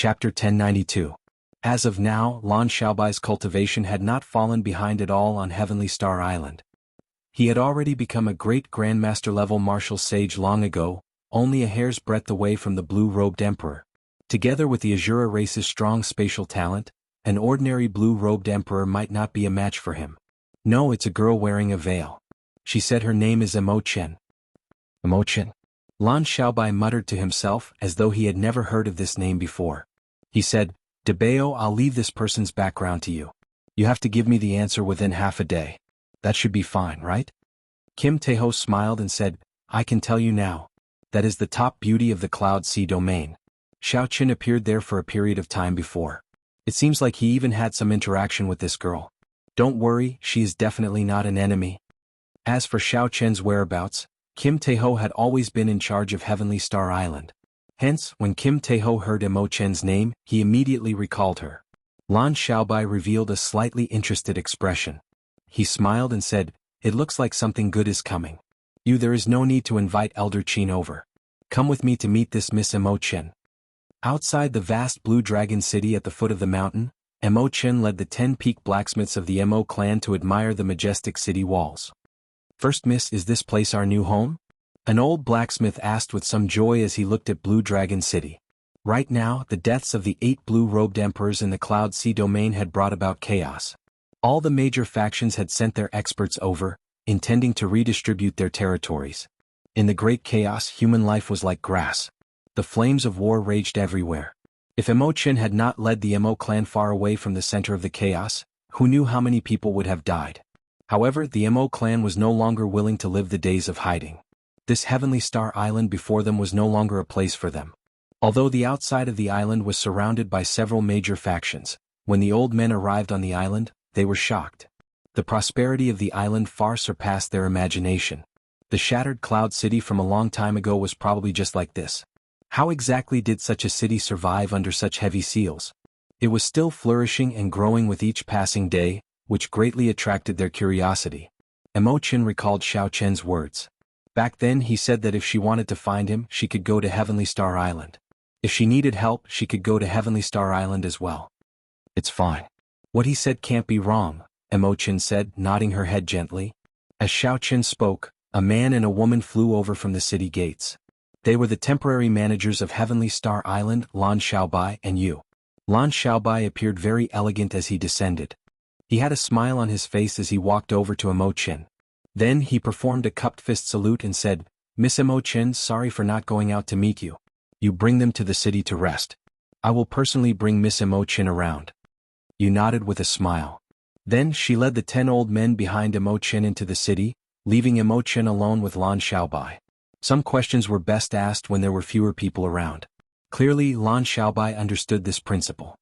Chapter 1092. As of now, Lan Xiaobai's cultivation had not fallen behind at all on Heavenly Star Island. He had already become a great Grandmaster-level martial sage long ago, only a hair's breadth away from the blue-robed emperor. Together with the Azura race's strong spatial talent, an ordinary blue-robed emperor might not be a match for him. No, it's a girl wearing a veil. She said her name is Imochen. Imochen? Lan Xiaobai muttered to himself as though he had never heard of this name before. He said, "Debao, I'll leave this person's background to you. You have to give me the answer within half a day. That should be fine, right?" Kim Taeho smiled and said, "I can tell you now. That is the top beauty of the Cloud Sea domain. Xiao Qin appeared there for a period of time before. It seems like he even had some interaction with this girl. Don't worry, she is definitely not an enemy." As for Xiao Qian's whereabouts, Kim Taeho had always been in charge of Heavenly Star Island. Hence, when Kim Taeho heard Imochen's name, he immediately recalled her. Lan Xiaobai revealed a slightly interested expression. He smiled and said, "It looks like something good is coming. There is no need to invite Elder Qin over. Come with me to meet this Miss Imochen." Outside the vast Blue Dragon City at the foot of the mountain, Imochen led the 10-peak blacksmiths of the Mo clan to admire the majestic city walls. "First miss, is this place our new home?" An old blacksmith asked with some joy as he looked at Blue Dragon City. Right now, the deaths of the 8 blue-robed emperors in the Cloud Sea domain had brought about chaos. All the major factions had sent their experts over, intending to redistribute their territories. In the great chaos, human life was like grass. The flames of war raged everywhere. If Imochen had not led the Mo clan far away from the center of the chaos, who knew how many people would have died? However, the Mo clan was no longer willing to live the days of hiding. This Heavenly Star Island before them was no longer a place for them. Although the outside of the island was surrounded by several major factions, when the old men arrived on the island, they were shocked. The prosperity of the island far surpassed their imagination. The shattered Cloud City from a long time ago was probably just like this. How exactly did such a city survive under such heavy seals? It was still flourishing and growing with each passing day, which greatly attracted their curiosity. Imochen recalled Xiao Chen's words. Back then he said that if she wanted to find him, she could go to Heavenly Star Island. If she needed help, she could go to Heavenly Star Island as well. "It's fine. What he said can't be wrong," Imochen said, nodding her head gently. As Xiao Chen spoke, a man and a woman flew over from the city gates. They were the temporary managers of Heavenly Star Island, Lan Xiaobai and Yu. Lan Xiaobai appeared very elegant as he descended. He had a smile on his face as he walked over to Imochen. Then he performed a cupped fist salute and said, "Miss Imochen, sorry for not going out to meet you. You bring them to the city to rest. I will personally bring Miss Imochen around." Yu nodded with a smile. Then she led the 10 old men behind Imochen into the city, leaving Imochen alone with Lan Xiaobai. Some questions were best asked when there were fewer people around. Clearly, Lan Xiaobai understood this principle.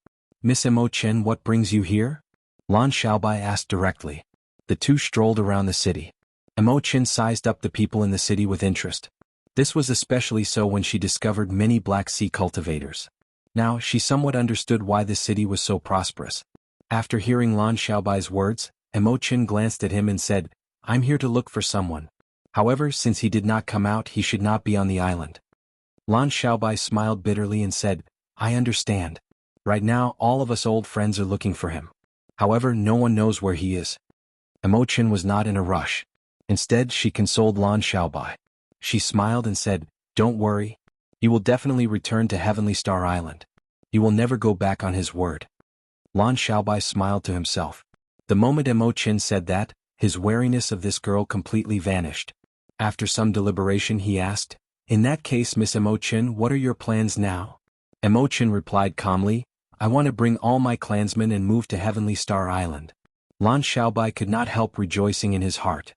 "Miss Imochen, what brings you here?" Lan Xiaobai asked directly. The two strolled around the city. Imochen sized up the people in the city with interest. This was especially so when she discovered many Black Sea cultivators. Now, she somewhat understood why the city was so prosperous. After hearing Lan Xiaobai's words, Imochen glanced at him and said, "I'm here to look for someone. However, since he did not come out, he should not be on the island." Lan Xiaobai smiled bitterly and said, "I understand. Right now, all of us old friends are looking for him. However, no one knows where he is." Imochen was not in a rush. Instead, she consoled Lan Xiaobai. She smiled and said, "Don't worry. He will definitely return to Heavenly Star Island. He will never go back on his word." Lan Xiaobai smiled to himself. The moment Imochen said that, his wariness of this girl completely vanished. After some deliberation he asked, "In that case, Miss Imochen, what are your plans now?" Imochen replied calmly, "I want to bring all my clansmen and move to Heavenly Star Island." Lan Xiaobai could not help rejoicing in his heart.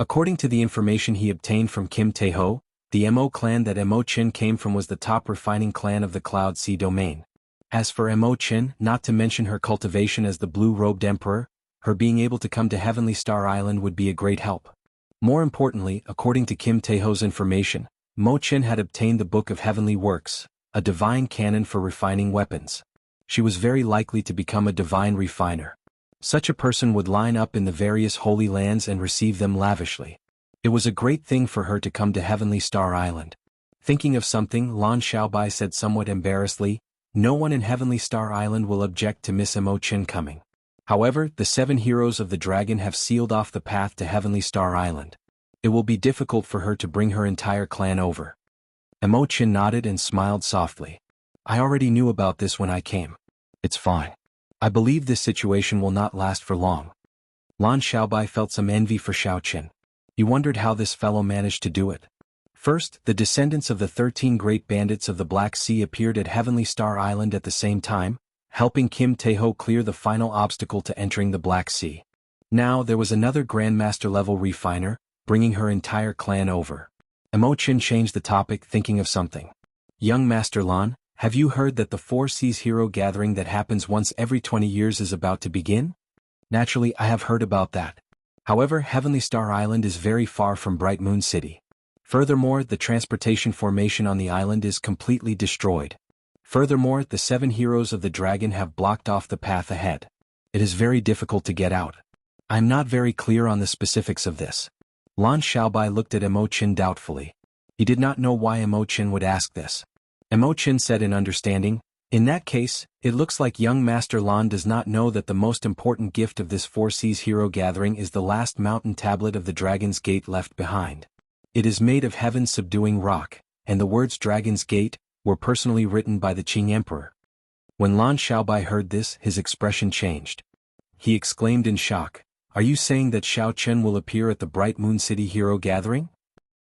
According to the information he obtained from Kim Taeho, the Mo clan that Imochen came from was the top refining clan of the Cloud Sea domain. As for Imochen, not to mention her cultivation as the blue-robed emperor, her being able to come to Heavenly Star Island would be a great help. More importantly, according to Kim Taeho's information, Imochen had obtained the Book of Heavenly Works, a divine canon for refining weapons. She was very likely to become a divine refiner. Such a person would line up in the various holy lands and receive them lavishly. It was a great thing for her to come to Heavenly Star Island. Thinking of something, Lan Xiaobai said somewhat embarrassedly, no one in Heavenly Star Island will object to Miss Imo-chan coming. However, the 7 heroes of the dragon have sealed off the path to Heavenly Star Island. It will be difficult for her to bring her entire clan over. Imo-chan nodded and smiled softly. I already knew about this when I came. It's fine. I believe this situation will not last for long. Lan Xiaobai felt some envy for Xiao-chen. He wondered how this fellow managed to do it. First, the descendants of the 13 great bandits of the Black Sea appeared at Heavenly Star Island at the same time, helping Kim Tae-ho clear the final obstacle to entering the Black Sea. Now there was another Grandmaster-level refiner, bringing her entire clan over. Imo-chan changed the topic, thinking of something. Young Master Lan, have you heard that the Four Seas Hero Gathering that happens once every 20 years is about to begin? Naturally, I have heard about that. However, Heavenly Star Island is very far from Bright Moon City. Furthermore, the transportation formation on the island is completely destroyed. Furthermore, the 7 heroes of the dragon have blocked off the path ahead. It is very difficult to get out. I am not very clear on the specifics of this. Lan Xiaobai looked at Imo-chan doubtfully. He did not know why Imo-chan would ask this. Imo-chan said in understanding, in that case, it looks like young Master Lan does not know that the most important gift of this Four Seas Hero Gathering is the last mountain tablet of the Dragon's Gate left behind. It is made of heaven's subduing rock, and the words Dragon's Gate were personally written by the Qing Emperor. When Lan Xiaobai heard this, his expression changed. He exclaimed in shock, "Are you saying that Xiao Chen will appear at the Bright Moon City Hero Gathering?"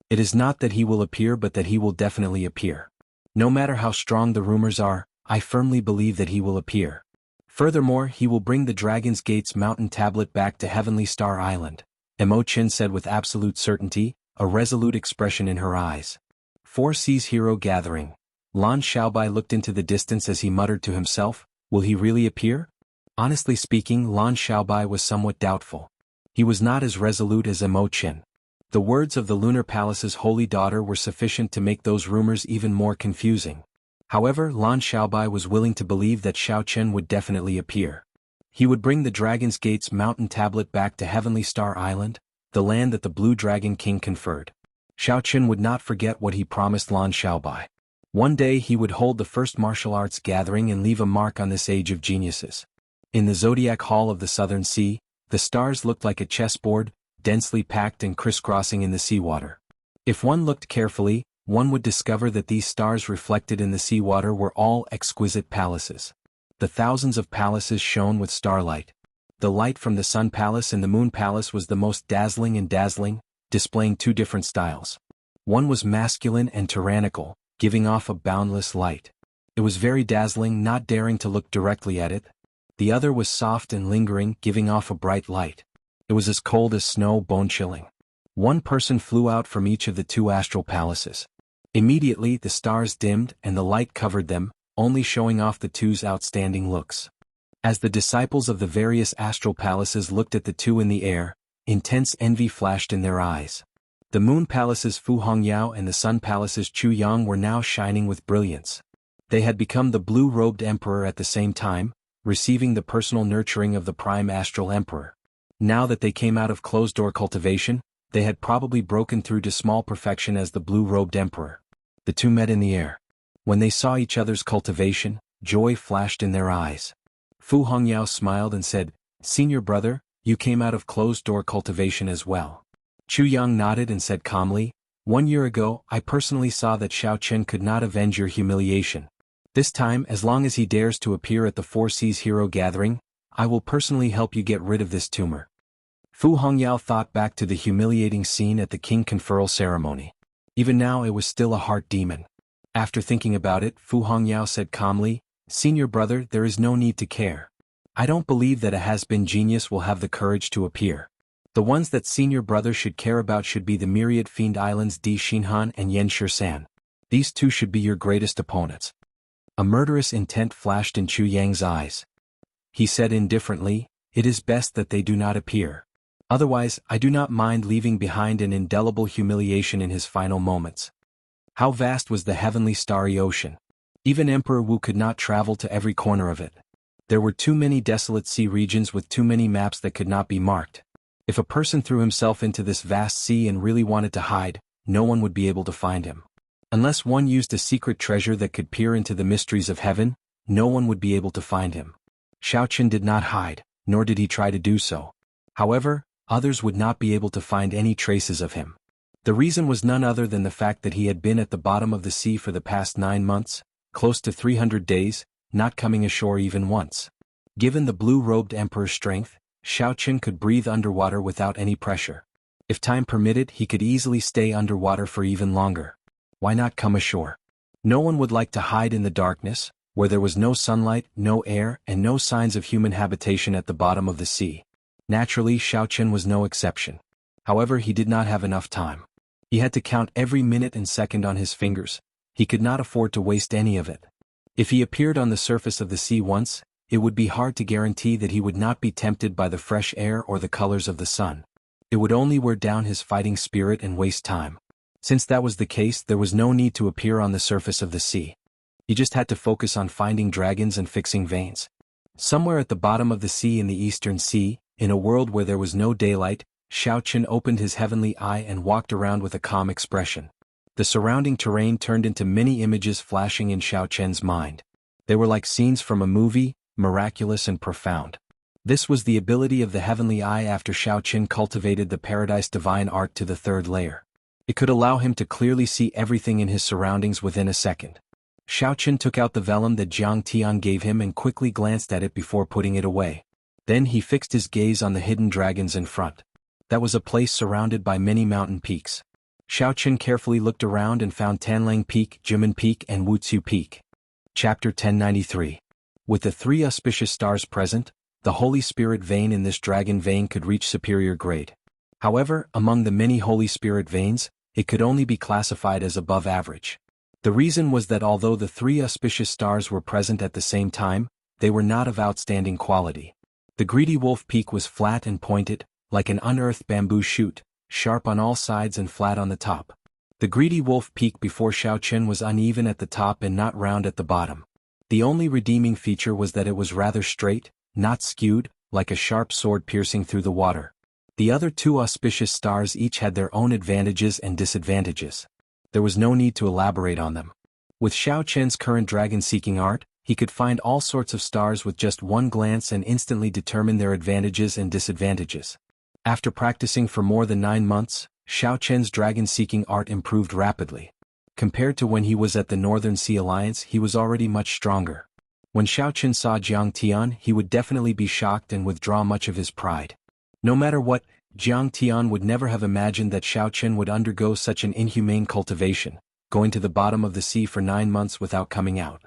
It is not that he will appear but that he will definitely appear. No matter how strong the rumors are, I firmly believe that he will appear. Furthermore, he will bring the Dragon's Gate's mountain tablet back to Heavenly Star Island, Imo-chan said with absolute certainty, a resolute expression in her eyes. Four Seas Hero Gathering. Lan Xiaobai looked into the distance as he muttered to himself, will he really appear? Honestly speaking, Lan Xiaobai was somewhat doubtful. He was not as resolute as Imo-chan. The words of the Lunar Palace's holy daughter were sufficient to make those rumors even more confusing. However, Lan Xiaobai was willing to believe that Xiao Chen would definitely appear. He would bring the Dragon's Gate's mountain tablet back to Heavenly Star Island, the land that the Blue Dragon King conferred. Xiao Chen would not forget what he promised Lan Xiaobai. One day he would hold the first martial arts gathering and leave a mark on this age of geniuses. In the Zodiac Hall of the Southern Sea, the stars looked like a chessboard, densely packed and crisscrossing in the seawater. If one looked carefully, one would discover that these stars reflected in the seawater were all exquisite palaces. The thousands of palaces shone with starlight. The light from the Sun Palace and the Moon Palace was the most dazzling and dazzling, displaying two different styles. One was masculine and tyrannical, giving off a boundless light. It was very dazzling, not daring to look directly at it. The other was soft and lingering, giving off a bright light. It was as cold as snow, bone-chilling. One person flew out from each of the two astral palaces. Immediately the stars dimmed and the light covered them, only showing off the two's outstanding looks. As the disciples of the various astral palaces looked at the two in the air, intense envy flashed in their eyes. The Moon Palace's Fu Hongyao and the Sun Palace's Chu Yang were now shining with brilliance. They had become the blue-robed emperor at the same time, receiving the personal nurturing of the prime astral emperor. Now that they came out of closed-door cultivation, they had probably broken through to small perfection as the blue-robed emperor. The two met in the air. When they saw each other's cultivation, joy flashed in their eyes. Fu Hongyao smiled and said, "Senior brother, you came out of closed-door cultivation as well." Chu Yang nodded and said calmly, "1 year ago, I personally saw that Xiao Chen could not avenge your humiliation. This time, as long as he dares to appear at the Four Seas Hero Gathering, I will personally help you get rid of this tumor." Fu Hongyao thought back to the humiliating scene at the king conferral ceremony. Even now it was still a heart demon. After thinking about it, Fu Hongyao said calmly, "Senior brother, there is no need to care. I don't believe that a has-been genius will have the courage to appear. The ones that senior brother should care about should be the myriad fiend islands Di Xinhan and Yen Shisan. These two should be your greatest opponents." A murderous intent flashed in Chu Yang's eyes. He said indifferently, "It is best that they do not appear. Otherwise, I do not mind leaving behind an indelible humiliation in his final moments." How vast was the heavenly starry ocean! Even Emperor Wu could not travel to every corner of it. There were too many desolate sea regions with too many maps that could not be marked. If a person threw himself into this vast sea and really wanted to hide, no one would be able to find him. Unless one used a secret treasure that could peer into the mysteries of heaven, no one would be able to find him. Xiaochen did not hide, nor did he try to do so. However, others would not be able to find any traces of him. The reason was none other than the fact that he had been at the bottom of the sea for the past 9 months, close to 300 days, not coming ashore even once. Given the blue-robed emperor's strength, Xiaochen could breathe underwater without any pressure. If time permitted, he could easily stay underwater for even longer. Why not come ashore? No one would like to hide in the darkness, where there was no sunlight, no air, and no signs of human habitation at the bottom of the sea. Naturally, Xiaochen was no exception. However, he did not have enough time. He had to count every minute and second on his fingers. He could not afford to waste any of it. If he appeared on the surface of the sea once, it would be hard to guarantee that he would not be tempted by the fresh air or the colors of the sun. It would only wear down his fighting spirit and waste time. Since that was the case, there was no need to appear on the surface of the sea. He just had to focus on finding dragons and fixing veins. Somewhere at the bottom of the sea in the Eastern Sea, in a world where there was no daylight, Xiaochen opened his heavenly eye and walked around with a calm expression. The surrounding terrain turned into many images flashing in Xiaochen's mind. They were like scenes from a movie, miraculous and profound. This was the ability of the heavenly eye after Xiaochen cultivated the paradise divine art to the 3rd layer. It could allow him to clearly see everything in his surroundings within a second. Xiaochen took out the vellum that Jiang Tian gave him and quickly glanced at it before putting it away. Then he fixed his gaze on the hidden dragons in front. That was a place surrounded by many mountain peaks. Xiaochen carefully looked around and found Tanlang Peak, Jimen Peak, and Wuxia Peak. Chapter 1093. With the 3 auspicious stars present, the Holy Spirit vein in this dragon vein could reach superior grade. However, among the many Holy Spirit veins, it could only be classified as above average. The reason was that although the 3 auspicious stars were present at the same time, they were not of outstanding quality. The Greedy Wolf Peak was flat and pointed, like an unearthed bamboo shoot, sharp on all sides and flat on the top. The Greedy Wolf Peak before Xiaochen was uneven at the top and not round at the bottom. The only redeeming feature was that it was rather straight, not skewed, like a sharp sword piercing through the water. The other 2 auspicious stars each had their own advantages and disadvantages. There was no need to elaborate on them. With Xiaochen's current dragon-seeking art, he could find all sorts of stars with just one glance and instantly determine their advantages and disadvantages. After practicing for more than 9 months, Xiaochen's dragon-seeking art improved rapidly. Compared to when he was at the Northern Sea Alliance, he was already much stronger. When Xiaochen saw Jiang Tian, he would definitely be shocked and withdraw much of his pride. No matter what, Jiang Tian would never have imagined that Xiaochen would undergo such an inhumane cultivation, going to the bottom of the sea for 9 months without coming out.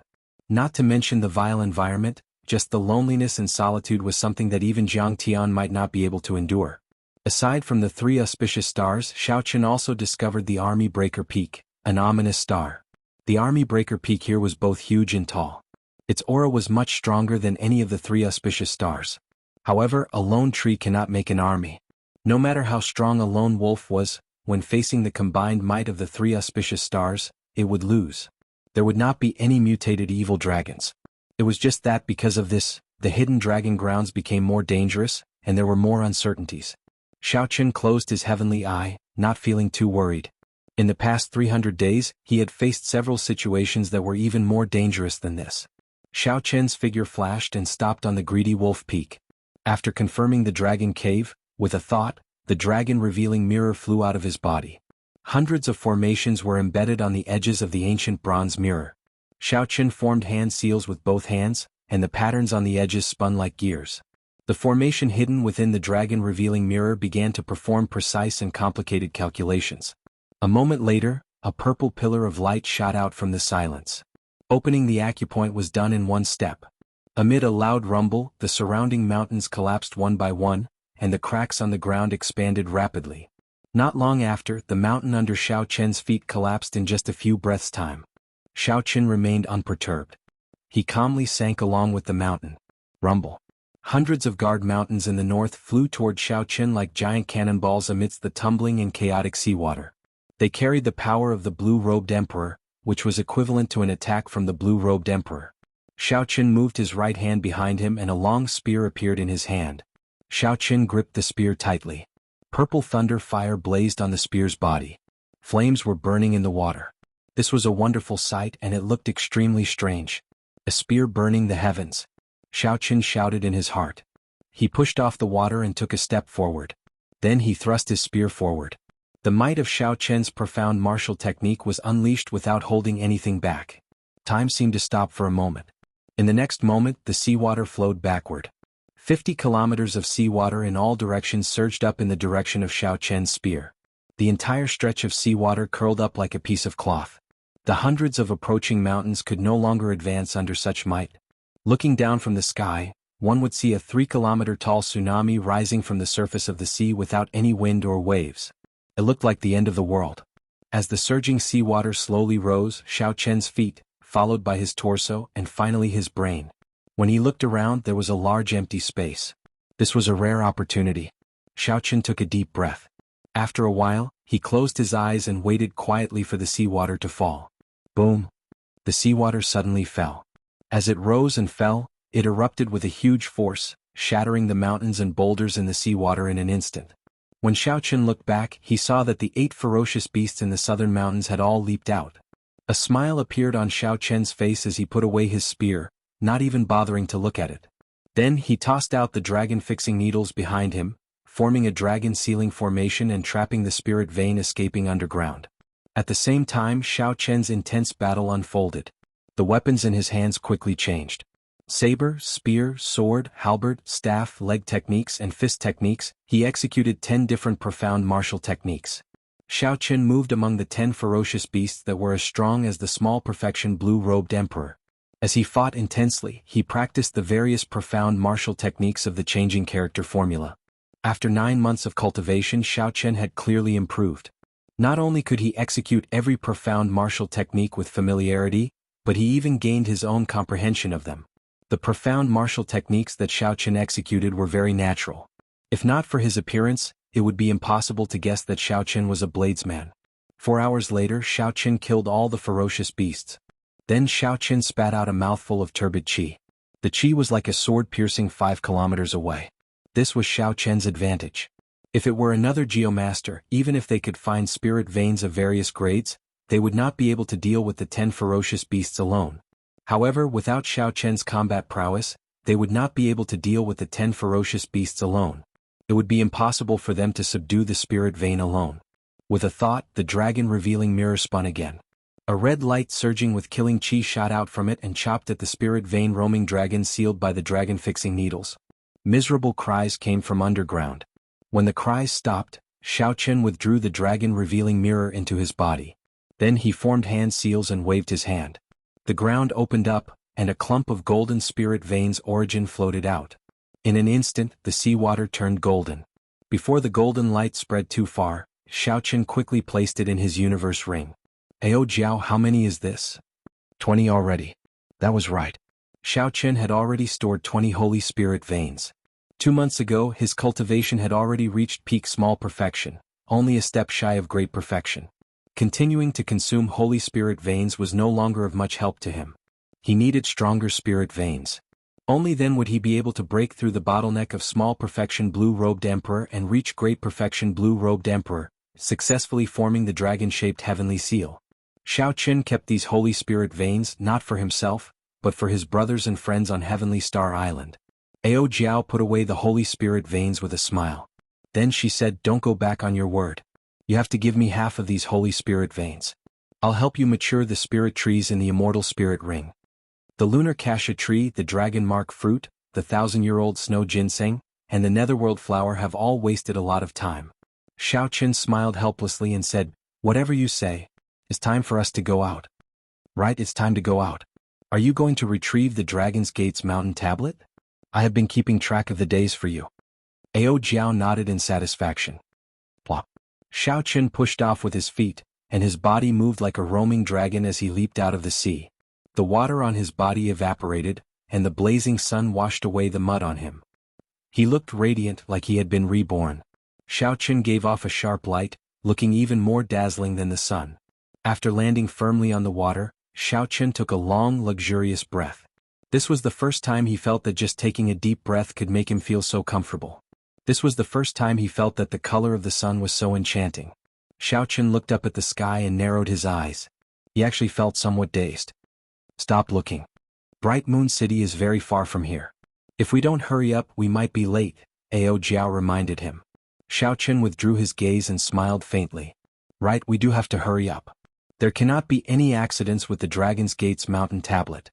Not to mention the vile environment, just the loneliness and solitude was something that even Jiang Tian might not be able to endure. Aside from the 3 auspicious stars, Xiaochen also discovered the Army Breaker Peak, an ominous star. The Army Breaker Peak here was both huge and tall. Its aura was much stronger than any of the 3 auspicious stars. However, a lone tree cannot make an army. No matter how strong a lone wolf was, when facing the combined might of the 3 auspicious stars, it would lose. There would not be any mutated evil dragons. It was just that because of this, the hidden dragon grounds became more dangerous, and there were more uncertainties. Xiaochen closed his heavenly eye, not feeling too worried. In the past 300 days, he had faced several situations that were even more dangerous than this. Xiaochen's figure flashed and stopped on the Greedy Wolf Peak. After confirming the dragon cave, with a thought, the dragon-revealing mirror flew out of his body. Hundreds of formations were embedded on the edges of the ancient bronze mirror. Xiaochen formed hand seals with both hands, and the patterns on the edges spun like gears. The formation hidden within the dragon-revealing mirror began to perform precise and complicated calculations. A moment later, a purple pillar of light shot out from the silence. Opening the acupoint was done in one step. Amid a loud rumble, the surrounding mountains collapsed one by one, and the cracks on the ground expanded rapidly. Not long after, the mountain under Xiaochen's feet collapsed in just a few breaths' time. Xiaochen remained unperturbed. He calmly sank along with the mountain. Rumble. Hundreds of guard mountains in the north flew toward Xiaochen like giant cannonballs amidst the tumbling and chaotic seawater. They carried the power of the blue-robed emperor, which was equivalent to an attack from the blue-robed emperor. Xiaochen moved his right hand behind him and a long spear appeared in his hand. Xiaochen gripped the spear tightly. Purple thunder fire blazed on the spear's body. Flames were burning in the water. This was a wonderful sight and it looked extremely strange. A spear burning the heavens. Xiao Qin shouted in his heart. He pushed off the water and took a step forward. Then he thrust his spear forward. The might of Xiao Qian's profound martial technique was unleashed without holding anything back. Time seemed to stop for a moment. In the next moment, the seawater flowed backward. 50 kilometers of seawater in all directions surged up in the direction of Xiao Qian's spear. The entire stretch of seawater curled up like a piece of cloth. The hundreds of approaching mountains could no longer advance under such might. Looking down from the sky, one would see a 3-kilometer-tall tsunami rising from the surface of the sea without any wind or waves. It looked like the end of the world. As the surging seawater slowly rose, Xiao Qian's feet, followed by his torso and finally his brain. When he looked around, there was a large empty space. This was a rare opportunity. Xiao Qian took a deep breath. After a while, he closed his eyes and waited quietly for the seawater to fall. Boom! The seawater suddenly fell. As it rose and fell, it erupted with a huge force, shattering the mountains and boulders in the seawater in an instant. When Xiao Qian looked back, he saw that the 8 ferocious beasts in the southern mountains had all leaped out. A smile appeared on Xiao Qian's face as he put away his spear, not even bothering to look at it. Then he tossed out the dragon-fixing needles behind him, forming a dragon-sealing formation and trapping the spirit vein escaping underground. At the same time, Xiao Qian's intense battle unfolded. The weapons in his hands quickly changed. Saber, spear, sword, halberd, staff, leg techniques and fist techniques, he executed 10 different profound martial techniques. Xiao Qian moved among the 10 ferocious beasts that were as strong as the small perfection blue-robed emperor. As he fought intensely, he practiced the various profound martial techniques of the changing character formula. After 9 months of cultivation, Xiao Qian had clearly improved. Not only could he execute every profound martial technique with familiarity, but he even gained his own comprehension of them. The profound martial techniques that Xiao Qian executed were very natural. If not for his appearance, it would be impossible to guess that Xiao Qian was a bladesman. 4 hours later, Xiao Qian killed all the ferocious beasts. Then Xiao Qian spat out a mouthful of turbid qi. The qi was like a sword piercing 5 kilometers away. This was Xiao Qian's advantage. If it were another geomaster, even if they could find spirit veins of various grades, they would not be able to deal with the 10 ferocious beasts alone. However, without Xiao Qian's combat prowess, they would not be able to deal with the 10 ferocious beasts alone. It would be impossible for them to subdue the spirit vein alone. With a thought, the dragon-revealing mirror spun again. A red light surging with killing qi shot out from it and chopped at the spirit vein roaming dragon sealed by the dragon-fixing needles. Miserable cries came from underground. When the cries stopped, Xiao Qian withdrew the dragon-revealing mirror into his body. Then he formed hand seals and waved his hand. The ground opened up, and a clump of golden spirit veins origin floated out. In an instant, the seawater turned golden. Before the golden light spread too far, Xiao Qian quickly placed it in his universe ring. Ao Jiao, how many is this? 20 already. That was right. Xiao Qian had already stored 20 holy spirit veins. 2 months ago, his cultivation had already reached peak small perfection, only a step shy of great perfection. Continuing to consume holy spirit veins was no longer of much help to him. He needed stronger spirit veins. Only then would he be able to break through the bottleneck of small perfection blue-robed emperor and reach great perfection blue-robed emperor, successfully forming the dragon-shaped heavenly seal. Xiao Qian kept these holy spirit veins not for himself, but for his brothers and friends on Heavenly Star Island. Ao Jiao put away the holy spirit veins with a smile. Then she said, "Don't go back on your word. You have to give me half of these holy spirit veins. I'll help you mature the spirit trees in the immortal spirit ring. The lunar cassia tree, the dragon mark fruit, the 1,000-year-old snow ginseng, and the netherworld flower have all wasted a lot of time." Xiao Qian smiled helplessly and said, "Whatever you say. It's time for us to go out." "Right, it's time to go out. Are you going to retrieve the Dragon's Gate's mountain tablet? I have been keeping track of the days for you." Ao Jiao nodded in satisfaction. Plop. Xiao Qian pushed off with his feet, and his body moved like a roaming dragon as he leaped out of the sea. The water on his body evaporated, and the blazing sun washed away the mud on him. He looked radiant like he had been reborn. Xiao Qian gave off a sharp light, looking even more dazzling than the sun. After landing firmly on the water, Xiao Qian took a long, luxurious breath. This was the first time he felt that just taking a deep breath could make him feel so comfortable. This was the first time he felt that the color of the sun was so enchanting. Xiao Qian looked up at the sky and narrowed his eyes. He actually felt somewhat dazed. "Stop looking. Bright Moon City is very far from here. If we don't hurry up, we might be late, Ao Jiao reminded him. Xiao Chen withdrew his gaze and smiled faintly. Right, we do have to hurry up. There cannot be any accidents with the Dragon's Gate's mountain tablet.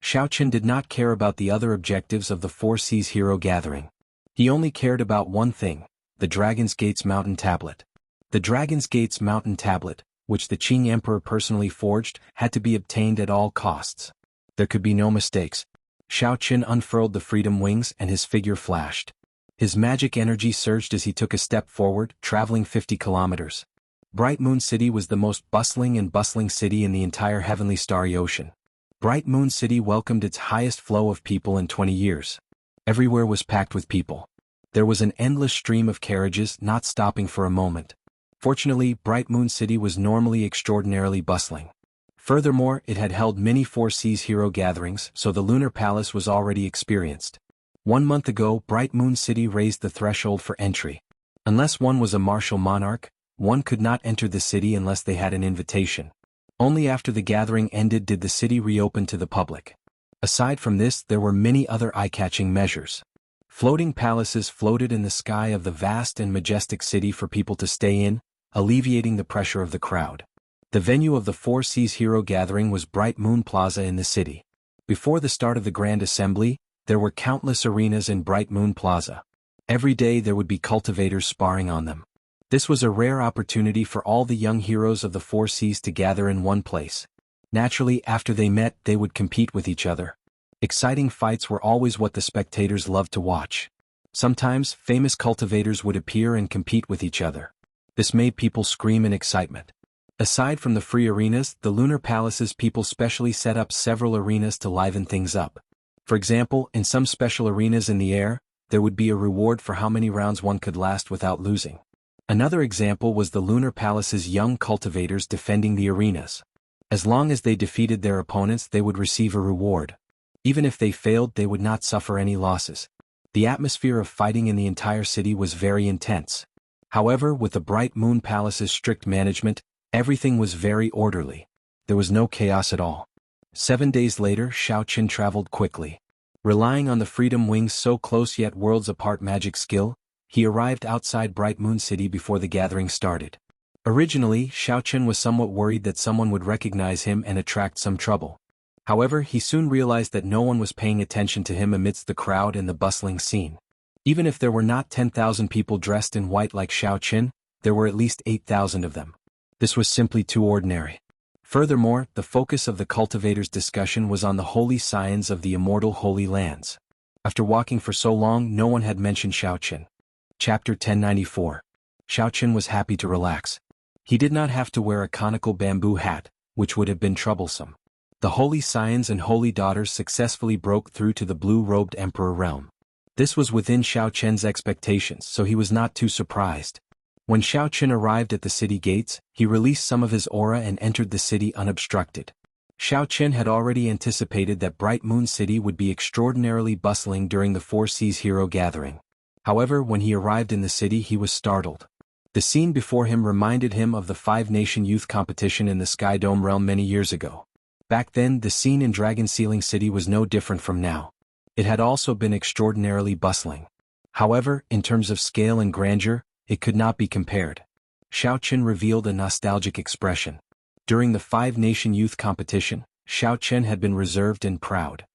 Xiao Chen did not care about the other objectives of the Four Seas Hero Gathering. He only cared about one thing, the Dragon's Gate's mountain tablet. The Dragon's Gate's mountain tablet, which the Qing Emperor personally forged, had to be obtained at all costs. There could be no mistakes. Xiao Chen unfurled the freedom wings and his figure flashed. His magic energy surged as he took a step forward, traveling 50 kilometers. Bright Moon City was the most bustling city in the entire heavenly starry ocean. Bright Moon City welcomed its highest flow of people in 20 years. Everywhere was packed with people. There was an endless stream of carriages not stopping for a moment. Fortunately, Bright Moon City was normally extraordinarily bustling. Furthermore, it had held many Four Seas Hero gatherings, so the Lunar Palace was already experienced. 1 month ago, Bright Moon City raised the threshold for entry. Unless one was a martial monarch, one could not enter the city unless they had an invitation. Only after the gathering ended did the city reopen to the public. Aside from this, there were many other eye-catching measures. Floating palaces floated in the sky of the vast and majestic city for people to stay in, alleviating the pressure of the crowd. The venue of the Four Seas Hero Gathering was Bright Moon Plaza in the city. Before the start of the Grand Assembly, there were countless arenas in Bright Moon Plaza. Every day there would be cultivators sparring on them. This was a rare opportunity for all the young heroes of the Four Seas to gather in one place. Naturally, after they met, they would compete with each other. Exciting fights were always what the spectators loved to watch. Sometimes, famous cultivators would appear and compete with each other. This made people scream in excitement. Aside from the free arenas, the Lunar Palace's people specially set up several arenas to liven things up. For example, in some special arenas in the air, there would be a reward for how many rounds one could last without losing. Another example was the Lunar Palace's young cultivators defending the arenas. As long as they defeated their opponents, they would receive a reward. Even if they failed, they would not suffer any losses. The atmosphere of fighting in the entire city was very intense. However, with the Bright Moon Palace's strict management, everything was very orderly. There was no chaos at all. 7 days later, Xiao Chen traveled quickly. Relying on the freedom wings' so close yet worlds apart magic skill, he arrived outside Bright Moon City before the gathering started. Originally, Xiao Chen was somewhat worried that someone would recognize him and attract some trouble. However, he soon realized that no one was paying attention to him amidst the crowd and the bustling scene. Even if there were not 10,000 people dressed in white like Xiao Chen, there were at least 8,000 of them. This was simply too ordinary. Furthermore, the focus of the cultivators' discussion was on the holy scions of the immortal Holy Lands. After walking for so long, no one had mentioned Xiao Chen. Chapter 1094. Xiao Chen was happy to relax. He did not have to wear a conical bamboo hat, which would have been troublesome. The holy scions and holy daughters successfully broke through to the blue-robed emperor realm. This was within Xiao Chen's expectations, so he was not too surprised. When Xiao Chen arrived at the city gates, he released some of his aura and entered the city unobstructed. Xiao Chen had already anticipated that Bright Moon City would be extraordinarily bustling during the Four Seas Hero Gathering. However, when he arrived in the city, he was startled. The scene before him reminded him of the Five-Nation Youth Competition in the Sky Dome realm many years ago. Back then, the scene in Dragon Ceiling City was no different from now. It had also been extraordinarily bustling. However, in terms of scale and grandeur, it could not be compared. Xiao Chen revealed a nostalgic expression. During the Five-Nation Youth Competition, Xiao Chen had been reserved and proud.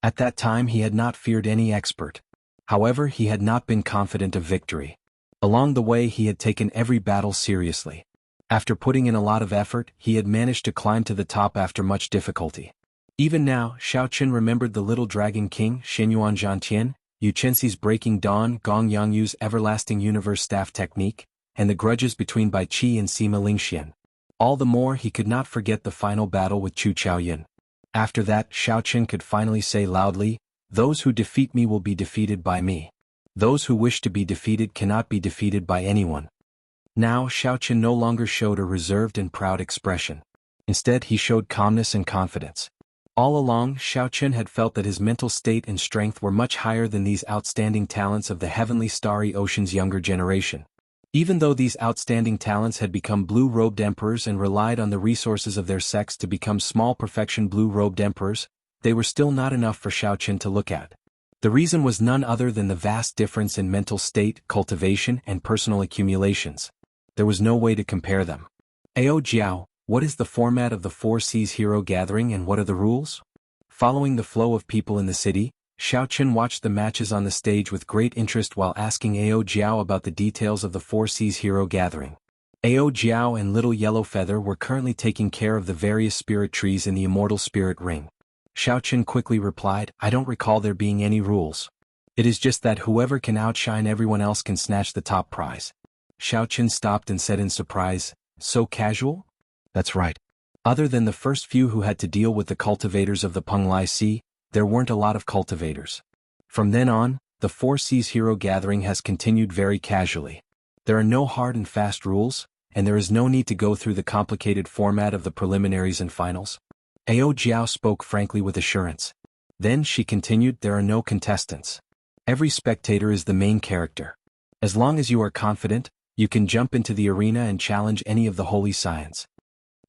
At that time he had not feared any expert. However, he had not been confident of victory. Along the way he had taken every battle seriously. After putting in a lot of effort, he had managed to climb to the top after much difficulty. Even now, Xiao Chen remembered the little dragon king, Xinyuan Zhantian, Yu Chenxi's Breaking Dawn, Gong Yangyu's Everlasting Universe Staff Technique, and the grudges between Bai Qi and Sima Lingxian. All the more he could not forget the final battle with Chu Chaoyin. After that, Xiao Chen could finally say loudly, "Those who defeat me will be defeated by me. Those who wish to be defeated cannot be defeated by anyone." Now Xiao Chen no longer showed a reserved and proud expression. Instead he showed calmness and confidence. All along, Xiao Chen had felt that his mental state and strength were much higher than these outstanding talents of the heavenly starry ocean's younger generation. Even though these outstanding talents had become blue-robed emperors and relied on the resources of their sex to become small perfection blue-robed emperors, they were still not enough for Xiaochen to look at. The reason was none other than the vast difference in mental state, cultivation, and personal accumulations. There was no way to compare them. Ao Jiao, what is the format of the Four Seas Hero Gathering and what are the rules? Following the flow of people in the city, Xiaochen watched the matches on the stage with great interest while asking Ao Jiao about the details of the Four Seas Hero Gathering. Ao Jiao and Little Yellow Feather were currently taking care of the various spirit trees in the Immortal Spirit Ring. Xiaochen quickly replied, I don't recall there being any rules. It is just that whoever can outshine everyone else can snatch the top prize. Xiaochen stopped and said in surprise, so casual? That's right. Other than the first few who had to deal with the cultivators of the Penglai Sea, there weren't a lot of cultivators. From then on, the Four Seas Hero Gathering has continued very casually. There are no hard and fast rules, and there is no need to go through the complicated format of the preliminaries and finals. Ao Jiao spoke frankly with assurance. Then she continued, there are no contestants. Every spectator is the main character. As long as you are confident, you can jump into the arena and challenge any of the holy scions.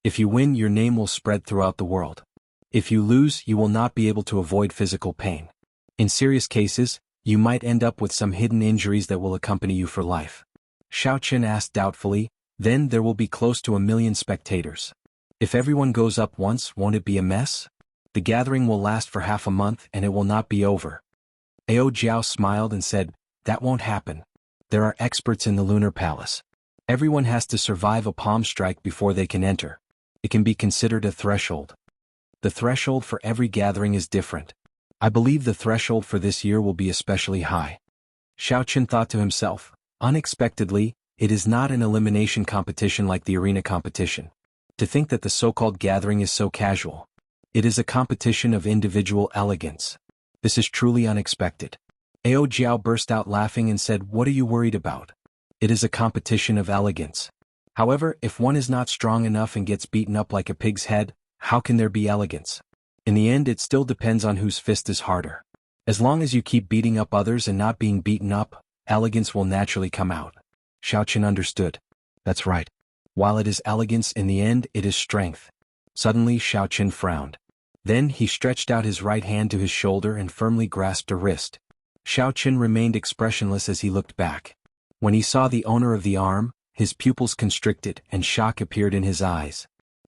If you win, your name will spread throughout the world. If you lose, you will not be able to avoid physical pain. In serious cases, you might end up with some hidden injuries that will accompany you for life. Xiaochen asked doubtfully, then there will be close to 1 million spectators. If everyone goes up once, won't it be a mess? The gathering will last for half a month and it will not be over. Ao Jiao smiled and said, that won't happen. There are experts in the Lunar Palace. Everyone has to survive a palm strike before they can enter. It can be considered a threshold. The threshold for every gathering is different. I believe the threshold for this year will be especially high. Xiaochen thought to himself, unexpectedly, it is not an elimination competition like the arena competition. To think that the so-called gathering is so casual. It is a competition of individual elegance. This is truly unexpected. Ao Jiao burst out laughing and said, what are you worried about? It is a competition of elegance. However, if one is not strong enough and gets beaten up like a pig's head, how can there be elegance? In the end, it still depends on whose fist is harder. As long as you keep beating up others and not being beaten up, elegance will naturally come out. Xiaochen understood. That's right. While it is elegance, in the end, it is strength. Suddenly, Xiaochen frowned. Then he stretched out his right hand to his shoulder and firmly grasped a wrist. Xiaochen remained expressionless as he looked back. When he saw the owner of the arm, his pupils constricted and shock appeared in his eyes.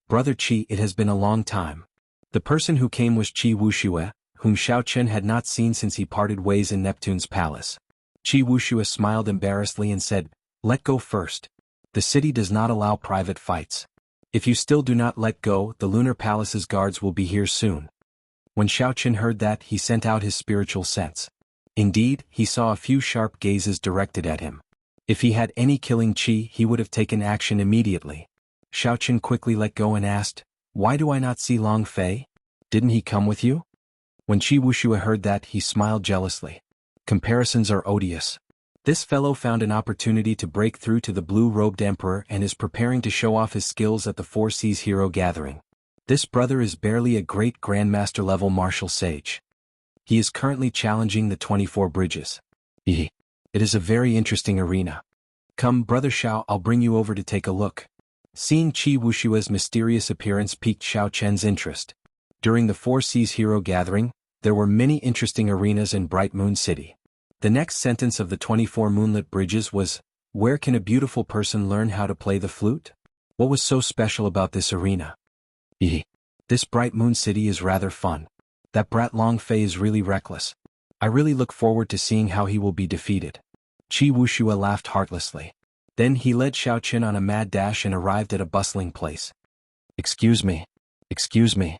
Brother Qi, it has been a long time. The person who came was Qi Wuxia, whom Xiaochen had not seen since he parted ways in Neptune's palace. Qi Wuxia smiled embarrassedly and said, let go first. The city does not allow private fights. If you still do not let go, the Lunar Palace's guards will be here soon. When Xiaochen heard that, he sent out his spiritual sense. Indeed, he saw a few sharp gazes directed at him. If he had any killing qi, he would have taken action immediately. Xiaochen quickly let go and asked, why do I not see Long Fei? Didn't he come with you? When Qi Wuxia heard that, he smiled jealously. Comparisons are odious. This fellow found an opportunity to break through to the blue-robed emperor and is preparing to show off his skills at the Four Seas Hero Gathering. This brother is barely a great grandmaster-level martial sage. He is currently challenging the 24 bridges. It is a very interesting arena. Come, Brother Xiao, I'll bring you over to take a look. Seeing Qi Wuxia's mysterious appearance piqued Xiaochen's interest. During the Four Seas Hero Gathering, there were many interesting arenas in Bright Moon City. The next sentence of the 24 moonlit bridges was, where can a beautiful person learn how to play the flute? What was so special about this arena? This Bright Moon City is rather fun. That brat Long Fei is really reckless. I really look forward to seeing how he will be defeated. Qi Wuxia laughed heartlessly. Then he led Xiaochen on a mad dash and arrived at a bustling place. Excuse me. Qi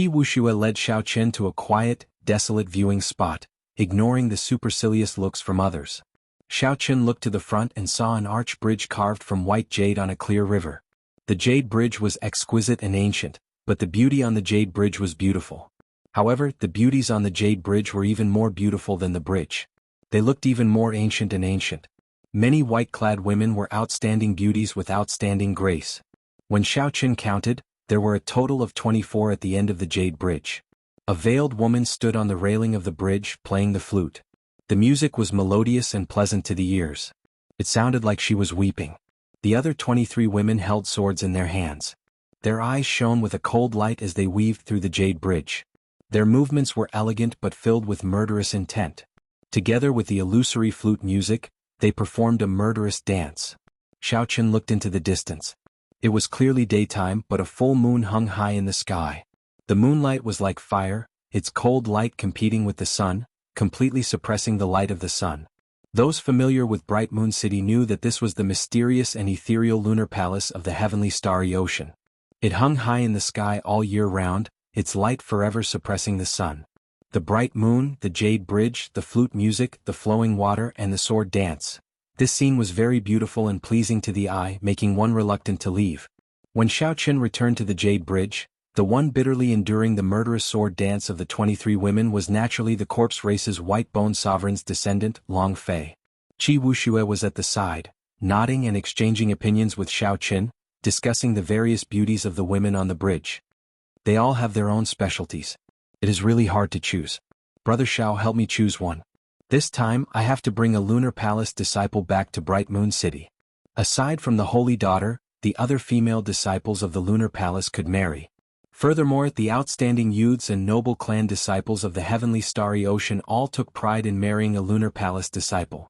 Wuxia led Xiaochen to a quiet, desolate viewing spot, ignoring the supercilious looks from others. Xiaochen looked to the front and saw an arch bridge carved from white jade on a clear river. The jade bridge was exquisite and ancient, but the beauty on the jade bridge was beautiful. However, the beauties on the jade bridge were even more beautiful than the bridge. They looked even more ancient and ancient. Many white-clad women were outstanding beauties with outstanding grace. When Xiaochen counted, there were a total of 24 at the end of the jade bridge. A veiled woman stood on the railing of the bridge, playing the flute. The music was melodious and pleasant to the ears. It sounded like she was weeping. The other 23 women held swords in their hands. Their eyes shone with a cold light as they weaved through the jade bridge. Their movements were elegant but filled with murderous intent. Together with the illusory flute music, they performed a murderous dance. Xiaoqun looked into the distance. It was clearly daytime, but a full moon hung high in the sky. The moonlight was like fire, its cold light competing with the sun, completely suppressing the light of the sun. Those familiar with Bright Moon City knew that this was the mysterious and ethereal lunar palace of the heavenly starry ocean. It hung high in the sky all year round, its light forever suppressing the sun. The bright moon, the jade bridge, the flute music, the flowing water and the sword dance. This scene was very beautiful and pleasing to the eye, making one reluctant to leave. When Xiaoqun returned to the jade bridge, the one bitterly enduring the murderous sword dance of the 23 women was naturally the corpse race's white-bone sovereign's descendant, Long Fei. Qi Wuxue was at the side, nodding and exchanging opinions with Xiaoqun, discussing the various beauties of the women on the bridge. They all have their own specialties. It is really hard to choose. Brother Xiao, help me choose one. This time I have to bring a lunar palace disciple back to Bright Moon City. Aside from the holy daughter, the other female disciples of the lunar palace could marry. Furthermore, the outstanding youths and noble clan disciples of the heavenly starry ocean all took pride in marrying a lunar palace disciple.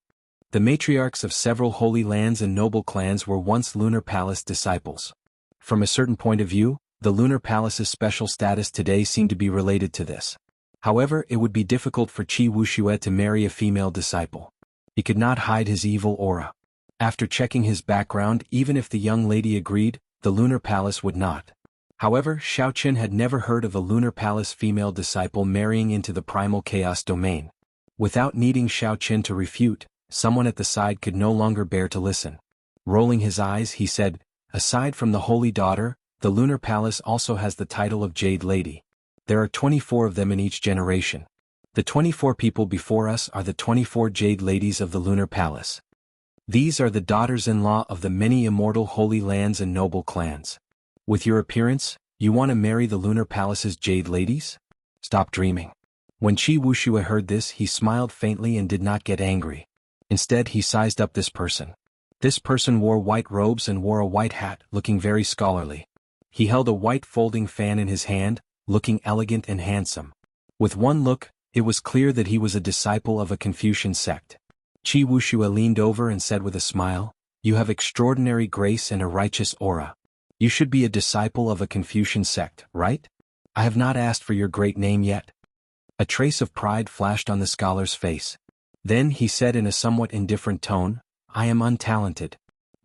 The matriarchs of several holy lands and noble clans were once lunar palace disciples. From a certain point of view, the lunar palace's special status today seemed to be related to this. However, it would be difficult for Qi Wuxue to marry a female disciple. He could not hide his evil aura. After checking his background, even if the young lady agreed, the lunar palace would not. However, Xiaoqun had never heard of a lunar palace female disciple marrying into the primal chaos domain. Without needing Xiaoqun to refute, someone at the side could no longer bear to listen. Rolling his eyes, he said, "Aside from the holy daughter, the lunar palace also has the title of Jade Lady. There are 24 of them in each generation. The 24 people before us are the 24 Jade Ladies of the lunar palace. These are the daughters-in-law of the many immortal holy lands and noble clans. With your appearance, you want to marry the lunar palace's Jade Ladies? Stop dreaming." When Qi Wuxue heard this, he smiled faintly and did not get angry. Instead, he sized up this person. This person wore white robes and wore a white hat, looking very scholarly. He held a white folding fan in his hand, looking elegant and handsome. With one look, it was clear that he was a disciple of a Confucian sect. Qi Wuxue leaned over and said with a smile, "You have extraordinary grace and a righteous aura. You should be a disciple of a Confucian sect, right? I have not asked for your great name yet." A trace of pride flashed on the scholar's face. Then he said in a somewhat indifferent tone, "I am untalented.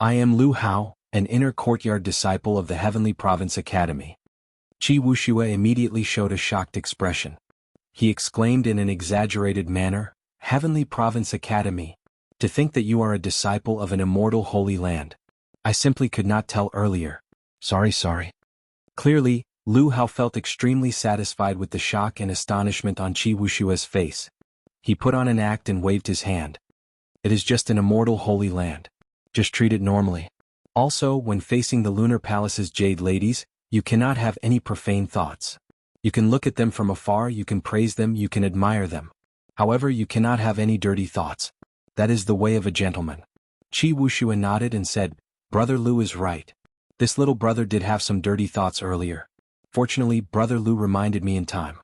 I am Lu Hao, an inner courtyard disciple of the Heavenly Province Academy." Qi Wuxue immediately showed a shocked expression. He exclaimed in an exaggerated manner, "Heavenly Province Academy? To think that you are a disciple of an immortal holy land. I simply could not tell earlier. Sorry. Clearly, Lu Hao felt extremely satisfied with the shock and astonishment on Qi Wuxue's face. He put on an act and waved his hand. "It is just an immortal holy land. Just treat it normally. Also, when facing the lunar palace's Jade Ladies, you cannot have any profane thoughts. You can look at them from afar, you can praise them, you can admire them. However, you cannot have any dirty thoughts. That is the way of a gentleman." Qi Wuxue nodded and said, "Brother Lu is right. This little brother did have some dirty thoughts earlier. Fortunately, Brother Lu reminded me in time."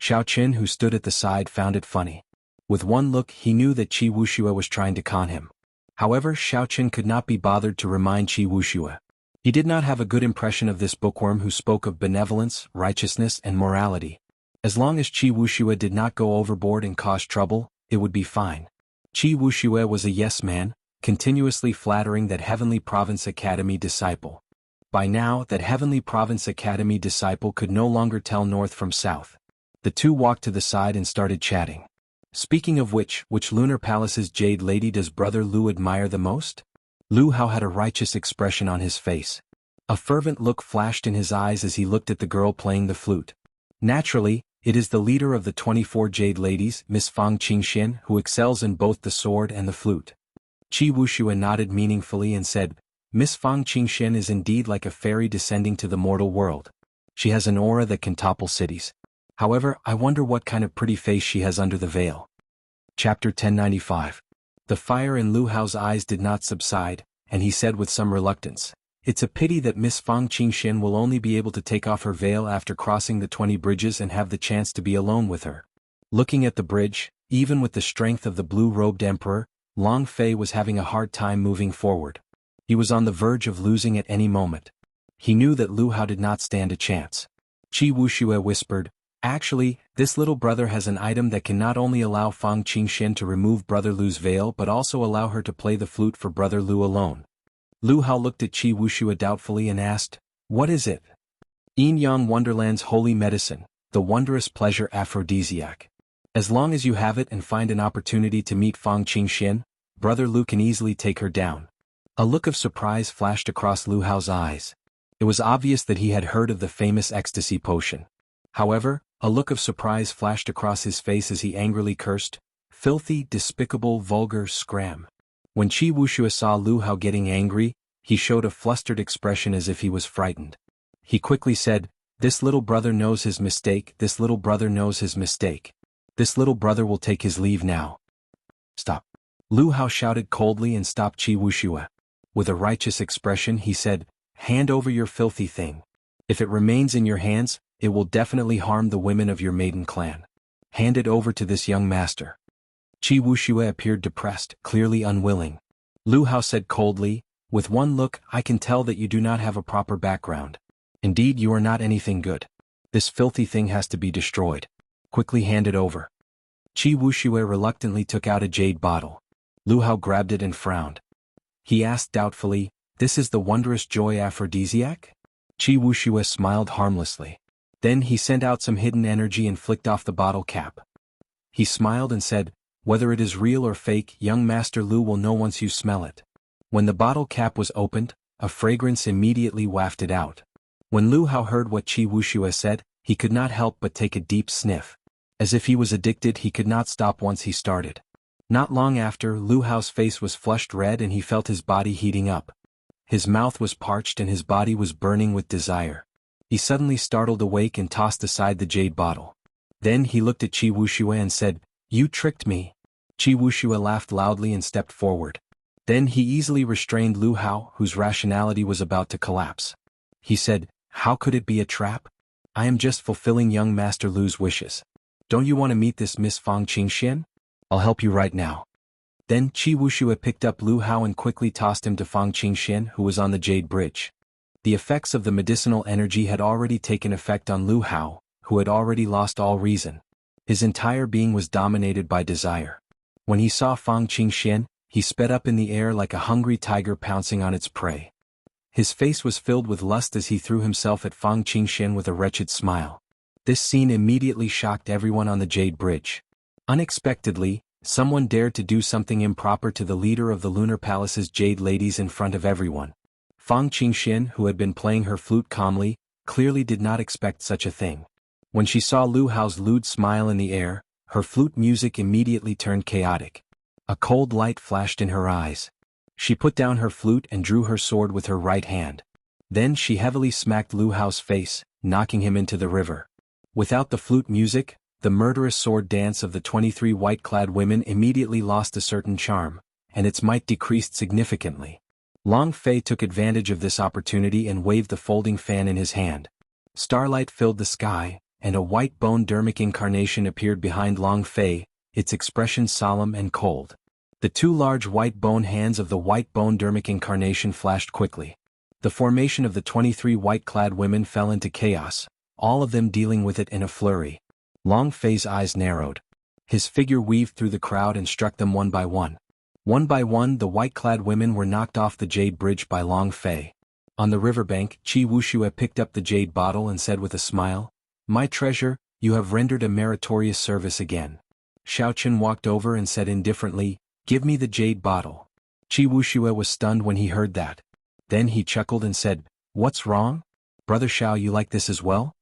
Xiaoqun, who stood at the side, found it funny. With one look, he knew that Qi Wuxue was trying to con him. However, Xiaoqun could not be bothered to remind Qi Wuxue. He did not have a good impression of this bookworm who spoke of benevolence, righteousness, and morality. As long as Qi Wuxue did not go overboard and cause trouble, it would be fine. Qi Wuxue was a yes man, continuously flattering that Heavenly Province Academy disciple. By now, that Heavenly Province Academy disciple could no longer tell north from south. The two walked to the side and started chatting. "Speaking of which lunar palace's Jade Lady does Brother Lu admire the most?" Lu Hao had a righteous expression on his face. A fervent look flashed in his eyes as he looked at the girl playing the flute. Naturally, it is the leader of the 24 Jade Ladies, Miss Fang Qingxian, who excels in both the sword and the flute. Qi Wuxue nodded meaningfully and said, "Miss Fang Qingxian is indeed like a fairy descending to the mortal world. She has an aura that can topple cities. However, I wonder what kind of pretty face she has under the veil." Chapter 1095. The fire in Lu Hao's eyes did not subside, and he said with some reluctance, It's a pity that Miss Fang Qingxian will only be able to take off her veil after crossing the 20 bridges and have the chance to be alone with her. Looking at the bridge, even with the strength of the blue-robed emperor, Long Fei was having a hard time moving forward. He was on the verge of losing at any moment. He knew that Lu Hao did not stand a chance. Qi Wuxia whispered, "Actually, this little brother has an item that can not only allow Fang Qingxian to remove Brother Lu's veil but also allow her to play the flute for Brother Lu alone." Lu Hao looked at Qi Wuxia doubtfully and asked, "What is it?" "Yin Yang Wonderland's holy medicine, the wondrous pleasure aphrodisiac. As long as you have it and find an opportunity to meet Fang Qingxian, Brother Lu can easily take her down." A look of surprise flashed across Lu Hao's eyes. It was obvious that he had heard of the famous ecstasy potion. However, a look of surprise flashed across his face as he angrily cursed, "Filthy, despicable, vulgar scram." When Qi Wuxia saw Lu Hao getting angry, he showed a flustered expression as if he was frightened. He quickly said, "This little brother knows his mistake, this little brother knows his mistake. This little brother will take his leave now." "Stop." Lu Hao shouted coldly and stopped Qi Wuxia. With a righteous expression he said, "Hand over your filthy thing. If it remains in your hands, it will definitely harm the women of your maiden clan. Hand it over to this young master." Qi Wuxia appeared depressed, clearly unwilling. Lu Hao said coldly, "With one look, I can tell that you do not have a proper background. Indeed, you are not anything good. This filthy thing has to be destroyed. Quickly hand it over." Qi Wuxia reluctantly took out a jade bottle. Lu Hao grabbed it and frowned. He asked doubtfully, "This is the wondrous joy aphrodisiac?" Qi Wuxia smiled harmlessly. Then he sent out some hidden energy and flicked off the bottle cap. He smiled and said, "Whether it is real or fake, young Master Lu will know once you smell it." When the bottle cap was opened, a fragrance immediately wafted out. When Lu Hao heard what Qi Wuxia said, he could not help but take a deep sniff. As if he was addicted, he could not stop once he started. Not long after, Lu Hao's face was flushed red and he felt his body heating up. His mouth was parched and his body was burning with desire. He suddenly startled awake and tossed aside the jade bottle. Then he looked at Qi Wuxia and said, "You tricked me." Qi Wuxia laughed loudly and stepped forward. Then he easily restrained Lu Hao, whose rationality was about to collapse. He said, "How could it be a trap? I am just fulfilling young Master Lu's wishes. Don't you want to meet this Miss Fang Qingxian? I'll help you right now." Then Qi Wuxia picked up Lu Hao and quickly tossed him to Fang Qingxian, who was on the jade bridge. The effects of the medicinal energy had already taken effect on Lu Hao, who had already lost all reason. His entire being was dominated by desire. When he saw Fang Qingxian, he sped up in the air like a hungry tiger pouncing on its prey. His face was filled with lust as he threw himself at Fang Qingxian with a wretched smile. This scene immediately shocked everyone on the jade bridge. Unexpectedly, someone dared to do something improper to the leader of the Lunar Palace's jade ladies in front of everyone. Fang Qingxian, who had been playing her flute calmly, clearly did not expect such a thing. When she saw Lu Hao's lewd smile in the air, her flute music immediately turned chaotic. A cold light flashed in her eyes. She put down her flute and drew her sword with her right hand. Then she heavily smacked Lu Hao's face, knocking him into the river. Without the flute music, the murderous sword dance of the 23 white-clad women immediately lost a certain charm, and its might decreased significantly. Long Fei took advantage of this opportunity and waved the folding fan in his hand. Starlight filled the sky, and a white bone dermic incarnation appeared behind Long Fei, its expression solemn and cold. The two large white bone hands of the white bone dermic incarnation flashed quickly. The formation of the 23 white-clad women fell into chaos, all of them dealing with it in a flurry. Long Fei's eyes narrowed. His figure weaved through the crowd and struck them one by one. One by one, the white-clad women were knocked off the jade bridge by Long Fei. On the riverbank, Qi Wuxia picked up the jade bottle and said with a smile, "My treasure, you have rendered a meritorious service again." Xiaochen walked over and said indifferently, "Give me the jade bottle." Qi Wuxia was stunned when he heard that. Then he chuckled and said, "What's wrong? Brother Xiao, you like this as well?"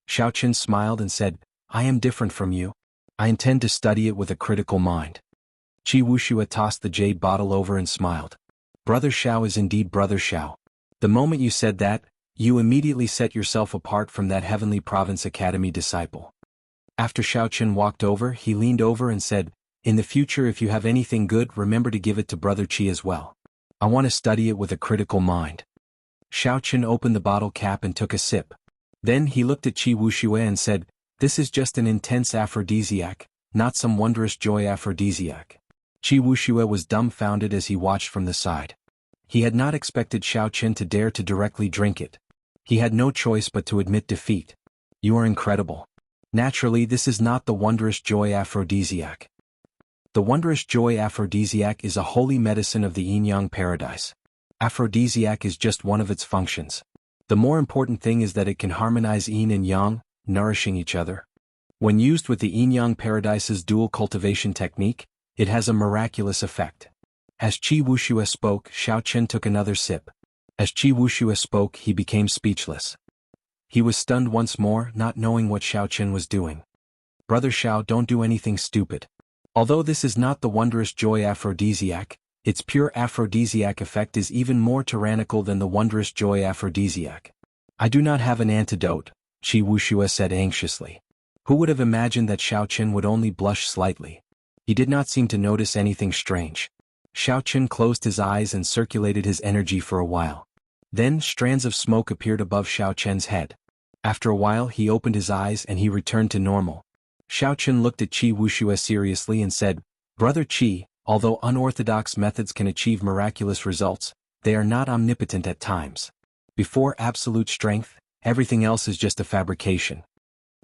Xiaochen smiled and said, "I am different from you. I intend to study it with a critical mind." Qi Wuxia tossed the jade bottle over and smiled. "Brother Xiao is indeed Brother Xiao. The moment you said that, you immediately set yourself apart from that Heavenly Province Academy disciple." After Xiaochen walked over, he leaned over and said, "In the future, if you have anything good, remember to give it to Brother Qi as well. I want to study it with a critical mind." Xiao Chen opened the bottle cap and took a sip. Then he looked at Qi Wuxue and said, "This is just an intense aphrodisiac, not some wondrous joy aphrodisiac." Qi Wuxue was dumbfounded as he watched from the side. He had not expected Xiao Chen to dare to directly drink it. He had no choice but to admit defeat. "You are incredible. Naturally, this is not the wondrous joy aphrodisiac. The wondrous joy aphrodisiac is a holy medicine of the yin-yang paradise. Aphrodisiac is just one of its functions. The more important thing is that it can harmonize yin and yang, nourishing each other. When used with the yin-yang paradise's dual cultivation technique, it has a miraculous effect." As Qi Wuxue spoke, Xiao Chen took another sip. As Qi Wuxue spoke, he became speechless. He was stunned once more, not knowing what Xiao Chen was doing. "Brother Xiao, don't do anything stupid. Although this is not the wondrous joy aphrodisiac, its pure aphrodisiac effect is even more tyrannical than the wondrous joy aphrodisiac. I do not have an antidote," Qi Wuxue said anxiously. Who would have imagined that Xiao Chen would only blush slightly? He did not seem to notice anything strange. Xiao Chen closed his eyes and circulated his energy for a while. Then strands of smoke appeared above Xiao Chen's head. After a while he opened his eyes and he returned to normal. Xiao Chen looked at Qi Wuxue seriously and said, "Brother Qi, although unorthodox methods can achieve miraculous results, they are not omnipotent at times. Before absolute strength, everything else is just a fabrication.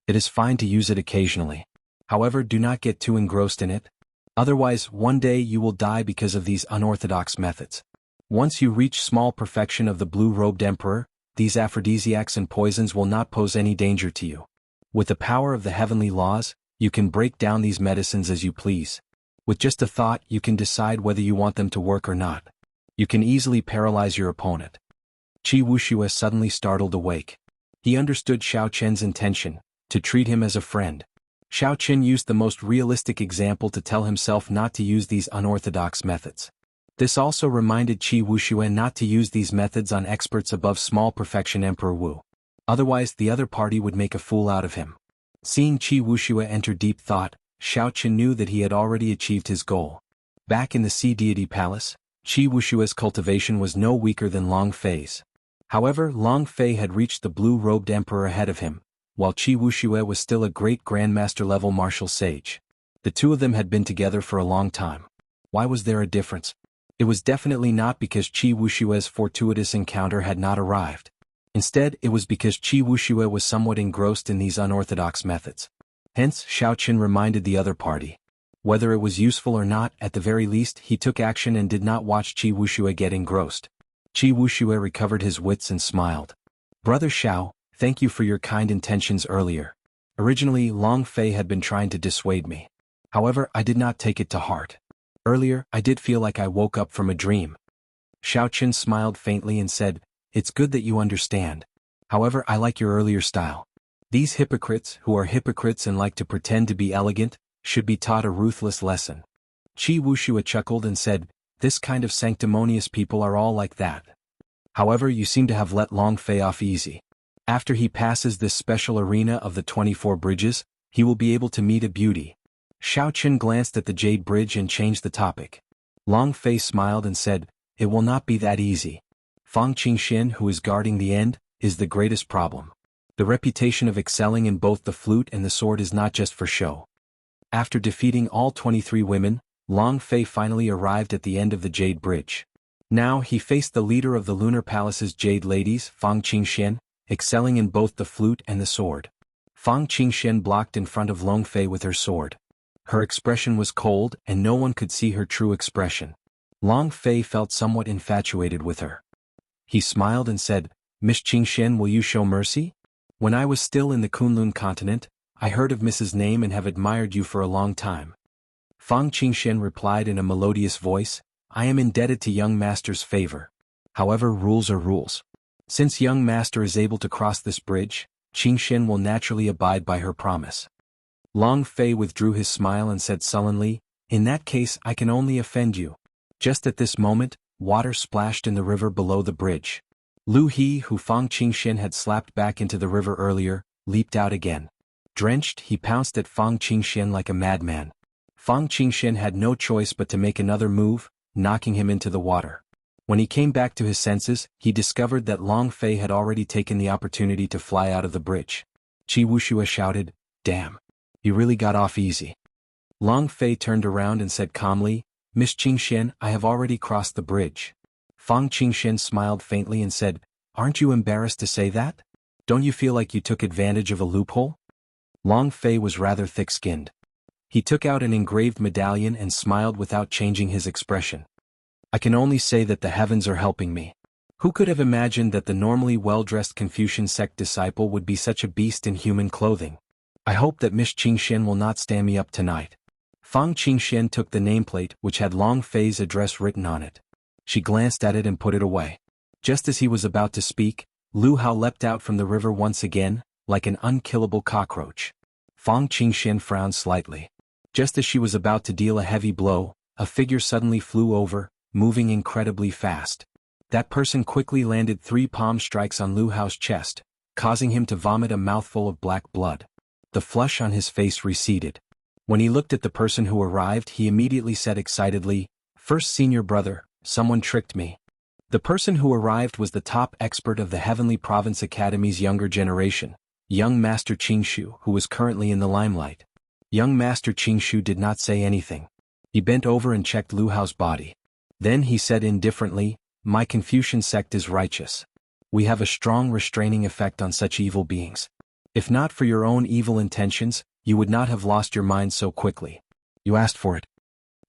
It is fine to use it occasionally. However, do not get too engrossed in it. Otherwise, one day you will die because of these unorthodox methods. Once you reach small perfection of the blue-robed emperor, these aphrodisiacs and poisons will not pose any danger to you. With the power of the heavenly laws, you can break down these medicines as you please. With just a thought, you can decide whether you want them to work or not. You can easily paralyze your opponent." Qi Wuxue suddenly startled awake. He understood Xiao Chen's intention, to treat him as a friend. Xiao Chen used the most realistic example to tell himself not to use these unorthodox methods. This also reminded Qi Wuxue not to use these methods on experts above small perfection Emperor Wu. Otherwise the other party would make a fool out of him. Seeing Qi Wuxue enter deep thought, Xiao Chen knew that he had already achieved his goal. Back in the Sea Deity Palace, Qi Wushue's cultivation was no weaker than Long Fei's. However, Long Fei had reached the blue-robed emperor ahead of him, while Qi Wuxue was still a great grandmaster-level martial sage. The two of them had been together for a long time. Why was there a difference? It was definitely not because Qi Wushue's fortuitous encounter had not arrived. Instead, it was because Qi Wuxue was somewhat engrossed in these unorthodox methods. Hence, Xiao Chen reminded the other party. Whether it was useful or not, at the very least, he took action and did not watch Qi Wuxue get engrossed. Qi Wuxue recovered his wits and smiled. "Brother Xiao, thank you for your kind intentions earlier. Originally, Long Fei had been trying to dissuade me. However, I did not take it to heart. Earlier, I did feel like I woke up from a dream." Xiao Chen smiled faintly and said, "It's good that you understand. However, I like your earlier style. These hypocrites, who are hypocrites and like to pretend to be elegant, should be taught a ruthless lesson." Qi Wuxue chuckled and said, "This kind of sanctimonious people are all like that. However, you seem to have let Long Fei off easy. After he passes this special arena of the 24 bridges, he will be able to meet a beauty." Xiao Chen glanced at the Jade Bridge and changed the topic. Long Fei smiled and said, "It will not be that easy. Fang Qingxian, who is guarding the end, is the greatest problem. The reputation of excelling in both the flute and the sword is not just for show." After defeating all 23 women, Long Fei finally arrived at the end of the Jade Bridge. Now he faced the leader of the Lunar Palace's Jade Ladies, Fang Qingxian, excelling in both the flute and the sword. Fang Qingxian blocked in front of Long Fei with her sword. Her expression was cold and no one could see her true expression. Long Fei felt somewhat infatuated with her. He smiled and said, "Miss Qingxian, will you show mercy? When I was still in the Kunlun continent, I heard of Mrs. Name and have admired you for a long time." Fang Qingxian replied in a melodious voice, "I am indebted to young master's favor. However, rules are rules. Since young master is able to cross this bridge, Qingxian will naturally abide by her promise." Long Fei withdrew his smile and said sullenly, "In that case I can only offend you." Just at this moment, water splashed in the river below the bridge. Lu He, who Fang Qingxian had slapped back into the river earlier, leaped out again. Drenched, he pounced at Fang Qingxian like a madman. Fang Qingxian had no choice but to make another move, knocking him into the water. When he came back to his senses, he discovered that Long Fei had already taken the opportunity to fly out of the bridge. Qi Wuxia shouted, "Damn. You really got off easy." Long Fei turned around and said calmly, "Miss Qingxian, I have already crossed the bridge." Fang Qingxian smiled faintly and said, "Aren't you embarrassed to say that? Don't you feel like you took advantage of a loophole?" Long Fei was rather thick-skinned. He took out an engraved medallion and smiled without changing his expression. "I can only say that the heavens are helping me. Who could have imagined that the normally well-dressed Confucian sect disciple would be such a beast in human clothing? I hope that Miss Qingxian will not stand me up tonight." Fang Qingxian took the nameplate which had Long Fei's address written on it. She glanced at it and put it away. Just as he was about to speak, Lu Hao leapt out from the river once again, like an unkillable cockroach. Fang Qingxian frowned slightly. Just as she was about to deal a heavy blow, a figure suddenly flew over, moving incredibly fast. That person quickly landed 3 palm strikes on Lu Hao's chest, causing him to vomit a mouthful of black blood. The flush on his face receded. When he looked at the person who arrived, he immediately said excitedly, "First senior brother, someone tricked me." The person who arrived was the top expert of the Heavenly Province Academy's younger generation, young Master Qingshu, who was currently in the limelight. Young Master Qingshu did not say anything. He bent over and checked Lu Hao's body. Then he said indifferently, "My Confucian sect is righteous. We have a strong restraining effect on such evil beings. If not for your own evil intentions, you would not have lost your mind so quickly. You asked for it."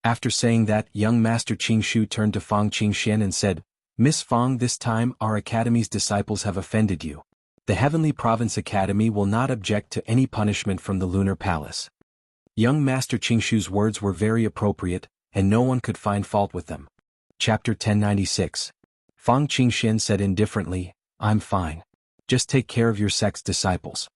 After saying that, young Master Qingshu turned to Fang Qingxian and said, "Miss Fang, this time our academy's disciples have offended you. The Heavenly Province Academy will not object to any punishment from the Lunar Palace." Young Master Qingshu's words were very appropriate, and no one could find fault with them. Chapter 1096. Fang Qingxian said indifferently, "I'm fine. Just take care of your sect's disciples."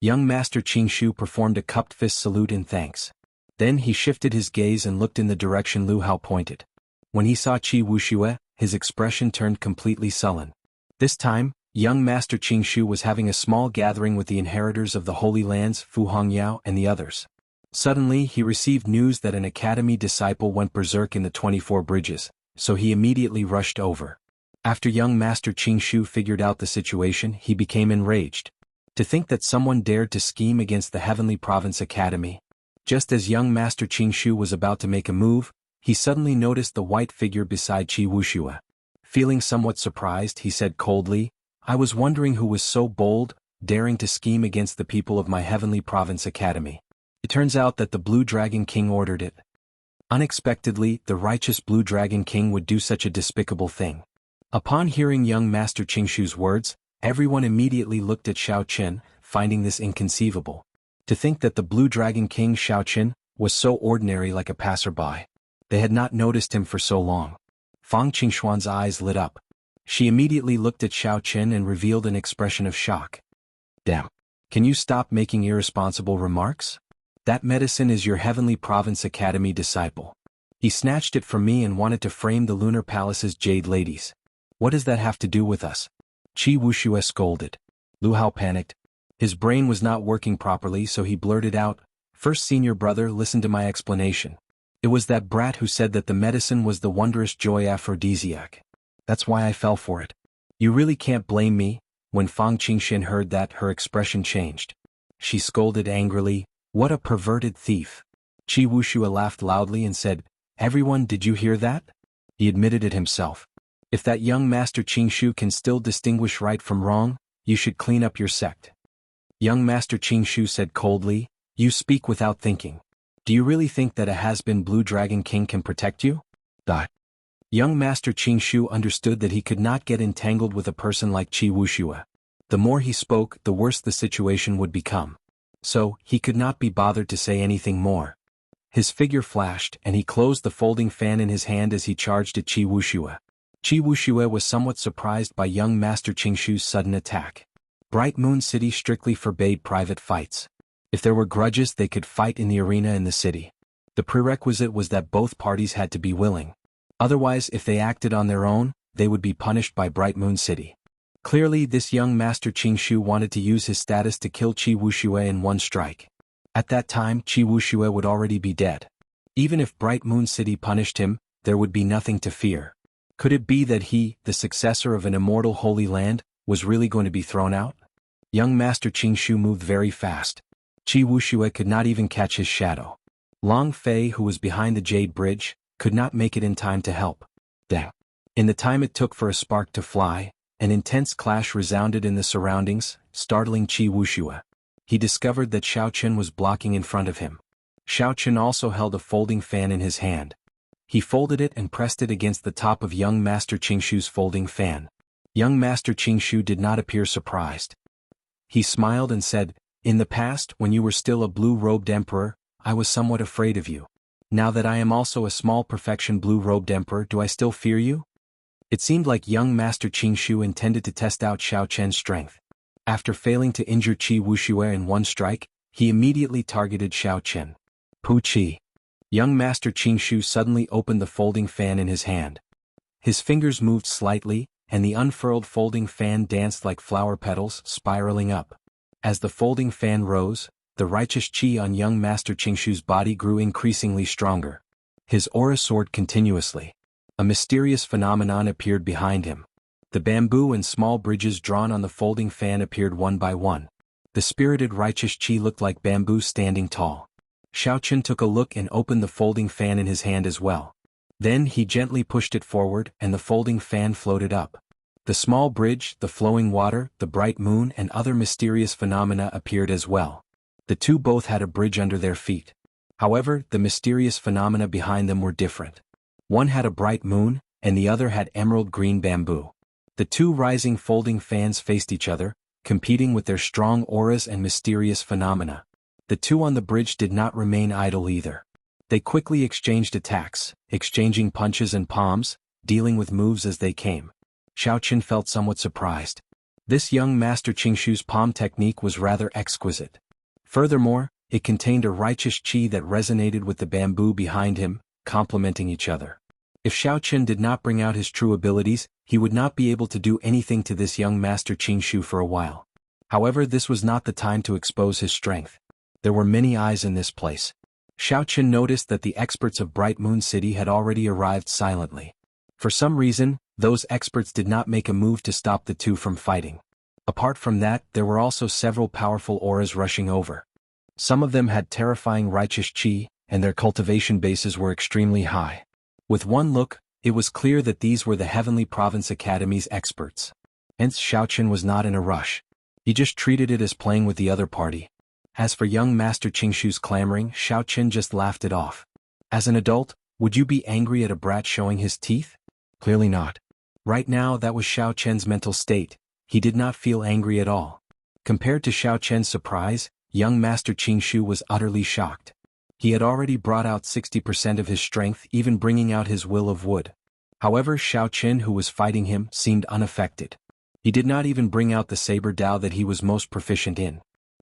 Young Master Qingshu performed a cupped fist salute in thanks. Then he shifted his gaze and looked in the direction Lu Hao pointed. When he saw Qi Wuxia, his expression turned completely sullen. This time, young Master Qingshu was having a small gathering with the inheritors of the Holy Lands, Fu Hongyao and the others. Suddenly he received news that an academy disciple went berserk in the 24 bridges, so he immediately rushed over. After young Master Qingshu figured out the situation, he became enraged. To think that someone dared to scheme against the Heavenly Province Academy. Just as young Master Qingshu was about to make a move, he suddenly noticed the white figure beside Qi Wuxia. Feeling somewhat surprised, he said coldly, "I was wondering who was so bold, daring to scheme against the people of my Heavenly Province Academy. It turns out that the Blue Dragon King ordered it." Unexpectedly, the righteous Blue Dragon King would do such a despicable thing. Upon hearing young Master Qingshu's words, everyone immediately looked at Xiao Qin, finding this inconceivable. To think that the Blue Dragon King Xiao Qin was so ordinary like a passerby. They had not noticed him for so long. Fang Qingshuan's eyes lit up. She immediately looked at Xiao Qin and revealed an expression of shock. "Damn. Can you stop making irresponsible remarks? That medicine is your Heavenly Province Academy disciple. He snatched it from me and wanted to frame the Lunar Palace's jade ladies. What does that have to do with us?" Qi Wuxia scolded. Lu Hao panicked. His brain was not working properly, so he blurted out, "First senior brother, listen to my explanation. It was that brat who said that the medicine was the wondrous joy aphrodisiac. That's why I fell for it. You really can't blame me." When Fang Qingxian heard that, her expression changed. She scolded angrily, "What a perverted thief." Qi Wuxia laughed loudly and said, "Everyone, did you hear that?" He admitted it himself. "If that young Master Qingshu can still distinguish right from wrong, you should clean up your sect." Young Master Qingshu said coldly, "You speak without thinking. Do you really think that a has-been Blue Dragon King can protect you?" Young Master Qingshu understood that he could not get entangled with a person like Qi Wuxia. The more he spoke, the worse the situation would become. So, he could not be bothered to say anything more. His figure flashed, and he closed the folding fan in his hand as he charged at Qi Wuxia. Qi Wuxia was somewhat surprised by young Master Qingshu's sudden attack. Bright Moon City strictly forbade private fights. If there were grudges, they could fight in the arena in the city. The prerequisite was that both parties had to be willing. Otherwise, if they acted on their own, they would be punished by Bright Moon City. Clearly, this young Master Qingshu wanted to use his status to kill Qi Wuxia in one strike. At that time, Qi Wuxia would already be dead. Even if Bright Moon City punished him, there would be nothing to fear. Could it be that he, the successor of an immortal holy land, was really going to be thrown out? Young Master Qingshu moved very fast. Qi Wuxia could not even catch his shadow. Long Fei, who was behind the Jade Bridge, could not make it in time to help. Dang. In the time it took for a spark to fly, an intense clash resounded in the surroundings, startling Qi Wuxia. He discovered that Xiao Chen was blocking in front of him. Xiao Chen also held a folding fan in his hand. He folded it and pressed it against the top of young Master Qingshu's folding fan. Young Master Qingshu did not appear surprised. He smiled and said, "In the past, when you were still a blue-robed emperor, I was somewhat afraid of you. Now that I am also a small perfection blue-robed emperor, do I still fear you?" It seemed like young Master Qingshu intended to test out Xiao Chen's strength. After failing to injure Qi Wuxia in one strike, he immediately targeted Xiao Chen. Pu Qi. Young Master Qingshu suddenly opened the folding fan in his hand. His fingers moved slightly, and the unfurled folding fan danced like flower petals, spiraling up. As the folding fan rose, the righteous qi on young Master Qingshu's body grew increasingly stronger. His aura soared continuously. A mysterious phenomenon appeared behind him. The bamboo and small bridges drawn on the folding fan appeared one by one. The spirited righteous qi looked like bamboo standing tall. Xiao Chen took a look and opened the folding fan in his hand as well. Then he gently pushed it forward and the folding fan floated up. The small bridge, the flowing water, the bright moon and other mysterious phenomena appeared as well. The two both had a bridge under their feet. However, the mysterious phenomena behind them were different. One had a bright moon, and the other had emerald green bamboo. The two rising folding fans faced each other, competing with their strong auras and mysterious phenomena. The two on the bridge did not remain idle either. They quickly exchanged attacks, exchanging punches and palms, dealing with moves as they came. Xiao Chen felt somewhat surprised. This young Master Qingshu's palm technique was rather exquisite. Furthermore, it contained a righteous qi that resonated with the bamboo behind him, complementing each other. If Xiao Chen did not bring out his true abilities, he would not be able to do anything to this young Master Qingshu for a while. However, this was not the time to expose his strength. There were many eyes in this place. Xiao Chen noticed that the experts of Bright Moon City had already arrived silently. For some reason, those experts did not make a move to stop the two from fighting. Apart from that, there were also several powerful auras rushing over. Some of them had terrifying righteous qi, and their cultivation bases were extremely high. With one look, it was clear that these were the Heavenly Province Academy's experts. Hence Xiao Chen was not in a rush. He just treated it as playing with the other party. As for young Master Qingshu's clamoring, Xiao Chen just laughed it off. As an adult, would you be angry at a brat showing his teeth? Clearly not. Right now that was Xiao Chen's mental state. He did not feel angry at all. Compared to Xiao Chen's surprise, young Master Qingshu was utterly shocked. He had already brought out 60% of his strength, even bringing out his will of wood. However, Xiao Chen, who was fighting him, seemed unaffected. He did not even bring out the saber Dao that he was most proficient in.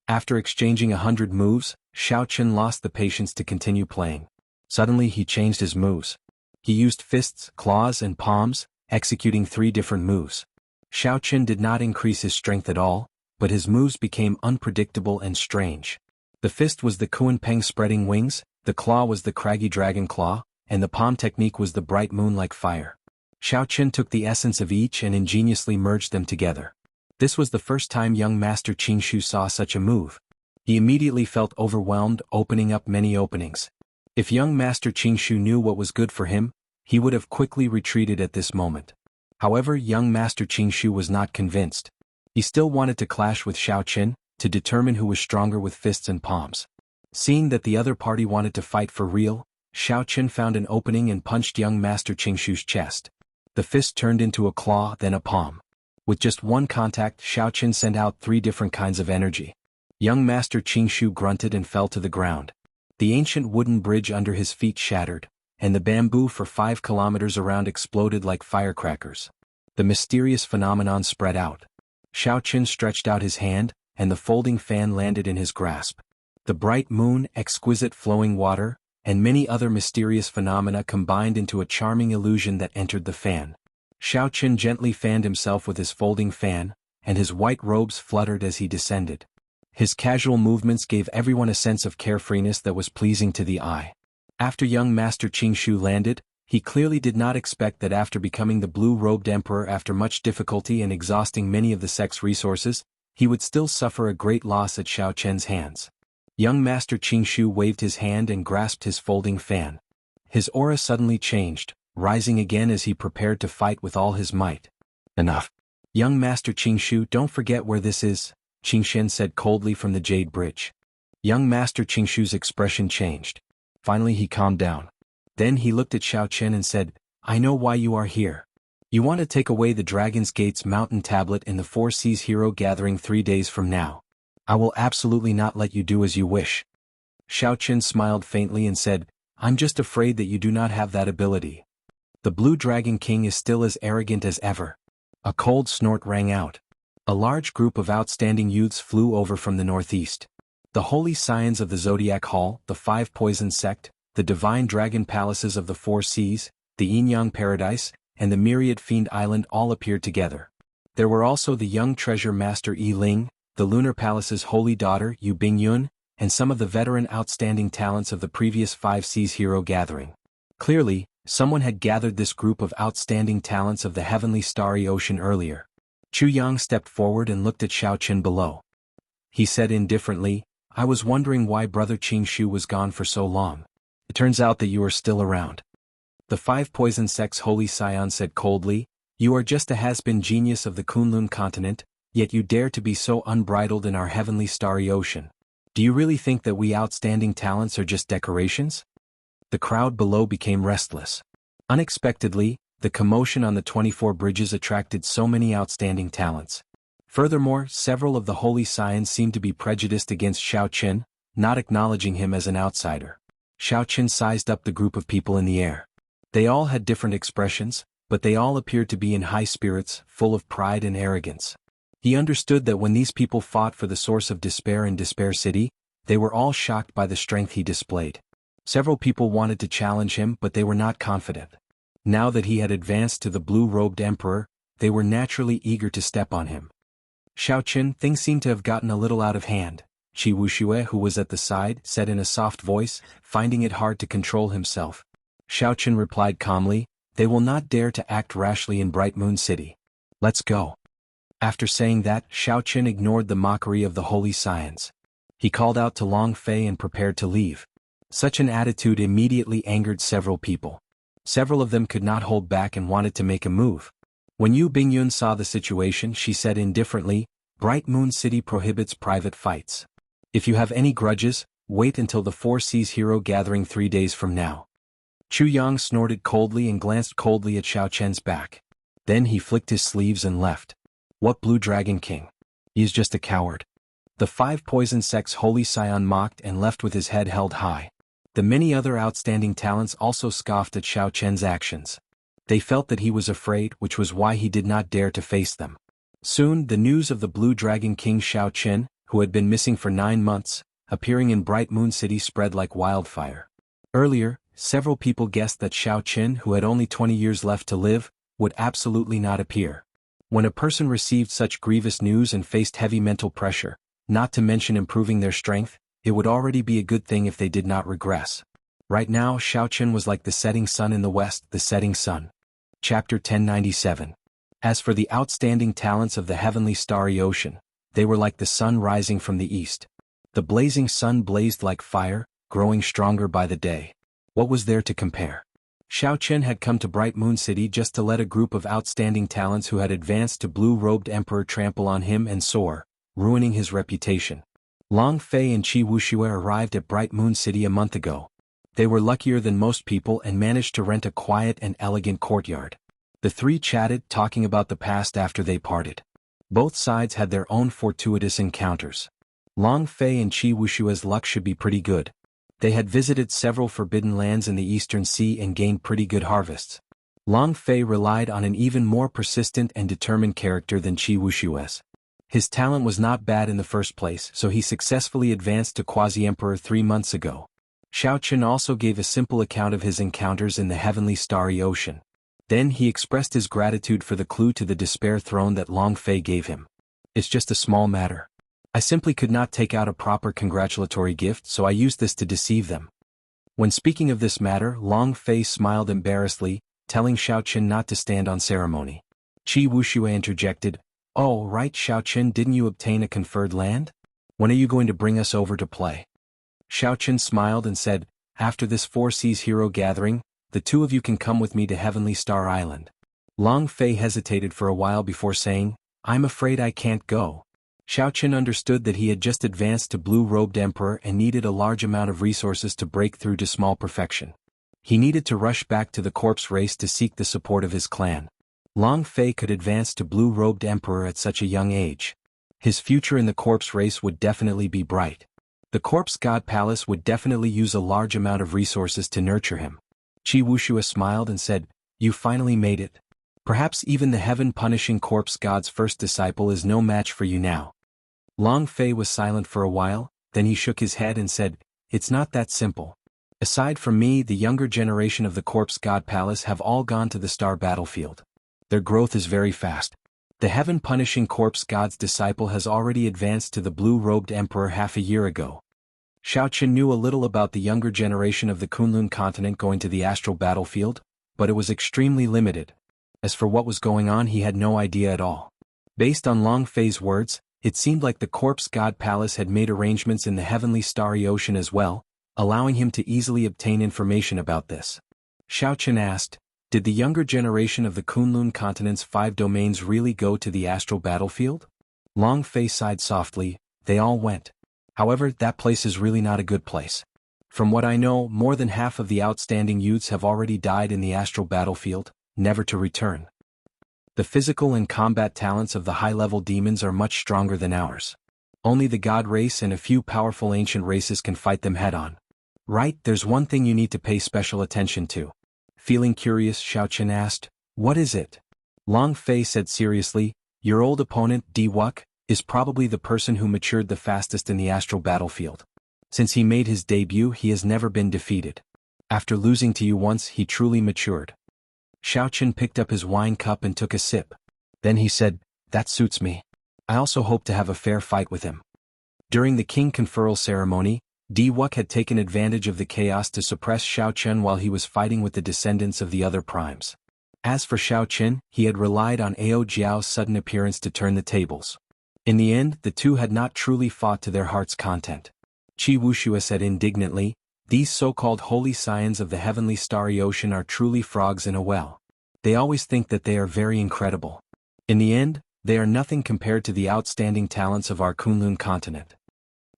After exchanging 100 moves, Xiao Chen lost the patience to continue playing. Suddenly he changed his moves. He used fists, claws and palms, executing 3 different moves. Xiao Chen did not increase his strength at all, but his moves became unpredictable and strange. The fist was the Kuan Peng spreading wings, the claw was the craggy dragon claw, and the palm technique was the bright moon-like fire. Xiao Chen took the essence of each and ingeniously merged them together. This was the first time young Master Qingshu saw such a move. He immediately felt overwhelmed, opening up many openings. If young Master Qingshu knew what was good for him, he would have quickly retreated at this moment. However, young Master Qingshu was not convinced. He still wanted to clash with Xiao Chen, to determine who was stronger with fists and palms. Seeing that the other party wanted to fight for real, Xiao Chen found an opening and punched young Master Qingshu's chest. The fist turned into a claw, then a palm. With just one contact, Xiao Chen sent out 3 different kinds of energy. Young Master Qingshu grunted and fell to the ground. The ancient wooden bridge under his feet shattered, and the bamboo for 5 kilometers around exploded like firecrackers. The mysterious phenomenon spread out. Xiao Chen stretched out his hand, and the folding fan landed in his grasp. The bright moon, exquisite flowing water, and many other mysterious phenomena combined into a charming illusion that entered the fan. Xiao Chen gently fanned himself with his folding fan, and his white robes fluttered as he descended. His casual movements gave everyone a sense of carefreeness that was pleasing to the eye. After young Master Qingshu landed, He clearly did not expect that after becoming the blue-robed emperor after much difficulty and exhausting many of the sect's resources, he would still suffer a great loss at Xiao Chen's hands. Young Master Qingshu waved his hand and grasped his folding fan. His aura suddenly changed, rising again as he prepared to fight with all his might. Enough. Young Master Qingshu, don't forget where this is, Qingshen said coldly from the Jade Bridge. Young Master Qingshu's expression changed. Finally he calmed down. Then he looked at Xiao Chen and said, I know why you are here. You want to take away the Dragon's Gate's mountain tablet in the Four Seas Hero Gathering 3 days from now. I will absolutely not let you do as you wish. Xiao Chen smiled faintly and said, I'm just afraid that you do not have that ability. The Blue Dragon King is still as arrogant as ever. A cold snort rang out. A large group of outstanding youths flew over from the northeast. The holy scions of the Zodiac Hall, the 5 Poison Sect, the Divine Dragon Palaces of the 4 Seas, the Yin-Yang Paradise, and the Myriad Fiend Island all appeared together. There were also the young treasure master Yi Ling, the Lunar Palace's holy daughter Yu Bingyun, and some of the veteran outstanding talents of the previous 5 Seas Hero Gathering. Clearly, someone had gathered this group of outstanding talents of the heavenly starry ocean earlier. Chu Yang stepped forward and looked at Xiao Chen below. He said indifferently, I was wondering why Brother Qingshu was gone for so long. It turns out that you are still around. The 5 Poison Sect's holy scion said coldly, You are just a has-been genius of the Kunlun continent, yet you dare to be so unbridled in our heavenly starry ocean. Do you really think that we outstanding talents are just decorations? The crowd below became restless. Unexpectedly, the commotion on the 24 bridges attracted so many outstanding talents. Furthermore, several of the holy scions seemed to be prejudiced against Xiao Chen, not acknowledging him as an outsider. Xiao Chen sized up the group of people in the air. They all had different expressions, but they all appeared to be in high spirits, full of pride and arrogance. He understood that when these people fought for the source of despair in Despair City, they were all shocked by the strength he displayed. Several people wanted to challenge him, but they were not confident. Now that he had advanced to the blue-robed emperor, they were naturally eager to step on him. Xiao Chen, things seem to have gotten a little out of hand, Qi Wuxue, who was at the side, said in a soft voice, finding it hard to control himself. Xiao Chen replied calmly, They will not dare to act rashly in Bright Moon City. Let's go. After saying that, Xiao Chen ignored the mockery of the holy scions. He called out to Long Fei and prepared to leave. Such an attitude immediately angered several people. Several of them could not hold back and wanted to make a move. When Yu Bingyun saw the situation, she said indifferently, Bright Moon City prohibits private fights. If you have any grudges, wait until the 4 Seas Hero Gathering 3 days from now. Chu Yang snorted coldly and glanced coldly at Xiao Chen's back. Then he flicked his sleeves and left. What Blue Dragon King? He is just a coward. The 5 Poison Sect's holy scion mocked and left with his head held high. The many other outstanding talents also scoffed at Xiao Chen's actions. They felt that he was afraid, which was why he did not dare to face them. Soon, the news of the Blue Dragon King Xiao Chen, who had been missing for 9 months, appearing in Bright Moon City spread like wildfire. Earlier, several people guessed that Xiao Chen, who had only 20 years left to live, would absolutely not appear. When a person received such grievous news and faced heavy mental pressure, not to mention improving their strength, it would already be a good thing if they did not regress. Right now, Xiao Chen was like the setting sun in the west, the setting sun. Chapter 1097. As for the outstanding talents of the heavenly starry ocean, they were like the sun rising from the east. The blazing sun blazed like fire, growing stronger by the day. What was there to compare? Xiao Chen had come to Bright Moon City just to let a group of outstanding talents who had advanced to blue-robed emperor trample on him and soar, ruining his reputation. Long Fei and Qi Wuxue arrived at Bright Moon City a month ago. They were luckier than most people and managed to rent a quiet and elegant courtyard. The three chatted, talking about the past after they parted. Both sides had their own fortuitous encounters. Long Fei and Qi Wushue's luck should be pretty good. They had visited several forbidden lands in the Eastern Sea and gained pretty good harvests. Long Fei relied on an even more persistent and determined character than Qi Wushue's. His talent was not bad in the first place, so he successfully advanced to Quasi-Emperor 3 months ago. Xiao Chen also gave a simple account of his encounters in the heavenly starry ocean. Then he expressed his gratitude for the clue to the despair throne that Long Fei gave him. It's just a small matter. I simply could not take out a proper congratulatory gift, so I used this to deceive them. When speaking of this matter, Long Fei smiled embarrassedly, telling Xiao Qin not to stand on ceremony. Qi Wuxia interjected, "Oh, right, Xiao Qin, didn't you obtain a conferred land? When are you going to bring us over to play?" Xiao Qin smiled and said, "After this Four Seas hero gathering, the two of you can come with me to Heavenly Star Island." Long Fei hesitated for a while before saying, "I'm afraid I can't go." Xiao Qin understood that he had just advanced to Blue-Robed Emperor and needed a large amount of resources to break through to small perfection. He needed to rush back to the corpse race to seek the support of his clan. Long Fei could advance to Blue-Robed Emperor at such a young age. His future in the corpse race would definitely be bright. The Corpse God Palace would definitely use a large amount of resources to nurture him. Qi Wuxia smiled and said, "You finally made it. Perhaps even the heaven-punishing Corpse God's first disciple is no match for you now." Long Fei was silent for a while, then he shook his head and said, "It's not that simple. Aside from me, the younger generation of the Corpse God Palace have all gone to the Star Battlefield. Their growth is very fast. The heaven-punishing Corpse God's disciple has already advanced to the Blue-Robed Emperor half a year ago." Xiao Qin knew a little about the younger generation of the Kunlun continent going to the astral battlefield, but it was extremely limited. As for what was going on, he had no idea at all. Based on Long Fei's words, it seemed like the Corpse God Palace had made arrangements in the heavenly starry ocean as well, allowing him to easily obtain information about this. Xiao Qin asked, "Did the younger generation of the Kunlun continent's 5 domains really go to the astral battlefield?" Long Fei sighed softly, "They all went. However, that place is really not a good place. From what I know, more than half of the outstanding youths have already died in the astral battlefield, never to return. The physical and combat talents of the high-level demons are much stronger than ours. Only the god race and a few powerful ancient races can fight them head-on. Right, there's one thing you need to pay special attention to." Feeling curious, Xiao Qin asked, "What is it?" Long Fei said seriously, "Your old opponent, Wuxia, is probably the person who matured the fastest in the astral battlefield. Since he made his debut, he has never been defeated. After losing to you once, he truly matured." Xiao Qin picked up his wine cup and took a sip. Then he said, "That suits me. I also hope to have a fair fight with him." During the king conferral ceremony, Wuxia had taken advantage of the chaos to suppress Xiao Qin while he was fighting with the descendants of the other primes. As for Xiao Qin, he had relied on Ao Jiao's sudden appearance to turn the tables. In the end, the two had not truly fought to their heart's content. Qi Wuxia said indignantly, "These so-called holy scions of the heavenly starry ocean are truly frogs in a well. They always think that they are very incredible. In the end, they are nothing compared to the outstanding talents of our Kunlun continent."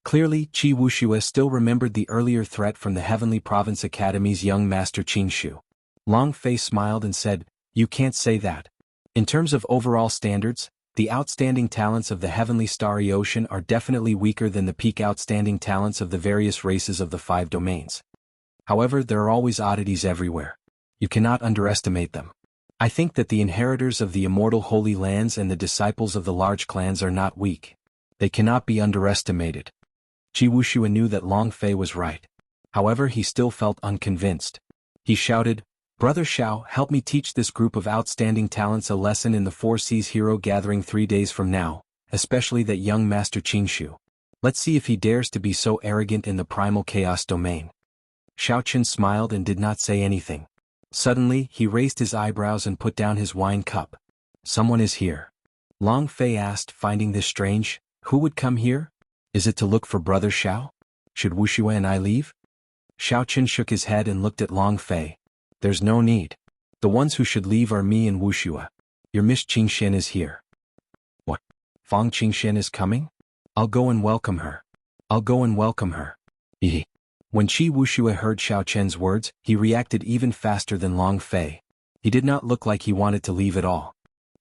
Clearly, Qi Wuxia still remembered the earlier threat from the Heavenly Province Academy's young master Qingshu. Long Fei smiled and said, "You can't say that. In terms of overall standards, the outstanding talents of the Heavenly Starry Ocean are definitely weaker than the peak outstanding talents of the various races of the 5 domains. However, there are always oddities everywhere. You cannot underestimate them. I think that the inheritors of the immortal Holy Lands and the disciples of the large clans are not weak. They cannot be underestimated." Qi Wuxia knew that Long Fei was right. However, he still felt unconvinced. He shouted, "Brother Xiao, help me teach this group of outstanding talents a lesson in the Four Seas hero gathering 3 days from now, especially that young master Qingshu. Let's see if he dares to be so arrogant in the primal chaos domain." Xiao Qin smiled and did not say anything. Suddenly, he raised his eyebrows and put down his wine cup. "Someone is here." Long Fei asked, finding this strange, "Who would come here? Is it to look for Brother Xiao? Should Wuxia and I leave?" Xiao Qin shook his head and looked at Long Fei. "There's no need. The ones who should leave are me and Wuxia. Your Miss Qingxian is here." "What? Fang Qingxian is coming? I'll go and welcome her. I'll go and welcome her." When Qi Wuxia heard Xiao Qin's words, he reacted even faster than Long Fei. He did not look like he wanted to leave at all.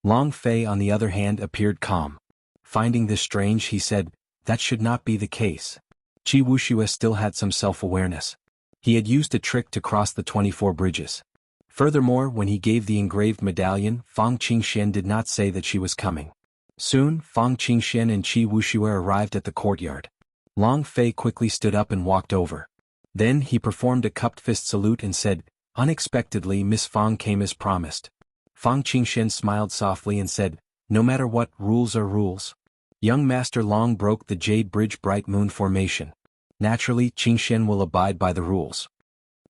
Long Fei, on the other hand, appeared calm. Finding this strange, he said, "That should not be the case." Qi Wuxia still had some self-awareness. He had used a trick to cross the 24 bridges. Furthermore, when he gave the engraved medallion, Fang Qingxian did not say that she was coming. Soon, Fang Qingxian and Qi Wuxia arrived at the courtyard. Long Fei quickly stood up and walked over. Then he performed a cupped fist salute and said, "Unexpectedly, Miss Fang came as promised." Fang Qingxian smiled softly and said, "No matter what, rules are rules." Young Master Long broke the Jade Bridge Bright Moon formation. Naturally, Qingxian will abide by the rules.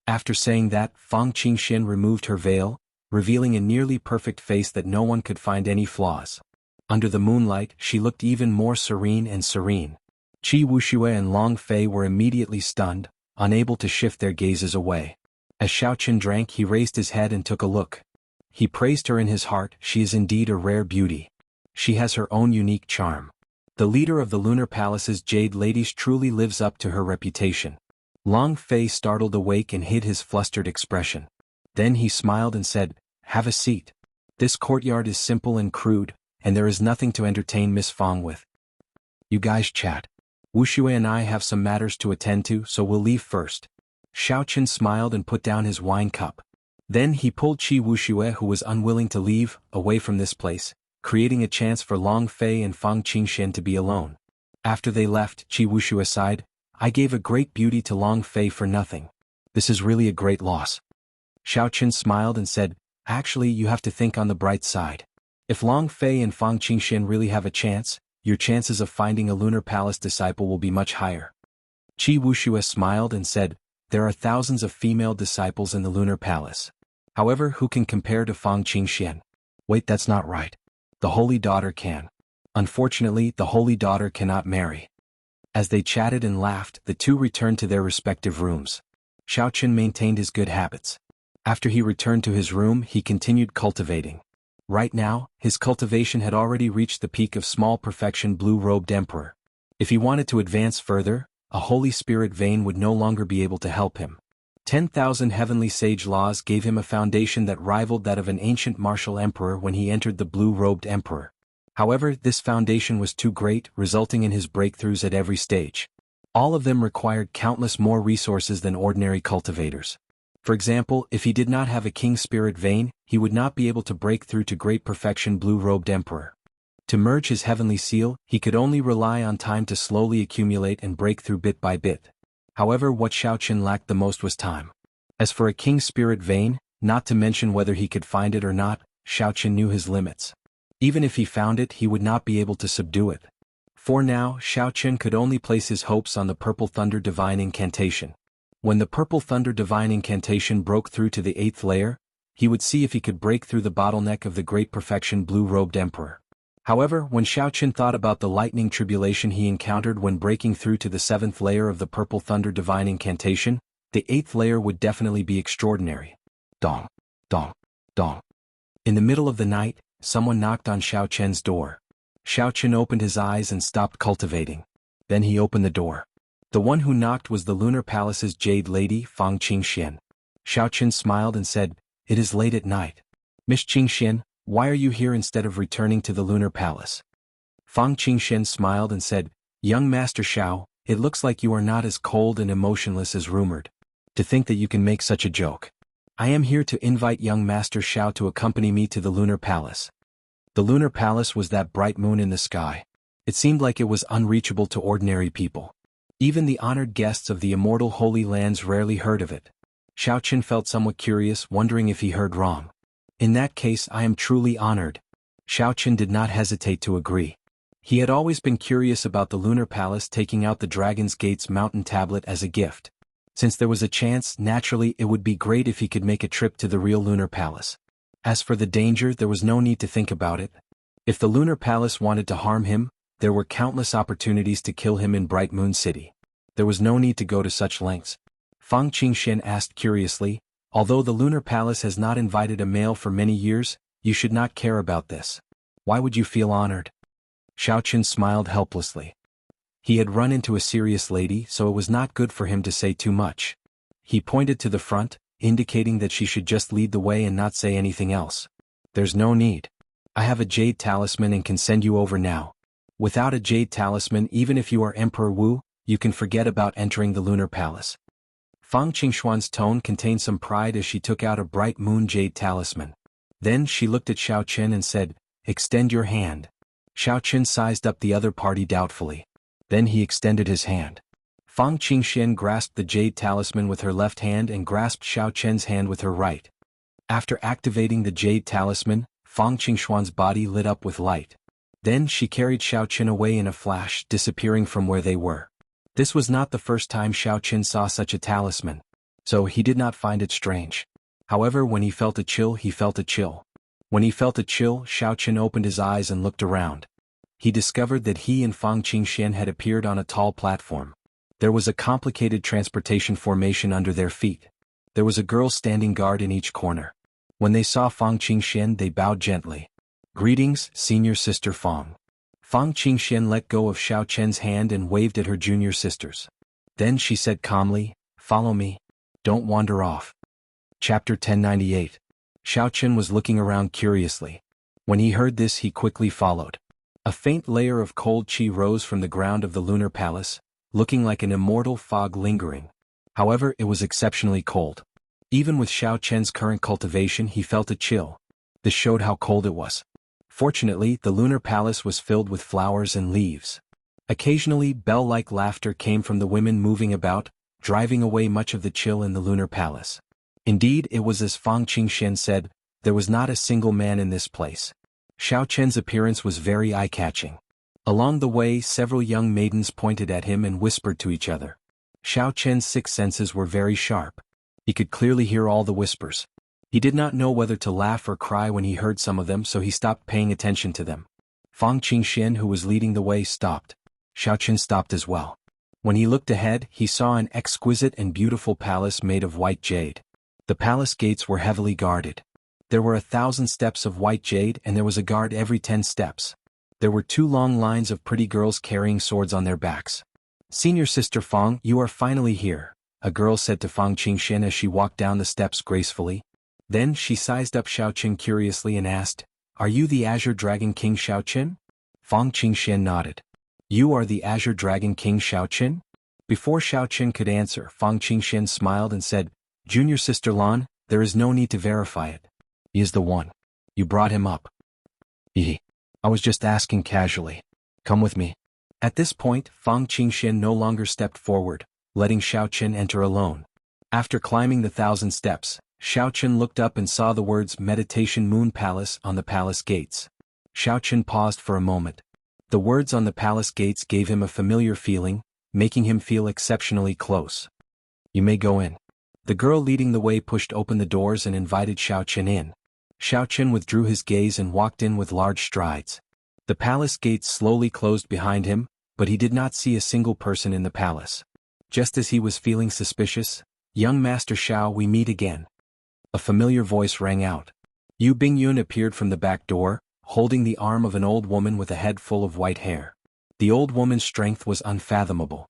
After saying that, Fang Qingxian removed her veil, revealing a nearly perfect face that no one could find any flaws. Under the moonlight, she looked even more serene and serene. Qi Wuxue and Long Fei were immediately stunned, unable to shift their gazes away. As Xiaoqun drank, he raised his head and took a look. He praised her in his heart. She is indeed a rare beauty. She has her own unique charm. The leader of the Lunar Palace's Jade Ladies truly lives up to her reputation. Long Fei startled awake and hid his flustered expression. Then he smiled and said, "Have a seat. This courtyard is simple and crude, and there is nothing to entertain Miss Fang with. You guys chat. Wuxue and I have some matters to attend to, so we'll leave first." Xiaoqun smiled and put down his wine cup. Then he pulled Qi Wuxue, who was unwilling to leave, away from this place, creating a chance for Long Fei and Fang Qingxian to be alone. After they left, Qi Wuxue sighed, "I gave a great beauty to Long Fei for nothing. This is really a great loss." Xiaoqun smiled and said, "Actually, you have to think on the bright side. If Long Fei and Fang Qingxian really have a chance, your chances of finding a Lunar Palace disciple will be much higher." Qi Wuxue smiled and said, "There are thousands of female disciples in the Lunar Palace. However, who can compare to Fang Qingxian?" "Wait, that's not right. The Holy Daughter can. Unfortunately, the Holy Daughter cannot marry." As they chatted and laughed, the two returned to their respective rooms. Xiaoqun maintained his good habits. After he returned to his room, he continued cultivating. Right now, his cultivation had already reached the peak of small perfection blue-robed emperor. If he wanted to advance further, a Holy Spirit vein would no longer be able to help him. 10,000 heavenly sage laws gave him a foundation that rivaled that of an ancient martial emperor when he entered the blue-robed emperor. However, this foundation was too great, resulting in his breakthroughs at every stage. All of them required countless more resources than ordinary cultivators. For example, if he did not have a king spirit vein, he would not be able to break through to great perfection blue-robed emperor. To merge his heavenly seal, he could only rely on time to slowly accumulate and break through bit by bit. However, what Xiaoqun lacked the most was time. As for a king spirit vein, not to mention whether he could find it or not, Xiaoqun knew his limits. Even if he found it, he would not be able to subdue it. For now, Xiaoqun could only place his hopes on the Purple Thunder Divine Incantation. When the Purple Thunder Divine Incantation broke through to the 8th layer, he would see if he could break through the bottleneck of the Great Perfection Blue-Robed Emperor. However, when Xiaoqun thought about the lightning tribulation he encountered when breaking through to the 7th layer of the Purple Thunder Divine Incantation, the 8th layer would definitely be extraordinary. Dong, dong, dong. In the middle of the night, someone knocked on Xiaoqun's door. Xiaoqun opened his eyes and stopped cultivating. Then he opened the door. The one who knocked was the Lunar Palace's Jade Lady, Fang Qingxian. Xiaoqun smiled and said, "It is late at night. Miss Qingxian, why are you here instead of returning to the Lunar Palace?" Fang Qingxian smiled and said, "Young Master Xiao, it looks like you are not as cold and emotionless as rumored. To think that you can make such a joke. I am here to invite young Master Xiao to accompany me to the Lunar Palace." The Lunar Palace was that bright moon in the sky. It seemed like it was unreachable to ordinary people. Even the honored guests of the immortal Holy Lands rarely heard of it. Xiaoqun felt somewhat curious, wondering if he heard wrong. "In that case, I am truly honored." Xiaoqun did not hesitate to agree. He had always been curious about the Lunar Palace taking out the Dragon's Gate's mountain tablet as a gift. Since there was a chance, naturally it would be great if he could make a trip to the real Lunar Palace. As for the danger, there was no need to think about it. If the Lunar Palace wanted to harm him, there were countless opportunities to kill him in Bright Moon City. There was no need to go to such lengths. Fang Qingxian asked curiously, "Although the Lunar Palace has not invited a male for many years, you should not care about this. Why would you feel honored?" Xiaoqun smiled helplessly. He had run into a serious lady, so it was not good for him to say too much. He pointed to the front, indicating that she should just lead the way and not say anything else. "There's no need. I have a jade talisman and can send you over now. Without a jade talisman, even if you are Emperor Wu, you can forget about entering the Lunar Palace." Fang Qingxuan's tone contained some pride as she took out a bright moon jade talisman. Then she looked at Xiaoqun and said, "Extend your hand." Xiaoqun sized up the other party doubtfully. Then he extended his hand. Fang Qingxian grasped the jade talisman with her left hand and grasped Xiaoqun's hand with her right. After activating the jade talisman, Fang Qingxuan's body lit up with light. Then she carried Xiaoqun away in a flash, disappearing from where they were. This was not the first time Xiaoqun saw such a talisman. so he did not find it strange. However, when he felt a chill, he felt a chill. When he felt a chill, Xiao Chen opened his eyes and looked around. He discovered that he and Fang Qingxian had appeared on a tall platform. There was a complicated transportation formation under their feet. There was a girl standing guard in each corner. When they saw Fang Qingxian, they bowed gently. "Greetings, senior sister Fang." Fang Qingxian let go of Xiao Chen's hand and waved at her junior sisters. Then she said calmly, "Follow me. Don't wander off." Chapter 1098. Xiao Chen was looking around curiously. When he heard this, he quickly followed. A faint layer of cold qi rose from the ground of the lunar palace, looking like an immortal fog lingering. However, it was exceptionally cold. Even with Xiao Chen's current cultivation, he felt a chill. This showed how cold it was. Fortunately, the lunar palace was filled with flowers and leaves. Occasionally, bell-like laughter came from the women moving about, driving away much of the chill in the lunar palace. Indeed, it was as Fang Qingxian said, there was not a single man in this place. Xiao Chen's appearance was very eye-catching. Along the way, several young maidens pointed at him and whispered to each other. Xiao Chen's sixth senses were very sharp. He could clearly hear all the whispers. He did not know whether to laugh or cry when he heard some of them, so he stopped paying attention to them. Fang Qingxian, who was leading the way, stopped. Xiao Chen stopped as well. When he looked ahead, he saw an exquisite and beautiful palace made of white jade. The palace gates were heavily guarded. There were 1,000 steps of white jade, and there was a guard every 10 steps. There were 2 long lines of pretty girls carrying swords on their backs. "Senior sister Fang, you are finally here," a girl said to Fang Qingxian as she walked down the steps gracefully. Then she sized up Xiao Chen curiously and asked, "Are you the Azure Dragon King Xiao Chen?" Fang Qingxian nodded. "You are the Azure Dragon King Xiao Chen?" Before Xiao Chen could answer, Fang Qingxian smiled and said, "Junior sister Lan, there is no need to verify it. He is the one. You brought him up." I was just asking casually. Come with me." At this point, Fang Qingxian no longer stepped forward, letting Xiao Chen enter alone. After climbing the 1,000 steps, Xiao Chen looked up and saw the words Meditation Moon Palace on the palace gates. Xiao Chen paused for a moment. The words on the palace gates gave him a familiar feeling, making him feel exceptionally close. "You may go in." The girl leading the way pushed open the doors and invited Xiao Chen in. Xiao Chen withdrew his gaze and walked in with large strides. The palace gates slowly closed behind him, but he did not see a single person in the palace. Just as he was feeling suspicious, "Young Master Xiao, we meet again." A familiar voice rang out. Yu Bingyun appeared from the back door, holding the arm of an old woman with a head full of white hair. The old woman's strength was unfathomable.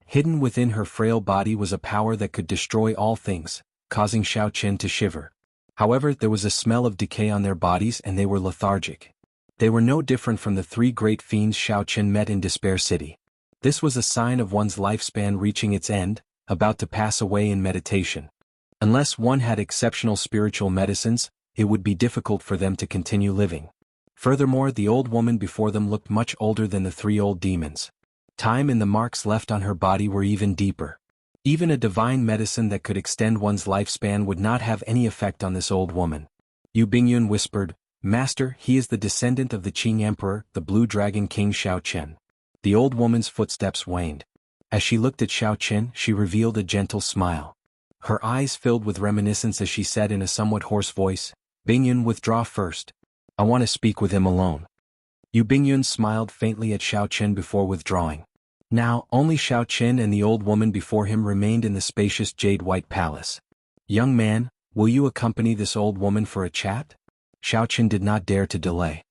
Hidden within her frail body was a power that could destroy all things, causing Xiao Chen to shiver. However, there was a smell of decay on their bodies and they were lethargic. They were no different from the 3 great fiends Xiao Chen met in Despair City. This was a sign of one's lifespan reaching its end, about to pass away in meditation. Unless one had exceptional spiritual medicines, it would be difficult for them to continue living. Furthermore, the old woman before them looked much older than the 3 old demons. Time and the marks left on her body were even deeper. Even a divine medicine that could extend one's lifespan would not have any effect on this old woman. Yu Bingyun whispered, "Master, he is the descendant of the Qing Emperor, the Blue Dragon King Xiao Chen." The old woman's footsteps waned. As she looked at Xiao Chen, she revealed a gentle smile. Her eyes filled with reminiscence as she said in a somewhat hoarse voice, "Bingyun, withdraw first. I want to speak with him alone." Yu Bingyun smiled faintly at Xiao Chen before withdrawing. Now, only Xiao Chen and the old woman before him remained in the spacious jade-white palace. "Young man, will you accompany this old woman for a chat?" Xiao Chen did not dare to delay.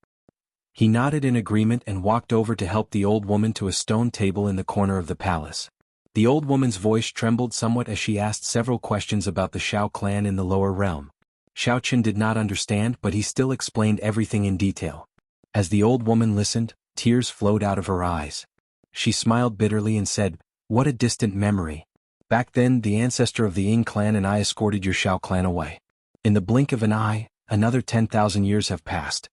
He nodded in agreement and walked over to help the old woman to a stone table in the corner of the palace. The old woman's voice trembled somewhat as she asked several questions about the Xiao clan in the lower realm. Xiao Chen did not understand, but he still explained everything in detail. As the old woman listened, tears flowed out of her eyes. She smiled bitterly and said, "What a distant memory. Back then, the ancestor of the Ying clan and I escorted your Xiao clan away. In the blink of an eye, another 10,000 years have passed.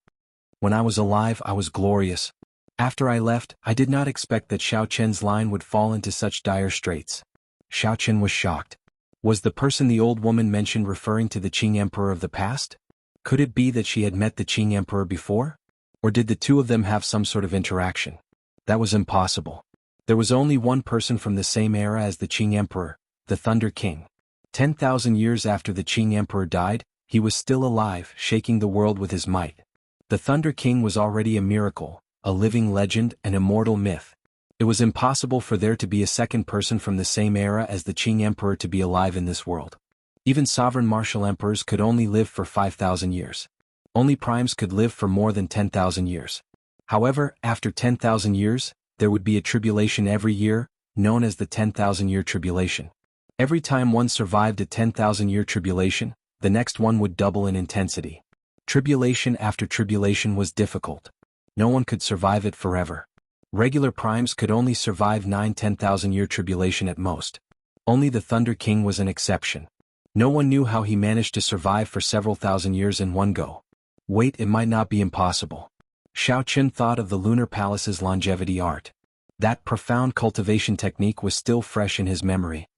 When I was alive, I was glorious. After I left, I did not expect that Xiao Chen's line would fall into such dire straits." Xiao Chen was shocked. Was the person the old woman mentioned referring to the Qing Emperor of the past? Could it be that she had met the Qing Emperor before? Or did the two of them have some sort of interaction? That was impossible. There was only one person from the same era as the Qing Emperor, the Thunder King. 10,000 years after the Qing Emperor died, he was still alive, shaking the world with his might. The Thunder King was already a miracle, a living legend, an immortal myth. It was impossible for there to be a second person from the same era as the Qing Emperor to be alive in this world. Even sovereign martial emperors could only live for 5,000 years. Only primes could live for more than 10,000 years. However, after 10,000 years, there would be a tribulation every year, known as the 10,000-year tribulation. Every time one survived a 10,000-year tribulation, the next one would double in intensity. Tribulation after tribulation was difficult. No one could survive it forever. Regular primes could only survive 9-10,000-year tribulation at most. Only the Thunder King was an exception. No one knew how he managed to survive for several thousand years in one go. Wait, it might not be impossible. Xiao Qin thought of the Lunar Palace's longevity art. That profound cultivation technique was still fresh in his memory.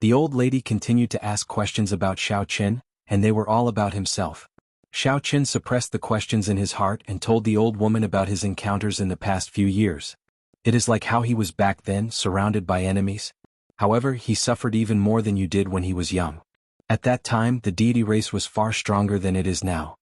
The old lady continued to ask questions about Xiao Qin, and they were all about himself. Xiao Qin suppressed the questions in his heart and told the old woman about his encounters in the past few years. It is like how he was back then, surrounded by enemies. However, he suffered even more than you did when he was young. At that time, the deity race was far stronger than it is now.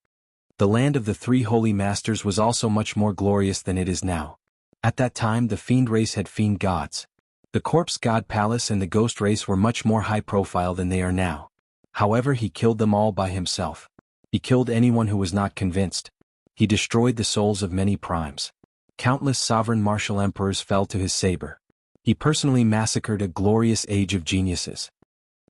The land of the three holy masters was also much more glorious than it is now. At that time, the fiend race had fiend gods. The corpse god palace and the ghost race were much more high profile than they are now. However, he killed them all by himself. He killed anyone who was not convinced. He destroyed the souls of many primes. Countless sovereign martial emperors fell to his saber. He personally massacred a glorious age of geniuses.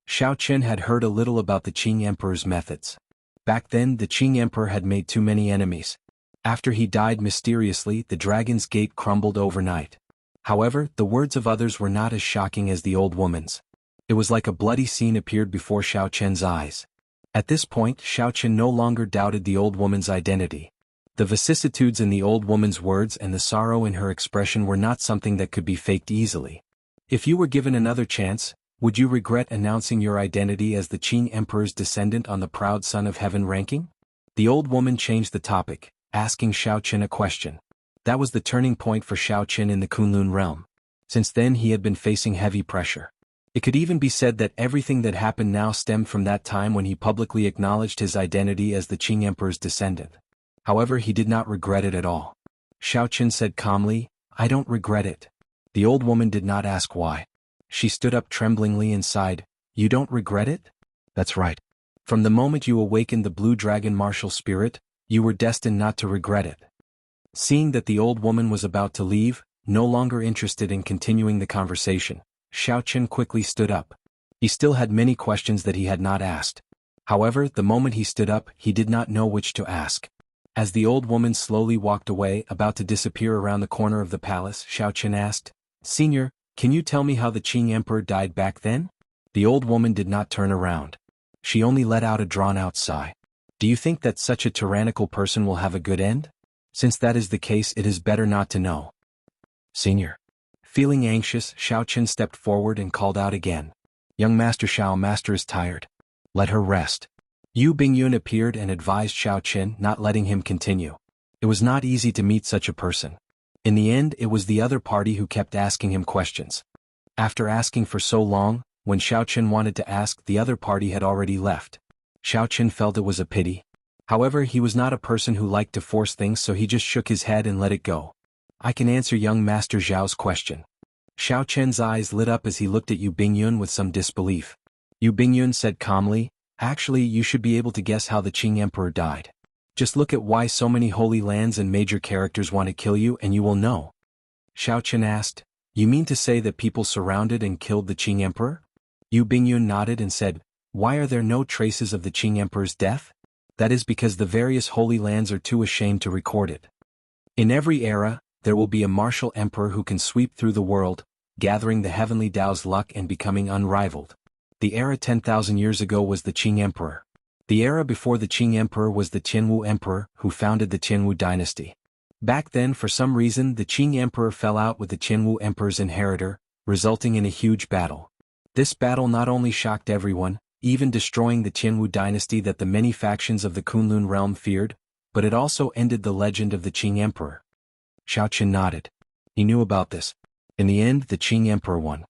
Xiao Qin had heard a little about the Qing Emperor's methods. Back then, the Qing Emperor had made too many enemies. After he died mysteriously, the Dragon's Gate crumbled overnight. However, the words of others were not as shocking as the old woman's. It was like a bloody scene appeared before Xiao Qian's eyes. At this point, Xiao Qin no longer doubted the old woman's identity. The vicissitudes in the old woman's words and the sorrow in her expression were not something that could be faked easily. If you were given another chance, would you regret announcing your identity as the Qing Emperor's descendant on the proud son of heaven ranking? The old woman changed the topic, asking Xiao Qin a question. That was the turning point for Xiao Qin in the Kunlun realm. Since then he had been facing heavy pressure. It could even be said that everything that happened now stemmed from that time when he publicly acknowledged his identity as the Qing Emperor's descendant. However, he did not regret it at all. Xiao Qin said calmly, "I don't regret it." The old woman did not ask why. She stood up tremblingly and sighed, "You don't regret it? That's right. From the moment you awakened the blue dragon martial spirit, you were destined not to regret it." Seeing that the old woman was about to leave, no longer interested in continuing the conversation, Xiao Qin quickly stood up. He still had many questions that he had not asked. However, the moment he stood up, he did not know which to ask. As the old woman slowly walked away, about to disappear around the corner of the palace, Xiao Qin asked, "Senior, can you tell me how the Qing Emperor died back then?" The old woman did not turn around. She only let out a drawn-out sigh. "Do you think that such a tyrannical person will have a good end? Since that is the case, it is better not to know." "Senior." Feeling anxious, Xiao Qin stepped forward and called out again. "Young Master Xiao, Master is tired. Let her rest." Yu Bingyun appeared and advised Xiao Qin, not letting him continue. It was not easy to meet such a person. In the end, it was the other party who kept asking him questions. After asking for so long, when Xiao Qin wanted to ask, the other party had already left. Xiao Qin felt it was a pity. However, he was not a person who liked to force things, so he just shook his head and let it go. "I can answer young Master Zhao's question." Xiao Qian's eyes lit up as he looked at Yu Bingyun with some disbelief. Yu Bingyun said calmly, "Actually, you should be able to guess how the Qing Emperor died. Just look at why so many holy lands and major characters want to kill you and you will know." Xiao Qin asked, "You mean to say that people surrounded and killed the Qing Emperor?" Yu Bingyun nodded and said, "Why are there no traces of the Qing Emperor's death? That is because the various holy lands are too ashamed to record it. In every era, there will be a martial emperor who can sweep through the world, gathering the heavenly Tao's luck and becoming unrivaled. The era 10,000 years ago was the Qing Emperor. The era before the Qing Emperor was the Tianwu Emperor, who founded the Tianwu dynasty. Back then, for some reason, the Qing Emperor fell out with the Tianwu Emperor's inheritor, resulting in a huge battle. This battle not only shocked everyone, even destroying the Tianwu dynasty that the many factions of the Kunlun realm feared, but it also ended the legend of the Qing Emperor." Xiao Qin nodded. He knew about this. In the end, the Qing Emperor won.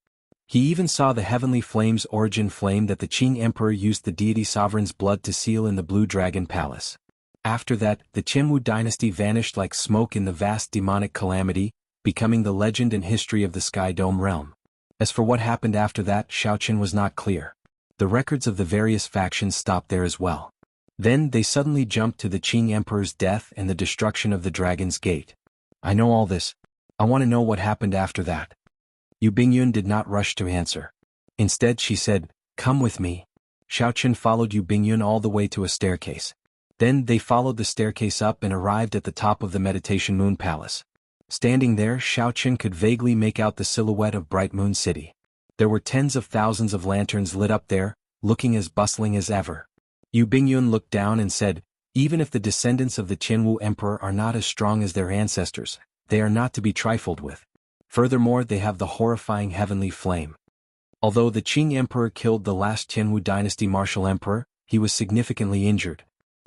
He even saw the heavenly flame's origin flame that the Qing emperor used the deity sovereign's blood to seal in the Blue Dragon Palace. After that, the Qinwu dynasty vanished like smoke in the vast demonic calamity, becoming the legend and history of the Sky Dome realm. As for what happened after that, Xiaoqin was not clear. The records of the various factions stopped there as well. Then they suddenly jumped to the Qing emperor's death and the destruction of the Dragon's Gate. I know all this. I want to know what happened after that. Yu Bingyun did not rush to answer. Instead she said, "Come with me." Xiaoqin followed Yu Bingyun all the way to a staircase. Then they followed the staircase up and arrived at the top of the Meditation Moon Palace. Standing there, Xiaoqin could vaguely make out the silhouette of Bright Moon City. There were tens of thousands of lanterns lit up there, looking as bustling as ever. Yu Bingyun looked down and said, "Even if the descendants of the Qinwu Emperor are not as strong as their ancestors, they are not to be trifled with. Furthermore, they have the horrifying heavenly flame." Although the Qing Emperor killed the last Qinwu dynasty martial emperor, he was significantly injured.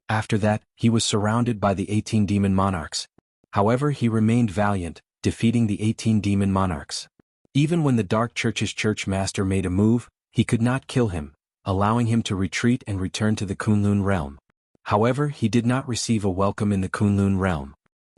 After that, he was surrounded by the 18 demon monarchs. However, he remained valiant, defeating the 18 demon monarchs. Even when the Dark Church's church master made a move, he could not kill him, allowing him to retreat and return to the Kunlun realm. However, he did not receive a welcome in the Kunlun realm.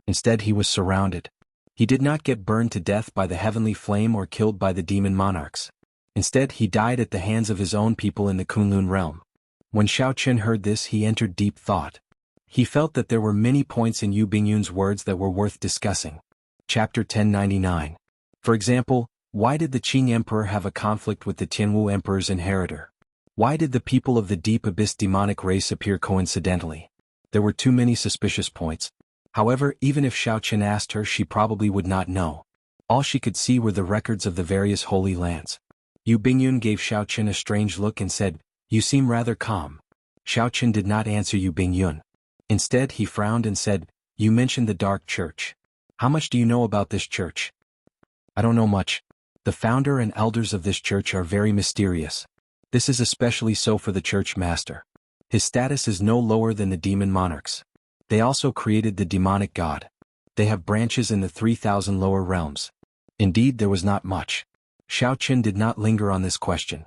Instead, he was surrounded. He did not get burned to death by the heavenly flame or killed by the demon monarchs. Instead, he died at the hands of his own people in the Kunlun realm. When Xiaoqin heard this, he entered deep thought. He felt that there were many points in Yu Bingyun's words that were worth discussing. Chapter 1099. For example, why did the Qing Emperor have a conflict with the Tianwu Emperor's inheritor? Why did the people of the Deep Abyss demonic race appear coincidentally? There were too many suspicious points. However, even if Xiaoqin asked her, she probably would not know. All she could see were the records of the various holy lands. Yu Bingyun gave Xiaoqin a strange look and said, "You seem rather calm." Xiaoqin did not answer Yu Bingyun. Instead, he frowned and said, "You mentioned the Dark Church. How much do you know about this church?" "I don't know much. The founder and elders of this church are very mysterious. This is especially so for the church master. His status is no lower than the demon monarchs. They also created the demonic god. They have branches in the 3,000 lower realms." Indeed, there was not much. Xiaoqin did not linger on this question.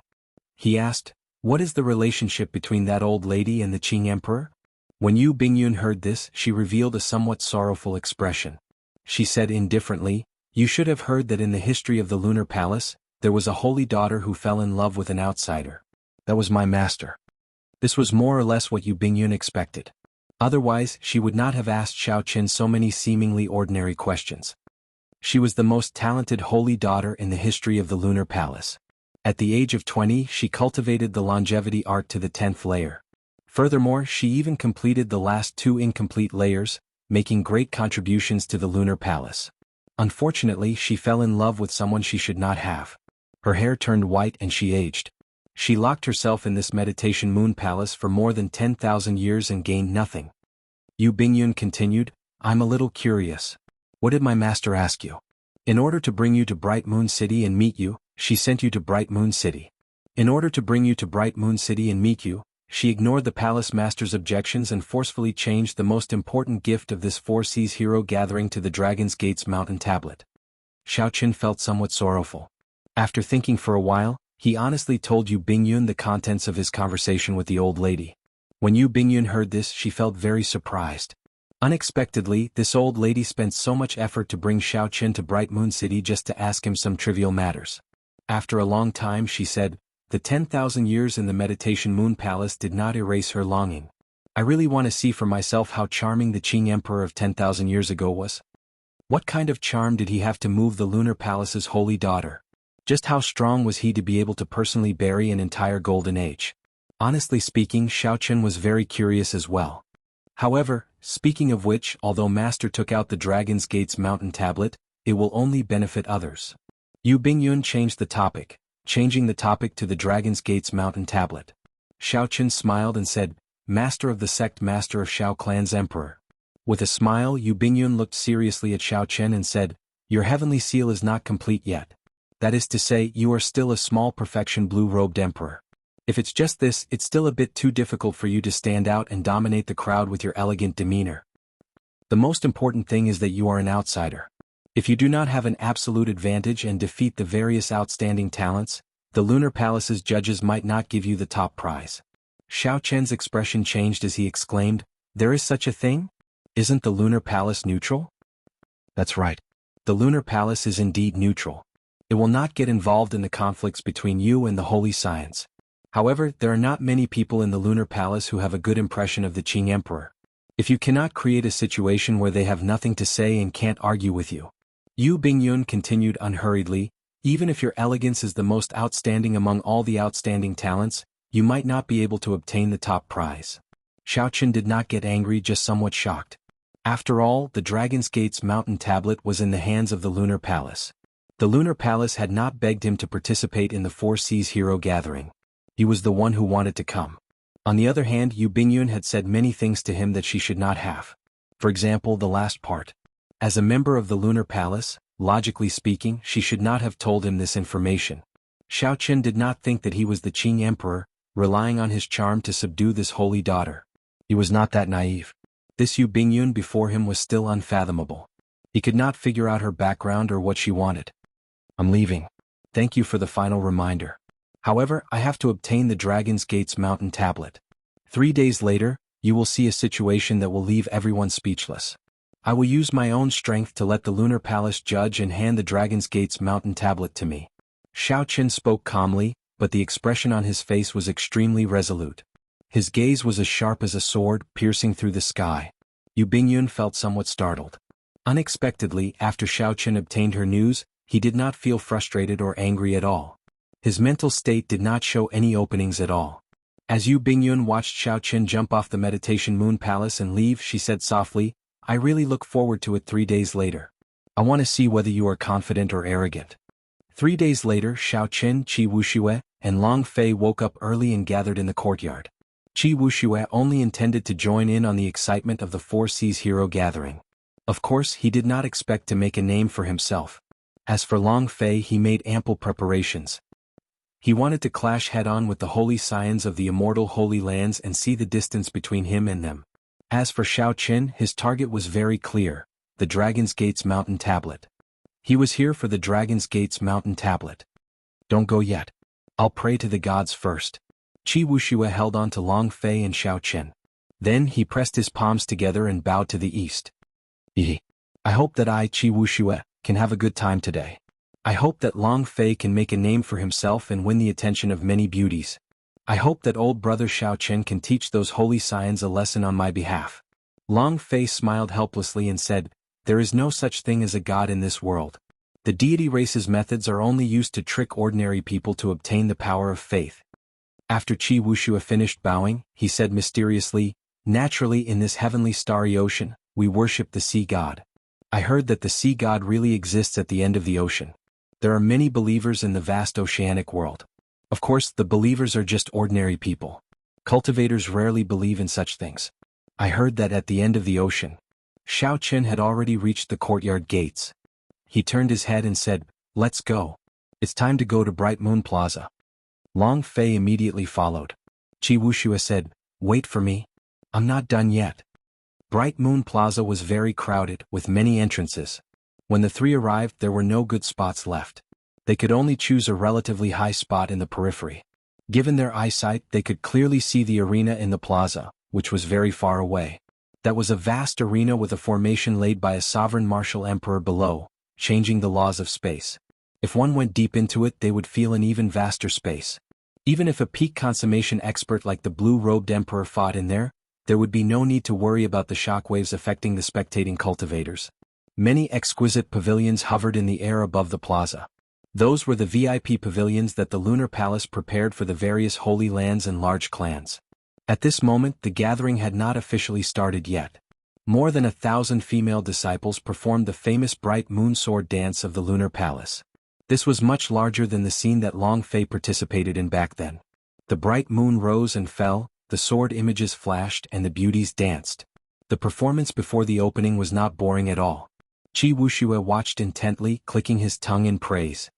He asked, "What is the relationship between that old lady and the Qing Emperor?" When Yu Bingyun heard this, she revealed a somewhat sorrowful expression. She said indifferently, "You should have heard that in the history of the Lunar Palace, there was a holy daughter who fell in love with an outsider. That was my master." This was more or less what Yu Bingyun expected. Otherwise, she would not have asked Xiaoqin so many seemingly ordinary questions. She was the most talented holy daughter in the history of the Lunar Palace. At the age of 20, she cultivated the longevity art to the 10th layer. Furthermore, she even completed the last 2 incomplete layers, making great contributions to the Lunar Palace. Unfortunately, she fell in love with someone she should not have. Her hair turned white and she aged. She locked herself in this Meditation Moon Palace for more than 10,000 years and gained nothing. Yu Bingyun continued, "I'm a little curious. What did my master ask you? In order to bring you to Bright Moon City and meet you, she sent you to Bright Moon City. In order to bring you to Bright Moon City and meet you, she ignored the palace master's objections and forcefully changed the most important gift of this 4 seas hero gathering to the Dragon's Gate's mountain tablet." Xiaoqin felt somewhat sorrowful. After thinking for a while, he honestly told Yu Bingyun the contents of his conversation with the old lady. When Yu Bingyun heard this, she felt very surprised. Unexpectedly, this old lady spent so much effort to bring Xiaoqin to Bright Moon City just to ask him some trivial matters. After a long time, she said, "The 10,000 years in the Meditation Moon Palace did not erase her longing. I really want to see for myself how charming the Qing Emperor of 10,000 years ago was. What kind of charm did he have to move the Lunar Palace's holy daughter? Just how strong was he to be able to personally bury an entire golden age?" Honestly speaking, Xiaoqin was very curious as well. However, speaking of which, although Master took out the Dragon's Gate's mountain tablet, it will only benefit others. Yu Bingyun changed the topic, changing the topic to the Dragon's Gate's mountain tablet. Xiaoqin smiled and said, "Master of the sect, master of Xiao Clan's emperor." With a smile, Yu Bingyun looked seriously at Xiaoqin and said, "Your heavenly seal is not complete yet. That is to say, you are still a small perfection blue-robed emperor. If it's just this, it's still a bit too difficult for you to stand out and dominate the crowd with your elegant demeanor. The most important thing is that you are an outsider. If you do not have an absolute advantage and defeat the various outstanding talents, The Lunar Palace's judges might not give you the top prize. Xiao Chen's expression changed as he exclaimed, "There is such a thing? Isn't the Lunar Palace neutral?" That's right. The Lunar Palace is indeed neutral. It will not get involved in the conflicts between you and the Holy Science. However, there are not many people in the Lunar Palace who have a good impression of the Qing Emperor. If you cannot create a situation where they have nothing to say and can't argue with you. Yu Bingyun continued unhurriedly, even if your elegance is the most outstanding among all the outstanding talents, you might not be able to obtain the top prize. Xiao Chen did not get angry, just somewhat shocked. After all, the Dragon's Gate's mountain tablet was in the hands of the Lunar Palace. The Lunar Palace had not begged him to participate in the Four Seas Hero Gathering. He was the one who wanted to come. On the other hand, Yu Bingyun had said many things to him that she should not have. For example, the last part. As a member of the Lunar Palace, logically speaking, she should not have told him this information. Xiao Chen did not think that he was the Qing Emperor, relying on his charm to subdue this holy daughter. He was not that naive. This Yu Bingyun before him was still unfathomable. He could not figure out her background or what she wanted. "I'm leaving. Thank you for the final reminder. However, I have to obtain the Dragon's Gate's mountain tablet. 3 days later, you will see a situation that will leave everyone speechless. I will use my own strength to let the Lunar Palace judge and hand the Dragon's Gate's mountain tablet to me." Xiao Chen spoke calmly, but the expression on his face was extremely resolute. His gaze was as sharp as a sword, piercing through the sky. Yu Bingyun felt somewhat startled. Unexpectedly, after Xiao Chen obtained her news, he did not feel frustrated or angry at all. His mental state did not show any openings at all. As Yu Bingyun watched Xiao Chen jump off the Meditation Moon Palace and leave, she said softly, "I really look forward to it 3 days later. I want to see whether you are confident or arrogant." 3 days later, Xiao Chen, Qi Wuxue, and Long Fei woke up early and gathered in the courtyard. Qi Wuxue only intended to join in on the excitement of the Four Seas Hero Gathering. Of course, he did not expect to make a name for himself. As for Long Fei, he made ample preparations. He wanted to clash head-on with the holy scions of the immortal Holy Lands and see the distance between him and them. As for Xiao Chen, his target was very clear, the Dragon's Gate's mountain tablet. He was here for the Dragon's Gate's mountain tablet. "Don't go yet. I'll pray to the gods first." Qi Wuxue held on to Long Fei and Xiao Chen. Then he pressed his palms together and bowed to the east. I hope that I, Qi Wuxue, can have a good time today. I hope that Long Fei can make a name for himself and win the attention of many beauties. I hope that old brother Xiao Chen can teach those holy scions a lesson on my behalf." Long Fei smiled helplessly and said, "There is no such thing as a god in this world. The deity race's methods are only used to trick ordinary people to obtain the power of faith." After Qi Wuxue finished bowing, he said mysteriously, "Naturally, in this heavenly starry ocean, we worship the sea god. I heard that the sea god really exists at the end of the ocean. There are many believers in the vast oceanic world. Of course, the believers are just ordinary people. Cultivators rarely believe in such things. I heard that at the end of the ocean." Xiao Chen had already reached the courtyard gates. He turned his head and said, "Let's go. It's time to go to Bright Moon Plaza." Long Fei immediately followed. Qi Wuxue said, "Wait for me. I'm not done yet." Bright Moon Plaza was very crowded, with many entrances. When the three arrived, there were no good spots left. They could only choose a relatively high spot in the periphery. Given their eyesight, they could clearly see the arena in the plaza, which was very far away. That was a vast arena with a formation laid by a sovereign martial emperor below, changing the laws of space. If one went deep into it, they would feel an even vaster space. Even if a peak consummation expert like the blue-robed emperor fought in there would be no need to worry about the shockwaves affecting the spectating cultivators. Many exquisite pavilions hovered in the air above the plaza. Those were the VIP pavilions that the Lunar Palace prepared for the various holy lands and large clans. At this moment, the gathering had not officially started yet. More than 1,000 female disciples performed the famous Bright Moon Sword dance of the Lunar Palace. This was much larger than the scene that Long Fei participated in back then. The bright moon rose and fell, the sword images flashed and the beauties danced. The performance before the opening was not boring at all. Qi Wuxue watched intently, clicking his tongue in praise.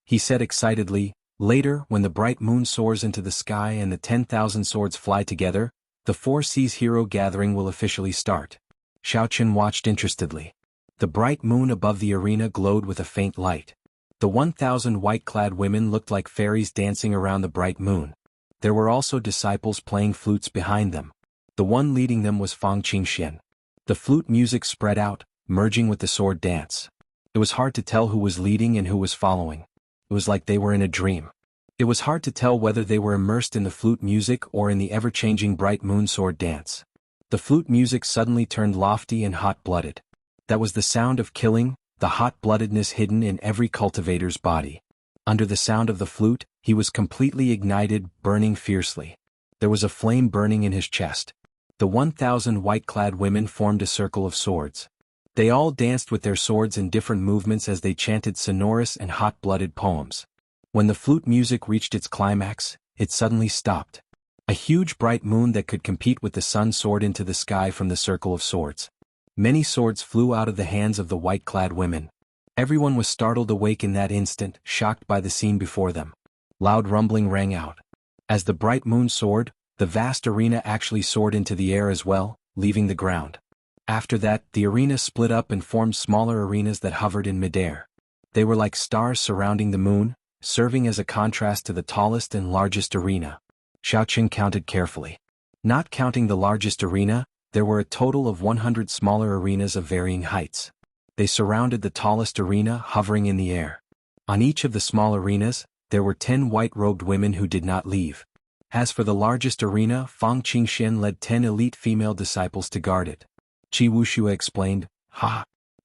He said excitedly, "Later, when the bright moon soars into the sky and the 10,000 swords fly together, the Four Seas Hero Gathering will officially start." Xiao Chen watched interestedly. The bright moon above the arena glowed with a faint light. The 1,000 white-clad women looked like fairies dancing around the bright moon. There were also disciples playing flutes behind them. The one leading them was Fang Qingxian. The flute music spread out, merging with the sword dance. It was hard to tell who was leading and who was following. It was like they were in a dream. It was hard to tell whether they were immersed in the flute music or in the ever-changing bright moon sword dance. The flute music suddenly turned lofty and hot-blooded. That was the sound of killing, the hot-bloodedness hidden in every cultivator's body. Under the sound of the flute, he was completely ignited, burning fiercely. There was a flame burning in his chest. The 1,000 white-clad women formed a circle of swords. They all danced with their swords in different movements as they chanted sonorous and hot-blooded poems. When the flute music reached its climax, it suddenly stopped. A huge bright moon that could compete with the sun soared into the sky from the circle of swords. Many swords flew out of the hands of the white-clad women. Everyone was startled awake in that instant, shocked by the scene before them. Loud rumbling rang out. As the bright moon soared, the vast arena actually soared into the air as well, leaving the ground. After that, the arena split up and formed smaller arenas that hovered in midair. They were like stars surrounding the moon, serving as a contrast to the tallest and largest arena. Xiaoqin counted carefully. Not counting the largest arena, there were a total of 100 smaller arenas of varying heights. They surrounded the tallest arena, hovering in the air. On each of the small arenas, there were 10 white-robed women who did not leave. As for the largest arena, Fang Qingxian led 10 elite female disciples to guard it. Qi Wuxia explained,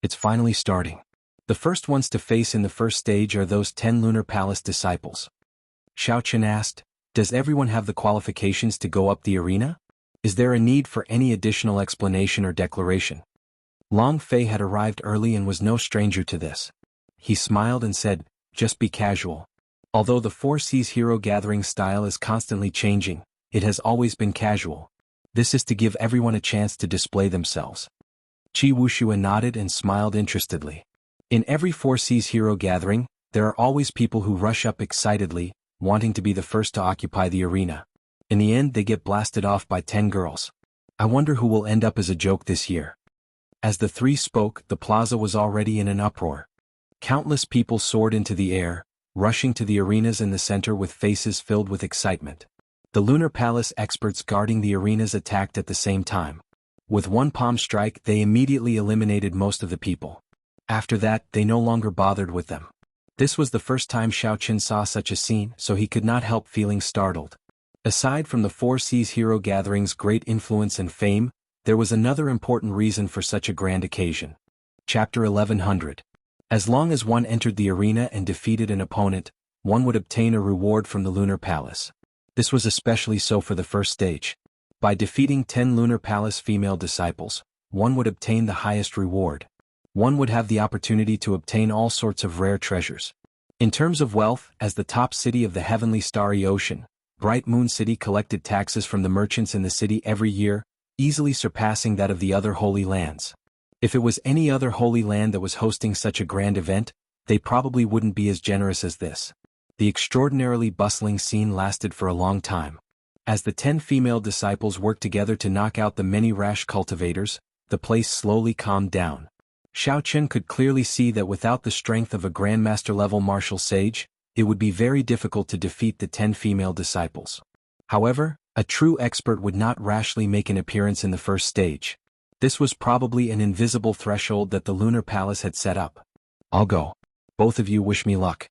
it's finally starting. The first ones to face in the first stage are those 10 Lunar Palace disciples. Xiaoqin asked, does everyone have the qualifications to go up the arena? Is there a need for any additional explanation or declaration? Long Fei had arrived early and was no stranger to this. He smiled and said, just be casual. Although the Four Seas hero gathering style is constantly changing, it has always been casual. This is to give everyone a chance to display themselves. Qi Wuxia nodded and smiled interestedly. In every Four Seas hero gathering, there are always people who rush up excitedly, wanting to be the first to occupy the arena. In the end, they get blasted off by 10 girls. I wonder who will end up as a joke this year. As the three spoke, the plaza was already in an uproar. Countless people soared into the air, rushing to the arenas in the center with faces filled with excitement. The Lunar Palace experts guarding the arenas attacked at the same time. With one palm strike, they immediately eliminated most of the people. After that, they no longer bothered with them. This was the first time Xiaoqin saw such a scene, so he could not help feeling startled. Aside from the Four Seas hero gathering's great influence and fame, there was another important reason for such a grand occasion. Chapter 1100. As long as one entered the arena and defeated an opponent, one would obtain a reward from the Lunar Palace. This was especially so for the first stage. By defeating 10 Lunar Palace female disciples, one would obtain the highest reward. One would have the opportunity to obtain all sorts of rare treasures. In terms of wealth, as the top city of the heavenly starry ocean, Bright Moon City collected taxes from the merchants in the city every year, easily surpassing that of the other holy lands. If it was any other holy land that was hosting such a grand event, they probably wouldn't be as generous as this. The extraordinarily bustling scene lasted for a long time. As the 10 female disciples worked together to knock out the many rash cultivators, the place slowly calmed down. Xiaoqin could clearly see that without the strength of a Grandmaster-level martial sage, it would be very difficult to defeat the 10 female disciples. However, a true expert would not rashly make an appearance in the first stage. This was probably an invisible threshold that the Lunar Palace had set up. I'll go. Both of you wish me luck.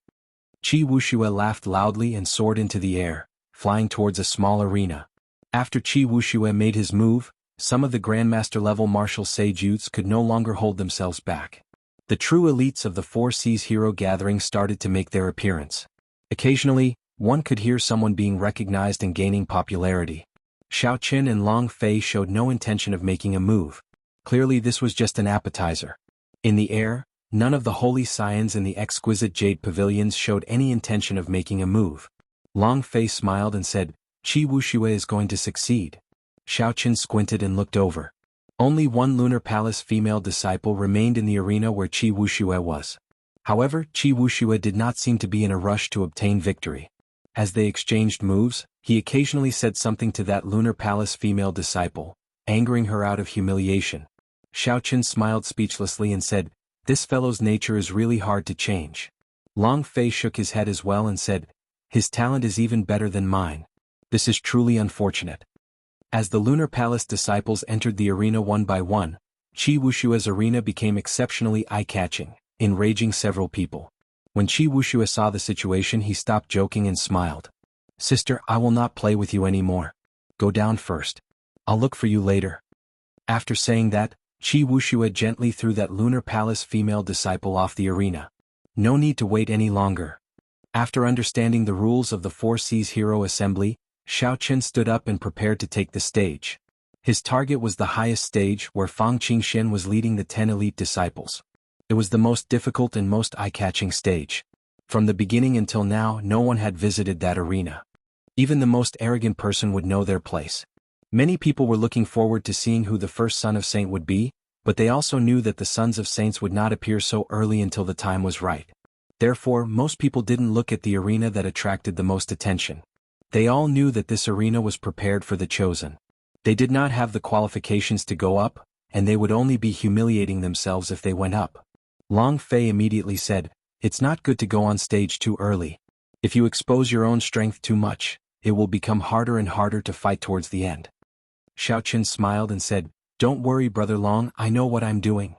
Qi Wuxia laughed loudly and soared into the air, flying towards a small arena. After Qi Wuxia made his move, some of the Grandmaster-level martial sage youths could no longer hold themselves back. The true elites of the Four Seas hero gathering started to make their appearance. Occasionally, one could hear someone being recognized and gaining popularity. Xiaoqin and Long Fei showed no intention of making a move. Clearly this was just an appetizer. In the air, none of the holy scions in the exquisite jade pavilions showed any intention of making a move. Long Fei smiled and said, Qi Wuxia is going to succeed. Xiaoqin squinted and looked over. Only one Lunar Palace female disciple remained in the arena where Qi Wuxia was. However, Qi Wuxia did not seem to be in a rush to obtain victory. As they exchanged moves, he occasionally said something to that Lunar Palace female disciple, angering her out of humiliation. Xiaoqin smiled speechlessly and said, this fellow's nature is really hard to change. Long Fei shook his head as well and said, "His talent is even better than mine. This is truly unfortunate." As the Lunar Palace disciples entered the arena one by one, Qi Wushua's arena became exceptionally eye-catching, enraging several people. When Qi Wushua saw the situation, he stopped joking and smiled. "Sister, I will not play with you anymore. Go down first. I'll look for you later." After saying that, Qi Wushua gently threw that Lunar Palace female disciple off the arena. No need to wait any longer. After understanding the rules of the Four Seas Hero Assembly, Xiao Chen stood up and prepared to take the stage. His target was the highest stage where Fang Qingxian was leading the 10 elite disciples. It was the most difficult and most eye-catching stage. From the beginning until now, no one had visited that arena. Even the most arrogant person would know their place. Many people were looking forward to seeing who the first son of saint would be, but they also knew that the sons of saints would not appear so early until the time was right. Therefore, most people didn't look at the arena that attracted the most attention. They all knew that this arena was prepared for the chosen. They did not have the qualifications to go up, and they would only be humiliating themselves if they went up. Long Fei immediately said, "It's not good to go on stage too early. If you expose your own strength too much, it will become harder and harder to fight towards the end." Xiao Chen smiled and said, "Don't worry, Brother Long, I know what I'm doing."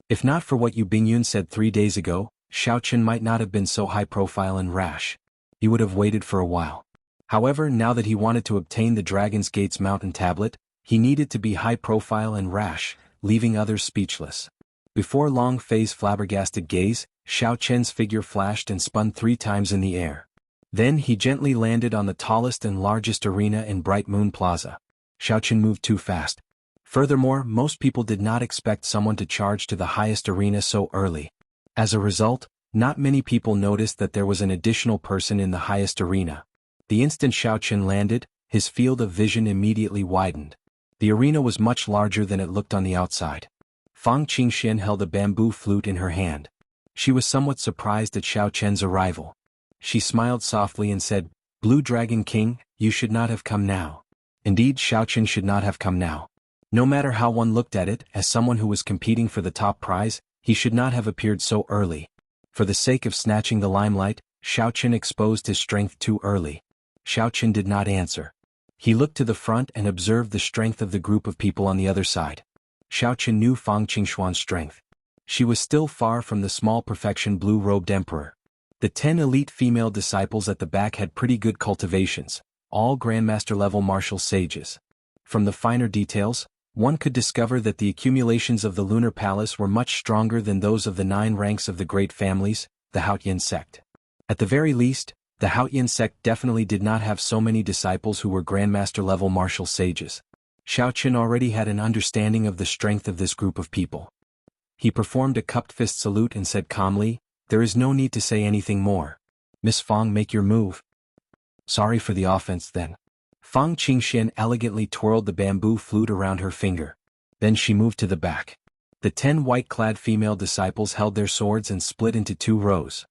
If not for what Yu Bingyun said 3 days ago, Xiao Chen might not have been so high-profile and rash. He would have waited for a while. However, now that he wanted to obtain the Dragon's Gate's mountain tablet, he needed to be high-profile and rash, leaving others speechless. Before Long Fei's flabbergasted gaze, Xiao Chen's figure flashed and spun 3 times in the air. Then he gently landed on the tallest and largest arena in Bright Moon Plaza. Xiao Chen moved too fast. Furthermore, most people did not expect someone to charge to the highest arena so early. As a result, not many people noticed that there was an additional person in the highest arena. The instant Xiao Chen landed, his field of vision immediately widened. The arena was much larger than it looked on the outside. Fang Qingxian held a bamboo flute in her hand. She was somewhat surprised at Xiao Chen's arrival. She smiled softly and said, "Blue Dragon King, you should not have come now." Indeed, Xiao Chen should not have come now. No matter how one looked at it, as someone who was competing for the top prize, he should not have appeared so early. For the sake of snatching the limelight, Xiao Chen exposed his strength too early. Xiao Chen did not answer. He looked to the front and observed the strength of the group of people on the other side. Xiao Chen knew Fang Qingxuan's strength. She was still far from the small perfection blue-robed emperor. The 10 elite female disciples at the back had pretty good cultivations, all Grandmaster-level martial sages. From the finer details, one could discover that the accumulations of the Lunar Palace were much stronger than those of the 9 ranks of the great families, the Haotian sect. At the very least, the Haotian sect definitely did not have so many disciples who were Grandmaster-level martial sages. Xiao Chen already had an understanding of the strength of this group of people. He performed a cupped fist salute and said calmly, "There is no need to say anything more. Miss Fang, make your move." "Sorry for the offense then." Fang Qingxian elegantly twirled the bamboo flute around her finger. Then she moved to the back. The 10 white-clad female disciples held their swords and split into 2 rows.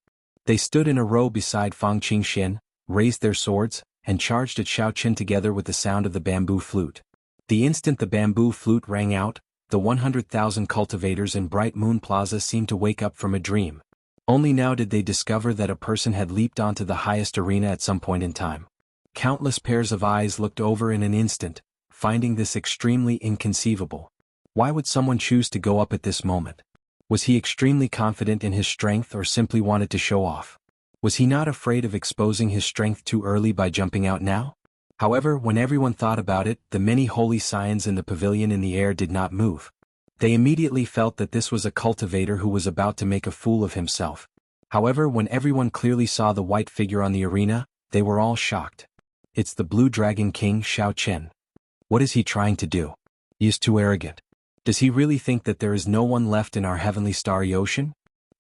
They stood in a row beside Fang Qingxian, raised their swords, and charged at Xiao Chen together with the sound of the bamboo flute. The instant the bamboo flute rang out, the 100,000 cultivators in Bright Moon Plaza seemed to wake up from a dream. Only now did they discover that a person had leaped onto the highest arena at some point in time. Countless pairs of eyes looked over in an instant, finding this extremely inconceivable. Why would someone choose to go up at this moment? Was he extremely confident in his strength or simply wanted to show off? Was he not afraid of exposing his strength too early by jumping out now? However, when everyone thought about it, the many holy signs in the pavilion in the air did not move. They immediately felt that this was a cultivator who was about to make a fool of himself. However, when everyone clearly saw the white figure on the arena, they were all shocked. It's the Blue Dragon King Xiao Chen. What is he trying to do? He is too arrogant. Does he really think that there is no one left in our heavenly starry ocean?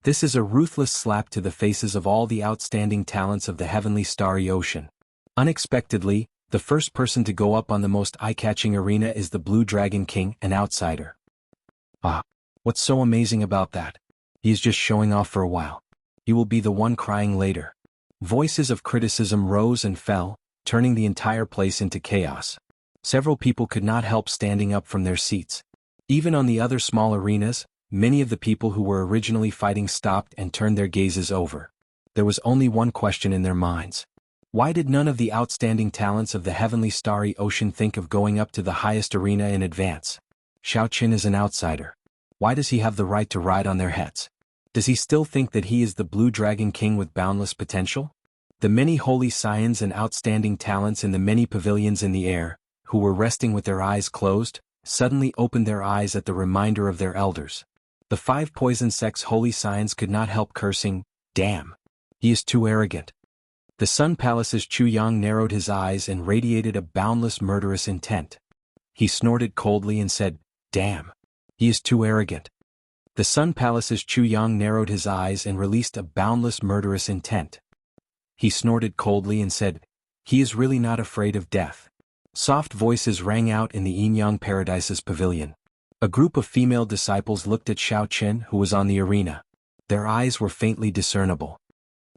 This is a ruthless slap to the faces of all the outstanding talents of the heavenly starry ocean. Unexpectedly, the first person to go up on the most eye-catching arena is the Blue Dragon King, an outsider. Ah, what's so amazing about that? He is just showing off for a while. He will be the one crying later. Voices of criticism rose and fell, turning the entire place into chaos. Several people could not help standing up from their seats. Even on the other small arenas, many of the people who were originally fighting stopped and turned their gazes over. There was only one question in their minds. Why did none of the outstanding talents of the heavenly starry ocean think of going up to the highest arena in advance? Xiao Qin is an outsider. Why does he have the right to ride on their heads? Does he still think that he is the Blue Dragon King with boundless potential? The many holy scions and outstanding talents in the many pavilions in the air, who were resting with their eyes closed, suddenly opened their eyes at the reminder of their elders. The 5 poison sect's holy scions could not help cursing, "Damn! He is too arrogant." The Sun Palace's Chu Yang narrowed his eyes and radiated a boundless murderous intent. He snorted coldly and said, "Damn! He is too arrogant." The Sun Palace's Chu Yang narrowed his eyes and released a boundless murderous intent. He snorted coldly and said, "He is really not afraid of death." Soft voices rang out in the Yin-Yang Paradise's pavilion. A group of female disciples looked at Xiao Qin, who was on the arena. Their eyes were faintly discernible.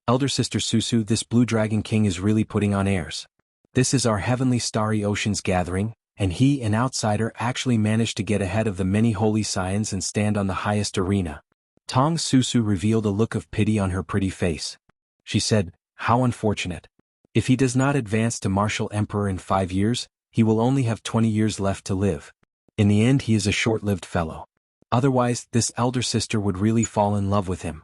"Elder Sister Susu, this Blue Dragon King is really putting on airs. This is our heavenly starry oceans gathering, and he, an outsider, actually managed to get ahead of the many holy scions and stand on the highest arena." Tong Susu revealed a look of pity on her pretty face. She said, "How unfortunate. If he does not advance to martial emperor in 5 years, he will only have 20 years left to live. In the end he is a short-lived fellow. Otherwise, this elder sister would really fall in love with him."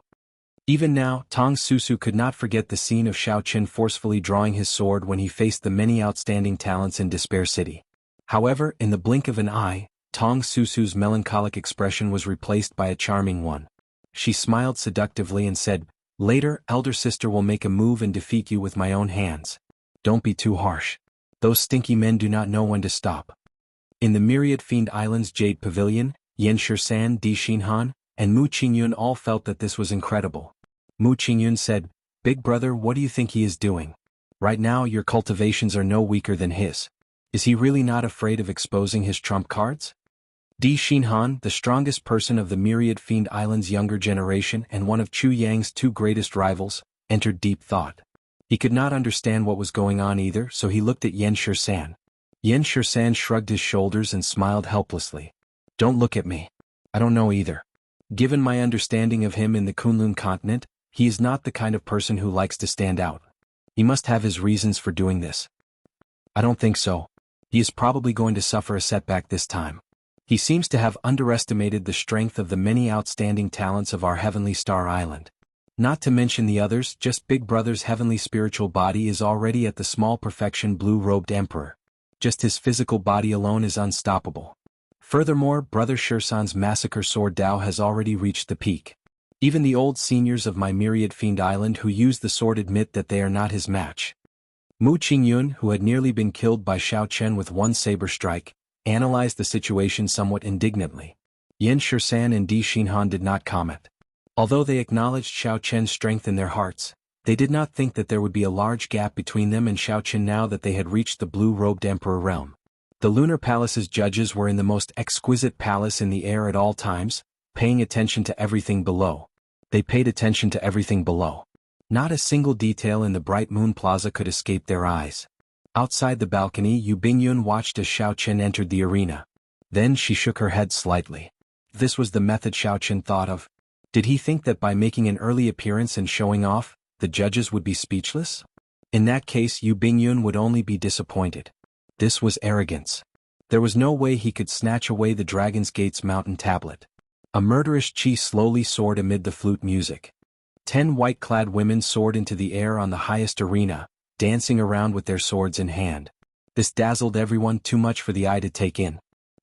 Even now, Tong Susu could not forget the scene of Xiao Qin forcefully drawing his sword when he faced the many outstanding talents in Despair City. However, in the blink of an eye, Tong Susu's melancholic expression was replaced by a charming one. She smiled seductively and said, "Later, elder sister will make a move and defeat you with my own hands. Don't be too harsh. Those stinky men do not know when to stop." In the Myriad Fiend Islands Jade Pavilion, Yan Shisan, Di Xinhan, and Mu Qingyun all felt that this was incredible. Mu Qingyun said, "Big brother, what do you think he is doing? Right now your cultivations are no weaker than his. Is he really not afraid of exposing his trump cards?" Di Xinhan, the strongest person of the Myriad Fiend Islands' younger generation and one of Chu Yang's 2 greatest rivals, entered deep thought. He could not understand what was going on either, so he looked at Yan Shisan. Yan Shisan shrugged his shoulders and smiled helplessly. "Don't look at me. I don't know either. Given my understanding of him in the Kunlun continent, he is not the kind of person who likes to stand out. He must have his reasons for doing this." "I don't think so. He is probably going to suffer a setback this time. He seems to have underestimated the strength of the many outstanding talents of our heavenly star island. Not to mention the others, just Big Brother's heavenly spiritual body is already at the small perfection blue-robed emperor. Just his physical body alone is unstoppable. Furthermore, Brother Shirsan's massacre sword Dao has already reached the peak. Even the old seniors of my Myriad Fiend Island who use the sword admit that they are not his match." Mu Qingyun, who had nearly been killed by Xiao Chen with one saber strike, analyzed the situation somewhat indignantly. Yan Shisan and Di Xinhan did not comment. Although they acknowledged Xiao Chen's strength in their hearts, they did not think that there would be a large gap between them and Xiao Chen now that they had reached the blue-robed emperor realm. The Lunar Palace's judges were in the most exquisite palace in the air at all times, paying attention to everything below. They paid attention to everything below. Not a single detail in the Bright Moon Plaza could escape their eyes. Outside the balcony, Yu Bingyun watched as Xiao Chen entered the arena. Then she shook her head slightly. This was the method Xiao Chen thought of. Did he think that by making an early appearance and showing off, the judges would be speechless? In that case, Yu Bingyun would only be disappointed. This was arrogance. There was no way he could snatch away the Dragon's Gate's mountain tablet. A murderous chi slowly soared amid the flute music. 10 white-clad women soared into the air on the highest arena, dancing around with their swords in hand. This dazzled everyone too much for the eye to take in.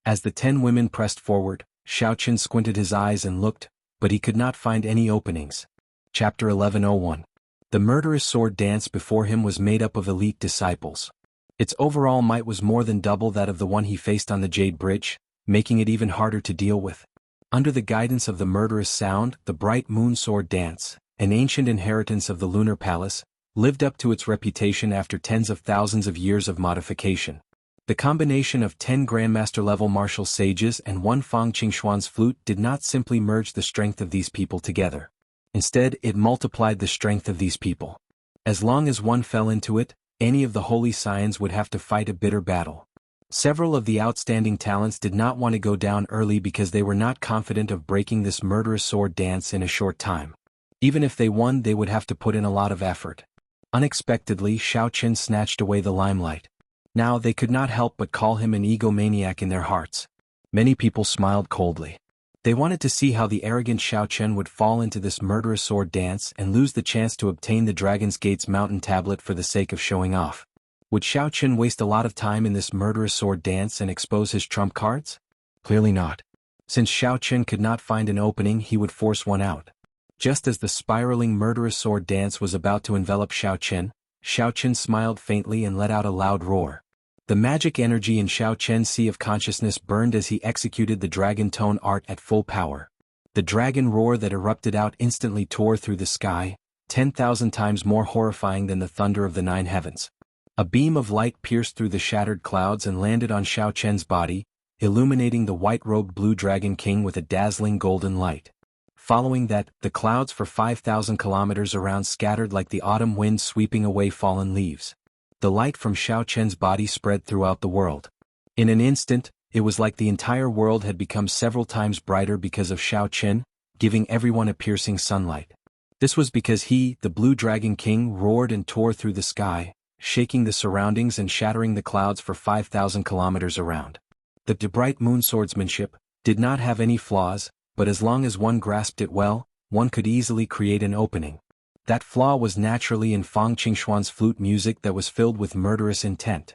As the 10 women pressed forward, Xiao Chen squinted his eyes and looked, but he could not find any openings. Chapter 1101. The murderous sword dance before him was made up of elite disciples. Its overall might was more than double that of the one he faced on the Jade Bridge, making it even harder to deal with. Under the guidance of the murderous sound, the Bright Moon Sword Dance, an ancient inheritance of the Lunar Palace, lived up to its reputation after tens of thousands of years of modification. The combination of 10 Grandmaster-level martial sages and 1 Fang Qingxuan's flute did not simply merge the strength of these people together. Instead, it multiplied the strength of these people. As long as one fell into it, any of the holy scions would have to fight a bitter battle. Several of the outstanding talents did not want to go down early because they were not confident of breaking this murderous sword dance in a short time. Even if they won, they would have to put in a lot of effort. Unexpectedly, Xiao Chen snatched away the limelight. Now they could not help but call him an egomaniac in their hearts. Many people smiled coldly. They wanted to see how the arrogant Xiao Chen would fall into this murderous sword dance and lose the chance to obtain the Dragon's Gate's mountain tablet for the sake of showing off. Would Xiao Chen waste a lot of time in this murderous sword dance and expose his trump cards? Clearly not. Since Xiao Chen could not find an opening, he would force one out. Just as the spiraling murderous sword dance was about to envelop Xiao Chen smiled faintly and let out a loud roar. The magic energy in Xiao Chen's sea of consciousness burned as he executed the dragon tone art at full power. The dragon roar that erupted out instantly tore through the sky, 10,000 times more horrifying than the thunder of the nine heavens. A beam of light pierced through the shattered clouds and landed on Xiao Chen's body, illuminating the white-robed blue dragon king with a dazzling golden light. Following that, the clouds for 5,000 kilometers around scattered like the autumn wind sweeping away fallen leaves. The light from Xiao Chen's body spread throughout the world. In an instant, it was like the entire world had become several times brighter because of Xiao Chen, giving everyone a piercing sunlight. This was because he, the Blue Dragon King, roared and tore through the sky, shaking the surroundings and shattering the clouds for 5,000 kilometers around. The bright moon swordsmanship did not have any flaws, but as long as one grasped it well, one could easily create an opening. That flaw was naturally in Fang Qingxuan's flute music that was filled with murderous intent.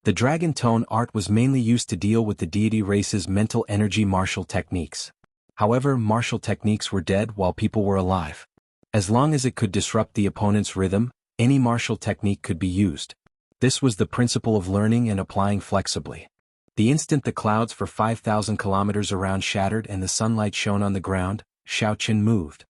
The dragon tone art was mainly used to deal with the deity race's mental energy martial techniques. However, martial techniques were dead while people were alive. As long as it could disrupt the opponent's rhythm, any martial technique could be used. This was the principle of learning and applying flexibly. The instant the clouds for 5,000 kilometers around shattered and the sunlight shone on the ground, Xiao Chen moved.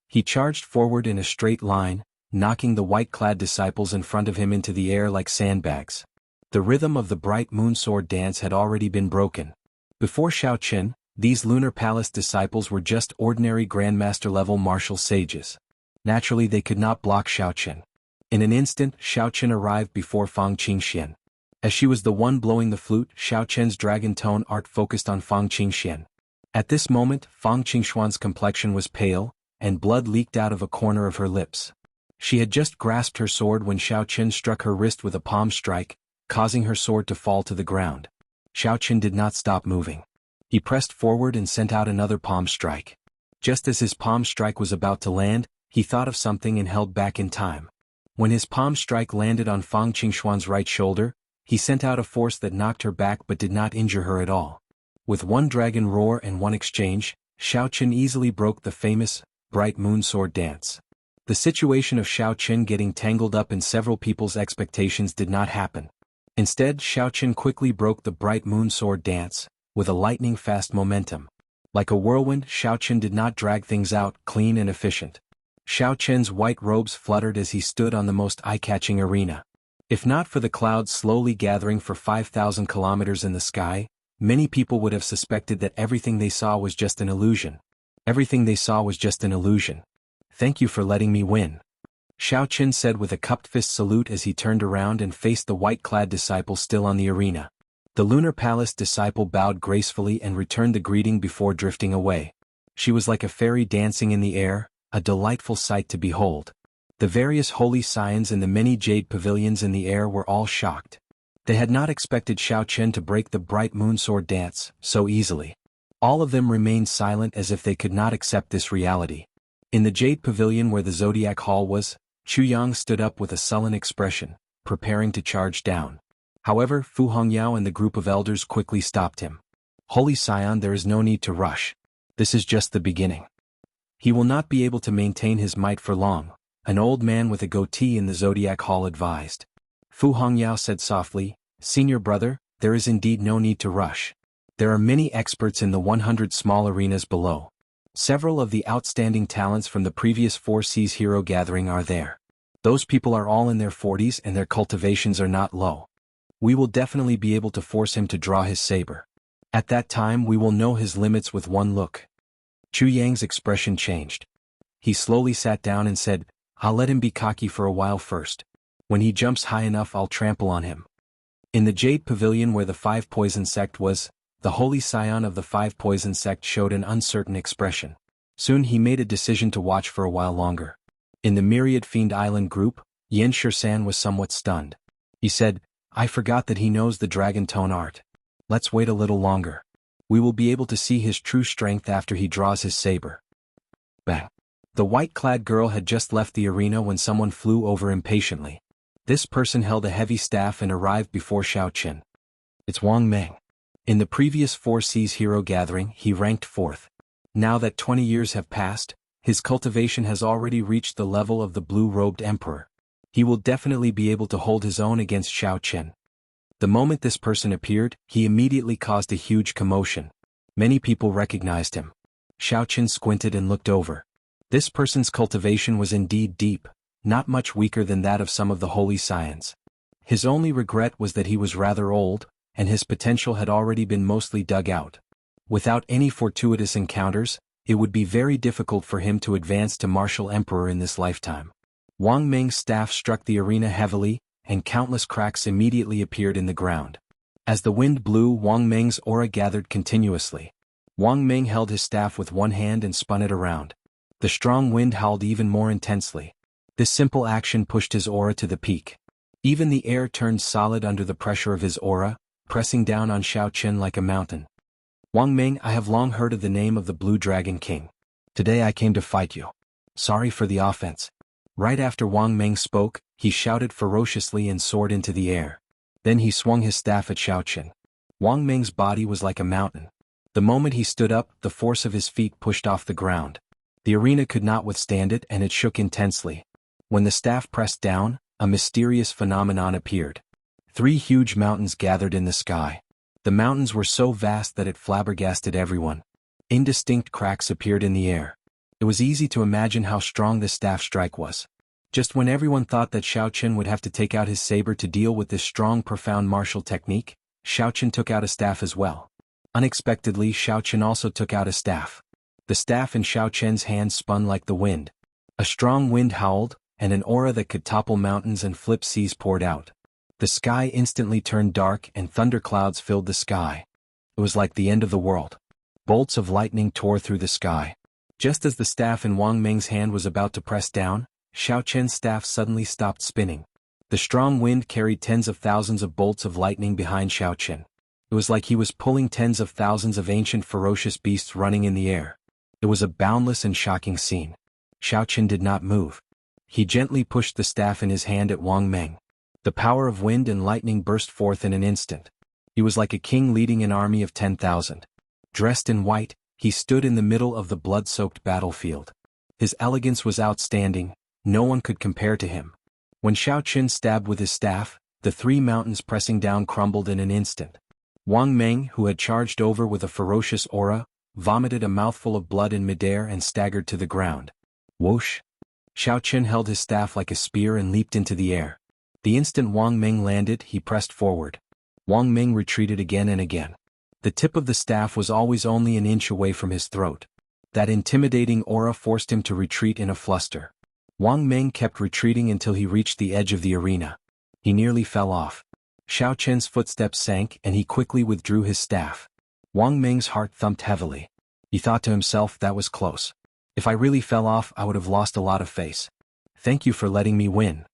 He charged forward in a straight line, knocking the white-clad disciples in front of him into the air like sandbags. The rhythm of the bright moon sword dance had already been broken. Before Xiao Chen, these Lunar Palace disciples were just ordinary Grandmaster-level martial sages. Naturally, they could not block Xiao Chen. In an instant, Xiao Chen arrived before Fang Qingxian. As she was the one blowing the flute, Xiao Chen's dragon tone art focused on Fang Qingxian. At this moment, Fang Qingxuan's complexion was pale, and blood leaked out of a corner of her lips. She had just grasped her sword when Xiao Chen struck her wrist with a palm strike, causing her sword to fall to the ground. Xiao Chen did not stop moving. He pressed forward and sent out another palm strike. Just as his palm strike was about to land, he thought of something and held back in time. When his palm strike landed on Fang Qingxuan's right shoulder, he sent out a force that knocked her back but did not injure her at all. With one dragon roar and one exchange, Xiao Chen easily broke the famous bright moon sword dance. The situation of Xiao Chen getting tangled up in several people's expectations did not happen. Instead, Xiao Chen quickly broke the bright moon sword dance, with a lightning-fast momentum. Like a whirlwind, Xiao Chen did not drag things out, clean and efficient. Xiao Chen's white robes fluttered as he stood on the most eye-catching arena. If not for the clouds slowly gathering for 5,000 kilometers in the sky, many people would have suspected that everything they saw was just an illusion. Everything they saw was just an illusion. Thank you for letting me win. Xiao Chen said with a cupped fist salute as he turned around and faced the white-clad disciple still on the arena. The Lunar Palace disciple bowed gracefully and returned the greeting before drifting away. She was like a fairy dancing in the air, a delightful sight to behold. The various holy scions and the many jade pavilions in the air were all shocked. They had not expected Xiao Chen to break the bright moon sword dance so easily. All of them remained silent as if they could not accept this reality. In the jade pavilion where the Zodiac Hall was, Chu Yang stood up with a sullen expression, preparing to charge down. However, Fu Hongyao and the group of elders quickly stopped him. Holy Scion, there is no need to rush. This is just the beginning. He will not be able to maintain his might for long, an old man with a goatee in the Zodiac Hall advised. Fu Hongyao said softly, Senior brother, there is indeed no need to rush. There are many experts in the 100 small arenas below. Several of the outstanding talents from the previous 4 Seas Hero Gathering are there. Those people are all in their 40s and their cultivations are not low. We will definitely be able to force him to draw his saber. At that time we will know his limits with one look. Chu Yang's expression changed. He slowly sat down and said, I'll let him be cocky for a while first. When he jumps high enough I'll trample on him. In the Jade Pavilion where the 5 Poison Sect was, the Holy Scion of the 5 Poison Sect showed an uncertain expression. Soon he made a decision to watch for a while longer. In the myriad Fiend Island group, Yen Shirsan was somewhat stunned. He said, I forgot that he knows the dragon tone art. Let's wait a little longer. We will be able to see his true strength after he draws his saber. Bang! The white-clad girl had just left the arena when someone flew over impatiently. This person held a heavy staff and arrived before Xiao Qin. It's Wang Meng. In the previous Four Seas Hero Gathering, he ranked 4th. Now that 20 years have passed, his cultivation has already reached the level of the blue-robed emperor. He will definitely be able to hold his own against Xiao Qin. The moment this person appeared, he immediately caused a huge commotion. Many people recognized him. Xiao Qin squinted and looked over. This person's cultivation was indeed deep, not much weaker than that of some of the holy scions. His only regret was that he was rather old, and his potential had already been mostly dug out. Without any fortuitous encounters, it would be very difficult for him to advance to martial emperor in this lifetime. Wang Meng's staff struck the arena heavily, and countless cracks immediately appeared in the ground. As the wind blew, Wang Meng's aura gathered continuously. Wang Meng held his staff with one hand and spun it around. The strong wind howled even more intensely. This simple action pushed his aura to the peak. Even the air turned solid under the pressure of his aura, pressing down on Xiao Qin like a mountain. Wang Meng, I have long heard of the name of the Blue Dragon King. Today I came to fight you. Sorry for the offense. Right after Wang Meng spoke, he shouted ferociously and soared into the air. Then he swung his staff at Xiao Qin. Wang Meng's body was like a mountain. The moment he stood up, the force of his feet pushed off the ground. The arena could not withstand it and it shook intensely. When the staff pressed down, a mysterious phenomenon appeared. 3 huge mountains gathered in the sky. The mountains were so vast that it flabbergasted everyone. Indistinct cracks appeared in the air. It was easy to imagine how strong the staff strike was. Just when everyone thought that Xiao Qin would have to take out his saber to deal with this strong, profound martial technique, Xiao Qin took out a staff as well. Unexpectedly, Xiao Qin also took out a staff. The staff in Xiao Qin's hand spun like the wind. A strong wind howled, and an aura that could topple mountains and flip seas poured out. The sky instantly turned dark and thunderclouds filled the sky. It was like the end of the world. Bolts of lightning tore through the sky. Just as the staff in Wang Meng's hand was about to press down, Xiao Qin's staff suddenly stopped spinning. The strong wind carried tens of thousands of bolts of lightning behind Xiao Qin. It was like he was pulling tens of thousands of ancient ferocious beasts running in the air. It was a boundless and shocking scene. Xiao Qin did not move. He gently pushed the staff in his hand at Wang Meng. The power of wind and lightning burst forth in an instant. He was like a king leading an army of 10,000. Dressed in white, he stood in the middle of the blood-soaked battlefield. His elegance was outstanding, no one could compare to him. When Xiao Qin stabbed with his staff, the 3 mountains pressing down crumbled in an instant. Wang Meng, who had charged over with a ferocious aura, vomited a mouthful of blood in midair and staggered to the ground. Whoosh! Xiao Qin held his staff like a spear and leaped into the air. The instant Wang Meng landed, he pressed forward. Wang Meng retreated again and again. The tip of the staff was always only an inch away from his throat. That intimidating aura forced him to retreat in a fluster. Wang Meng kept retreating until he reached the edge of the arena. He nearly fell off. Xiao Qin's footsteps sank and he quickly withdrew his staff. Wang Meng's heart thumped heavily. He thought to himself, that was close. If I really fell off, I would have lost a lot of face. Thank you for letting me win.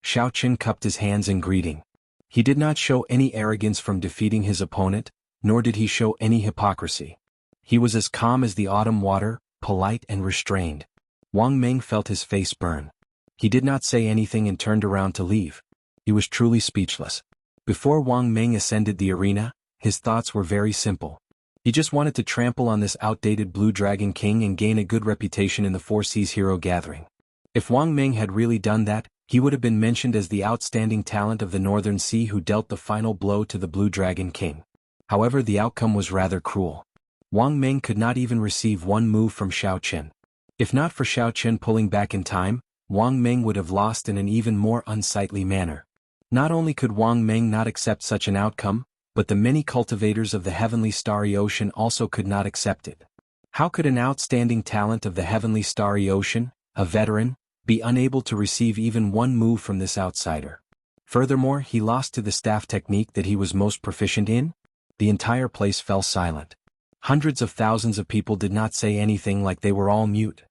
Xiao Qin cupped his hands in greeting. He did not show any arrogance from defeating his opponent, nor did he show any hypocrisy. He was as calm as the autumn water, polite and restrained. Wang Meng felt his face burn. He did not say anything and turned around to leave. He was truly speechless. Before Wang Meng ascended the arena, his thoughts were very simple. He just wanted to trample on this outdated Blue Dragon King and gain a good reputation in the Four Seas Hero Gathering. If Wang Meng had really done that, he would have been mentioned as the outstanding talent of the Northern Sea who dealt the final blow to the Blue Dragon King. However, the outcome was rather cruel. Wang Meng could not even receive one move from Xiao Qin. If not for Xiao Qin pulling back in time, Wang Meng would have lost in an even more unsightly manner. Not only could Wang Meng not accept such an outcome, but the many cultivators of the Heavenly Starry Ocean also could not accept it. How could an outstanding talent of the Heavenly Starry Ocean, a veteran, be unable to receive even one move from this outsider? Furthermore, he lost to the staff technique that he was most proficient in. The entire place fell silent. Hundreds of thousands of people did not say anything, like they were all mute.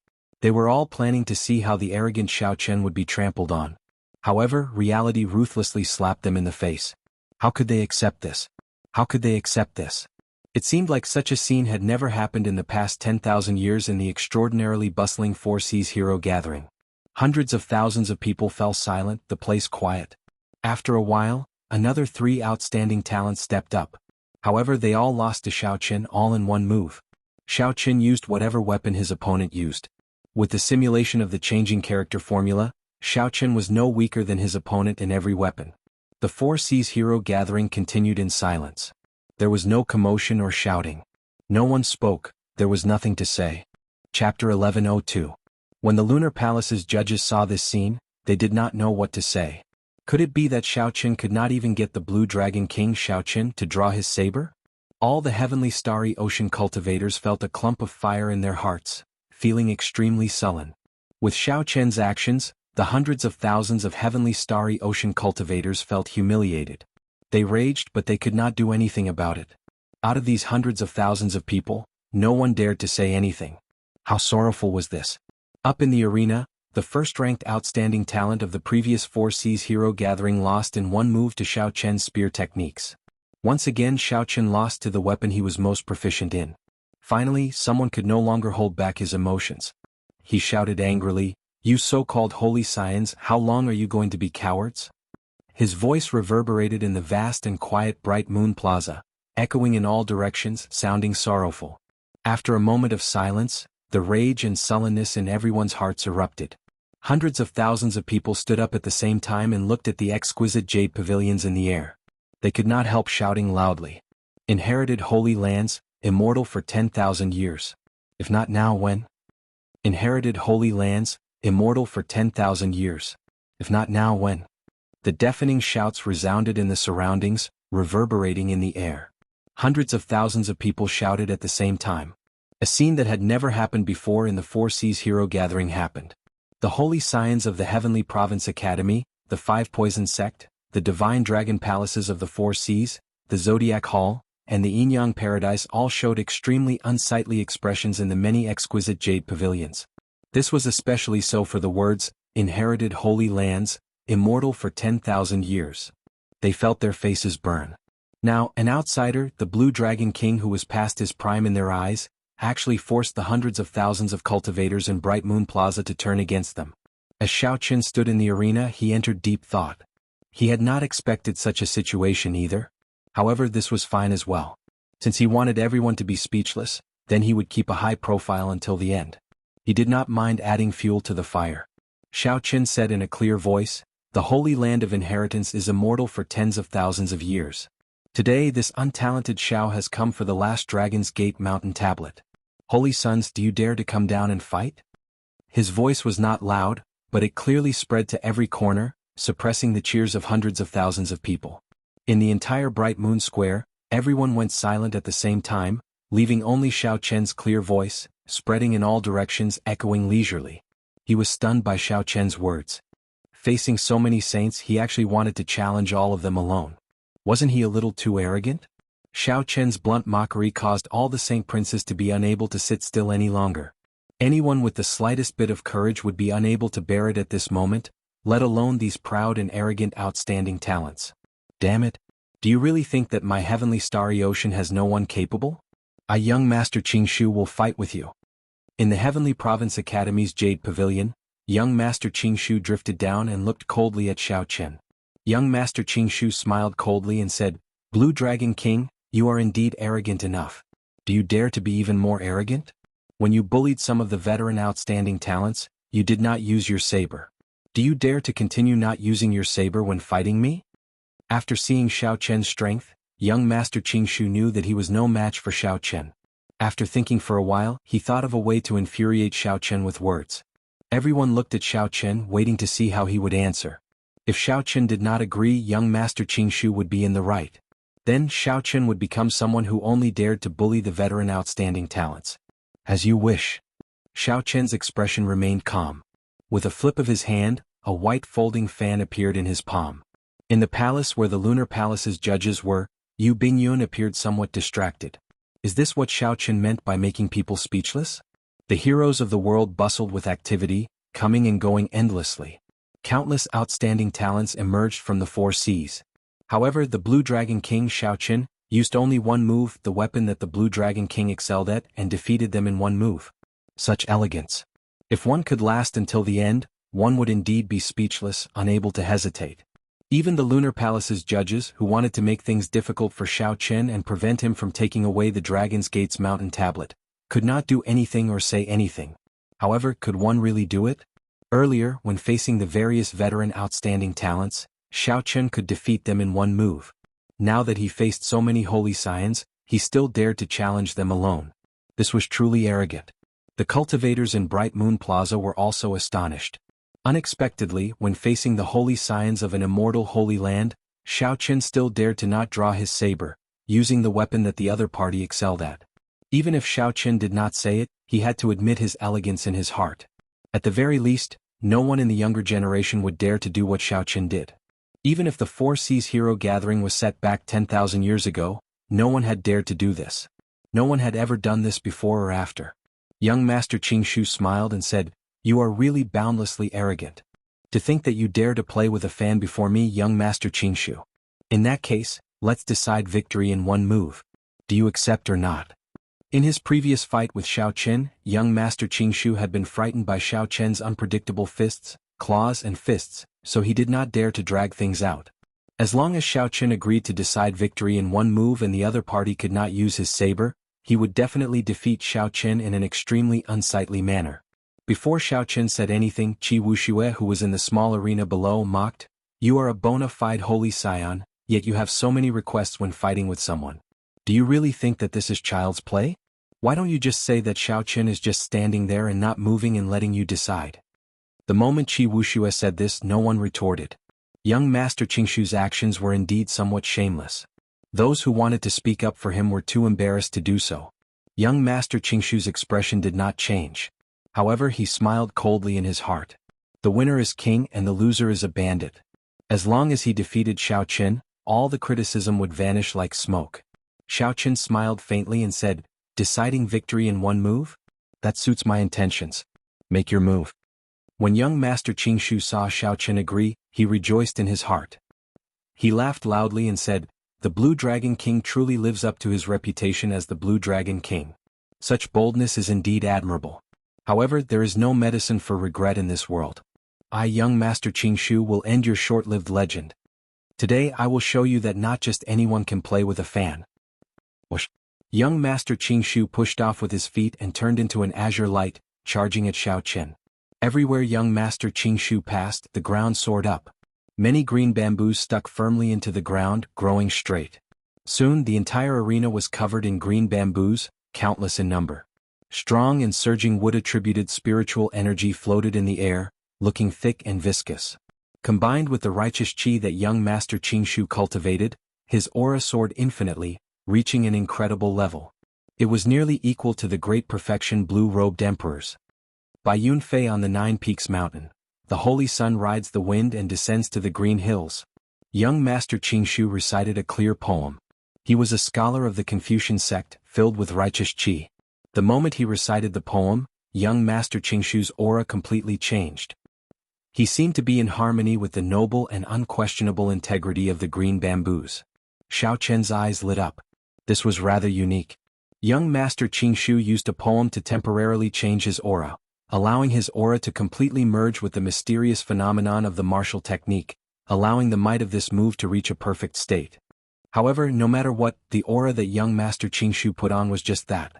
They were all planning to see how the arrogant Xiao Chen would be trampled on. However, reality ruthlessly slapped them in the face. How could they accept this? How could they accept this? It seemed like such a scene had never happened in the past 10,000 years in the extraordinarily bustling Four Seas hero gathering. Hundreds of thousands of people fell silent, the place quiet. After a while, another 3 outstanding talents stepped up. However, they all lost to Xiao Chen all in one move. Xiao Chen used whatever weapon his opponent used. With the simulation of the changing character formula, Xiao Chen was no weaker than his opponent in every weapon. The Four Seas hero gathering continued in silence. There was no commotion or shouting. No one spoke, there was nothing to say. Chapter 1102. When the Lunar Palace's judges saw this scene, they did not know what to say. Could it be that Xiao Chen could not even get the Blue Dragon King Xiao Chen to draw his saber? All the heavenly starry ocean cultivators felt a clump of fire in their hearts, feeling extremely sullen. With Xiao Chen's actions, the hundreds of thousands of heavenly starry ocean cultivators felt humiliated. They raged, but they could not do anything about it. Out of these hundreds of thousands of people, no one dared to say anything. How sorrowful was this? Up in the arena, the first-ranked outstanding talent of the previous Four Seas hero gathering lost in one move to Xiao Chen's spear techniques. Once again, Xiao Chen lost to the weapon he was most proficient in. Finally, someone could no longer hold back his emotions. He shouted angrily, "You so-called holy scions, how long are you going to be cowards?" His voice reverberated in the vast and quiet Bright Moon Plaza, echoing in all directions, sounding sorrowful. After a moment of silence, the rage and sullenness in everyone's hearts erupted. Hundreds of thousands of people stood up at the same time and looked at the exquisite jade pavilions in the air. They could not help shouting loudly. "Inherited holy lands, immortal for 10,000 years. If not now, when? Inherited holy lands, immortal for 10,000 years. If not now, when?" The deafening shouts resounded in the surroundings, reverberating in the air. Hundreds of thousands of people shouted at the same time. A scene that had never happened before in the Four Seas hero gathering happened. The holy scions of the Heavenly Province Academy, the Five Poison Sect, the Divine Dragon Palaces of the Four Seas, the Zodiac Hall, and the Yin-Yang Paradise all showed extremely unsightly expressions in the many exquisite jade pavilions. This was especially so for the words, "Inherited holy lands, immortal for 10,000 years." They felt their faces burn. Now, an outsider, the Blue Dragon King who was past his prime in their eyes, actually forced the hundreds of thousands of cultivators in Bright Moon Plaza to turn against them. As Xiao Chen stood in the arena, he entered deep thought. He had not expected such a situation either. However, this was fine as well. Since he wanted everyone to be speechless, then he would keep a high profile until the end. He did not mind adding fuel to the fire. Xiao Chen said in a clear voice, "The holy land of inheritance is immortal for tens of thousands of years. Today this untalented Xiao has come for the last Dragon's Gate mountain tablet. Holy sons, do you dare to come down and fight?" His voice was not loud, but it clearly spread to every corner, suppressing the cheers of hundreds of thousands of people. In the entire Bright Moon Square, everyone went silent at the same time, leaving only Xiao Chen's clear voice, spreading in all directions, echoing leisurely. He was stunned by Xiao Chen's words. Facing so many saints, he actually wanted to challenge all of them alone. Wasn't he a little too arrogant? Xiao Chen's blunt mockery caused all the saint princes to be unable to sit still any longer. Anyone with the slightest bit of courage would be unable to bear it at this moment, let alone these proud and arrogant outstanding talents. Damn it! Do you really think that my heavenly starry ocean has no one capable? I, young Master Qingshu, will fight with you. In the Heavenly Province Academy's Jade Pavilion, young Master Qingshu drifted down and looked coldly at Xiao Chen. Young Master Qingshu smiled coldly and said, "Blue Dragon King, you are indeed arrogant enough. Do you dare to be even more arrogant? When you bullied some of the veteran outstanding talents, you did not use your saber. Do you dare to continue not using your saber when fighting me?" After seeing Xiao Chen's strength, young Master Qingshu knew that he was no match for Xiao Chen. After thinking for a while, he thought of a way to infuriate Xiao Chen with words. Everyone looked at Xiao Chen, waiting to see how he would answer. If Xiao Chen did not agree, young Master Qingshu would be in the right. Then Xiao Chen would become someone who only dared to bully the veteran outstanding talents. "As you wish." Xiao Chen's expression remained calm. With a flip of his hand, a white folding fan appeared in his palm. In the palace where the Lunar Palace's judges were, Yu Bingyun appeared somewhat distracted. Is this what Xiao Chen meant by making people speechless? The heroes of the world bustled with activity, coming and going endlessly. Countless outstanding talents emerged from the four seas. However, the Blue Dragon King Xiao Chen used only one move, the weapon that the Blue Dragon King excelled at, and defeated them in one move. Such elegance. If one could last until the end, one would indeed be speechless, unable to hesitate. Even the Lunar Palace's judges, who wanted to make things difficult for Xiao Chen and prevent him from taking away the Dragon's Gate's mountain tablet, could not do anything or say anything. However, could one really do it? Earlier, when facing the various veteran outstanding talents, Xiao Chen could defeat them in one move. Now that he faced so many holy scions, he still dared to challenge them alone. This was truly arrogant. The cultivators in Bright Moon Plaza were also astonished. Unexpectedly, when facing the holy scions of an immortal holy land, Xiao Chen still dared to not draw his saber, using the weapon that the other party excelled at. Even if Xiao Chen did not say it, he had to admit his elegance in his heart. At the very least, no one in the younger generation would dare to do what Xiao Chen did. Even if the Four Seas Hero Gathering was set back 10,000 years ago, no one had dared to do this. No one had ever done this before or after. Young Master Qingshu smiled and said, "You are really boundlessly arrogant. To think that you dare to play with a fan before me, young Master Qingshu. In that case, let's decide victory in one move. Do you accept or not?" In his previous fight with Xiao Chen, young Master Qingshu had been frightened by Xiao Chen's unpredictable fists, claws and fists, so he did not dare to drag things out. As long as Xiao Chen agreed to decide victory in one move and the other party could not use his saber, he would definitely defeat Xiao Chen in an extremely unsightly manner. Before Xiao Chen said anything, Qi Wuxue, who was in the small arena below, mocked, "You are a bona fide holy scion, yet you have so many requests when fighting with someone. Do you really think that this is child's play? Why don't you just say that Xiao Chen is just standing there and not moving and letting you decide?" The moment Qi Wuxue said this, no one retorted. Young Master Qingshu's actions were indeed somewhat shameless. Those who wanted to speak up for him were too embarrassed to do so. Young Master Qingshu's expression did not change. However, he smiled coldly in his heart. The winner is king and the loser is a bandit. As long as he defeated Xiao Chen, all the criticism would vanish like smoke. Xiao Chen smiled faintly and said, "Deciding victory in one move? That suits my intentions. Make your move." When young Master Qingshu saw Xiao Chen agree, he rejoiced in his heart. He laughed loudly and said, "The Blue Dragon King truly lives up to his reputation as the Blue Dragon King. Such boldness is indeed admirable. However, there is no medicine for regret in this world. I, young Master Qingshu, will end your short-lived legend. Today I will show you that not just anyone can play with a fan." Whoosh. Young Master Qingshu pushed off with his feet and turned into an azure light, charging at Xiao Chen. Everywhere young Master Qingshu passed, the ground soared up. Many green bamboos stuck firmly into the ground, growing straight. Soon the entire arena was covered in green bamboos, countless in number. Strong and surging wood-attributed spiritual energy floated in the air, looking thick and viscous. Combined with the righteous qi that young Master Qingshu cultivated, his aura soared infinitely, reaching an incredible level. It was nearly equal to the great perfection blue-robed emperors. By Yunfei on the Nine Peaks Mountain, the holy sun rides the wind and descends to the green hills. Young Master Qingshu recited a clear poem. He was a scholar of the Confucian sect, filled with righteous qi. The moment he recited the poem, young Master Qingshu's aura completely changed. He seemed to be in harmony with the noble and unquestionable integrity of the green bamboos. Xiao Chen's eyes lit up. This was rather unique. Young Master Qingshu used a poem to temporarily change his aura, allowing his aura to completely merge with the mysterious phenomenon of the martial technique, allowing the might of this move to reach a perfect state. However, no matter what, the aura that young Master Qingshu put on was just that.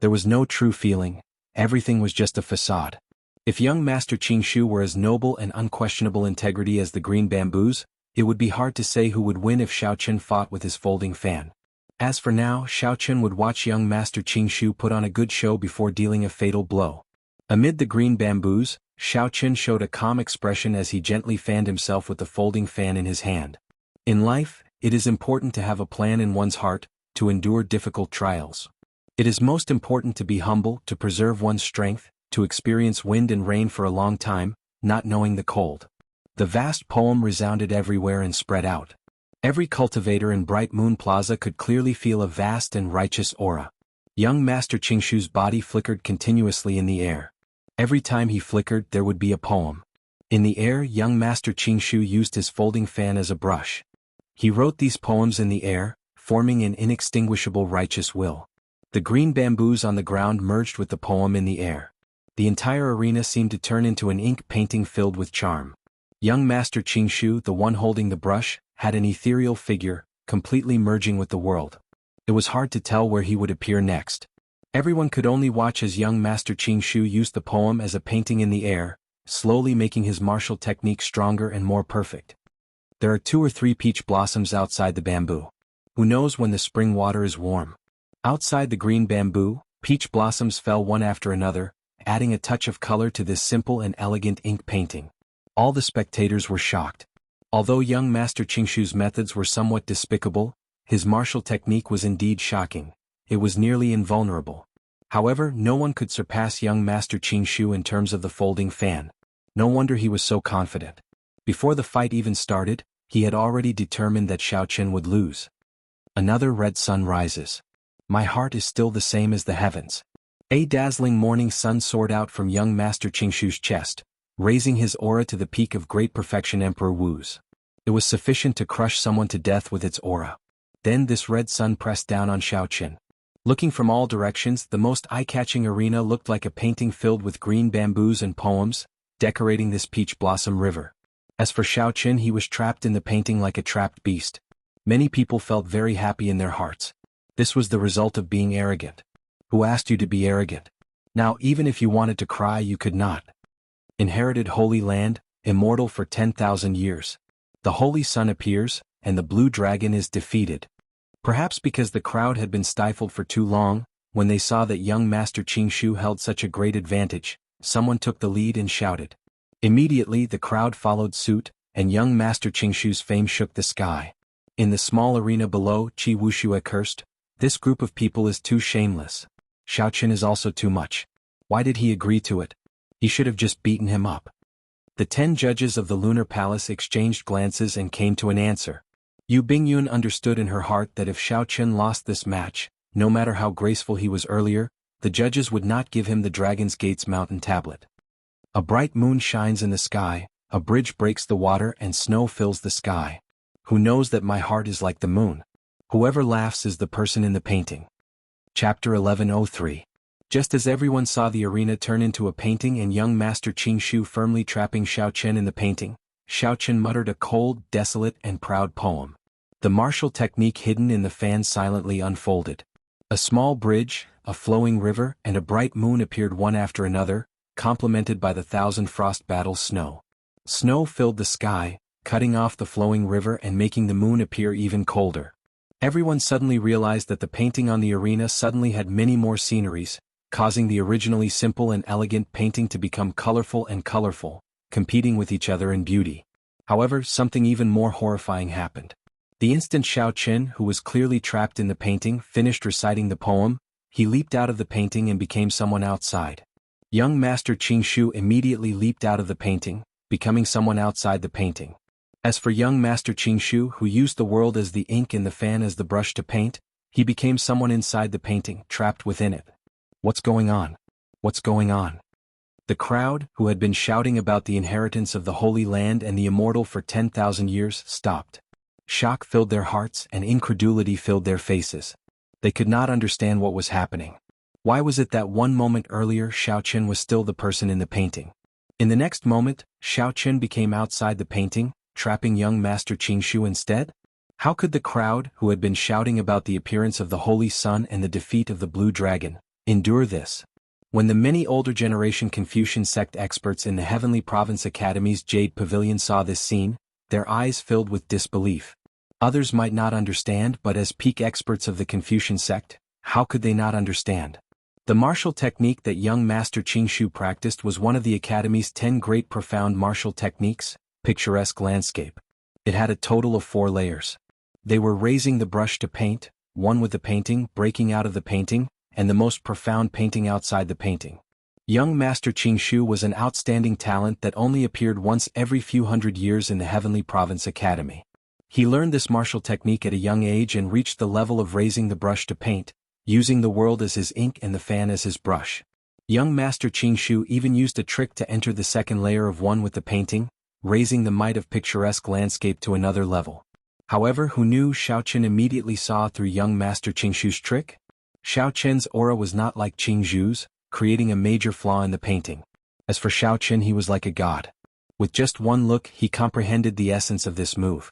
There was no true feeling, everything was just a facade. If young Master Qingshu were as noble and unquestionable integrity as the green bamboos, it would be hard to say who would win if Xiao Chen fought with his folding fan. As for now, Xiao Chen would watch young Master Qingshu put on a good show before dealing a fatal blow. Amid the green bamboos, Xiao Chen showed a calm expression as he gently fanned himself with the folding fan in his hand. In life, it is important to have a plan in one's heart, to endure difficult trials. It is most important to be humble, to preserve one's strength, to experience wind and rain for a long time, not knowing the cold. The vast poem resounded everywhere and spread out. Every cultivator in Bright Moon Plaza could clearly feel a vast and righteous aura. Young Master Qingshu's body flickered continuously in the air. Every time he flickered there would be a poem. In the air, young Master Qingshu used his folding fan as a brush. He wrote these poems in the air, forming an inextinguishable righteous will. The green bamboos on the ground merged with the poem in the air. The entire arena seemed to turn into an ink painting filled with charm. Young Master Qingshu, the one holding the brush, had an ethereal figure, completely merging with the world. It was hard to tell where he would appear next. Everyone could only watch as young Master Qingshu used the poem as a painting in the air, slowly making his martial technique stronger and more perfect. There are 2 or 3 peach blossoms outside the bamboo. Who knows when the spring water is warm? Outside the green bamboo, peach blossoms fell one after another, adding a touch of color to this simple and elegant ink painting. All the spectators were shocked. Although young Master Qingshu's methods were somewhat despicable, his martial technique was indeed shocking. It was nearly invulnerable. However, no one could surpass young Master Qingshu in terms of the folding fan. No wonder he was so confident. Before the fight even started, he had already determined that Xiaoqin would lose. Another red sun rises. My heart is still the same as the heavens. A dazzling morning sun soared out from young Master Qingshu's chest, raising his aura to the peak of great perfection. Emperor Wu's. It was sufficient to crush someone to death with its aura. Then this red sun pressed down on Xiaoqin. Looking from all directions, the most eye-catching arena looked like a painting filled with green bamboos and poems, decorating this peach blossom river. As for Xiaoqin, he was trapped in the painting like a trapped beast. Many people felt very happy in their hearts. This was the result of being arrogant. Who asked you to be arrogant? Now even if you wanted to cry you could not. Inherited Holy Land, immortal for 10,000 years. The Holy Sun appears, and the blue dragon is defeated. Perhaps because the crowd had been stifled for too long, when they saw that young Master Qingshu held such a great advantage, someone took the lead and shouted. Immediately the crowd followed suit, and young Master Qingshu's fame shook the sky. In the small arena below, Qi Wuxia cursed, "This group of people is too shameless. Xiaoqin is also too much. Why did he agree to it? He should have just beaten him up." The 10 judges of the Lunar Palace exchanged glances and came to an answer. Yu Bingyun understood in her heart that if Xiaoqin lost this match, no matter how graceful he was earlier, the judges would not give him the Dragon's Gate's mountain tablet. A bright moon shines in the sky, a bridge breaks the water and snow fills the sky. Who knows that my heart is like the moon? Whoever laughs is the person in the painting. Chapter 1103. Just as everyone saw the arena turn into a painting and young Master Qingshu firmly trapping Xiaoqin in the painting, Xiaoqin muttered a cold, desolate and proud poem. The martial technique hidden in the fan silently unfolded. A small bridge, a flowing river and a bright moon appeared one after another, complemented by the 1,000 frost battles snow. Snow filled the sky, cutting off the flowing river and making the moon appear even colder. Everyone suddenly realized that the painting on the arena suddenly had many more sceneries, causing the originally simple and elegant painting to become colorful and colorful, competing with each other in beauty. However, something even more horrifying happened. The instant Xiaoqin, who was clearly trapped in the painting, finished reciting the poem, he leaped out of the painting and became someone outside. Young Master Qingshu immediately leaped out of the painting, becoming someone outside the painting. As for young Master Qingshu, who used the world as the ink and the fan as the brush to paint, he became someone inside the painting, trapped within it. What's going on? What's going on? The crowd, who had been shouting about the inheritance of the Holy Land and the immortal for 10,000 years, stopped. Shock filled their hearts and incredulity filled their faces. They could not understand what was happening. Why was it that one moment earlier Xiaoqin was still the person in the painting? In the next moment, Xiaoqin became outside the painting, trapping young Master Qingshu instead? How could the crowd, who had been shouting about the appearance of the Holy Sun and the defeat of the Blue Dragon, endure this? When the many older generation Confucian sect experts in the Heavenly Province Academy's Jade Pavilion saw this scene, their eyes filled with disbelief. Others might not understand, but as peak experts of the Confucian sect, how could they not understand? The martial technique that young Master Qingshu practiced was one of the Academy's 10 great profound martial techniques, picturesque landscape. It had a total of 4 layers. They were raising the brush to paint, one with the painting, breaking out of the painting, and the most profound painting outside the painting. Young Master Qingshu was an outstanding talent that only appeared once every few hundred years in the Heavenly Province Academy. He learned this martial technique at a young age and reached the level of raising the brush to paint, using the world as his ink and the fan as his brush. Young Master Qingshu even used a trick to enter the second layer of one with the painting, raising the might of picturesque landscape to another level. However, who knew Xiao Qian immediately saw through young Master Qingshu's trick? Xiao Qian's aura was not like Qingshu's, creating a major flaw in the painting. As for Xiao Qian, he was like a god. With just one look, he comprehended the essence of this move.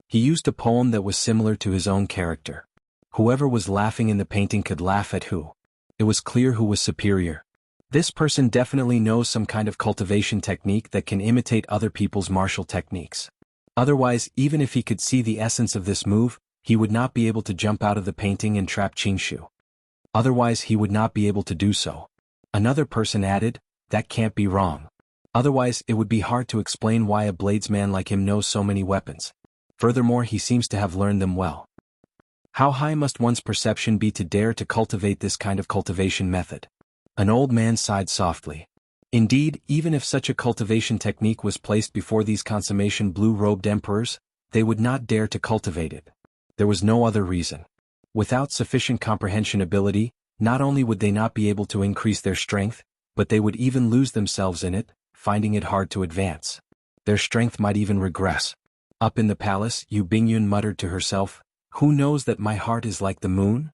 He used a poem that was similar to his own character. Whoever was laughing in the painting could laugh at who. It was clear who was superior. This person definitely knows some kind of cultivation technique that can imitate other people's martial techniques. Otherwise, even if he could see the essence of this move, he would not be able to jump out of the painting and trap Qingshu. Otherwise, he would not be able to do so. Another person added, that can't be wrong. Otherwise, it would be hard to explain why a bladesman like him knows so many weapons. Furthermore, he seems to have learned them well. How high must one's perception be to dare to cultivate this kind of cultivation method? An old man sighed softly. Indeed, even if such a cultivation technique was placed before these consummation blue-robed emperors, they would not dare to cultivate it. There was no other reason. Without sufficient comprehension ability, not only would they not be able to increase their strength, but they would even lose themselves in it, finding it hard to advance. Their strength might even regress. Up in the palace, Yu Bingyun muttered to herself, "Who knows that my heart is like the moon?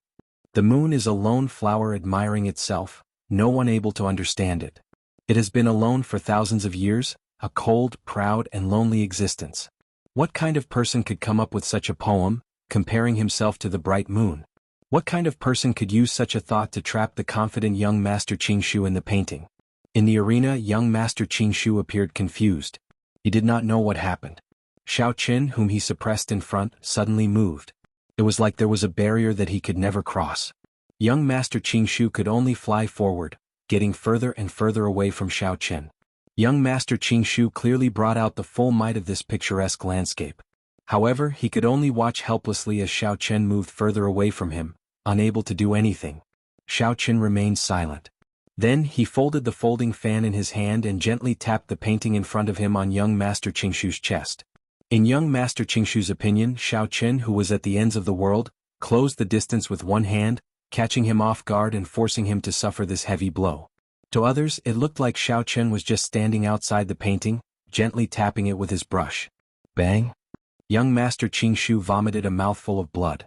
The moon is a lone flower admiring itself, no one able to understand it. It has been alone for thousands of years, a cold, proud and lonely existence. What kind of person could come up with such a poem, comparing himself to the bright moon? What kind of person could use such a thought to trap the confident young Master Qingshu in the painting?" In the arena, young Master Qingshu appeared confused. He did not know what happened. Xiao Qian, whom he suppressed in front, suddenly moved. It was like there was a barrier that he could never cross. Young Master Qingshu could only fly forward, getting further and further away from Xiao Qian. Young Master Qingshu clearly brought out the full might of this picturesque landscape. However, he could only watch helplessly as Xiao Qian moved further away from him, unable to do anything. Xiao Qian remained silent. Then he folded the folding fan in his hand and gently tapped the painting in front of him on young Master Qingshu's chest. In young Master Qingshu's opinion, Xiao Qian, who was at the ends of the world, closed the distance with one hand, catching him off guard and forcing him to suffer this heavy blow. To others, it looked like Xiao Qian was just standing outside the painting, gently tapping it with his brush. Bang! Young Master Qingshu vomited a mouthful of blood.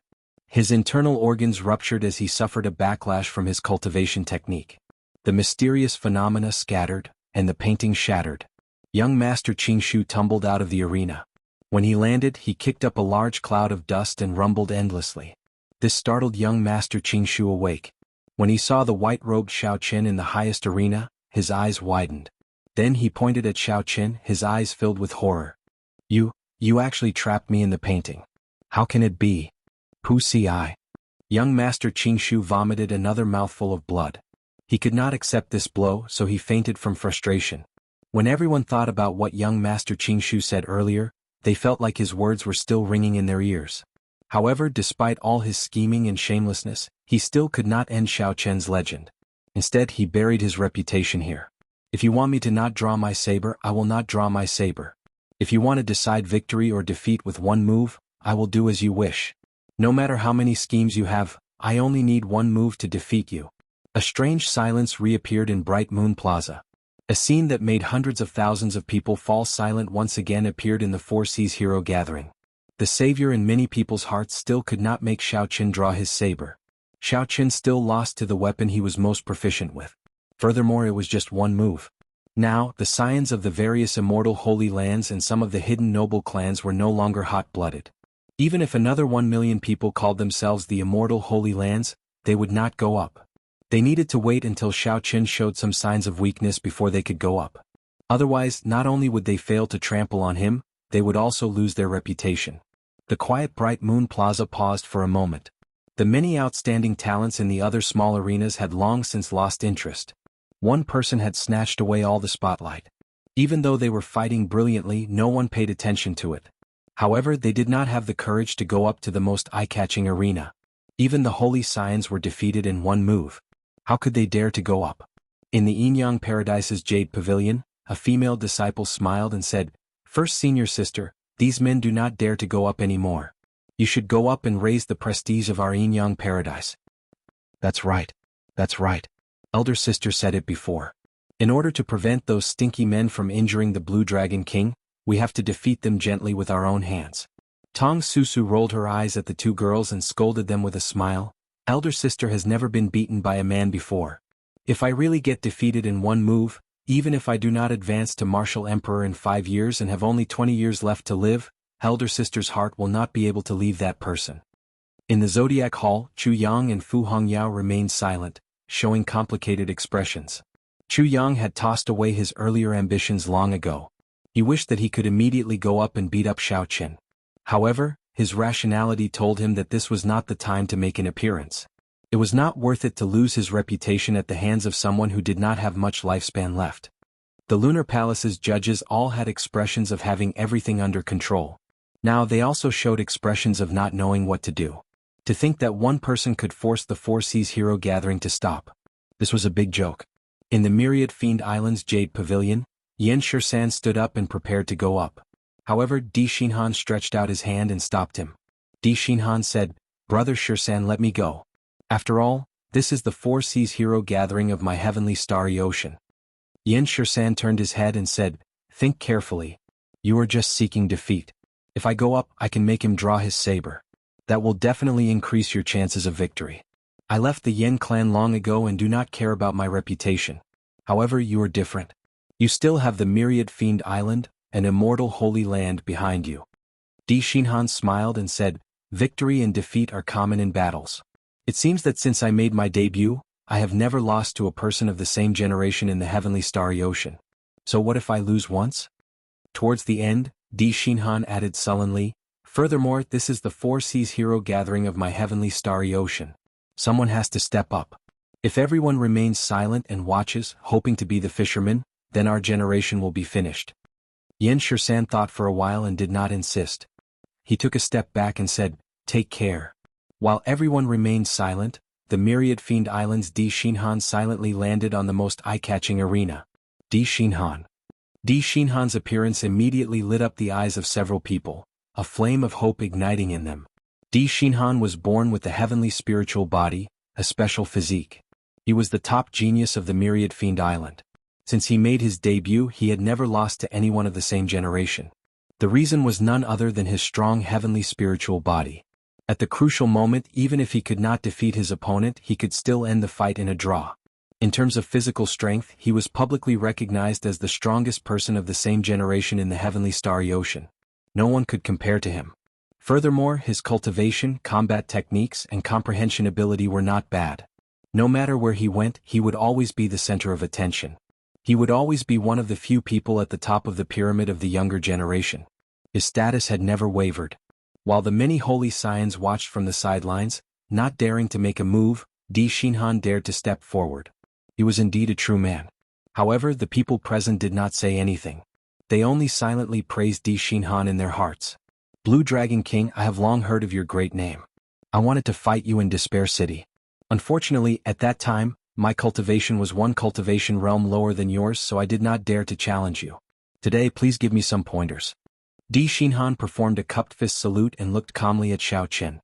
His internal organs ruptured as he suffered a backlash from his cultivation technique. The mysterious phenomena scattered, and the painting shattered. Young Master Qingshu tumbled out of the arena. When he landed, he kicked up a large cloud of dust and rumbled endlessly. This startled young Master Qingshu awake. When he saw the white-robed Xiao Qian in the highest arena, his eyes widened. Then he pointed at Xiao Qian, his eyes filled with horror. You actually trapped me in the painting. How can it be? Pu Si I. Young Master Qingshu vomited another mouthful of blood. He could not accept this blow, so he fainted from frustration. When everyone thought about what young Master Qingshu said earlier, they felt like his words were still ringing in their ears. However, despite all his scheming and shamelessness, he still could not end Xiao Qian's legend. Instead, he buried his reputation here. If you want me to not draw my saber, I will not draw my saber. If you want to decide victory or defeat with one move, I will do as you wish. No matter how many schemes you have, I only need one move to defeat you. A strange silence reappeared in Bright Moon Plaza. A scene that made hundreds of thousands of people fall silent once again appeared in the Four Seas Hero Gathering. The savior in many people's hearts still could not make Xiao Qian draw his saber. Xiao Qian still lost to the weapon he was most proficient with. Furthermore, it was just one move. Now, the scions of the various immortal holy lands and some of the hidden noble clans were no longer hot-blooded. Even if another 1 million people called themselves the immortal holy lands, they would not go up. They needed to wait until Xiao Qian showed some signs of weakness before they could go up. Otherwise, not only would they fail to trample on him, they would also lose their reputation. The quiet Bright Moon Plaza paused for a moment. The many outstanding talents in the other small arenas had long since lost interest. One person had snatched away all the spotlight. Even though they were fighting brilliantly, no one paid attention to it. However, they did not have the courage to go up to the most eye-catching arena. Even the holy scions were defeated in one move. How could they dare to go up? In the Yin-Yang Paradise's Jade Pavilion, a female disciple smiled and said, "First senior sister, these men do not dare to go up anymore. You should go up and raise the prestige of our Yin-Yang Paradise." That's right. That's right. Elder sister said it before. In order to prevent those stinky men from injuring the Blue Dragon King, we have to defeat them gently with our own hands. Tong Susu rolled her eyes at the two girls and scolded them with a smile. Elder sister has never been beaten by a man before. If I really get defeated in one move, even if I do not advance to Martial Emperor in 5 years and have only 20 years left to live, Elder sister's heart will not be able to leave that person. In the Zodiac Hall, Chu Yang and Fu Hongyao remained silent, showing complicated expressions. Chu Yang had tossed away his earlier ambitions long ago. He wished that he could immediately go up and beat up Xiao Qin. However, his rationality told him that this was not the time to make an appearance. It was not worth it to lose his reputation at the hands of someone who did not have much lifespan left. The Lunar Palace's judges all had expressions of having everything under control. Now they also showed expressions of not knowing what to do. To think that one person could force the Four Seas hero gathering to stop. This was a big joke. In the Myriad Fiend Islands Jade Pavilion, Yan Shisan stood up and prepared to go up. However, Di Xinhan stretched out his hand and stopped him. Di Xinhan said, "Brother Shisan, let me go. After all, this is the Four Seas hero gathering of my heavenly starry ocean." Yan Shisan turned his head and said, "Think carefully. You are just seeking defeat. If I go up, I can make him draw his saber. That will definitely increase your chances of victory. I left the Yen clan long ago and do not care about my reputation. However, you are different. You still have the Myriad Fiend Island, an immortal holy land behind you." Di Xinhan smiled and said, "Victory and defeat are common in battles. It seems that since I made my debut, I have never lost to a person of the same generation in the heavenly starry ocean. So what if I lose once?" Towards the end, Di Xinhan added sullenly, "Furthermore, this is the Four Seas hero gathering of my heavenly starry ocean. Someone has to step up. If everyone remains silent and watches, hoping to be the fisherman, then our generation will be finished." Yan Shisan thought for a while and did not insist. He took a step back and said, "Take care." While everyone remained silent, the Myriad Fiend Islands Di Xinhan silently landed on the most eye-catching arena. Di Xinhan. Di Xinhan's appearance immediately lit up the eyes of several people, a flame of hope igniting in them. Di Xinhan was born with the heavenly spiritual body, a special physique. He was the top genius of the Myriad Fiend Island. Since he made his debut, he had never lost to anyone of the same generation. The reason was none other than his strong heavenly spiritual body. At the crucial moment, even if he could not defeat his opponent, he could still end the fight in a draw. In terms of physical strength, he was publicly recognized as the strongest person of the same generation in the heavenly starry ocean. No one could compare to him. Furthermore, his cultivation, combat techniques, and comprehension ability were not bad. No matter where he went, he would always be the center of attention. He would always be one of the few people at the top of the pyramid of the younger generation. His status had never wavered. While the many holy scions watched from the sidelines, not daring to make a move, Di Xinhan dared to step forward. He was indeed a true man. However, the people present did not say anything. They only silently praised Di Xinhan in their hearts. "Blue Dragon King, I have long heard of your great name. I wanted to fight you in Despair City. Unfortunately, at that time, my cultivation was one cultivation realm lower than yours, so I did not dare to challenge you. Today, please give me some pointers." Di Xinhan performed a cupped fist salute and looked calmly at Xiao Qin.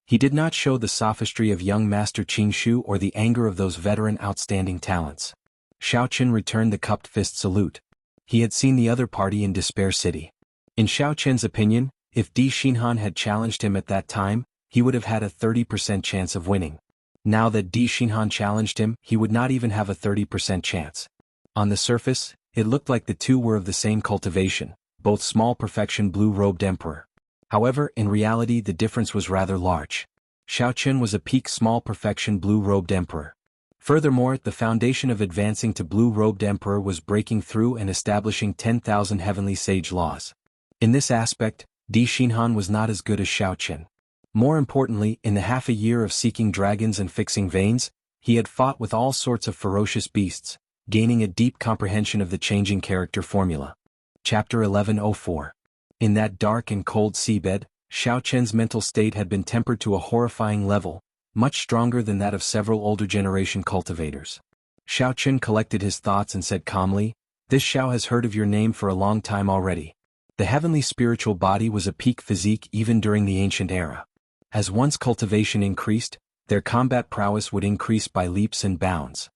He did not show the sophistry of young Master Qing Shu or the anger of those veteran outstanding talents. Xiao Qin returned the cupped fist salute. He had seen the other party in Despair City. In Xiao Qin's opinion, if Di Xinhan had challenged him at that time, he would have had a 30% chance of winning. Now that Di Xinhan challenged him, he would not even have a 30% chance. On the surface, it looked like the two were of the same cultivation, both small perfection blue-robed emperor. However, in reality the difference was rather large. Xiao Qin was a peak small perfection blue-robed emperor. Furthermore, the foundation of advancing to blue-robed emperor was breaking through and establishing 10,000 heavenly sage laws. In this aspect, Di Xinhan was not as good as Xiao Qin. More importantly, in the half a year of seeking dragons and fixing veins, he had fought with all sorts of ferocious beasts, gaining a deep comprehension of the changing character formula. Chapter 1104. In that dark and cold seabed, Xiao Qin's mental state had been tempered to a horrifying level, much stronger than that of several older generation cultivators. Xiao Qin collected his thoughts and said calmly, "This Xiao has heard of your name for a long time already. The heavenly spiritual body was a peak physique even during the ancient era. As one's cultivation increased, their combat prowess would increase by leaps and bounds.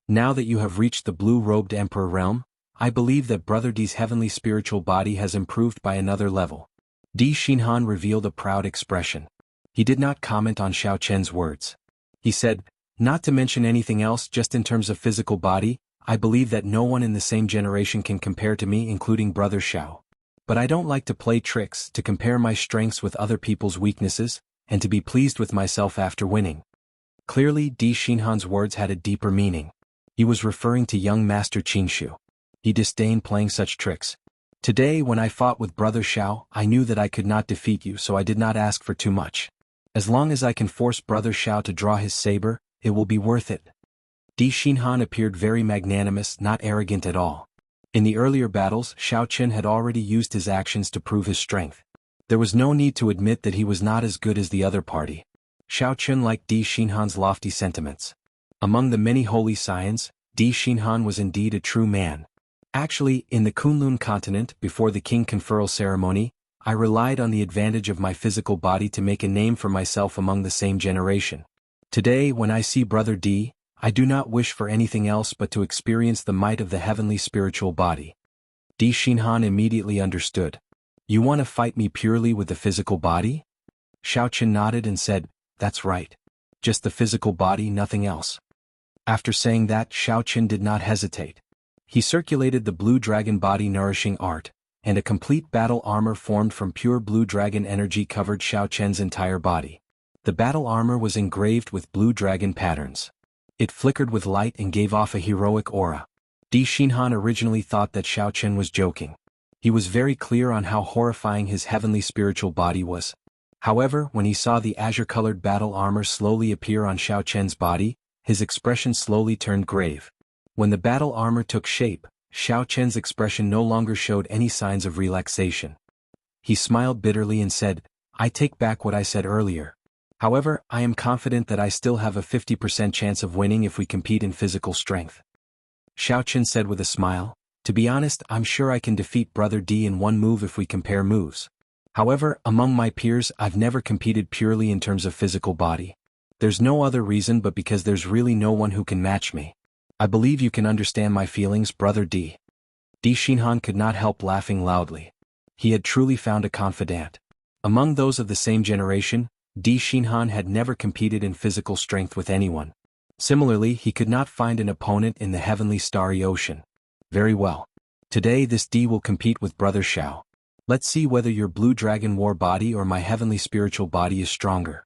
Now that you have reached the blue-robed Emperor realm, I believe that Brother D's heavenly spiritual body has improved by another level. Di Xinhan revealed a proud expression. He did not comment on Xiao Chen's words. He said, "Not to mention anything else, just in terms of physical body, I believe that no one in the same generation can compare to me, including Brother Xiao. But I don't like to play tricks, to compare my strengths with other people's weaknesses, and to be pleased with myself after winning." Clearly, Di Xinhan's words had a deeper meaning. He was referring to young Master Qingshu. He disdained playing such tricks. "Today when I fought with Brother Xiao, I knew that I could not defeat you, so I did not ask for too much. As long as I can force Brother Xiao to draw his saber, it will be worth it." Di Xinhan appeared very magnanimous, not arrogant at all. In the earlier battles, Xiao Chen had already used his actions to prove his strength. There was no need to admit that he was not as good as the other party. Xiao Chen liked Di Xinhan's lofty sentiments. Among the many holy scions, Di Xinhan was indeed a true man. Actually, in the Kunlun continent, before the king conferral ceremony, I relied on the advantage of my physical body to make a name for myself among the same generation. Today, when I see Brother Di, I do not wish for anything else but to experience the might of the heavenly spiritual body. Di Xinhan immediately understood. "You want to fight me purely with the physical body?" Xiao Chen nodded and said, "That's right. Just the physical body, nothing else." After saying that, Xiao Chen did not hesitate. He circulated the blue dragon body nourishing art, and a complete battle armor formed from pure blue dragon energy covered Xiao Chen's entire body. The battle armor was engraved with blue dragon patterns. It flickered with light and gave off a heroic aura. Di Xinhan originally thought that Xiao Chen was joking. He was very clear on how horrifying his heavenly spiritual body was. However, when he saw the azure-colored battle armor slowly appear on Xiao Chen's body, his expression slowly turned grave. When the battle armor took shape, Xiao Chen's expression no longer showed any signs of relaxation. He smiled bitterly and said, "I take back what I said earlier. However, I am confident that I still have a 50% chance of winning if we compete in physical strength." Xiao Chen said with a smile, "To be honest, I'm sure I can defeat Brother D in one move if we compare moves. However, among my peers, I've never competed purely in terms of physical body. There's no other reason but because there's really no one who can match me. I believe you can understand my feelings, Brother D." Di Xinhan could not help laughing loudly. He had truly found a confidant. Among those of the same generation, Di Xinhan had never competed in physical strength with anyone. Similarly, he could not find an opponent in the heavenly starry ocean. "Very well. Today this D will compete with Brother Xiao. Let's see whether your blue dragon war body or my heavenly spiritual body is stronger."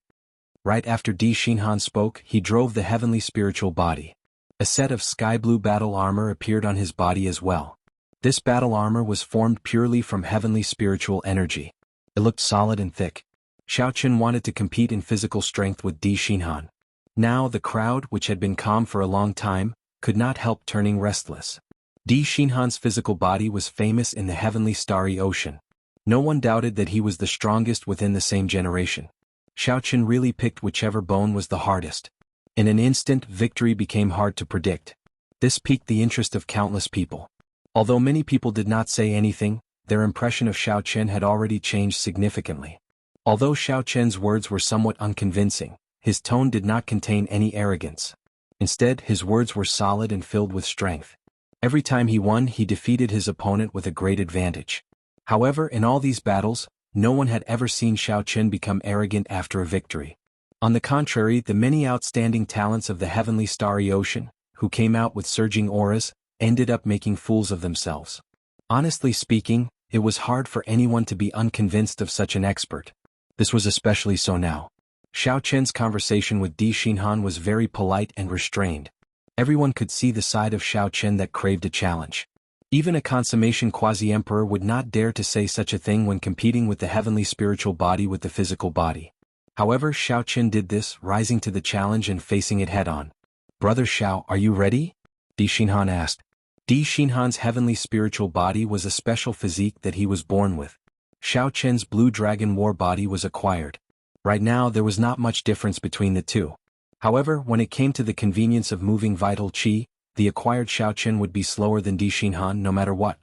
Right after Di Xinhan spoke, he drove the heavenly spiritual body. A set of sky blue battle armor appeared on his body as well. This battle armor was formed purely from heavenly spiritual energy. It looked solid and thick. Xiao Chen wanted to compete in physical strength with Di Xinhan. Now the crowd, which had been calm for a long time, could not help turning restless. Di Xinhan's physical body was famous in the heavenly starry ocean. No one doubted that he was the strongest within the same generation. Xiao Chen really picked whichever bone was the hardest. In an instant, victory became hard to predict. This piqued the interest of countless people. Although many people did not say anything, their impression of Xiao Chen had already changed significantly. Although Xiao Chen's words were somewhat unconvincing, his tone did not contain any arrogance. Instead, his words were solid and filled with strength. Every time he won, he defeated his opponent with a great advantage. However, in all these battles, no one had ever seen Xiao Chen become arrogant after a victory. On the contrary, the many outstanding talents of the heavenly starry ocean, who came out with surging auras, ended up making fools of themselves. Honestly speaking, it was hard for anyone to be unconvinced of such an expert. This was especially so now. Xiao Chen's conversation with Di Xinhan was very polite and restrained. Everyone could see the side of Xiao Chen that craved a challenge. Even a consummation quasi-emperor would not dare to say such a thing when competing with the heavenly spiritual body with the physical body. However, Xiao Chen did this, rising to the challenge and facing it head-on. "Brother Xiao, are you ready?" Di Xinhan asked. Di Xinhan's heavenly spiritual body was a special physique that he was born with. Xiao Chen's blue dragon war body was acquired. Right now there was not much difference between the two. However, when it came to the convenience of moving vital qi, the acquired Xiao Chen would be slower than Di Xinhan no matter what.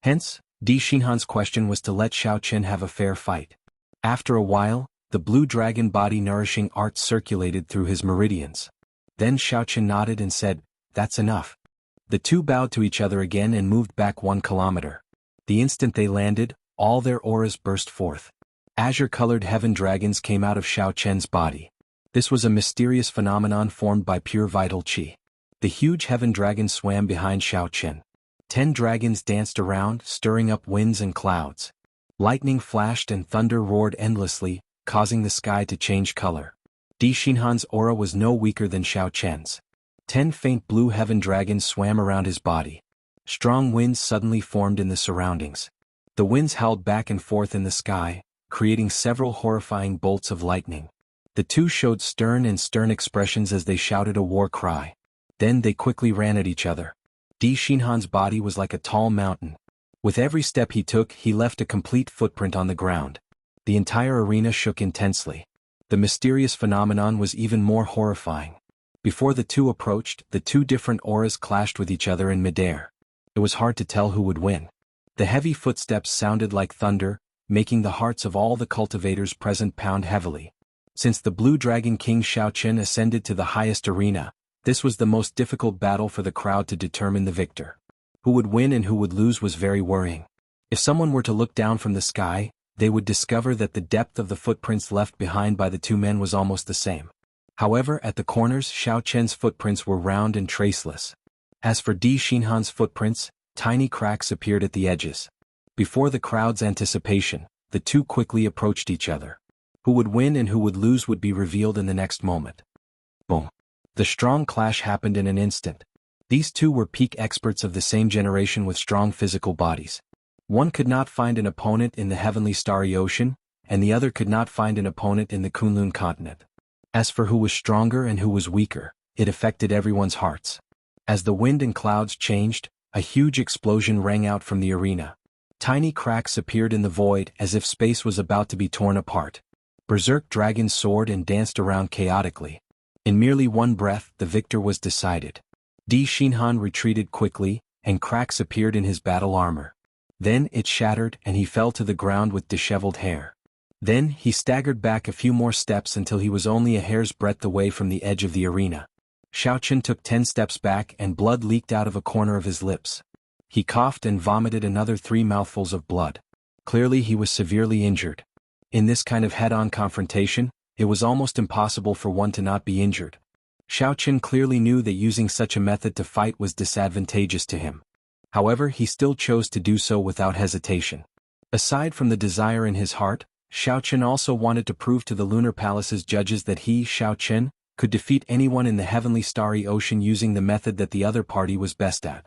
Hence, Di Xinhan's question was to let Xiao Chen have a fair fight. After a while, the blue dragon body nourishing art circulated through his meridians. Then Xiaochen nodded and said, "That's enough." The two bowed to each other again and moved back 1 kilometer. The instant they landed, all their auras burst forth. Azure-colored heaven dragons came out of Xiaochen's body. This was a mysterious phenomenon formed by pure vital qi. The huge heaven dragon swam behind Xiaochen. 10 dragons danced around, stirring up winds and clouds. Lightning flashed and thunder roared endlessly, causing the sky to change color. Di Xinhan's aura was no weaker than Xiaochen's. 10 faint blue heaven dragons swam around his body. Strong winds suddenly formed in the surroundings. The winds howled back and forth in the sky, creating several horrifying bolts of lightning. The two showed stern expressions as they shouted a war cry. Then they quickly ran at each other. Di Xinhan's body was like a tall mountain. With every step he took, he left a complete footprint on the ground. The entire arena shook intensely. The mysterious phenomenon was even more horrifying. Before the two approached, the two different auras clashed with each other in midair. It was hard to tell who would win. The heavy footsteps sounded like thunder, making the hearts of all the cultivators present pound heavily. Since the Blue Dragon King Xiaochen ascended to the highest arena, this was the most difficult battle for the crowd to determine the victor. Who would win and who would lose was very worrying. If someone were to look down from the sky, they would discover that the depth of the footprints left behind by the two men was almost the same. However, at the corners, Xiaochen's footprints were round and traceless. As for Di Xinhan's footprints, tiny cracks appeared at the edges. Before the crowd's anticipation, the two quickly approached each other. Who would win and who would lose would be revealed in the next moment. Boom. The strong clash happened in an instant. These two were peak experts of the same generation with strong physical bodies. One could not find an opponent in the heavenly starry ocean, and the other could not find an opponent in the Kunlun continent. As for who was stronger and who was weaker, it affected everyone's hearts. As the wind and clouds changed, a huge explosion rang out from the arena. Tiny cracks appeared in the void as if space was about to be torn apart. Berserk dragons soared and danced around chaotically. In merely one breath, the victor was decided. Di Xinhan retreated quickly, and cracks appeared in his battle armor. Then it shattered and he fell to the ground with disheveled hair. Then he staggered back a few more steps until he was only a hair's breadth away from the edge of the arena. Xiaochen took 10 steps back and blood leaked out of a corner of his lips. He coughed and vomited another 3 mouthfuls of blood. Clearly he was severely injured. In this kind of head-on confrontation, it was almost impossible for one to not be injured. Xiaochen clearly knew that using such a method to fight was disadvantageous to him. However, he still chose to do so without hesitation. Aside from the desire in his heart, Xiaochen also wanted to prove to the Lunar Palace's judges that he, Xiaochen, could defeat anyone in the heavenly starry ocean using the method that the other party was best at.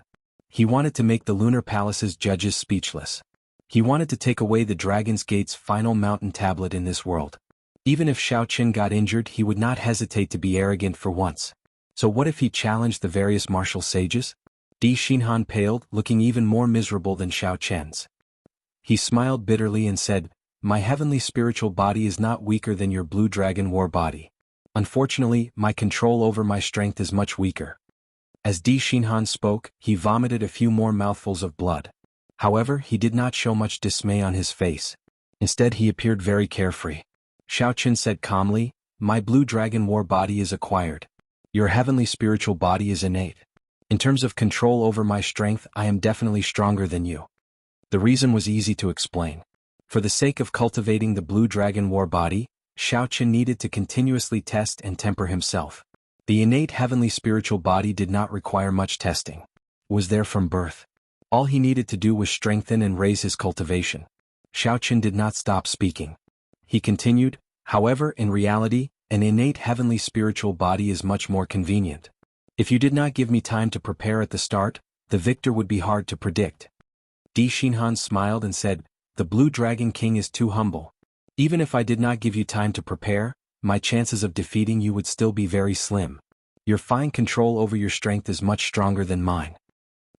He wanted to make the Lunar Palace's judges speechless. He wanted to take away the Dragon's Gate's final mountain tablet in this world. Even if Xiaochen got injured, he would not hesitate to be arrogant for once. So what if he challenged the various martial sages? Di Xinhan paled, looking even more miserable than Xiaochen's. He smiled bitterly and said, "My heavenly spiritual body is not weaker than your blue dragon war body. Unfortunately, my control over my strength is much weaker." As Di Xinhan spoke, he vomited a few more mouthfuls of blood. However, he did not show much dismay on his face. Instead, he appeared very carefree. Xiaochen said calmly, "My blue dragon war body is acquired. Your heavenly spiritual body is innate. In terms of control over my strength, I am definitely stronger than you." The reason was easy to explain. For the sake of cultivating the blue dragon war body, Xiaochen needed to continuously test and temper himself. The innate heavenly spiritual body did not require much testing. It was there from birth. All he needed to do was strengthen and raise his cultivation. Xiaochen did not stop speaking. He continued, "However, in reality, an innate heavenly spiritual body is much more convenient. If you did not give me time to prepare at the start, the victor would be hard to predict." Di Xinhan smiled and said, "The Blue Dragon King is too humble. Even if I did not give you time to prepare, my chances of defeating you would still be very slim. Your fine control over your strength is much stronger than mine.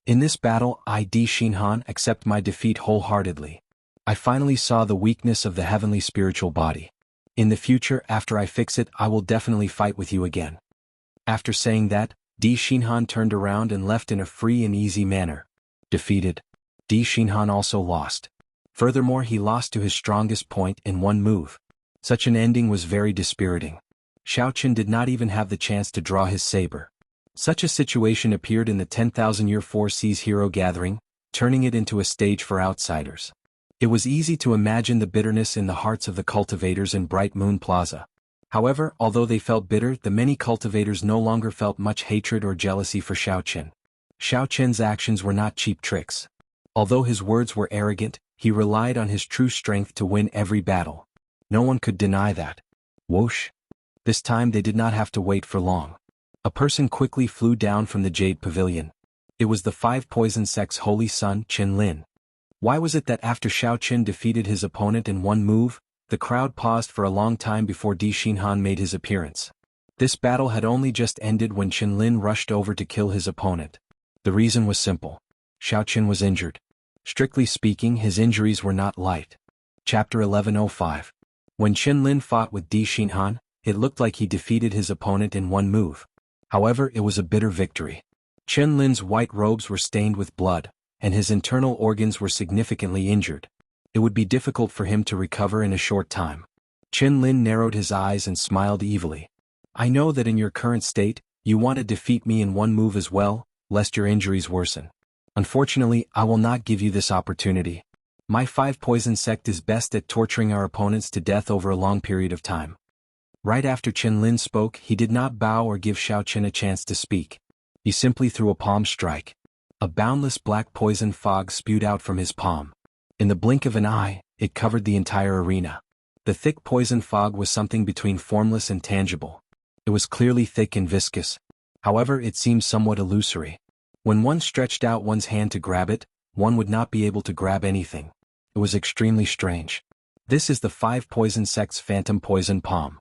In this battle, I, Di Xinhan, accept my defeat wholeheartedly. I finally saw the weakness of the heavenly spiritual body. In the future, after I fix it, I will definitely fight with you again." After saying that, Di Xinhan turned around and left in a free and easy manner. Defeated, Di Xinhan also lost. Furthermore, he lost to his strongest point in one move. Such an ending was very dispiriting. Xiao Qin did not even have the chance to draw his saber. Such a situation appeared in the 10,000-year Four Seas Hero Gathering, turning it into a stage for outsiders. It was easy to imagine the bitterness in the hearts of the cultivators in Bright Moon Plaza. However, although they felt bitter, the many cultivators no longer felt much hatred or jealousy for Xiao Qin. Xiao Qin's actions were not cheap tricks. Although his words were arrogant, he relied on his true strength to win every battle. No one could deny that. Whoosh! This time they did not have to wait for long. A person quickly flew down from the Jade Pavilion. It was the Five Poison Sect's holy son, Qin Lin. Why was it that after Xiao Qin defeated his opponent in one move, the crowd paused for a long time before Di Xinhan made his appearance? This battle had only just ended when Qin Lin rushed over to kill his opponent. The reason was simple. Xiao Qin was injured. Strictly speaking, his injuries were not light. Chapter 1105. When Qin Lin fought with Di Xinhan, it looked like he defeated his opponent in one move. However, it was a bitter victory. Qin Lin's white robes were stained with blood, and his internal organs were significantly injured. It would be difficult for him to recover in a short time. Qin Lin narrowed his eyes and smiled evilly. I know that in your current state, you want to defeat me in one move as well, lest your injuries worsen. Unfortunately, I will not give you this opportunity. My Five Poison Sect is best at torturing our opponents to death over a long period of time. Right after Qin Lin spoke, he did not bow or give Xiao Qin a chance to speak. He simply threw a palm strike. A boundless black poison fog spewed out from his palm. In the blink of an eye, it covered the entire arena. The thick poison fog was something between formless and tangible. It was clearly thick and viscous. However, it seemed somewhat illusory. When one stretched out one's hand to grab it, one would not be able to grab anything. It was extremely strange. This is the Five Poison Sect's Phantom Poison Palm.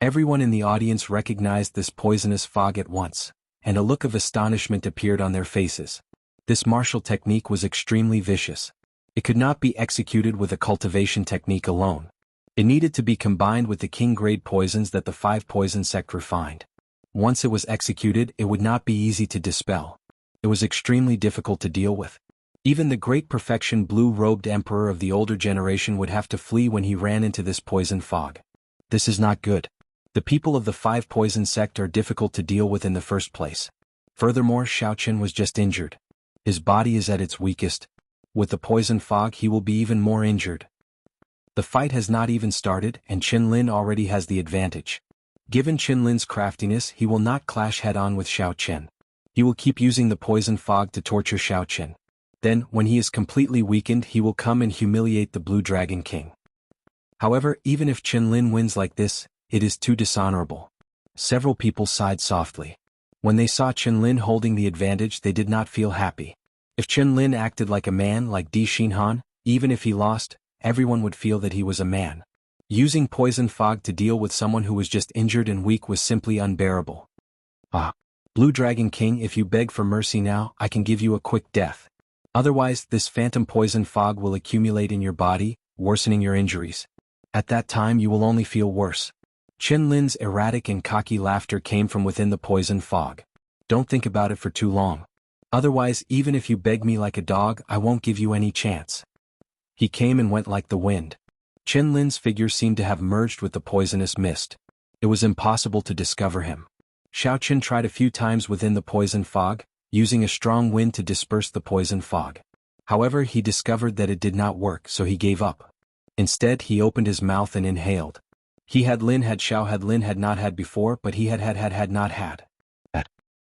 Everyone in the audience recognized this poisonous fog at once, and a look of astonishment appeared on their faces. This martial technique was extremely vicious. It could not be executed with a cultivation technique alone. It needed to be combined with the king-grade poisons that the Five Poison Sect refined. Once it was executed, it would not be easy to dispel. It was extremely difficult to deal with. Even the great perfection blue-robed emperor of the older generation would have to flee when he ran into this poison fog. This is not good. The people of the Five Poison Sect are difficult to deal with in the first place. Furthermore, Xiao Qin was just injured. His body is at its weakest. With the poison fog, he will be even more injured. The fight has not even started, and Qin Lin already has the advantage. Given Qin Lin's craftiness, he will not clash head-on with Xiao Qin. He will keep using the poison fog to torture Xiao Qin. Then, when he is completely weakened, he will come and humiliate the Blue Dragon King. However, even if Qin Lin wins like this, it is too dishonorable. Several people sighed softly. When they saw Qin Lin holding the advantage, they did not feel happy. If Qin Lin acted like a man like Di Xinhan, even if he lost, everyone would feel that he was a man. Using poison fog to deal with someone who was just injured and weak was simply unbearable. Blue Dragon King, if you beg for mercy now, I can give you a quick death. Otherwise, this phantom poison fog will accumulate in your body, worsening your injuries. At that time you will only feel worse. Qin Lin's erratic and cocky laughter came from within the poison fog. Don't think about it for too long. Otherwise, even if you beg me like a dog, I won't give you any chance. He came and went like the wind. Qin Lin's figure seemed to have merged with the poisonous mist. It was impossible to discover him. Xiao Qin tried a few times within the poison fog, using a strong wind to disperse the poison fog. However, he discovered that it did not work, so he gave up. Instead, he opened his mouth and inhaled. Xiao had Lin had not had before, but he had not had.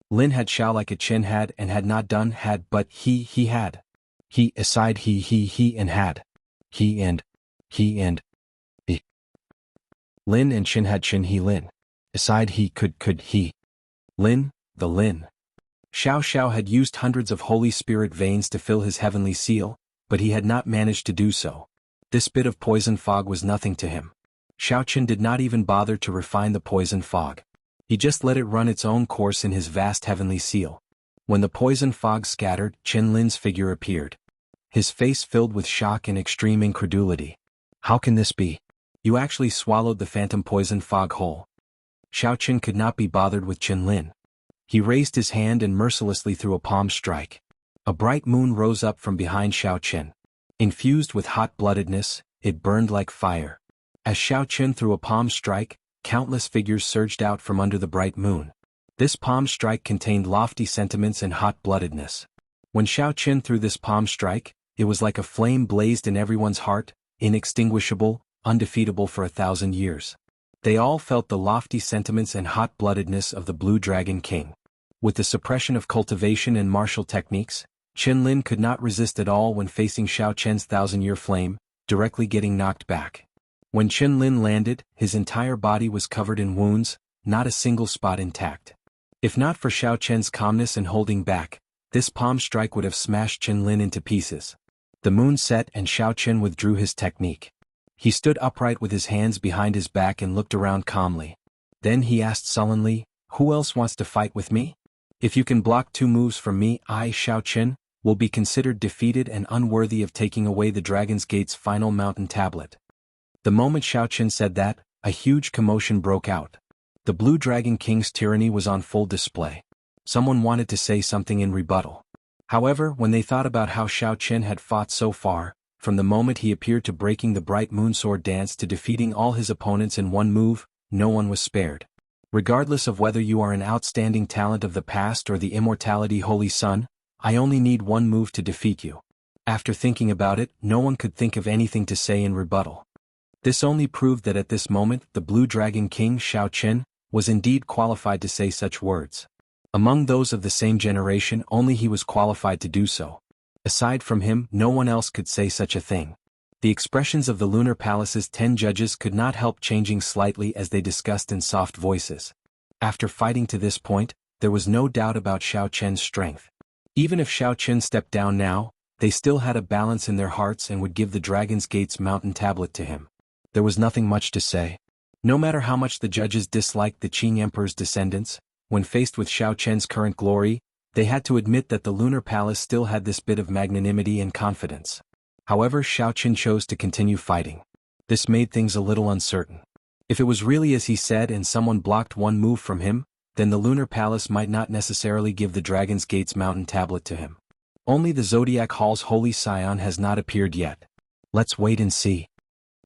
Lin had Xiao like a Qin had and had not done had, but he had. He aside he and had. He and he. Lin and Qin had Qin he Lin. Aside he could he. Lin, the Lin. Xiao had used hundreds of Holy Spirit veins to fill his heavenly seal, but he had not managed to do so. This bit of poison fog was nothing to him. Xiao Qin did not even bother to refine the poison fog. He just let it run its own course in his vast heavenly seal. When the poison fog scattered, Qin Lin's figure appeared. His face filled with shock and extreme incredulity. How can this be? You actually swallowed the phantom poison fog whole. Xiao Qin could not be bothered with Qin Lin. He raised his hand and mercilessly threw a palm strike. A bright moon rose up from behind Xiao Qin. Infused with hot-bloodedness, it burned like fire. As Xiao Qin threw a palm strike, countless figures surged out from under the bright moon. This palm strike contained lofty sentiments and hot-bloodedness. When Xiao Qin threw this palm strike, it was like a flame blazed in everyone's heart, inextinguishable, undefeatable for 1,000 years. They all felt the lofty sentiments and hot-bloodedness of the Blue Dragon King. With the suppression of cultivation and martial techniques, Qinlin could not resist at all when facing Xiao Qian's 1,000-year flame, directly getting knocked back. When Qinlin landed, his entire body was covered in wounds, not a single spot intact. If not for Xiao Qian's calmness and holding back, this palm strike would have smashed Qinlin into pieces. The moon set and Xiao Qian withdrew his technique. He stood upright with his hands behind his back and looked around calmly. Then he asked sullenly, "Who else wants to fight with me? If you can block 2 moves from me, I, Xiao Qian, will be considered defeated and unworthy of taking away the Dragon's Gate's final mountain tablet." The moment Xiao Qian said that, a huge commotion broke out. The Blue Dragon King's tyranny was on full display. Someone wanted to say something in rebuttal. However, when they thought about how Xiao Qian had fought so far, from the moment he appeared to breaking the bright moonsword dance to defeating all his opponents in 1 move, no one was spared. Regardless of whether you are an outstanding talent of the past or the Immortality Holy Sun, I only need 1 move to defeat you. After thinking about it, no one could think of anything to say in rebuttal. This only proved that at this moment the Blue Dragon King Xiao Qian was indeed qualified to say such words. Among those of the same generation, only he was qualified to do so. Aside from him, no one else could say such a thing. The expressions of the Lunar Palace's 10 judges could not help changing slightly as they discussed in soft voices. After fighting to this point, there was no doubt about Xiao Qian's strength. Even if Xiao Qian stepped down now, they still had a balance in their hearts and would give the Dragon's Gate's mountain tablet to him. There was nothing much to say. No matter how much the judges disliked the Qing Emperor's descendants, when faced with Xiao Qian's current glory, they had to admit that the Lunar Palace still had this bit of magnanimity and confidence. However, Xiao Qian chose to continue fighting. This made things a little uncertain. If it was really as he said and someone blocked 1 move from him, then the Lunar Palace might not necessarily give the Dragon's Gate's mountain tablet to him. Only the Zodiac Hall's Holy Scion has not appeared yet. Let's wait and see.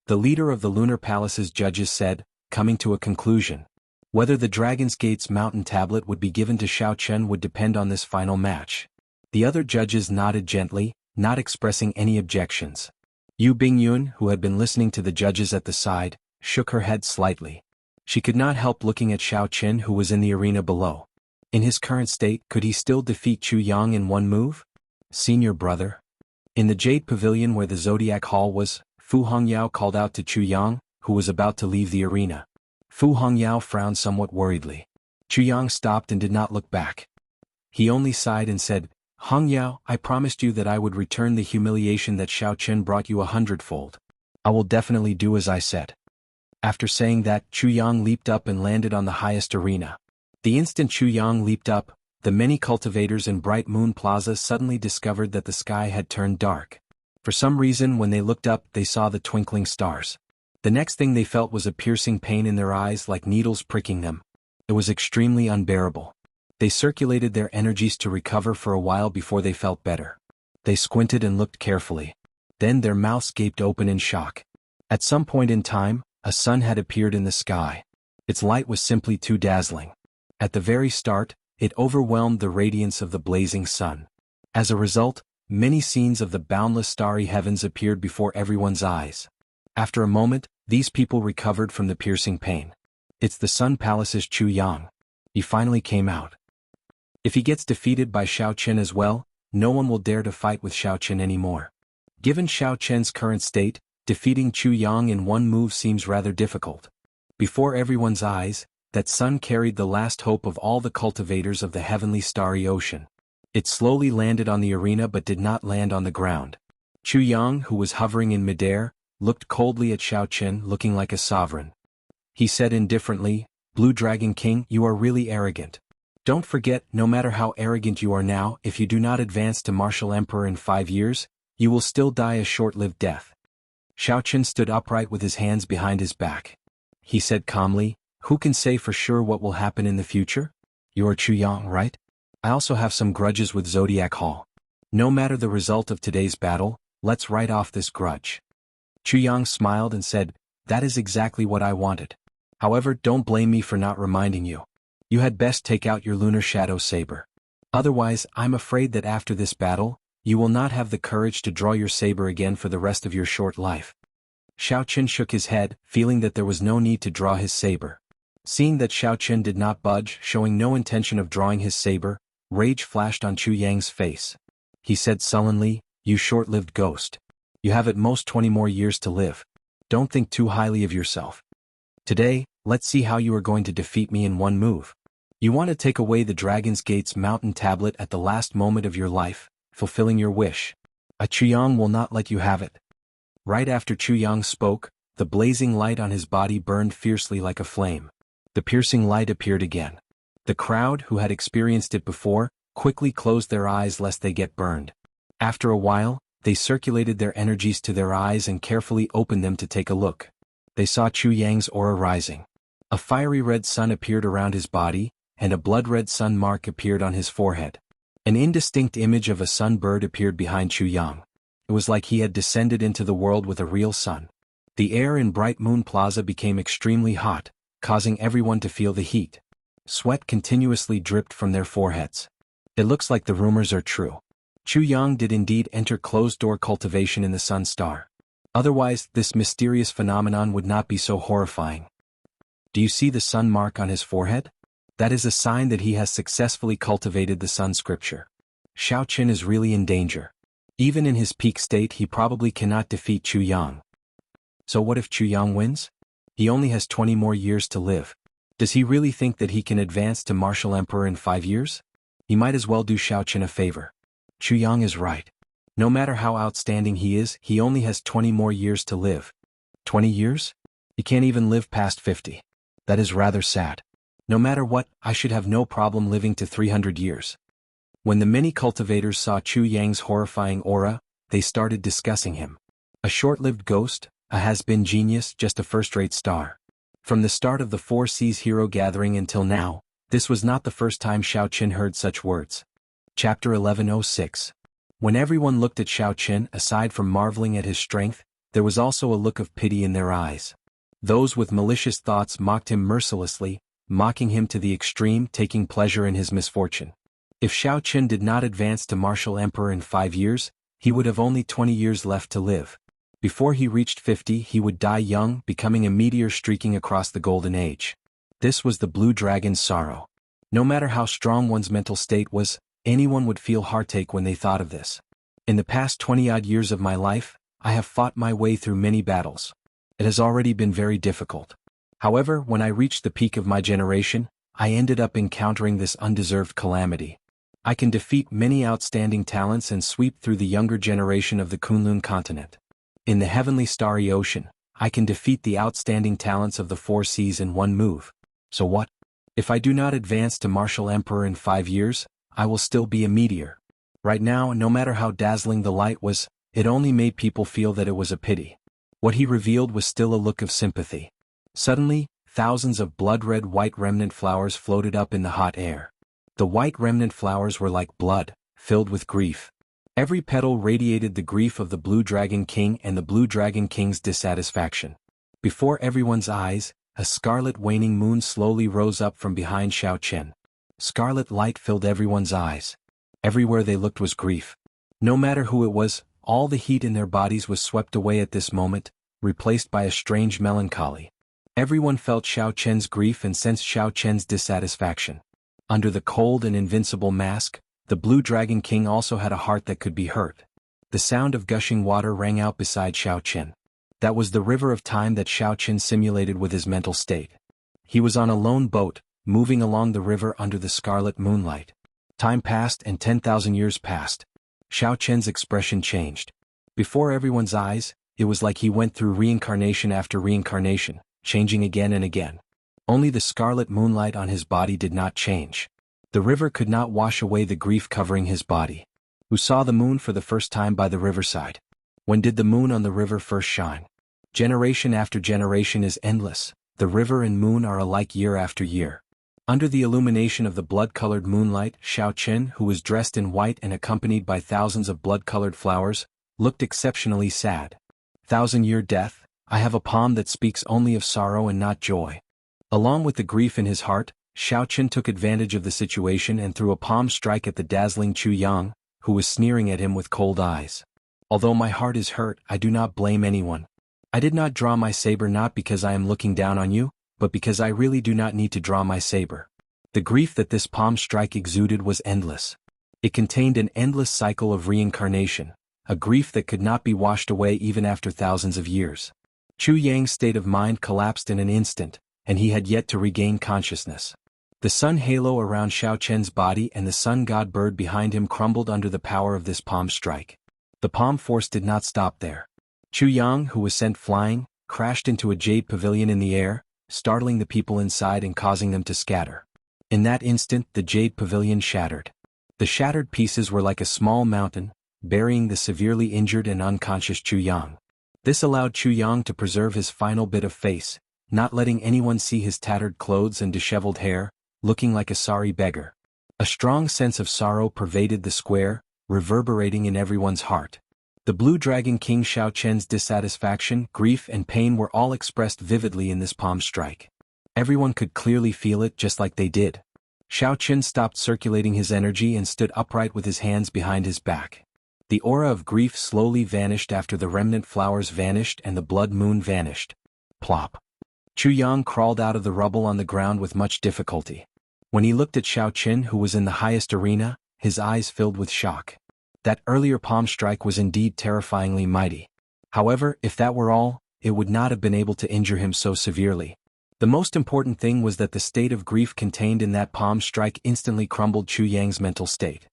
The leader of the Lunar Palace's judges said, coming to a conclusion. Whether the Dragon's Gate's mountain tablet would be given to Xiao Qian would depend on this final match. The other judges nodded gently, not expressing any objections. Yu Bingyun, who had been listening to the judges at the side, shook her head slightly. She could not help looking at Xiao Qian, who was in the arena below. In his current state, could he still defeat Chu Yang in 1 move? Senior brother. In the Jade Pavilion where the Zodiac Hall was, Fu Hongyao called out to Chu Yang, who was about to leave the arena. Fu Hongyao frowned somewhat worriedly. Chu Yang stopped and did not look back. He only sighed and said, "Hongyao, I promised you that I would return the humiliation that Xiao Qian brought you 100-fold. I will definitely do as I said." After saying that, Chu Yang leaped up and landed on the highest arena. The instant Chu Yang leaped up, the many cultivators in Bright Moon Plaza suddenly discovered that the sky had turned dark. For some reason, when they looked up, they saw the twinkling stars. The next thing they felt was a piercing pain in their eyes like needles pricking them. It was extremely unbearable. They circulated their energies to recover for a while before they felt better. They squinted and looked carefully. Then their mouths gaped open in shock. At some point in time, a sun had appeared in the sky. Its light was simply too dazzling. At the very start, it overwhelmed the radiance of the blazing sun. As a result, many scenes of the boundless starry heavens appeared before everyone's eyes. After a moment, these people recovered from the piercing pain. It's the Sun Palace's Chu Yang. He finally came out. If he gets defeated by Xiao Qian as well, no one will dare to fight with Xiao Qian anymore. Given Xiao Qian's current state, defeating Chu Yang in 1 move seems rather difficult. Before everyone's eyes, that sun carried the last hope of all the cultivators of the heavenly starry ocean. It slowly landed on the arena but did not land on the ground. Chu Yang, who was hovering in midair, looked coldly at Xiao Qian, looking like a sovereign. He said indifferently, "Blue Dragon King, you are really arrogant. Don't forget, no matter how arrogant you are now, if you do not advance to Martial Emperor in 5 years, you will still die a short-lived death." Xiao Qian stood upright with his hands behind his back. He said calmly, "Who can say for sure what will happen in the future? You are Chu Yang, right? I also have some grudges with Zodiac Hall. No matter the result of today's battle, let's write off this grudge." Chu Yang smiled and said, That is exactly what I wanted. However, don't blame me for not reminding you. You had best take out your lunar shadow saber. Otherwise, I'm afraid that after this battle, you will not have the courage to draw your saber again for the rest of your short life. Xiao Qin shook his head, feeling that there was no need to draw his saber. Seeing that Xiao Qin did not budge, showing no intention of drawing his saber, rage flashed on Chu Yang's face. He said sullenly, "You short-lived ghost. You have at most 20 more years to live. Don't think too highly of yourself. Today, let's see how you are going to defeat me in one move. You want to take away the Dragon's Gate's mountain tablet at the last moment of your life, fulfilling your wish. Chu Yang will not let you have it." Right after Chu Yang spoke, the blazing light on his body burned fiercely like a flame. The piercing light appeared again. The crowd, who had experienced it before, quickly closed their eyes lest they get burned. After a while, they circulated their energies to their eyes and carefully opened them to take a look. They saw Chu Yang's aura rising. A fiery red sun appeared around his body, and a blood-red sun mark appeared on his forehead. An indistinct image of a sunbird appeared behind Chu Yang. It was like he had descended into the world with a real sun. The air in Bright Moon Plaza became extremely hot, causing everyone to feel the heat. Sweat continuously dripped from their foreheads. It looks like the rumors are true. Chu Yang did indeed enter closed-door cultivation in the Sun Star. Otherwise, this mysterious phenomenon would not be so horrifying. Do you see the sun mark on his forehead? That is a sign that he has successfully cultivated the Sun Scripture. Xiao Qin is really in danger. Even in his peak state, he probably cannot defeat Chu Yang. So what if Chu Yang wins? He only has 20 more years to live. Does he really think that he can advance to Martial Emperor in 5 years? He might as well do Xiao Qin a favor. Chu Yang is right. No matter how outstanding he is, he only has 20 more years to live. 20 years? He can't even live past 50. That is rather sad. No matter what, I should have no problem living to 300 years. When the many cultivators saw Chu Yang's horrifying aura, they started discussing him. A short-lived ghost, a has-been genius, just a first-rate star. From the start of the Four Seas Hero Gathering until now, this was not the first time Xiao Qin heard such words. Chapter 1106. When everyone looked at Xiao Qin, aside from marveling at his strength, there was also a look of pity in their eyes. Those with malicious thoughts mocked him mercilessly, mocking him to the extreme, taking pleasure in his misfortune. If Xiao Qin did not advance to Martial Emperor in 5 years, he would have only 20 years left to live. Before he reached 50, he would die young, becoming a meteor streaking across the Golden Age. This was the Blue Dragon's sorrow. No matter how strong one's mental state was, anyone would feel heartache when they thought of this. In the past 20-odd years of my life, I have fought my way through many battles. It has already been very difficult. However, when I reached the peak of my generation, I ended up encountering this undeserved calamity. I can defeat many outstanding talents and sweep through the younger generation of the Kunlun continent. In the heavenly starry ocean, I can defeat the outstanding talents of the Four Seas in one move. So what? If I do not advance to Martial Emperor in 5 years, I will still be a meteor. Right now, no matter how dazzling the light was, it only made people feel that it was a pity. What he revealed was still a look of sympathy. Suddenly, thousands of blood-red white remnant flowers floated up in the hot air. The white remnant flowers were like blood, filled with grief. Every petal radiated the grief of the Blue Dragon King and the Blue Dragon King's dissatisfaction. Before everyone's eyes, a scarlet waning moon slowly rose up from behind Xiao Qin. Scarlet light filled everyone's eyes. Everywhere they looked was grief. No matter who it was, all the heat in their bodies was swept away at this moment, replaced by a strange melancholy. Everyone felt Xiao Qin's grief and sensed Xiao Qin's dissatisfaction. Under the cold and invincible mask, the Blue Dragon King also had a heart that could be hurt. The sound of gushing water rang out beside Xiao Qin. That was the river of time that Xiao Qin simulated with his mental state. He was on a lone boat, moving along the river under the scarlet moonlight. Time passed and 10,000 years passed. Xiao Qin's expression changed. Before everyone's eyes, it was like he went through reincarnation after reincarnation, changing again and again. Only the scarlet moonlight on his body did not change. The river could not wash away the grief covering his body. Who saw the moon for the first time by the riverside? When did the moon on the river first shine? Generation after generation is endless. The river and moon are alike year after year. Under the illumination of the blood-colored moonlight, Xiao Qin, who was dressed in white and accompanied by thousands of blood-colored flowers, looked exceptionally sad. 1,000-year death, I have a palm that speaks only of sorrow and not joy. Along with the grief in his heart, Xiaoqun took advantage of the situation and threw a palm strike at the dazzling Chu Yang, who was sneering at him with cold eyes. Although my heart is hurt, I do not blame anyone. I did not draw my saber not because I am looking down on you, but because I really do not need to draw my saber. The grief that this palm strike exuded was endless. It contained an endless cycle of reincarnation, a grief that could not be washed away even after thousands of years. Chu Yang's state of mind collapsed in an instant, and he had yet to regain consciousness. The sun halo around Xiaoqun's body and the sun god bird behind him crumbled under the power of this palm strike. The palm force did not stop there. Chu Yang, who was sent flying, crashed into a jade pavilion in the air, startling the people inside and causing them to scatter. In that instant, the jade pavilion shattered. The shattered pieces were like a small mountain, burying the severely injured and unconscious Chu Yang. This allowed Chu Yang to preserve his final bit of face, not letting anyone see his tattered clothes and disheveled hair, looking like a sorry beggar. A strong sense of sorrow pervaded the square, reverberating in everyone's heart. The Blue Dragon King Xiaoqun's dissatisfaction, grief and pain were all expressed vividly in this palm strike. Everyone could clearly feel it just like they did. Xiaoqun stopped circulating his energy and stood upright with his hands behind his back. The aura of grief slowly vanished after the remnant flowers vanished and the blood moon vanished. Plop. Chu Yang crawled out of the rubble on the ground with much difficulty. When he looked at Xiaoqun, who was in the highest arena, his eyes filled with shock. That earlier palm strike was indeed terrifyingly mighty. However, if that were all, it would not have been able to injure him so severely. The most important thing was that the state of grief contained in that palm strike instantly crumbled Chu Yang's mental state.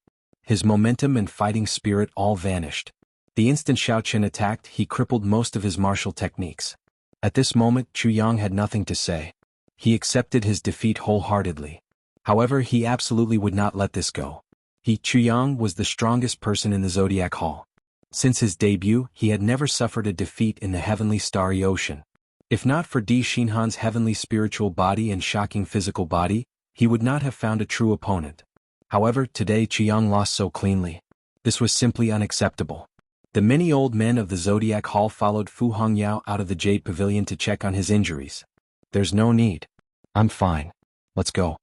His momentum and fighting spirit all vanished. The instant Xiaoqun attacked, he crippled most of his martial techniques. At this moment, Chu Yang had nothing to say. He accepted his defeat wholeheartedly. However, he absolutely would not let this go. Chu Yang was the strongest person in the Zodiac Hall. Since his debut, he had never suffered a defeat in the heavenly starry ocean. If not for Di Xinhan's heavenly spiritual body and shocking physical body, he would not have found a true opponent. However, today Chu Yang lost so cleanly. This was simply unacceptable. The many old men of the Zodiac Hall followed Fu Hongyao out of the Jade Pavilion to check on his injuries. There's no need. I'm fine. Let's go.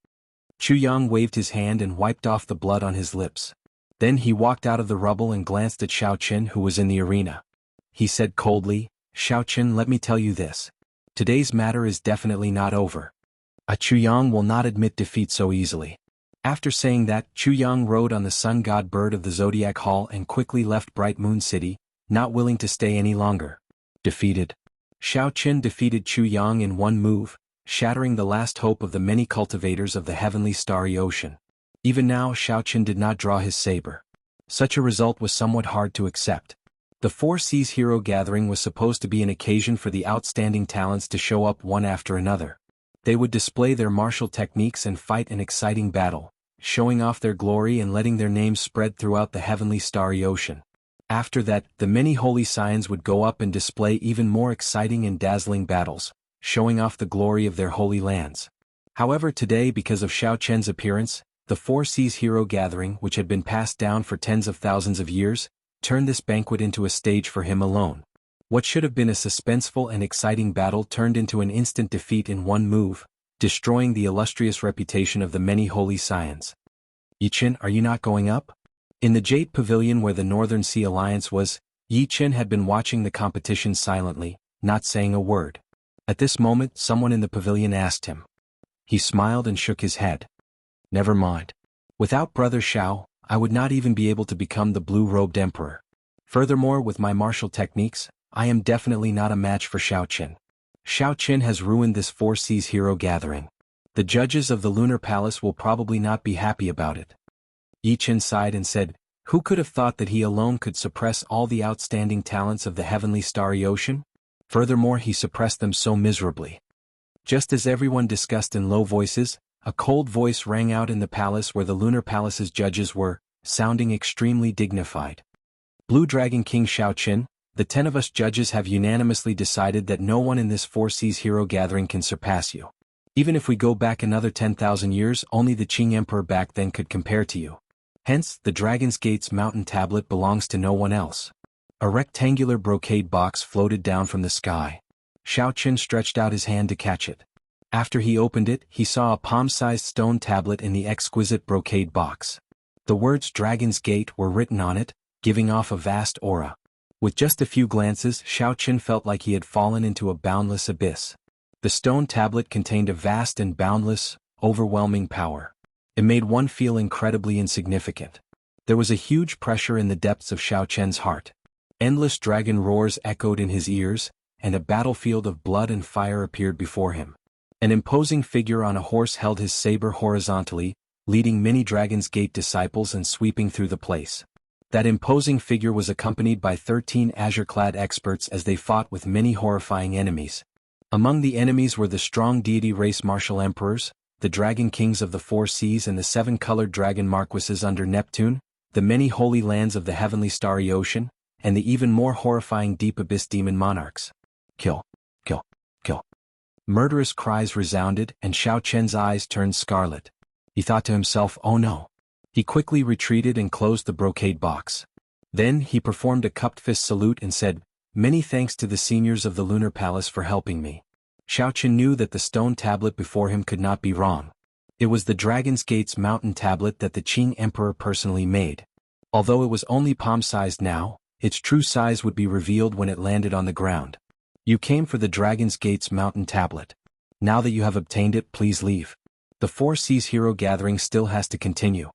Chu Yang waved his hand and wiped off the blood on his lips. Then he walked out of the rubble and glanced at Xiaoqun, who was in the arena. He said coldly, "Xiaoqun, let me tell you this. Today's matter is definitely not over. Chu Yang will not admit defeat so easily." After saying that, Chu Yang rode on the sun god bird of the Zodiac Hall and quickly left Bright Moon City, not willing to stay any longer. Defeated. Xiaoqun defeated Chu Yang in one move, shattering the last hope of the many cultivators of the heavenly starry ocean. Even now, Xiaoqun did not draw his saber. Such a result was somewhat hard to accept. The Four Seas Hero Gathering was supposed to be an occasion for the outstanding talents to show up one after another. They would display their martial techniques and fight an exciting battle, showing off their glory and letting their names spread throughout the heavenly starry ocean. After that, the many holy scions would go up and display even more exciting and dazzling battles, showing off the glory of their holy lands. However, today, because of Xiaoqun's appearance, the Four Seas Hero Gathering, which had been passed down for tens of thousands of years, turned this banquet into a stage for him alone. What should have been a suspenseful and exciting battle turned into an instant defeat in one move, destroying the illustrious reputation of the many holy scions. "Yichen, are you not going up?" In the Jade Pavilion where the Northern Sea Alliance was, Yichen had been watching the competition silently, not saying a word. At this moment, someone in the pavilion asked him. He smiled and shook his head. "Never mind. Without Brother Xiao, I would not even be able to become the blue-robed emperor. Furthermore, with my martial techniques, I am definitely not a match for Xiaoqun. Xiaoqun has ruined this Four Seas Hero Gathering. The judges of the Lunar Palace will probably not be happy about it." Yichen sighed and said, "Who could have thought that he alone could suppress all the outstanding talents of the heavenly starry ocean? Furthermore, he suppressed them so miserably." Just as everyone discussed in low voices, a cold voice rang out in the palace where the Lunar Palace's judges were, sounding extremely dignified. "Blue Dragon King Xiaoqun, the 10 of us judges have unanimously decided that no one in this Four Seas Hero Gathering can surpass you. Even if we go back another 10,000 years, only the Qing Emperor back then could compare to you. Hence, the Dragon's Gate's mountain tablet belongs to no one else." A rectangular brocade box floated down from the sky. Xiao Chen stretched out his hand to catch it. After he opened it, he saw a palm-sized stone tablet in the exquisite brocade box. The words Dragon's Gate were written on it, giving off a vast aura. With just a few glances, Xiao Chen felt like he had fallen into a boundless abyss. The stone tablet contained a vast and boundless, overwhelming power. It made one feel incredibly insignificant. There was a huge pressure in the depths of Xiao Chen's heart. Endless dragon roars echoed in his ears, and a battlefield of blood and fire appeared before him. An imposing figure on a horse held his saber horizontally, leading many Dragon's Gate disciples and sweeping through the place. That imposing figure was accompanied by 13 azure-clad experts as they fought with many horrifying enemies. Among the enemies were the strong deity race martial emperors, the dragon kings of the four seas and the seven-colored dragon marquises under Neptune, the many holy lands of the heavenly starry ocean, and the even more horrifying deep abyss demon monarchs. Kill! Kill! Kill! Murderous cries resounded, and Xiao Chen's eyes turned scarlet. He thought to himself, oh no. He quickly retreated and closed the brocade box. Then he performed a cupped fist salute and said, "Many thanks to the seniors of the Lunar Palace for helping me." Xiao Chen knew that the stone tablet before him could not be wrong. It was the Dragon's Gate's mountain tablet that the Qing Emperor personally made. Although it was only palm-sized now, its true size would be revealed when it landed on the ground. You came for the Dragon's Gate's mountain tablet. Now that you have obtained it, please leave. The Four Seas Hero Gathering still has to continue.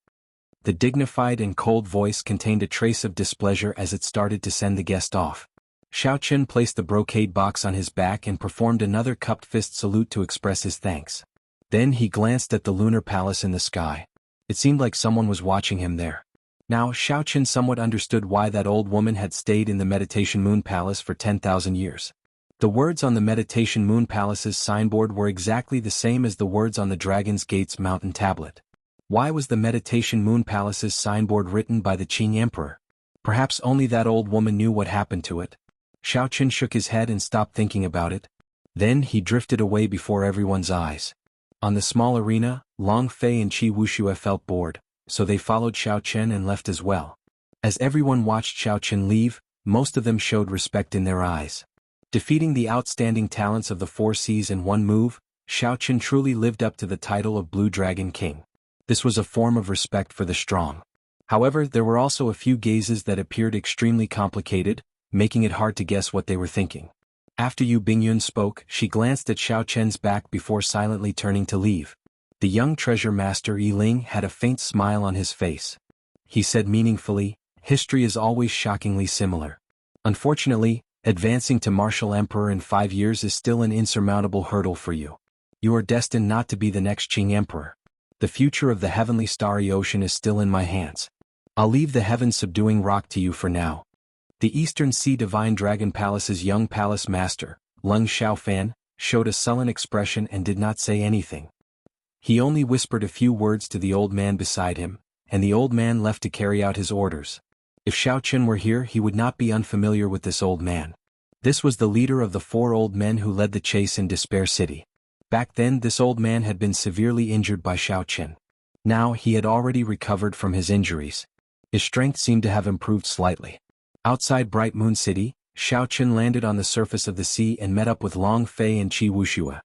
The dignified and cold voice contained a trace of displeasure as it started to send the guest off. Xiao Chen placed the brocade box on his back and performed another cupped fist salute to express his thanks. Then he glanced at the lunar palace in the sky. It seemed like someone was watching him there. Now Xiao Chen somewhat understood why that old woman had stayed in the Meditation Moon Palace for 10,000 years. The words on the Meditation Moon Palace's signboard were exactly the same as the words on the Dragon's Gate's mountain tablet. Why was the Meditation Moon Palace's signboard written by the Qing Emperor? Perhaps only that old woman knew what happened to it. Xiao Chen shook his head and stopped thinking about it. Then he drifted away before everyone's eyes. On the small arena, Long Fei and Qi Wuxia felt bored, so they followed Xiao Chen and left as well. As everyone watched Xiao Chen leave, most of them showed respect in their eyes. Defeating the outstanding talents of the Four Seas in one move, Xiao Chen truly lived up to the title of Blue Dragon King. This was a form of respect for the strong. However, there were also a few gazes that appeared extremely complicated, making it hard to guess what they were thinking. After Yu Bingyun spoke, she glanced at Xiao Chen's back before silently turning to leave. The young treasure master Yi Ling had a faint smile on his face. He said meaningfully, "History is always shockingly similar. Unfortunately, advancing to Martial Emperor in 5 years is still an insurmountable hurdle for you. You are destined not to be the next Qing Emperor. The future of the heavenly starry ocean is still in my hands. I'll leave the heaven-subduing rock to you for now." The Eastern Sea Divine Dragon Palace's young palace master, Lung Xiaofan, showed a sullen expression and did not say anything. He only whispered a few words to the old man beside him, and the old man left to carry out his orders. If Xiao Chen were here, he would not be unfamiliar with this old man. This was the leader of the 4 old men who led the chase in Despair City. Back then, this old man had been severely injured by Xiao Chen. Now he had already recovered from his injuries. His strength seemed to have improved slightly. Outside Bright Moon City, Xiao Chen landed on the surface of the sea and met up with Long Fei and Qi Wuxia.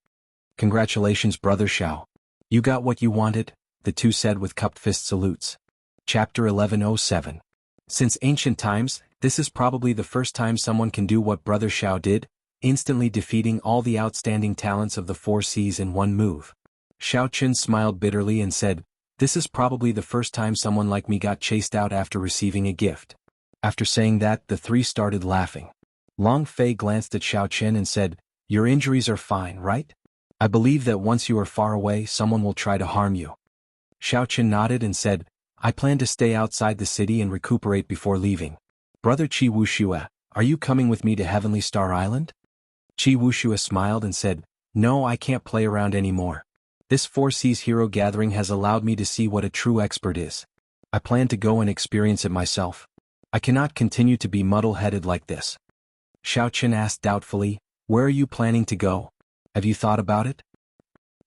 "Congratulations, Brother Xiao. You got what you wanted," the two said with cupped fist salutes. Chapter 1107. Since ancient times, this is probably the first time someone can do what Brother Xiao did, instantly defeating all the outstanding talents of the Four Seas in one move. Xiao Chen smiled bitterly and said, "This is probably the first time someone like me got chased out after receiving a gift." After saying that, the three started laughing. Long Fei glanced at Xiao Chen and said, "Your injuries are fine, right? I believe that once you are far away, someone will try to harm you." Xiao Chen nodded and said, "I plan to stay outside the city and recuperate before leaving. Brother Qi Wuxia, are you coming with me to Heavenly Star Island?" Qi Wuxia smiled and said, "No, I can't play around anymore. This Four Seas Hero Gathering has allowed me to see what a true expert is. I plan to go and experience it myself. I cannot continue to be muddle-headed like this." Xiao Chen asked doubtfully, "Where are you planning to go? Have you thought about it?"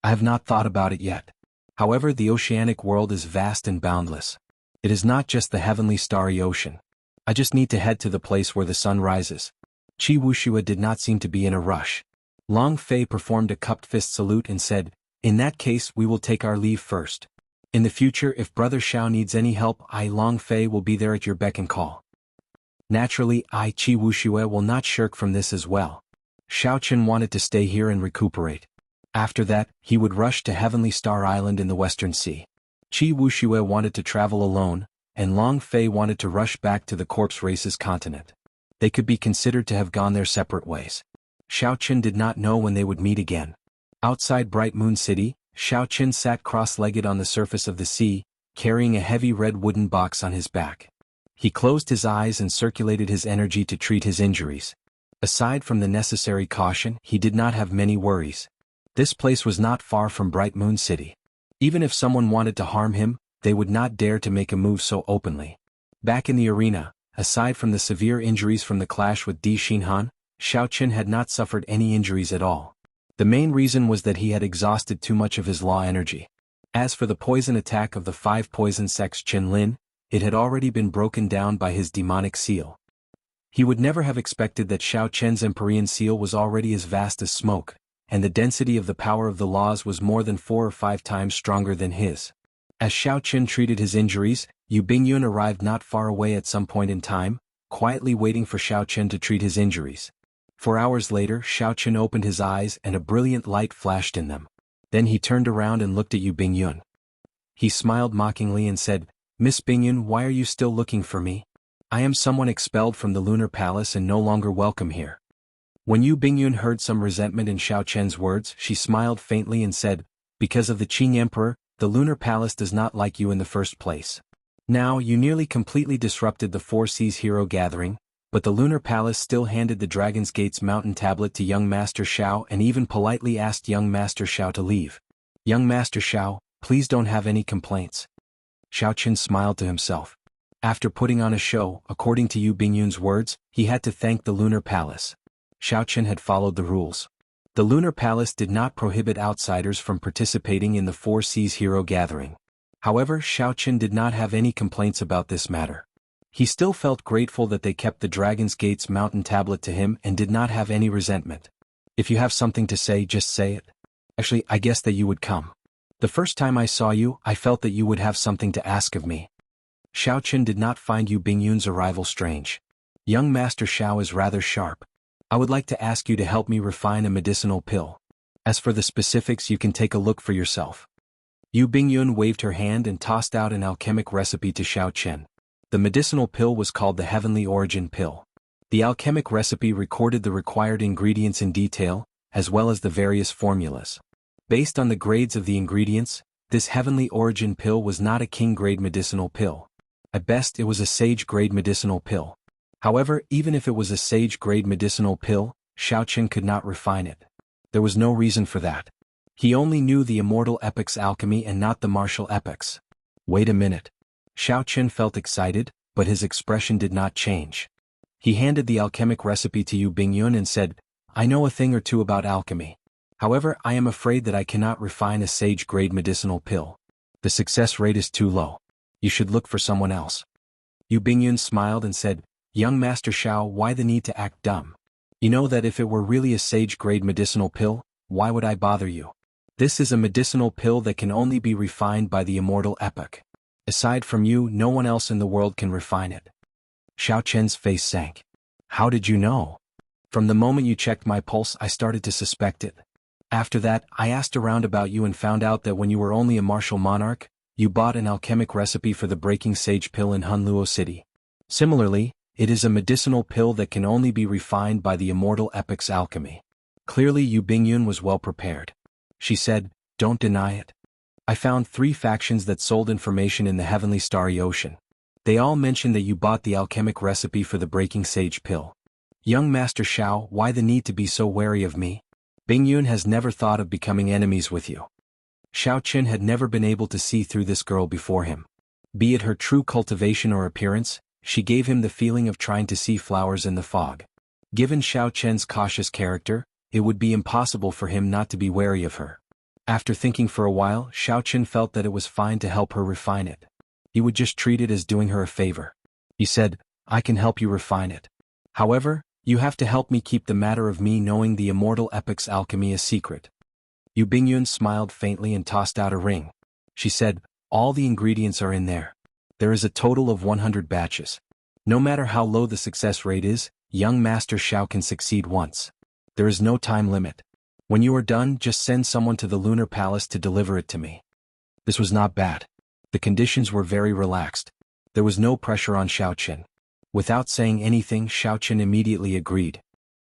"I have not thought about it yet. However, the oceanic world is vast and boundless. It is not just the heavenly starry ocean. I just need to head to the place where the sun rises." Qi Wuxia did not seem to be in a rush. Long Fei performed a cupped fist salute and said, "In that case we will take our leave first. In the future if Brother Xiao needs any help I Long Fei will be there at your beck and call." Naturally I Qi Wuxia will not shirk from this as well. Xiao Chen wanted to stay here and recuperate. After that, he would rush to Heavenly Star Island in the Western Sea. Qi Wuxia wanted to travel alone, and Long Fei wanted to rush back to the corpse race's continent. They could be considered to have gone their separate ways. Xiao Chen did not know when they would meet again. Outside Bright Moon City, Xiao Chen sat cross-legged on the surface of the sea, carrying a heavy red wooden box on his back. He closed his eyes and circulated his energy to treat his injuries. Aside from the necessary caution, he did not have many worries. This place was not far from Bright Moon City. Even if someone wanted to harm him, they would not dare to make a move so openly. Back in the arena, aside from the severe injuries from the clash with Di Xinhan, Xiao Chen had not suffered any injuries at all. The main reason was that he had exhausted too much of his law energy. As for the poison attack of the 5 poison sects Qin Lin, it had already been broken down by his demonic seal. He would never have expected that Xiao Chen's Empyrean seal was already as vast as smoke, and the density of the power of the laws was more than 4 or 5 times stronger than his. As Xiao Chen treated his injuries, Yu Bingyun arrived not far away at some point in time, quietly waiting for Xiao Chen to treat his injuries. 4 hours later Xiao Chen opened his eyes and a brilliant light flashed in them. Then he turned around and looked at Yu Bingyun. He smiled mockingly and said, "Miss Bingyun, why are you still looking for me? I am someone expelled from the Lunar Palace and no longer welcome here." When Yu Bingyun heard some resentment in Xiao Chen's words, she smiled faintly and said, "Because of the Qing Emperor, the Lunar Palace does not like you in the first place. Now you nearly completely disrupted the Four Seas Hero Gathering, but the Lunar Palace still handed the Dragon's Gate's mountain tablet to young Master Xiao and even politely asked young Master Xiao to leave. Young Master Xiao, please don't have any complaints." Xiao Chen smiled to himself. After putting on a show, according to Yu Bingyun's words, he had to thank the Lunar Palace. Xiao Chen had followed the rules. The Lunar Palace did not prohibit outsiders from participating in the Four Seas Hero Gathering. However, Xiao Chen did not have any complaints about this matter. He still felt grateful that they kept the Dragon's Gate's mountain tablet to him and did not have any resentment. "If you have something to say, just say it. Actually, I guessed that you would come. The first time I saw you, I felt that you would have something to ask of me." Xiao Chen did not find Yu Bingyun's arrival strange. "Young Master Xiao is rather sharp. I would like to ask you to help me refine a medicinal pill. As for the specifics, you can take a look for yourself." Yu Bingyun waved her hand and tossed out an alchemic recipe to Xiao Chen. The medicinal pill was called the Heavenly Origin Pill. The alchemic recipe recorded the required ingredients in detail, as well as the various formulas. Based on the grades of the ingredients, this Heavenly Origin Pill was not a king-grade medicinal pill. At best it was a sage-grade medicinal pill. However, even if it was a sage-grade medicinal pill, Xiao Chen could not refine it. There was no reason for that. He only knew the immortal epic's alchemy and not the martial epics. Wait a minute. Xiao Chen felt excited, but his expression did not change. He handed the alchemic recipe to Yu Bingyun and said, "I know a thing or two about alchemy. However, I am afraid that I cannot refine a sage-grade medicinal pill. The success rate is too low. You should look for someone else." Yu Bingyun smiled and said, "Young Master Xiao, why the need to act dumb? You know that if it were really a sage-grade medicinal pill, why would I bother you? This is a medicinal pill that can only be refined by the immortal epic. Aside from you, no one else in the world can refine it." Xiao Chen's face sank. "How did you know?" "From the moment you checked my pulse, I started to suspect it. After that, I asked around about you and found out that when you were only a martial monarch, you bought an alchemic recipe for the Breaking Sage pill in Hunluo City. Similarly, it is a medicinal pill that can only be refined by the immortal epic's alchemy." Clearly Yu Bingyun was well prepared. She said, "Don't deny it. I found 3 factions that sold information in the Heavenly Starry Ocean. They all mentioned that you bought the alchemic recipe for the Breaking Sage pill. Young Master Xiao, why the need to be so wary of me? Bingyun has never thought of becoming enemies with you." Xiao Chen had never been able to see through this girl before him. Be it her true cultivation or appearance, she gave him the feeling of trying to see flowers in the fog. Given Xiao Chen's cautious character, it would be impossible for him not to be wary of her. After thinking for a while, Xiao Chen felt that it was fine to help her refine it. He would just treat it as doing her a favor. He said, "I can help you refine it. However, You have to help me keep the matter of me knowing the immortal epic's alchemy a secret. Yu Bingyun smiled faintly and tossed out a ring. She said, all the ingredients are in there. There is a total of 100 batches. No matter how low the success rate is, young Master Xiao can succeed once. There is no time limit. When you are done, just send someone to the Lunar Palace to deliver it to me. This was not bad. The conditions were very relaxed. There was no pressure on Xiaoqin. Without saying anything, Xiaoqin immediately agreed.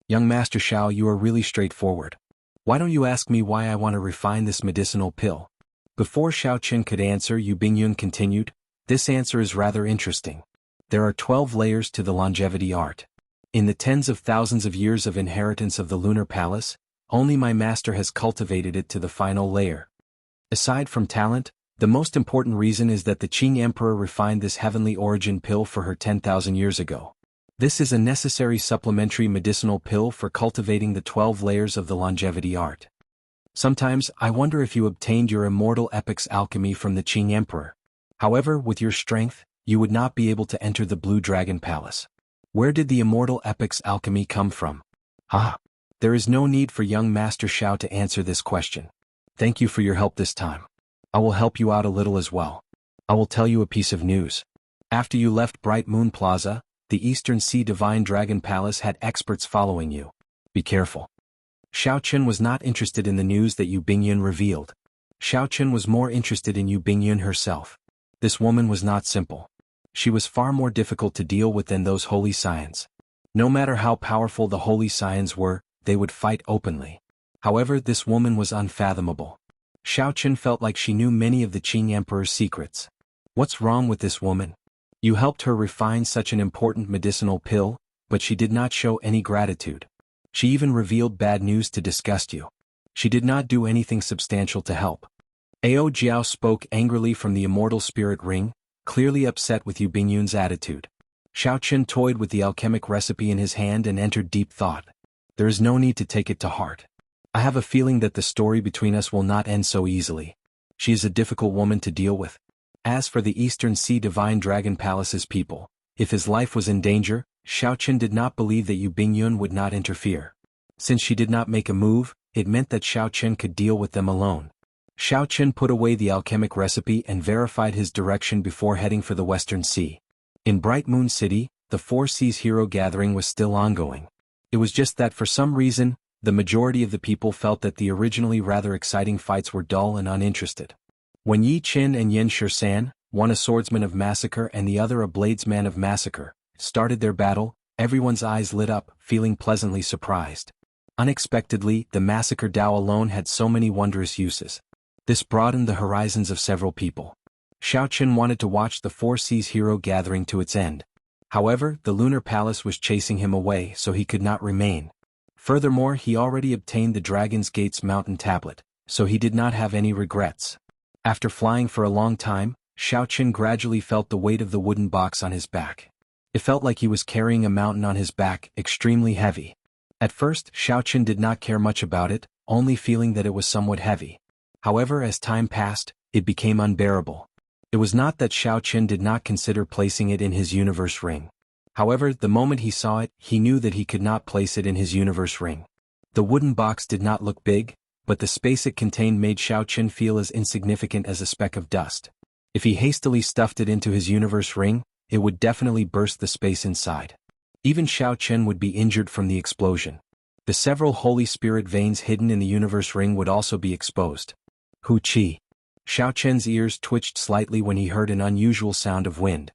Young Master Xiao, you are really straightforward. Why don't you ask me why I want to refine this medicinal pill? Before Xiaoqin could answer, Yu Bingyun continued, this answer is rather interesting. There are 12 layers to the longevity art. In the tens of thousands of years of inheritance of the Lunar Palace, only my master has cultivated it to the final layer. Aside from talent, the most important reason is that the Qing Emperor refined this heavenly origin pill for her 10,000 years ago. This is a necessary supplementary medicinal pill for cultivating the 12 layers of the longevity art. Sometimes, I wonder if you obtained your immortal epic's alchemy from the Qing Emperor. However, with your strength, you would not be able to enter the Blue Dragon Palace. Where did the immortal epic's alchemy come from? There is no need for young Master Xiao to answer this question. Thank you for your help this time. I will help you out a little as well. I will tell you a piece of news. After you left Bright Moon Plaza, the Eastern Sea Divine Dragon Palace had experts following you. Be careful. Xiaoqin was not interested in the news that Yu Bingyun revealed. Xiaoqin was more interested in Yu Bingyun herself. This woman was not simple. She was far more difficult to deal with than those holy scions. No matter how powerful the holy scions were, they would fight openly. However, this woman was unfathomable. Xiaoqin felt like she knew many of the Qing Emperor's secrets. What's wrong with this woman? You helped her refine such an important medicinal pill, but she did not show any gratitude. She even revealed bad news to disgust you. She did not do anything substantial to help. Ao Jiao spoke angrily from the immortal spirit ring, clearly upset with Yu Bingyun's attitude. Xiaoqin toyed with the alchemic recipe in his hand and entered deep thought. There is no need to take it to heart. I have a feeling that the story between us will not end so easily. She is a difficult woman to deal with. As for the Eastern Sea Divine Dragon Palace's people, if his life was in danger, Xiaoqin did not believe that Yu Bingyun would not interfere. Since she did not make a move, it meant that Xiaoqin could deal with them alone. Xiaoqin put away the alchemic recipe and verified his direction before heading for the Western Sea. In Bright Moon City, the Four Seas Hero Gathering was still ongoing. It was just that for some reason, the majority of the people felt that the originally rather exciting fights were dull and uninterested. When Yi Qin and Yen Shisan, one a swordsman of massacre and the other a bladesman of massacre, started their battle, everyone's eyes lit up, feeling pleasantly surprised. Unexpectedly, the massacre Dao alone had so many wondrous uses. This broadened the horizons of several people. Xiaoqin wanted to watch the Four Seas Hero Gathering to its end. However, the Lunar Palace was chasing him away, so he could not remain. Furthermore, he already obtained the Dragon's Gate's mountain tablet, so he did not have any regrets. After flying for a long time, Xiaoqin gradually felt the weight of the wooden box on his back. It felt like he was carrying a mountain on his back, extremely heavy. At first, Xiaoqin did not care much about it, only feeling that it was somewhat heavy. However, as time passed, it became unbearable. It was not that Xiaoqin did not consider placing it in his universe ring. However, the moment he saw it, he knew that he could not place it in his universe ring. The wooden box did not look big, but the space it contained made Xiaoqin feel as insignificant as a speck of dust. If he hastily stuffed it into his universe ring, it would definitely burst the space inside. Even Xiaoqin would be injured from the explosion. The several holy spirit veins hidden in the universe ring would also be exposed. Hu Qi. Xiaoqin's ears twitched slightly when he heard an unusual sound of wind.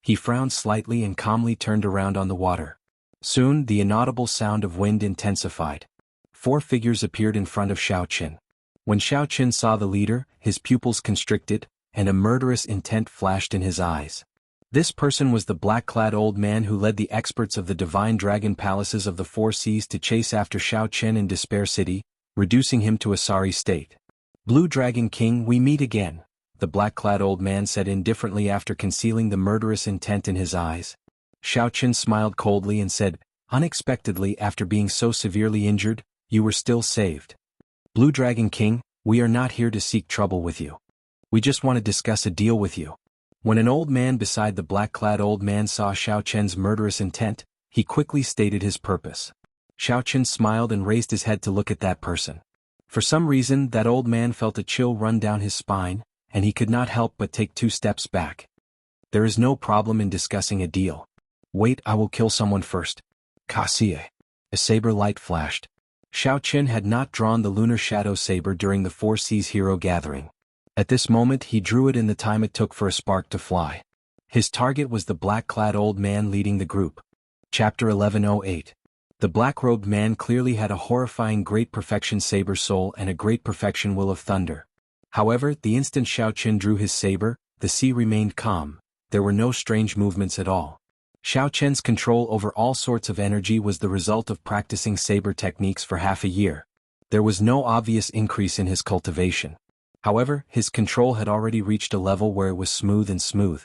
He frowned slightly and calmly turned around on the water. Soon, the inaudible sound of wind intensified. 4 figures appeared in front of Xiaoqin. When Xiaoqin saw the leader, his pupils constricted, and a murderous intent flashed in his eyes. This person was the black-clad old man who led the experts of the Divine Dragon Palaces of the Four Seas to chase after Xiaoqin in Despair City, reducing him to a sorry state. Blue Dragon King, we meet again, the black-clad old man said indifferently after concealing the murderous intent in his eyes. Xiaoqin smiled coldly and said, unexpectedly after being so severely injured, you were still saved. Blue Dragon King, we are not here to seek trouble with you. We just want to discuss a deal with you. When an old man beside the black-clad old man saw Xiaoqin's murderous intent, He quickly stated his purpose. Xiao Chen smiled and raised his head to look at that person. For some reason, that old man felt a chill run down his spine, and he could not help but take 2 steps back. There is no problem in discussing a deal. Wait, I will kill someone first. Kasie. A saber light flashed. Xiao Chen had not drawn the lunar shadow saber during the Four Seas hero gathering. At this moment he drew it in the time it took for a spark to fly. His target was the black-clad old man leading the group. Chapter 1108. The black-robed man clearly had a horrifying great perfection saber soul and a great perfection will of thunder. However, the instant Xiao Chen drew his saber, the sea remained calm. There were no strange movements at all. Xiao Chen's control over all sorts of energy was the result of practicing saber techniques for half a year. There was no obvious increase in his cultivation. However, his control had already reached a level where it was smooth and smooth.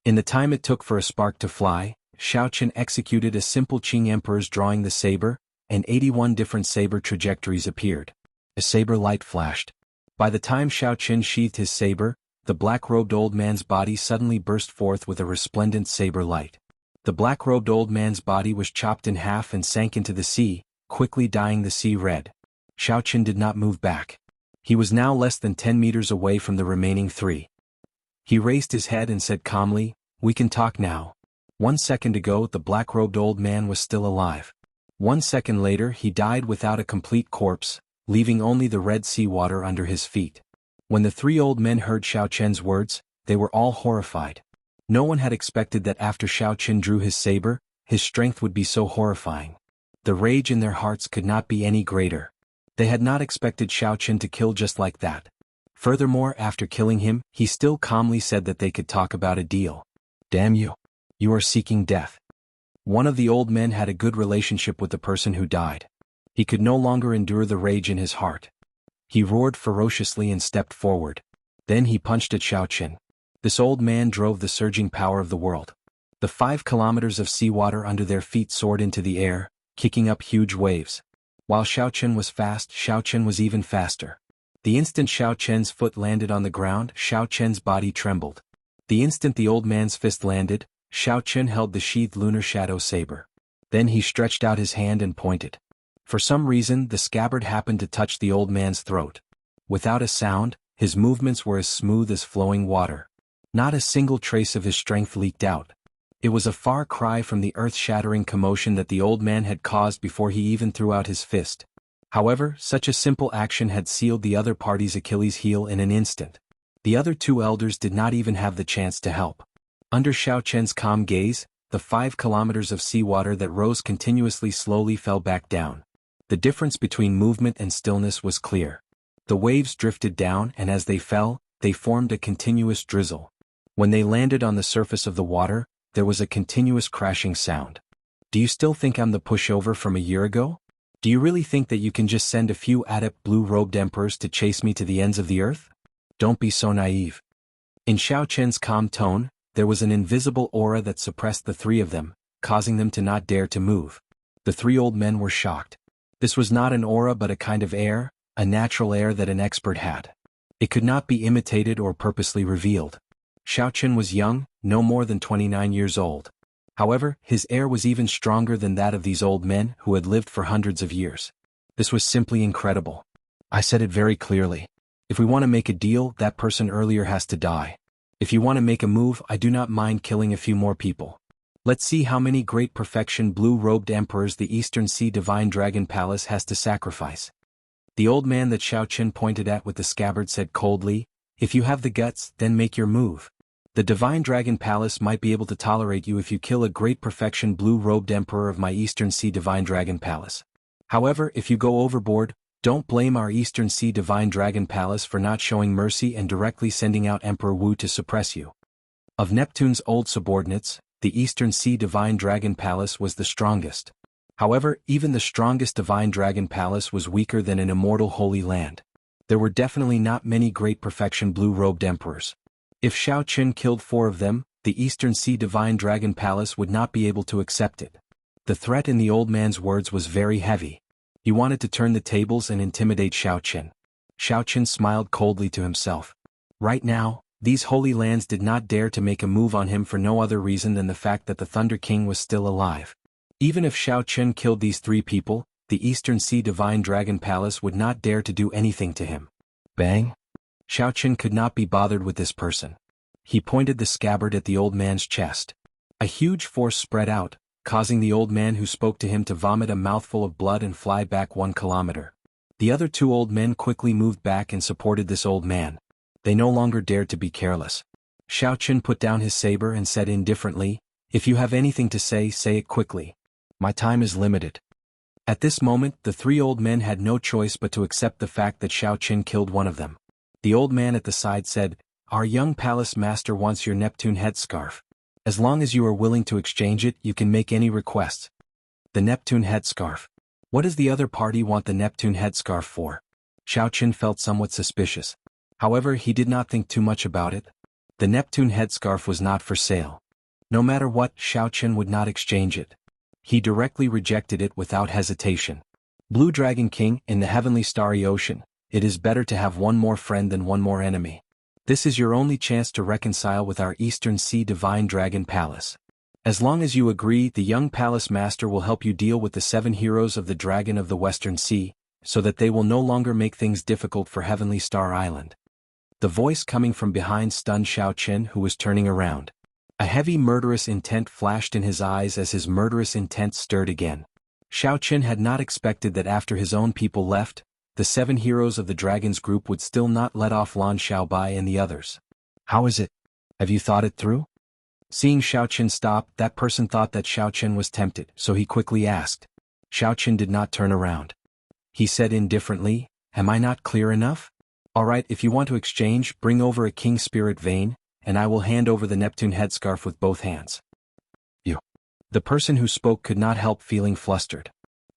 In the time it took for a spark to fly, Xiao Chen executed a simple Qing Emperor's drawing the saber, and 81 different saber trajectories appeared. A saber light flashed. By the time Xiao Chen sheathed his saber, the black-robed old man's body suddenly burst forth with a resplendent saber light. The black-robed old man's body was chopped in half and sank into the sea, quickly dyeing the sea red. Xiao Chen did not move back. He was now less than 10 meters away from the remaining 3. He raised his head and said calmly, "We can talk now." 1 second ago the black-robed old man was still alive. 1 second later he died without a complete corpse, leaving only the red sea water under his feet. When the 3 old men heard Xiao Chen's words, they were all horrified. No one had expected that after Xiao Chen drew his saber, his strength would be so horrifying. The rage in their hearts could not be any greater. They had not expected Xiao Chen to kill just like that. Furthermore, after killing him, he still calmly said that they could talk about a deal. Damn you. You are seeking death. One of the old men had a good relationship with the person who died. He could no longer endure the rage in his heart. He roared ferociously and stepped forward. Then he punched at Xiao Chen. This old man drove the surging power of the world. The 5 kilometers of seawater under their feet soared into the air, kicking up huge waves. While Xiao Chen was fast, Xiao Chen was even faster. The instant Xiao Chen's foot landed on the ground, Xiao Chen's body trembled. The instant the old man's fist landed, Xiao Chen held the sheathed lunar shadow saber. Then he stretched out his hand and pointed. For some reason, the scabbard happened to touch the old man's throat. Without a sound, his movements were as smooth as flowing water. Not a single trace of his strength leaked out. It was a far cry from the earth-shattering commotion that the old man had caused before he even threw out his fist. However, such a simple action had sealed the other party's Achilles' heel in an instant. The other 2 elders did not even have the chance to help. Under Xiao Chen's calm gaze, the 5 kilometers of seawater that rose continuously slowly fell back down. The difference between movement and stillness was clear. The waves drifted down and as they fell, they formed a continuous drizzle. When they landed on the surface of the water, there was a continuous crashing sound. Do you still think I'm the pushover from a year ago? Do you really think that you can just send a few adept blue-robed emperors to chase me to the ends of the earth? Don't be so naive. In Xiao Chen's calm tone, there was an invisible aura that suppressed the 3 of them, causing them to not dare to move. The 3 old men were shocked. This was not an aura but a kind of air, a natural air that an expert had. It could not be imitated or purposely revealed. Xiao Chen was young, no more than 29 years old. However, his air was even stronger than that of these old men who had lived for hundreds of years. This was simply incredible. I said it very clearly. If we want to make a deal, that person earlier has to die. If you want to make a move, I do not mind killing a few more people. Let's see how many great perfection blue-robed emperors the Eastern Sea Divine Dragon Palace has to sacrifice. The old man that Xiao Chen pointed at with the scabbard said coldly, "If you have the guts, then make your move. The Divine Dragon Palace might be able to tolerate you if you kill a great perfection blue-robed emperor of my Eastern Sea Divine Dragon Palace. However, if you go overboard, don't blame our Eastern Sea Divine Dragon Palace for not showing mercy and directly sending out Emperor Wu to suppress you." Of Neptune's old subordinates, the Eastern Sea Divine Dragon Palace was the strongest. However, even the strongest Divine Dragon Palace was weaker than an immortal Holy Land. There were definitely not many great perfection blue-robed emperors. If Xiao Chen killed 4 of them, the Eastern Sea Divine Dragon Palace would not be able to accept it. The threat in the old man's words was very heavy. He wanted to turn the tables and intimidate Xiao Chen. Xiao Chen smiled coldly to himself. Right now, these Holy Lands did not dare to make a move on him for no other reason than the fact that the Thunder King was still alive. Even if Xiao Chen killed these 3 people, the Eastern Sea Divine Dragon Palace would not dare to do anything to him. Bang! Xiao Chen could not be bothered with this person. He pointed the scabbard at the old man's chest. A huge force spread out, causing the old man who spoke to him to vomit a mouthful of blood and fly back 1 kilometer. The other 2 old men quickly moved back and supported this old man. They no longer dared to be careless. Xiao Chen put down his saber and said indifferently, "If you have anything to say it quickly. My time is limited." At this moment, the 3 old men had no choice but to accept the fact that Xiao Chen killed one of them. The old man at the side said, "Our young palace master wants your Neptune headscarf. As long as you are willing to exchange it, you can make any requests." The Neptune headscarf. What does the other party want the Neptune headscarf for? Xiao Chen felt somewhat suspicious. However, he did not think too much about it. The Neptune headscarf was not for sale. No matter what, Xiao Chen would not exchange it. He directly rejected it without hesitation. Blue Dragon King, in the heavenly starry ocean, it is better to have one more friend than one more enemy. This is your only chance to reconcile with our Eastern Sea Divine Dragon Palace. As long as you agree, the young palace master will help you deal with the 7 heroes of the Dragon of the Western Sea, so that they will no longer make things difficult for Heavenly Star Island. The voice coming from behind stunned Xiao Chen, who was turning around. A heavy murderous intent flashed in his eyes as his murderous intent stirred again. Xiao Chen had not expected that after his own people left, the 7 heroes of the Dragon's group would still not let off Lan Xiaobai and the others. How is it? Have you thought it through? Seeing Xiao Chen stop, that person thought that Xiao Chen was tempted, so he quickly asked. Xiao Chen did not turn around. He said indifferently, "Am I not clear enough? Alright, if you want to exchange, bring over a King Spirit Vein, and I will hand over the Neptune headscarf with both hands." You. The person who spoke could not help feeling flustered.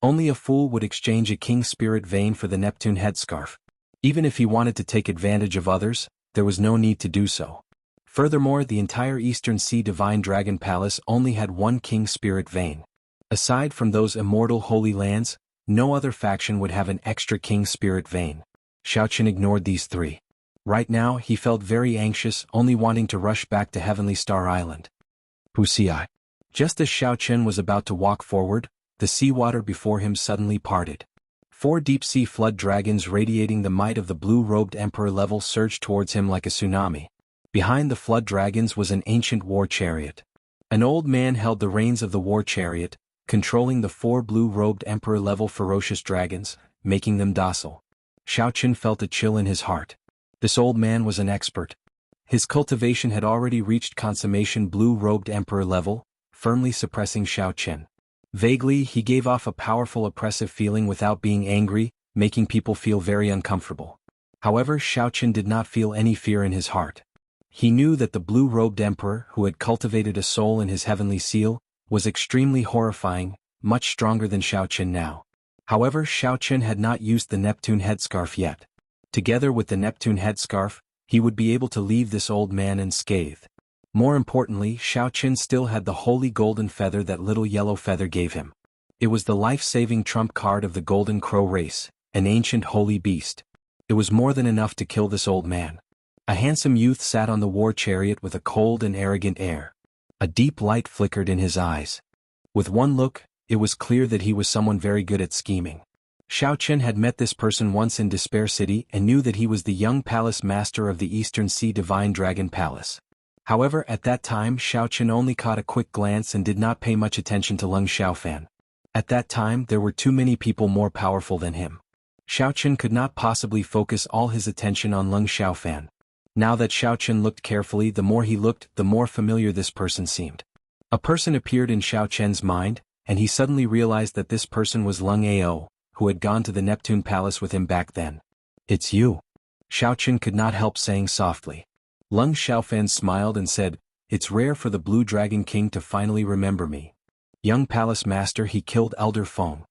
Only a fool would exchange a King Spirit Vein for the Neptune headscarf. Even if he wanted to take advantage of others, there was no need to do so. Furthermore, the entire Eastern Sea Divine Dragon Palace only had 1 King Spirit Vein. Aside from those immortal holy lands, no other faction would have an extra King Spirit Vein. Xiao Chen ignored these 3. Right now, he felt very anxious, only wanting to rush back to Heavenly Star Island. Wuxia. Just as Xiao Chen was about to walk forward, the seawater before him suddenly parted. 4 deep-sea flood dragons radiating the might of the blue-robed emperor level surged towards him like a tsunami. Behind the flood dragons was an ancient war chariot. An old man held the reins of the war chariot, controlling the 4 blue-robed emperor-level ferocious dragons, making them docile. Xiao Chen felt a chill in his heart. This old man was an expert. His cultivation had already reached consummation blue-robed emperor level, firmly suppressing Xiao Chen. Vaguely, he gave off a powerful oppressive feeling without being angry, making people feel very uncomfortable. However, Xiao Chen did not feel any fear in his heart. He knew that the blue-robed emperor, who had cultivated a soul in his heavenly seal, was extremely horrifying, much stronger than Xiao Chen now. However, Xiao Chen had not used the Neptune headscarf yet. Together with the Neptune headscarf, he would be able to leave this old man unscathed. More importantly, Xiao Chen still had the holy golden feather that little yellow feather gave him. It was the life-saving trump card of the Golden Crow race, an ancient holy beast. It was more than enough to kill this old man. A handsome youth sat on the war chariot with a cold and arrogant air. A deep light flickered in his eyes. With one look, it was clear that he was someone very good at scheming. Xiao Chen had met this person once in Despair City and knew that he was the young palace master of the Eastern Sea Divine Dragon Palace. However, at that time Xiao Chen only caught a quick glance and did not pay much attention to Lung Xiaofan. At that time there were too many people more powerful than him. Xiao Chen could not possibly focus all his attention on Lung Xiaofan. Now that Xiao Chen looked carefully, the more he looked, the more familiar this person seemed. A person appeared in Xiao Chen's mind, and he suddenly realized that this person was Lung Ao, who had gone to the Neptune Palace with him back then. "It's you." Xiao Chen could not help saying softly. Lung Xiaofan smiled and said, "It's rare for the Blue Dragon King to finally remember me. Young Palace Master, he killed Elder Feng."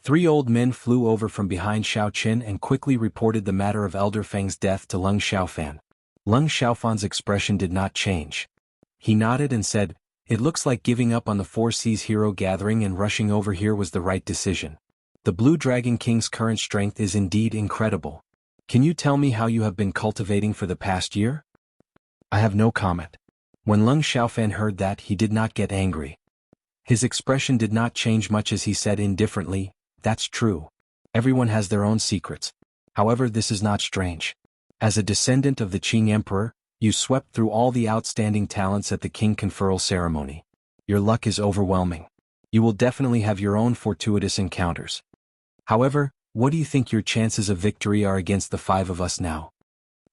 3 old men flew over from behind Xiao Chen and quickly reported the matter of Elder Feng's death to Lung Xiaofan. Lung Xiaofan's expression did not change. He nodded and said, "It looks like giving up on the Four Seas hero gathering and rushing over here was the right decision. The Blue Dragon King's current strength is indeed incredible. Can you tell me how you have been cultivating for the past year?" "I have no comment." When Lung Xiaofan heard that, he did not get angry. His expression did not change much as he said indifferently, "That's true. Everyone has their own secrets. However, this is not strange. As a descendant of the Qing Emperor, you swept through all the outstanding talents at the King conferral ceremony. Your luck is overwhelming. You will definitely have your own fortuitous encounters. However, what do you think your chances of victory are against the 5 of us now?"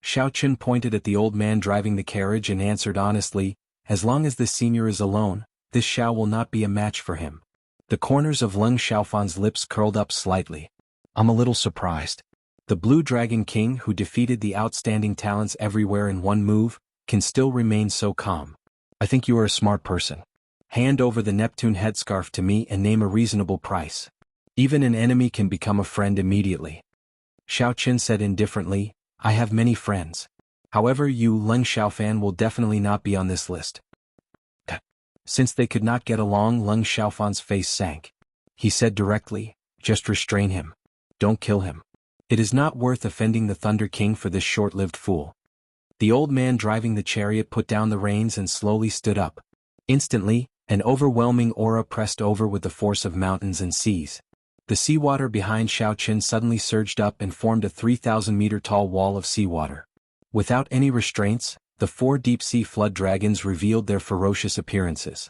Xiao Qin pointed at the old man driving the carriage and answered honestly, "As long as the senior is alone, this Xiao will not be a match for him." The corners of Leng Xiaofan's lips curled up slightly. "I'm a little surprised. The Blue Dragon King who defeated the outstanding talents everywhere in one move, can still remain so calm. I think you are a smart person. Hand over the Neptune headscarf to me and name a reasonable price. Even an enemy can become a friend immediately." Xiao Qin said indifferently, "I have many friends. However, you Leng Xiaofan will definitely not be on this list." Since they could not get along, Leng Xiaofan's face sank. He said directly, "Just restrain him. Don't kill him. It is not worth offending the Thunder King for this short-lived fool." The old man driving the chariot put down the reins and slowly stood up. Instantly, an overwhelming aura pressed over with the force of mountains and seas. The seawater behind Xiao Qin suddenly surged up and formed a 3,000-meter-tall wall of seawater. Without any restraints, the 4 deep-sea flood dragons revealed their ferocious appearances.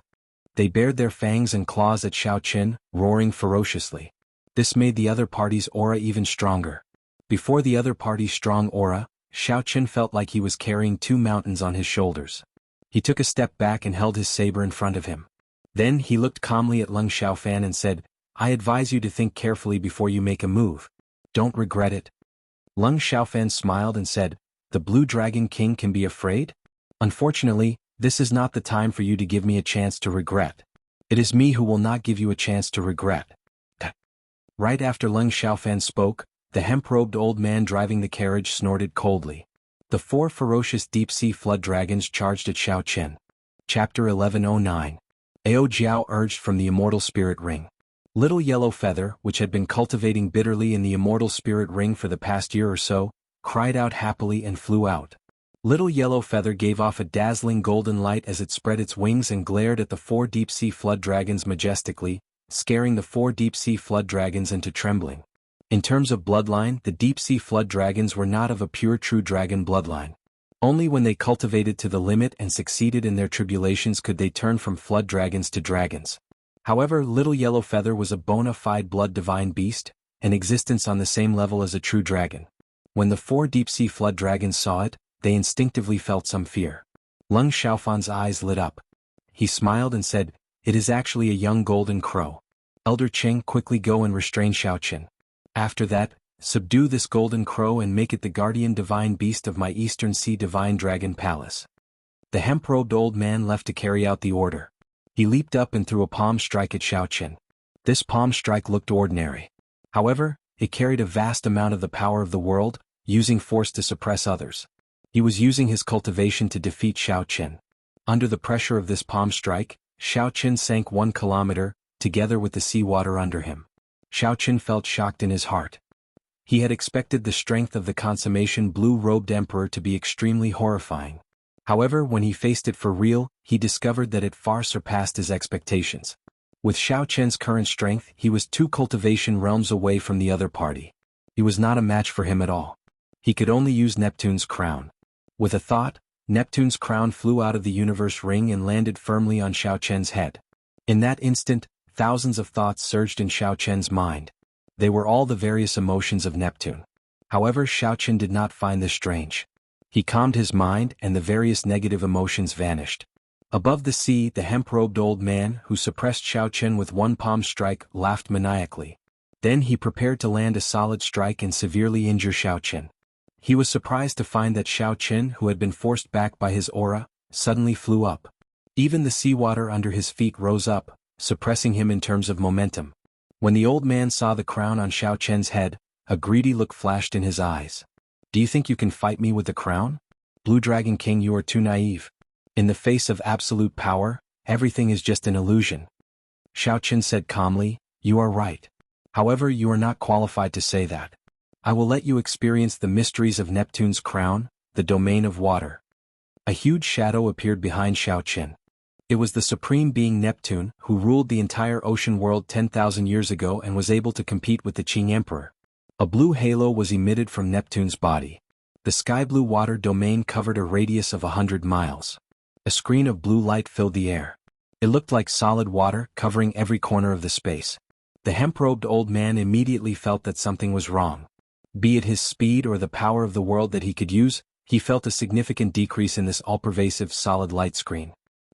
They bared their fangs and claws at Xiao Qin, roaring ferociously. This made the other party's aura even stronger. Before the other party's strong aura, Xiao Qin felt like he was carrying 2 mountains on his shoulders. He took a step back and held his saber in front of him. Then he looked calmly at Leng Xiaofan and said, "I advise you to think carefully before you make a move. Don't regret it." Leng Xiaofan smiled and said, "The Blue Dragon King can be afraid? Unfortunately, this is not the time for you to give me a chance to regret. It is me who will not give you a chance to regret." Right after Leng Xiaofan spoke, the hemp-robed old man driving the carriage snorted coldly. The 4 ferocious deep-sea flood dragons charged at Xiao Qin. Chapter 1109. Ao Jiao urged from the Immortal Spirit Ring. Little Yellow Feather, which had been cultivating bitterly in the Immortal Spirit Ring for the past year or so, cried out happily and flew out. Little Yellow Feather gave off a dazzling golden light as it spread its wings and glared at the 4 deep-sea flood dragons majestically, scaring the 4 deep-sea flood dragons into trembling. In terms of bloodline, the deep-sea flood dragons were not of a pure true dragon bloodline. Only when they cultivated to the limit and succeeded in their tribulations could they turn from flood dragons to dragons. However, Little Yellow Feather was a bona fide blood divine beast, an existence on the same level as a true dragon. When the 4 deep-sea flood dragons saw it, they instinctively felt some fear. Leng Xiaofan's eyes lit up. He smiled and said, "It is actually a young golden crow. Elder Qing, quickly go and restrain Xiao Qin. After that, subdue this golden crow and make it the guardian divine beast of my Eastern Sea Divine Dragon Palace." The hemp-robed old man left to carry out the order. He leaped up and threw a palm strike at Xiao Qin. This palm strike looked ordinary. However, it carried a vast amount of the power of the world, using force to suppress others. He was using his cultivation to defeat Xiao Qin. Under the pressure of this palm strike, Xiao Qin sank 1 kilometer, together with the seawater under him. Xiao Qin felt shocked in his heart. He had expected the strength of the consummation blue-robed emperor to be extremely horrifying. However, when he faced it for real, he discovered that it far surpassed his expectations. With Xiao Qin's current strength, he was 2 cultivation realms away from the other party. He was not a match for him at all. He could only use Neptune's crown. With a thought, Neptune's crown flew out of the universe ring and landed firmly on Xiao Qin's head. In that instant, thousands of thoughts surged in Xiao Qin's mind. They were all the various emotions of Neptune. However, Xiao Qin did not find this strange. He calmed his mind and the various negative emotions vanished. Above the sea, the hemp-robed old man, who suppressed Xiao Qin with 1 palm strike, laughed maniacally. Then he prepared to land a solid strike and severely injure Xiao Qin. He was surprised to find that Xiao Qin, who had been forced back by his aura, suddenly flew up. Even the seawater under his feet rose up, suppressing him in terms of momentum. When the old man saw the crown on Xiao Qin's head, a greedy look flashed in his eyes. "Do you think you can fight me with the crown? Blue Dragon King, you are too naive. In the face of absolute power, everything is just an illusion." Xiao Qin said calmly, "You are right. However, you are not qualified to say that. I will let you experience the mysteries of Neptune's crown, the domain of water." A huge shadow appeared behind Xiao Qin. It was the supreme being Neptune, who ruled the entire ocean world 10,000 years ago and was able to compete with the Qing Emperor. A blue halo was emitted from Neptune's body. The sky-blue water domain covered a radius of 100 miles. A screen of blue light filled the air. It looked like solid water covering every corner of the space. The hemp-robed old man immediately felt that something was wrong. Be it his speed or the power of the world that he could use, he felt a significant decrease in this all-pervasive solid light screen.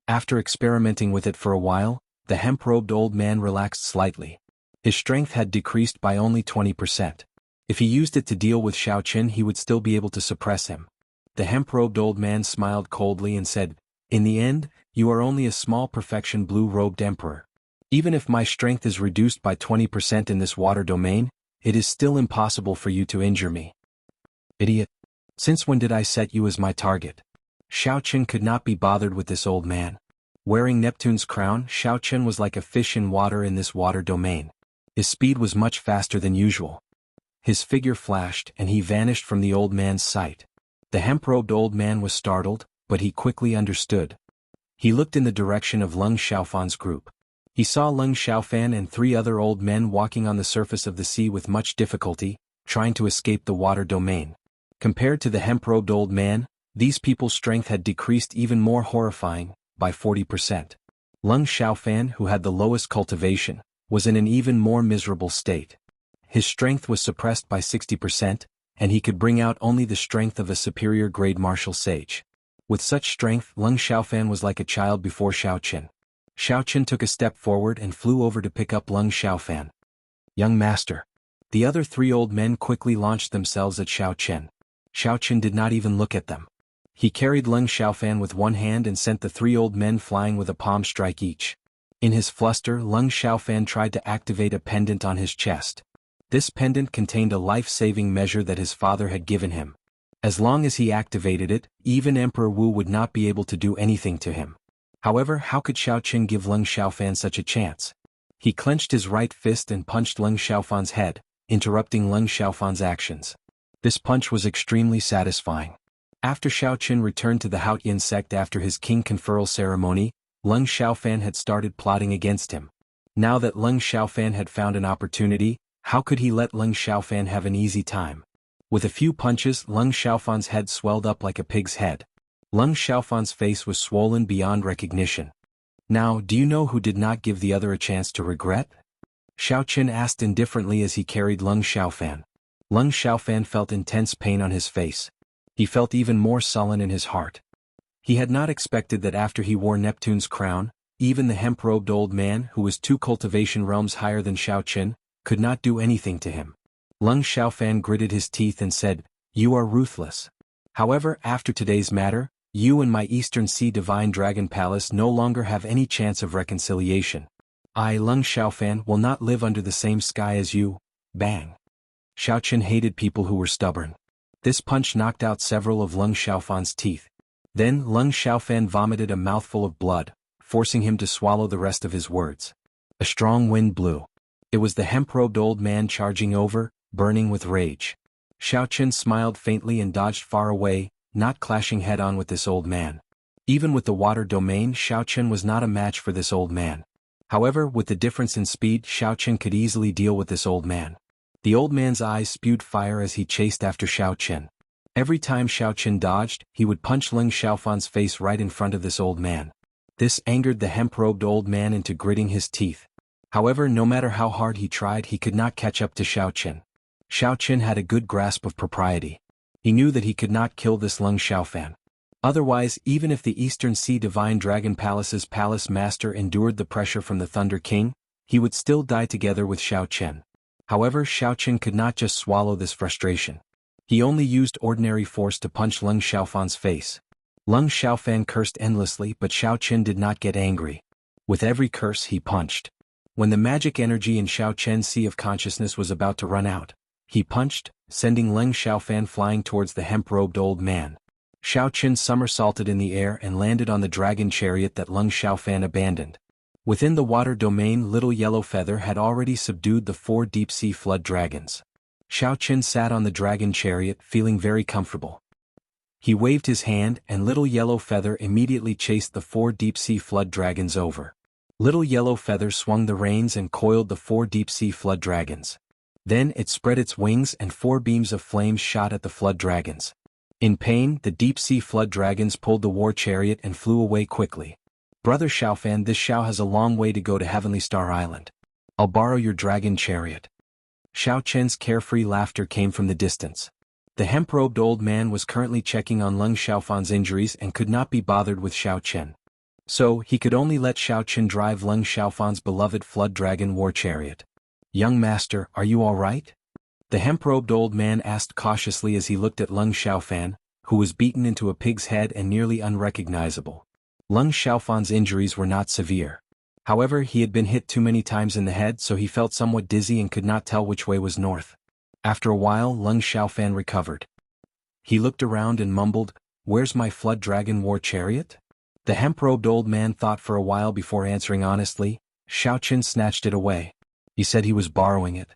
After experimenting with it for a while, the hemp-robed old man relaxed slightly. His strength had decreased by only 20%. If he used it to deal with Xiao Qin, he would still be able to suppress him. The hemp-robed old man smiled coldly and said, "In the end, you are only a small perfection blue-robed emperor. Even if my strength is reduced by 20% in this water domain, it is still impossible for you to injure me." Idiot. Since when did I set you as my target? Xiao Qin could not be bothered with this old man. Wearing Neptune's crown, Xiao Qin was like a fish in water in this water domain. His speed was much faster than usual. His figure flashed and he vanished from the old man's sight. The hemp-robed old man was startled, but he quickly understood. He looked in the direction of Leng Xiaofan's group. He saw Leng Xiaofan and 3 other old men walking on the surface of the sea with much difficulty, trying to escape the water domain. Compared to the hemp-robed old man, these people's strength had decreased even more horrifying, by 40%. Leng Xiaofan, who had the lowest cultivation, was in an even more miserable state. His strength was suppressed by 60%, and he could bring out only the strength of a superior-grade martial sage. With such strength, Leng Xiaofan was like a child before Xiao Qin. Xiao Qin took a step forward and flew over to pick up Leng Xiaofan. "Young master." The other 3 old men quickly launched themselves at Xiao Qin. Xiao Qin did not even look at them. He carried Leng Xiaofan with one hand and sent the 3 old men flying with a palm strike each. In his fluster, Leng Xiaofan tried to activate a pendant on his chest. This pendant contained a life-saving measure that his father had given him. As long as he activated it, even Emperor Wu would not be able to do anything to him. However, how could Xiao Qin give Leng Xiaofan such a chance? He clenched his right fist and punched Leng Xiaofan's head, interrupting Leng Xiaofan's actions. This punch was extremely satisfying. After Xiao Qin returned to the Haotian sect after his king conferral ceremony, Leng Xiaofan had started plotting against him. Now that Leng Xiaofan had found an opportunity, how could he let Leng Xiaofan have an easy time? With a few punches, Leng Xiaofan's head swelled up like a pig's head. Leng Xiaofan's face was swollen beyond recognition. "Now, do you know who did not give the other a chance to regret?" Xiao Qin asked indifferently as he carried Leng Xiaofan. Leng Xiaofan felt intense pain on his face. He felt even more sullen in his heart. He had not expected that after he wore Neptune's crown, even the hemp-robed old man, who was 2 cultivation realms higher than Xiao Qin, could not do anything to him. Leng Xiaofan gritted his teeth and said, "You are ruthless. However, after today's matter, you and my Eastern Sea Divine Dragon Palace no longer have any chance of reconciliation. I, Leng Xiaofan, will not live under the same sky as you." Bang. Xiao Qin hated people who were stubborn. This punch knocked out several of Leng Xiaofan's teeth. Then Leng Xiaofan vomited a mouthful of blood, forcing him to swallow the rest of his words. A strong wind blew. It was the hemp-robed old man charging over, burning with rage. Xiao Qin smiled faintly and dodged far away, not clashing head-on with this old man. Even with the water domain, Xiao Qin was not a match for this old man. However, with the difference in speed, Xiao Qin could easily deal with this old man. The old man's eyes spewed fire as he chased after Xiao Qin. Every time Xiao Qin dodged, he would punch Leng Xiaofan's face right in front of this old man. This angered the hemp-robed old man into gritting his teeth. However, no matter how hard he tried, he could not catch up to Xiao Qin. Xiao Qin had a good grasp of propriety. He knew that he could not kill this Leng Xiaofan. Otherwise, even if the Eastern Sea Divine Dragon Palace's palace master endured the pressure from the Thunder King, he would still die together with Xiao Qin. However, Xiao Qin could not just swallow this frustration. He only used ordinary force to punch Leng Xiaofan's face. Leng Xiaofan cursed endlessly, but Xiao Qin did not get angry. With every curse he punched. When the magic energy in Xiao Qin's sea of consciousness was about to run out, he punched, sending Leng Xiaofan flying towards the hemp-robed old man. Xiao Qin somersaulted in the air and landed on the dragon chariot that Leng Xiaofan abandoned. Within the water domain, Little Yellow Feather had already subdued the 4 deep-sea flood dragons. Xiao Qin sat on the dragon chariot feeling very comfortable. He waved his hand and Little Yellow Feather immediately chased the 4 deep-sea flood dragons over. Little Yellow Feather swung the reins and coiled the 4 deep-sea flood dragons. Then it spread its wings and 4 beams of flames shot at the flood dragons. In pain, the deep-sea flood dragons pulled the war chariot and flew away quickly. Brother Xiaofan, this Xiao has a long way to go to Heavenly Star Island. I'll borrow your dragon chariot. Xiao Chen's carefree laughter came from the distance. The hemp-robed old man was currently checking on Leng Xiaofan's injuries and could not be bothered with Xiao Chen. So, he could only let Xiao Chen drive Leng Xiaofan's beloved flood dragon war chariot. Young master, are you all right? The hemp-robed old man asked cautiously as he looked at Leng Xiaofan, who was beaten into a pig's head and nearly unrecognizable. Leng Xiaofan's injuries were not severe. However, he had been hit too many times in the head, so he felt somewhat dizzy and could not tell which way was north. After a while, Leng Xiaofan recovered. He looked around and mumbled, "Where's my flood dragon war chariot?" The hemp-robed old man thought for a while before answering honestly. Xiao Chen snatched it away. He said he was borrowing it.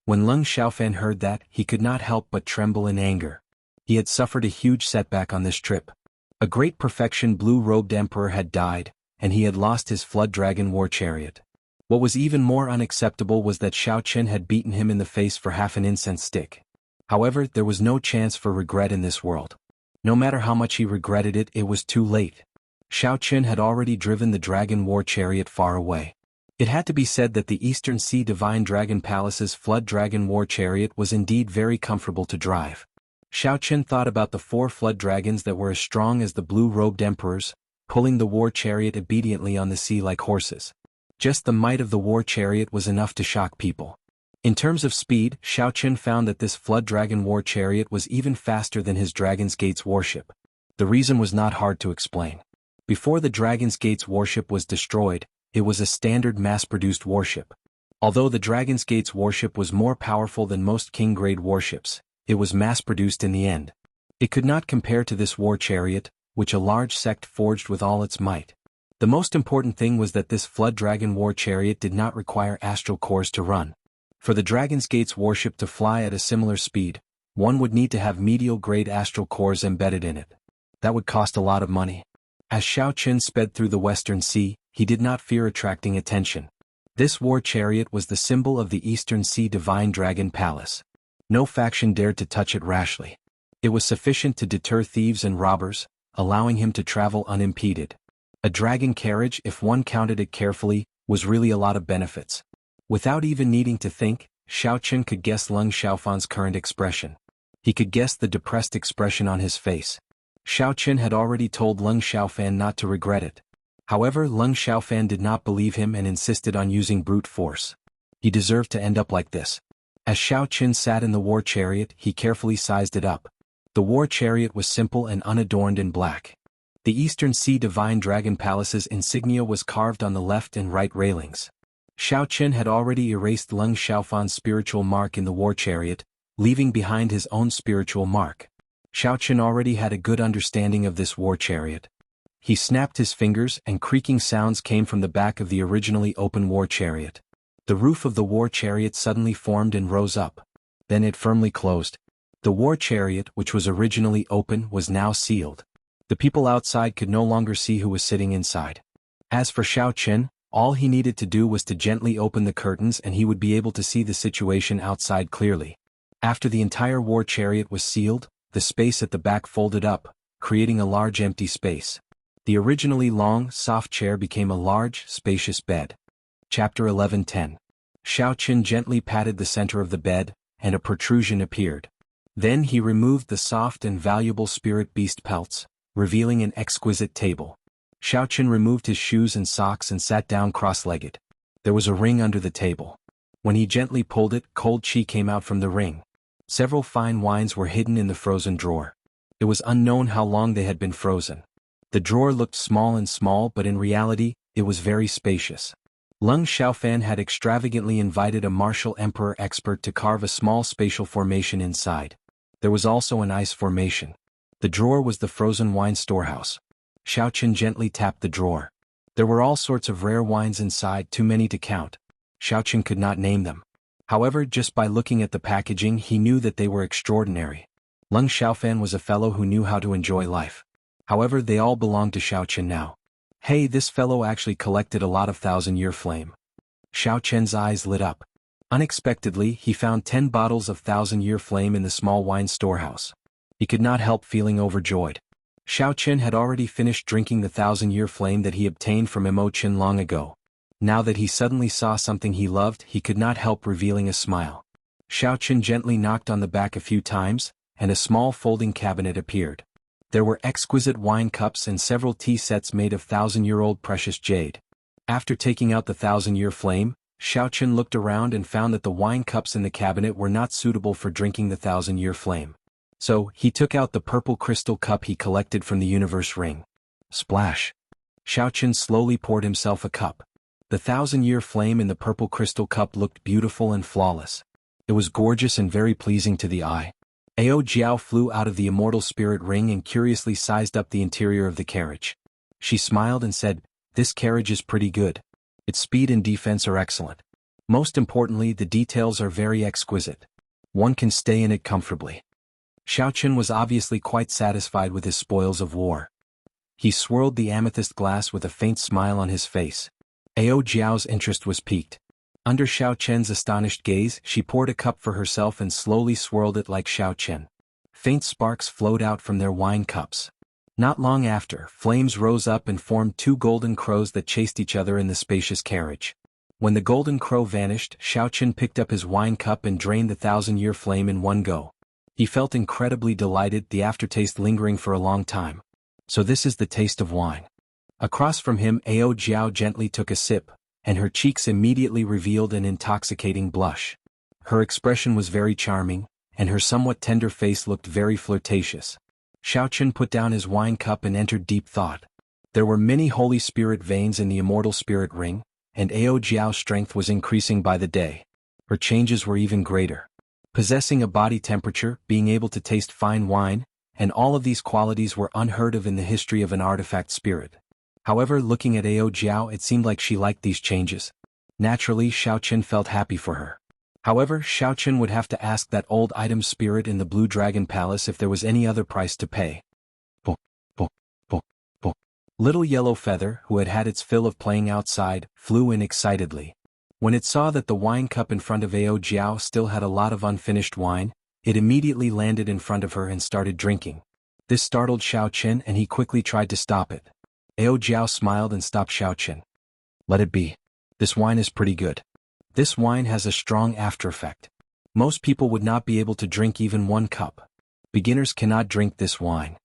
When Leng Xiaofan heard that, he could not help but tremble in anger. He had suffered a huge setback on this trip. A great perfection blue-robed emperor had died, and he had lost his flood dragon war chariot. What was even more unacceptable was that Xiao Chen had beaten him in the face for half an incense stick. However, there was no chance for regret in this world. No matter how much he regretted it, it was too late. Xiao Chen had already driven the dragon war chariot far away. It had to be said that the Eastern Sea Divine Dragon Palace's flood dragon war chariot was indeed very comfortable to drive. Xiao Chen thought about the 4 flood dragons that were as strong as the blue-robed emperors, pulling the war chariot obediently on the sea like horses. Just the might of the war chariot was enough to shock people. In terms of speed, Xiao Chen found that this flood dragon war chariot was even faster than his Dragon's Gates warship. The reason was not hard to explain. Before the Dragon's Gates warship was destroyed, it was a standard mass-produced warship. Although the Dragon's Gates warship was more powerful than most King-grade warships, it was mass-produced in the end. It could not compare to this war chariot, which a large sect forged with all its might. The most important thing was that this flood dragon war chariot did not require astral cores to run. For the Dragon's Gates warship to fly at a similar speed, one would need to have medial-grade astral cores embedded in it. That would cost a lot of money. As Xiao Chen sped through the Western Sea, he did not fear attracting attention. This war chariot was the symbol of the Eastern Sea Divine Dragon Palace. No faction dared to touch it rashly. It was sufficient to deter thieves and robbers, allowing him to travel unimpeded. A dragon carriage, if one counted it carefully, was really a lot of benefits. Without even needing to think, Xiao Chen could guess Leng Xiaofan's current expression. He could guess the depressed expression on his face. Xiao Chen had already told Leng Xiaofan not to regret it. However, Leng Xiaofan did not believe him and insisted on using brute force. He deserved to end up like this. As Xiao Chen sat in the war chariot, he carefully sized it up. The war chariot was simple and unadorned in black. The Eastern Sea Divine Dragon Palace's insignia was carved on the left and right railings. Xiao Chen had already erased Leng Xiaofan's spiritual mark in the war chariot, leaving behind his own spiritual mark. Xiao Chen already had a good understanding of this war chariot. He snapped his fingers and creaking sounds came from the back of the originally open war chariot. The roof of the war chariot suddenly formed and rose up. Then it firmly closed. The war chariot, which was originally open, was now sealed. The people outside could no longer see who was sitting inside. As for Xiao Chen, all he needed to do was to gently open the curtains and he would be able to see the situation outside clearly. After the entire war chariot was sealed, the space at the back folded up, creating a large empty space. The originally long, soft chair became a large, spacious bed. Chapter 11:10. Xiao Chen gently patted the center of the bed, and a protrusion appeared. Then he removed the soft and valuable spirit beast pelts, revealing an exquisite table. Xiao Chen removed his shoes and socks and sat down cross-legged. There was a ring under the table. When he gently pulled it, cold qi came out from the ring. Several fine wines were hidden in the frozen drawer. It was unknown how long they had been frozen. The drawer looked small, but in reality, it was very spacious. Leng Xiaofan had extravagantly invited a martial emperor expert to carve a small spatial formation inside. There was also an ice formation. The drawer was the frozen wine storehouse. Xiao Chen gently tapped the drawer. There were all sorts of rare wines inside, too many to count. Xiao Chen could not name them. However, just by looking at the packaging he knew that they were extraordinary. Lung Xiaofan was a fellow who knew how to enjoy life. However, they all belonged to Xiao Chen now. Hey, this fellow actually collected a lot of thousand-year flame. Xiao Chen's eyes lit up. Unexpectedly, he found 10 bottles of thousand-year flame in the small wine storehouse. He could not help feeling overjoyed. Xiao Chen had already finished drinking the thousand-year flame that he obtained from Imo Chen long ago. Now that he suddenly saw something he loved, he could not help revealing a smile. Xiao Chen gently knocked on the back a few times, and a small folding cabinet appeared. There were exquisite wine cups and several tea sets made of thousand-year-old precious jade. After taking out the thousand-year flame, Xiao Chen looked around and found that the wine cups in the cabinet were not suitable for drinking the thousand-year flame. So, he took out the purple crystal cup he collected from the universe ring. Splash! Xiao Chen slowly poured himself a cup. The thousand-year flame in the purple crystal cup looked beautiful and flawless. It was gorgeous and very pleasing to the eye. Ao Jiao flew out of the immortal spirit ring and curiously sized up the interior of the carriage. She smiled and said, "This carriage is pretty good. Its speed and defense are excellent. Most importantly, the details are very exquisite. One can stay in it comfortably." Xiao Chen was obviously quite satisfied with his spoils of war. He swirled the amethyst glass with a faint smile on his face. Ao Jiao's interest was piqued. Under Xiao Chen's astonished gaze, she poured a cup for herself and slowly swirled it like Xiao Chen. Faint sparks flowed out from their wine cups. Not long after, flames rose up and formed two golden crows that chased each other in the spacious carriage. When the golden crow vanished, Xiao Chen picked up his wine cup and drained the thousand-year flame in one go. He felt incredibly delighted, the aftertaste lingering for a long time. So this is the taste of wine. Across from him, Ao Jiao gently took a sip, and her cheeks immediately revealed an intoxicating blush. Her expression was very charming, and her somewhat tender face looked very flirtatious. Xiao Chen put down his wine cup and entered deep thought. There were many holy spirit veins in the immortal spirit ring, and Ao Jiao's strength was increasing by the day. Her changes were even greater. Possessing a body temperature, being able to taste fine wine, and all of these qualities were unheard of in the history of an artifact spirit. However, looking at Ao Jiao, it seemed like she liked these changes. Naturally, Xiao Chen felt happy for her. However, Xiao Chen would have to ask that old item spirit in the Blue Dragon Palace if there was any other price to pay. Bo, bo, bo, bo. Little Yellow Feather, who had had its fill of playing outside, flew in excitedly. When it saw that the wine cup in front of Ao Jiao still had a lot of unfinished wine, it immediately landed in front of her and started drinking. This startled Xiao Chen and he quickly tried to stop it. Ao Jiao smiled and stopped Xiao Chen. "Let it be. This wine is pretty good. This wine has a strong after effect. Most people would not be able to drink even one cup. Beginners cannot drink this wine."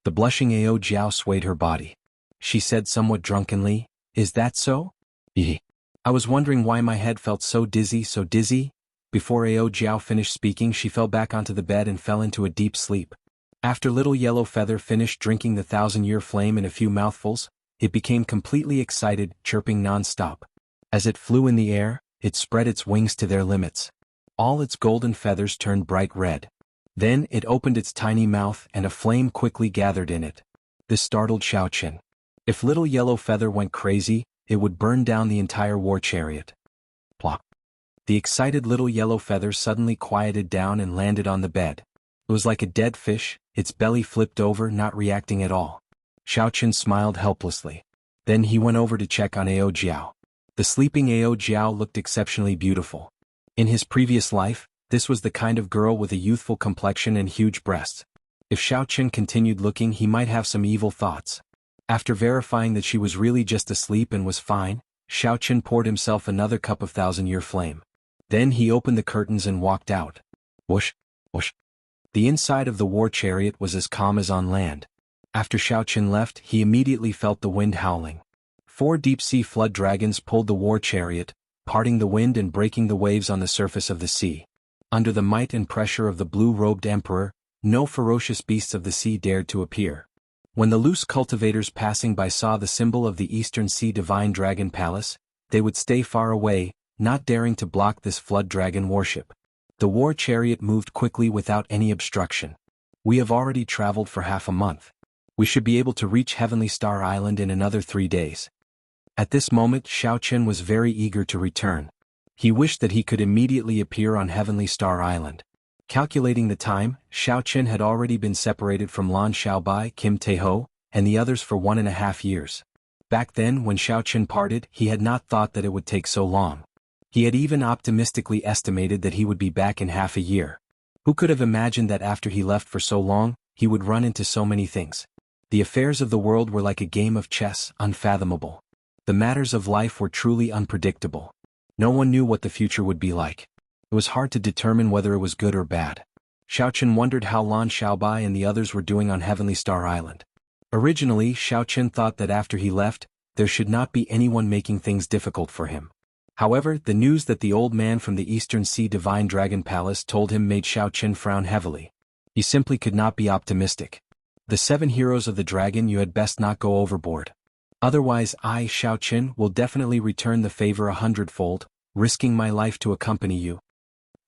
The blushing Ao Jiao swayed her body. She said somewhat drunkenly, "Is that so? Ehe. I was wondering why my head felt so dizzy, so dizzy." Before Ao Jiao finished speaking, she fell back onto the bed and fell into a deep sleep. After Little Yellow Feather finished drinking the thousand-year flame in a few mouthfuls, it became completely excited, chirping non-stop. As it flew in the air, it spread its wings to their limits. All its golden feathers turned bright red. Then it opened its tiny mouth and a flame quickly gathered in it. This startled Xiao Chen. If Little Yellow Feather went crazy, it would burn down the entire war chariot. Plop. The excited Little Yellow Feather suddenly quieted down and landed on the bed. It was like a dead fish, its belly flipped over, not reacting at all. Xiao Chen smiled helplessly. Then he went over to check on Ao Jiao. The sleeping Ao Jiao looked exceptionally beautiful. In his previous life, this was the kind of girl with a youthful complexion and huge breasts. If Xiao Chen continued looking, he might have some evil thoughts. After verifying that she was really just asleep and was fine, Xiao Chen poured himself another cup of thousand-year flame. Then he opened the curtains and walked out. Whoosh, whoosh. The inside of the war chariot was as calm as on land. After Xiao Chen left, he immediately felt the wind howling. 4 deep-sea flood dragons pulled the war chariot, parting the wind and breaking the waves on the surface of the sea. Under the might and pressure of the blue-robed emperor, no ferocious beasts of the sea dared to appear. When the loose cultivators passing by saw the symbol of the Eastern Sea Divine Dragon Palace, they would stay far away, not daring to block this flood dragon warship. The war chariot moved quickly without any obstruction. "We have already traveled for half a month. We should be able to reach Heavenly Star Island in another 3 days." At this moment, Xiao Chen was very eager to return. He wished that he could immediately appear on Heavenly Star Island. Calculating the time, Xiao Chen had already been separated from Lan Xiaobai, Kim Taeho, and the others for 1.5 years. Back then when Xiao Chen parted, he had not thought that it would take so long. He had even optimistically estimated that he would be back in half a year. Who could have imagined that after he left for so long, he would run into so many things? The affairs of the world were like a game of chess, unfathomable. The matters of life were truly unpredictable. No one knew what the future would be like. It was hard to determine whether it was good or bad. Xiao Chen wondered how Lan Xiaobai and the others were doing on Heavenly Star Island. Originally, Xiao Chen thought that after he left, there should not be anyone making things difficult for him. However, the news that the old man from the Eastern Sea Divine Dragon Palace told him made Xiao Chen frown heavily. He simply could not be optimistic. The 7 heroes of the dragon, you had best not go overboard. Otherwise I, Xiao Chen, will definitely return the favor 100-fold, risking my life to accompany you.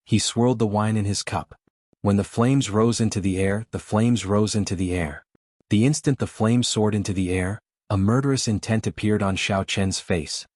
He swirled the wine in his cup. When the flames rose into the air, the flames rose into the air. The instant the flames soared into the air, a murderous intent appeared on Xiao Chen's face.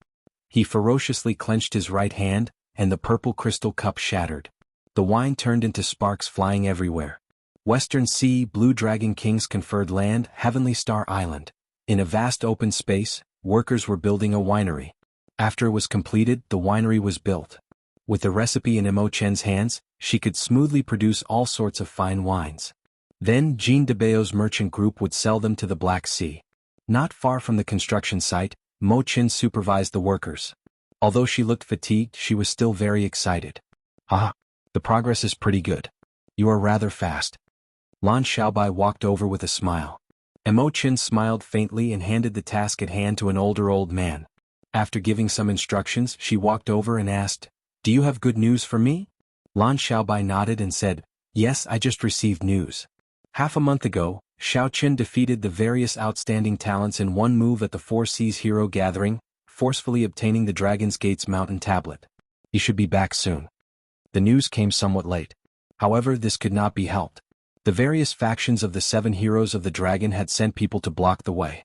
He ferociously clenched his right hand, and the purple crystal cup shattered. The wine turned into sparks flying everywhere. Western Sea Blue Dragon Kings conferred land, Heavenly Star Island. In a vast open space, workers were building a winery. After it was completed, the winery was built. With the recipe in Emo Chen's hands, she could smoothly produce all sorts of fine wines. Then Jean DeBeo's merchant group would sell them to the Black Sea. Not far from the construction site, Mo Chin supervised the workers. Although she looked fatigued, she was still very excited. The progress is pretty good. You are rather fast. Lan Xiaobai walked over with a smile. Mo Chin smiled faintly and handed the task at hand to an older old man. After giving some instructions, she walked over and asked, "Do you have good news for me?" Lan Xiaobai nodded and said, "Yes, I just received news. Half a month ago, Xiao Chen defeated the various outstanding talents in one move at the Four Seas Hero Gathering, forcefully obtaining the Dragon's Gate's mountain tablet. He should be back soon." The news came somewhat late. However, this could not be helped. The various factions of the 7 heroes of the dragon had sent people to block the way.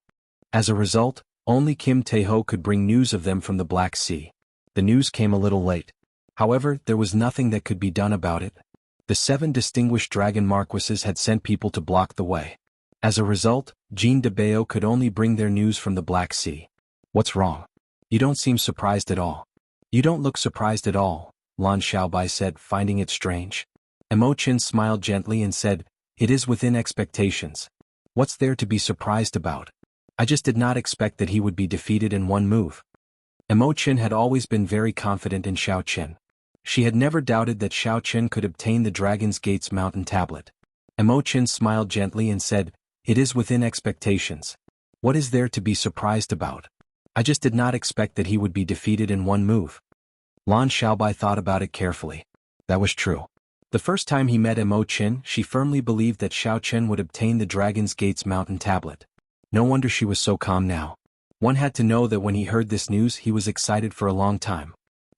As a result, only Kim Taeho could bring news of them from the Black Sea. The news came a little late. However, there was nothing that could be done about it. The 7 distinguished dragon marquises had sent people to block the way. As a result, Jean DeBeo could only bring their news from the Black Sea. "What's wrong? You don't seem surprised at all." "You don't look surprised at all," Lan Xiaobai said, finding it strange. Mo Chin smiled gently and said, "It is within expectations. What's there to be surprised about? I just did not expect that he would be defeated in one move." Mo Chin had always been very confident in Xiao Chen. She had never doubted that Xiao Chen could obtain the Dragon's Gate's mountain tablet. Mo Chin smiled gently and said, "It is within expectations. What is there to be surprised about? I just did not expect that he would be defeated in one move." Lan Xiaobai thought about it carefully. That was true. The first time he met Mo Chin, she firmly believed that Xiao Chen would obtain the Dragon's Gate's mountain tablet. No wonder she was so calm now. One had to know that when he heard this news he was excited for a long time.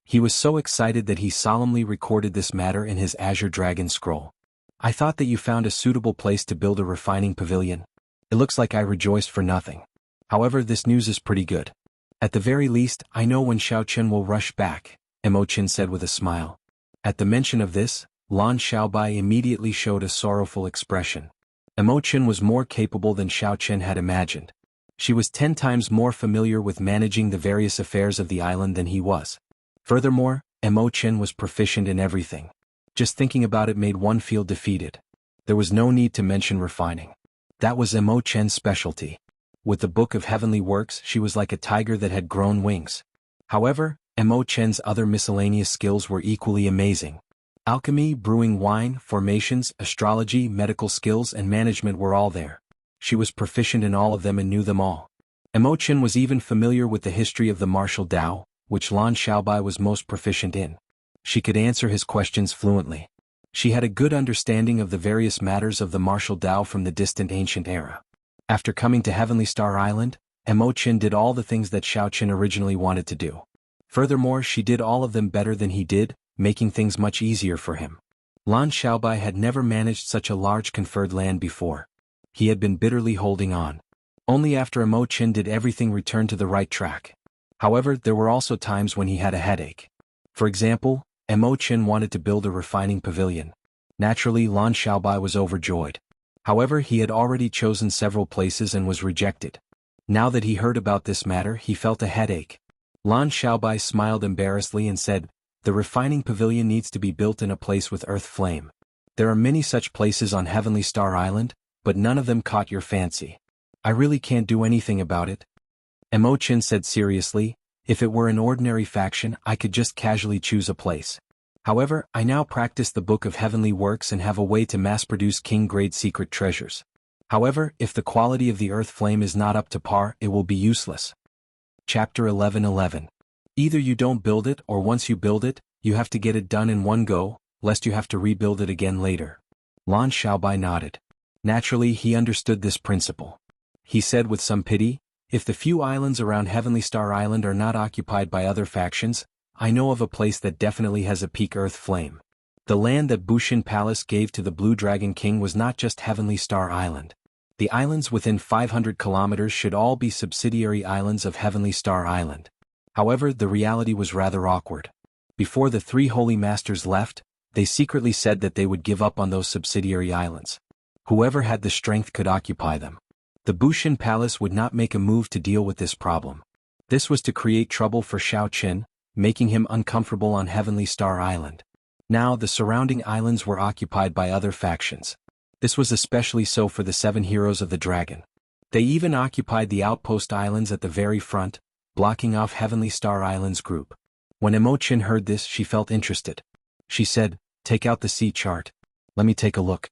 He was so excited that he solemnly recorded this matter in his Azure Dragon Scroll. "I thought that you found a suitable place to build a refining pavilion. It looks like I rejoiced for nothing. However, this news is pretty good. At the very least, I know when Xiao Chen will rush back," Mo Chin said with a smile. At the mention of this, Lan Xiaobai immediately showed a sorrowful expression. Mo Chin was more capable than Xiao Chen had imagined. She was 10 times more familiar with managing the various affairs of the island than he was. Furthermore, Mo Chin was proficient in everything. Just thinking about it made one feel defeated. There was no need to mention refining. That was Mo Chen's specialty. With the Book of Heavenly Works, she was like a tiger that had grown wings. However, Mo Chen's other miscellaneous skills were equally amazing. Alchemy, brewing wine, formations, astrology, medical skills and management were all there. She was proficient in all of them and knew them all. Mo Chin was even familiar with the history of the martial Tao, which Lan Xiaobai was most proficient in. She could answer his questions fluently. She had a good understanding of the various matters of the martial Tao from the distant ancient era. After coming to Heavenly Star Island, Mo Chin did all the things that Xiao Chen originally wanted to do. Furthermore, she did all of them better than he did, making things much easier for him. Lan Xiaobai had never managed such a large conferred land before. He had been bitterly holding on. Only after Mo Chin did everything return to the right track. However, there were also times when he had a headache. For example, Mo Chin wanted to build a refining pavilion. Naturally, Lan Xiaobai was overjoyed. However, he had already chosen several places and was rejected. Now that he heard about this matter, he felt a headache. Lan Xiaobai smiled embarrassedly and said, "The refining pavilion needs to be built in a place with earth flame. There are many such places on Heavenly Star Island, but none of them caught your fancy. I really can't do anything about it." Emochin said seriously, "If it were an ordinary faction, I could just casually choose a place. However, I now practice the Book of Heavenly Works and have a way to mass-produce king-grade secret treasures. However, if the quality of the earth flame is not up to par, it will be useless." Chapter 11:11. Either you don't build it, or once you build it, you have to get it done in one go, lest you have to rebuild it again later. Lan Xiaobai nodded. Naturally, he understood this principle. He said with some pity, "If the few islands around Heavenly Star Island are not occupied by other factions, I know of a place that definitely has a peak earth flame. The land that Bushin Palace gave to the Blue Dragon King was not just Heavenly Star Island. The islands within 500 kilometers should all be subsidiary islands of Heavenly Star Island." However, the reality was rather awkward. Before the three holy masters left, they secretly said that they would give up on those subsidiary islands. Whoever had the strength could occupy them. The Bushin Palace would not make a move to deal with this problem. This was to create trouble for Xiao Qin, making him uncomfortable on Heavenly Star Island. Now the surrounding islands were occupied by other factions. This was especially so for the 7 heroes of the dragon. They even occupied the outpost islands at the very front, blocking off Heavenly Star Island's group. When Emochin heard this, she felt interested. She said, "Take out the sea chart. Let me take a look."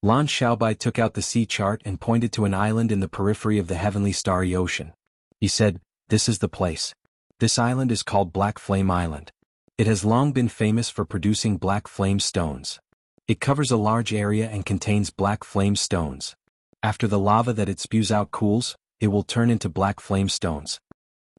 Lan Xiaobai took out the sea chart and pointed to an island in the periphery of the Heavenly Starry Ocean. He said, "This is the place. This island is called Black Flame Island. It has long been famous for producing black flame stones. It covers a large area and contains black flame stones. After the lava that it spews out cools, it will turn into black flame stones."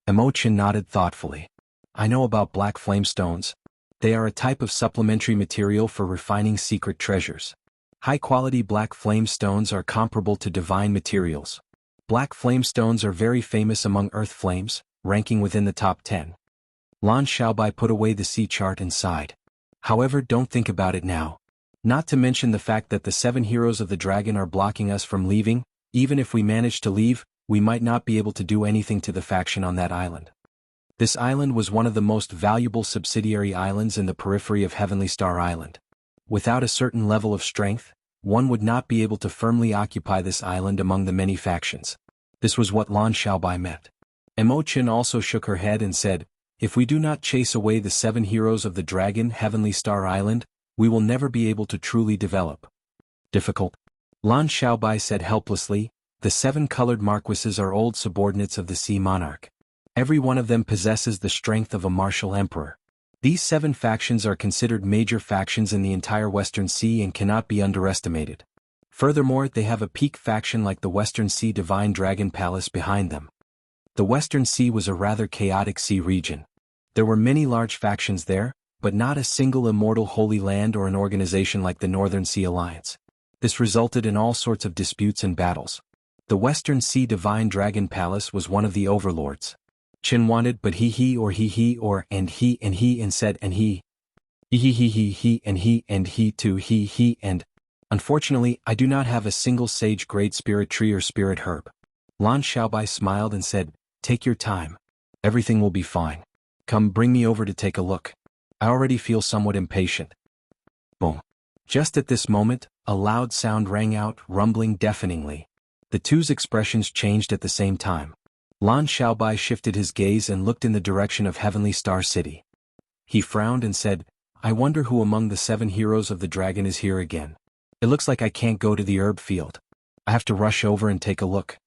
Emochin nodded thoughtfully. "I know about black flame stones. They are a type of supplementary material for refining secret treasures. High-quality black flame stones are comparable to divine materials. Black flame stones are very famous among earth flames, ranking within the top 10. Lan Xiaobai put away the sea chart and sighed. "However, don't think about it now. Not to mention the fact that the 7 heroes of the dragon are blocking us from leaving. Even if we manage to leave, we might not be able to do anything to the faction on that island." This island was one of the most valuable subsidiary islands in the periphery of Heavenly Star Island. Without a certain level of strength, one would not be able to firmly occupy this island among the many factions. This was what Lan Xiaobai meant. Emochin also shook her head and said, "If we do not chase away the 7 heroes of the dragon Heavenly Star Island, we will never be able to truly develop." "Difficult?" Lan Xiaobai said helplessly, "The 7 colored marquises are old subordinates of the Sea Monarch. Every one of them possesses the strength of a martial emperor. These 7 factions are considered major factions in the entire Western Sea and cannot be underestimated. Furthermore, they have a peak faction like the Western Sea Divine Dragon Palace behind them." The Western Sea was a rather chaotic sea region. There were many large factions there, but not a single immortal holy land or an organization like the Northern Sea Alliance. This resulted in all sorts of disputes and battles. The Western Sea Divine Dragon Palace was one of the overlords. Qin wanted but he or and he and said and he and he too he and. Unfortunately, I do not have a single sage great spirit tree or spirit herb. Lan Xiaobai smiled and said, "Take your time. Everything will be fine. Come, bring me over to take a look. I already feel somewhat impatient." Boom. Just at this moment, a loud sound rang out, rumbling deafeningly. The two's expressions changed at the same time. Lan Xiaobai shifted his gaze and looked in the direction of Heavenly Star City. He frowned and said, "I wonder who among the 7 heroes of the dragon is here again. It looks like I can't go to the herb field. I have to rush over and take a look."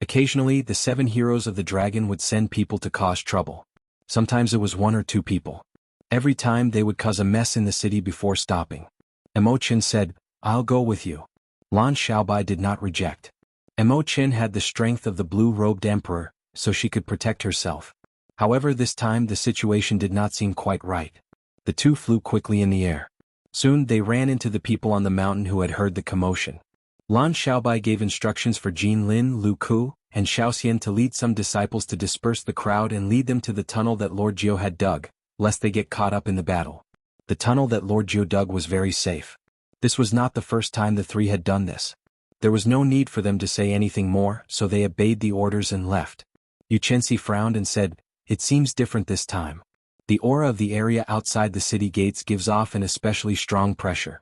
Occasionally, the 7 heroes of the dragon would send people to cause trouble. Sometimes it was 1 or 2 people. Every time they would cause a mess in the city before stopping. Emochin said, "I'll go with you." Lan Xiaobai did not reject. Emochin had the strength of the blue-robed emperor, so she could protect herself. However, this time the situation did not seem quite right. The two flew quickly in the air. Soon they ran into the people on the mountain who had heard the commotion. Lan Xiaobai gave instructions for Jin Lin, Lu Ku, and Xiaoxian to lead some disciples to disperse the crowd and lead them to the tunnel that Lord Jiu had dug, lest they get caught up in the battle. The tunnel that Lord Jiu dug was very safe. This was not the first time the three had done this. There was no need for them to say anything more, so they obeyed the orders and left. Yuchensi frowned and said, "It seems different this time. The aura of the area outside the city gates gives off an especially strong pressure."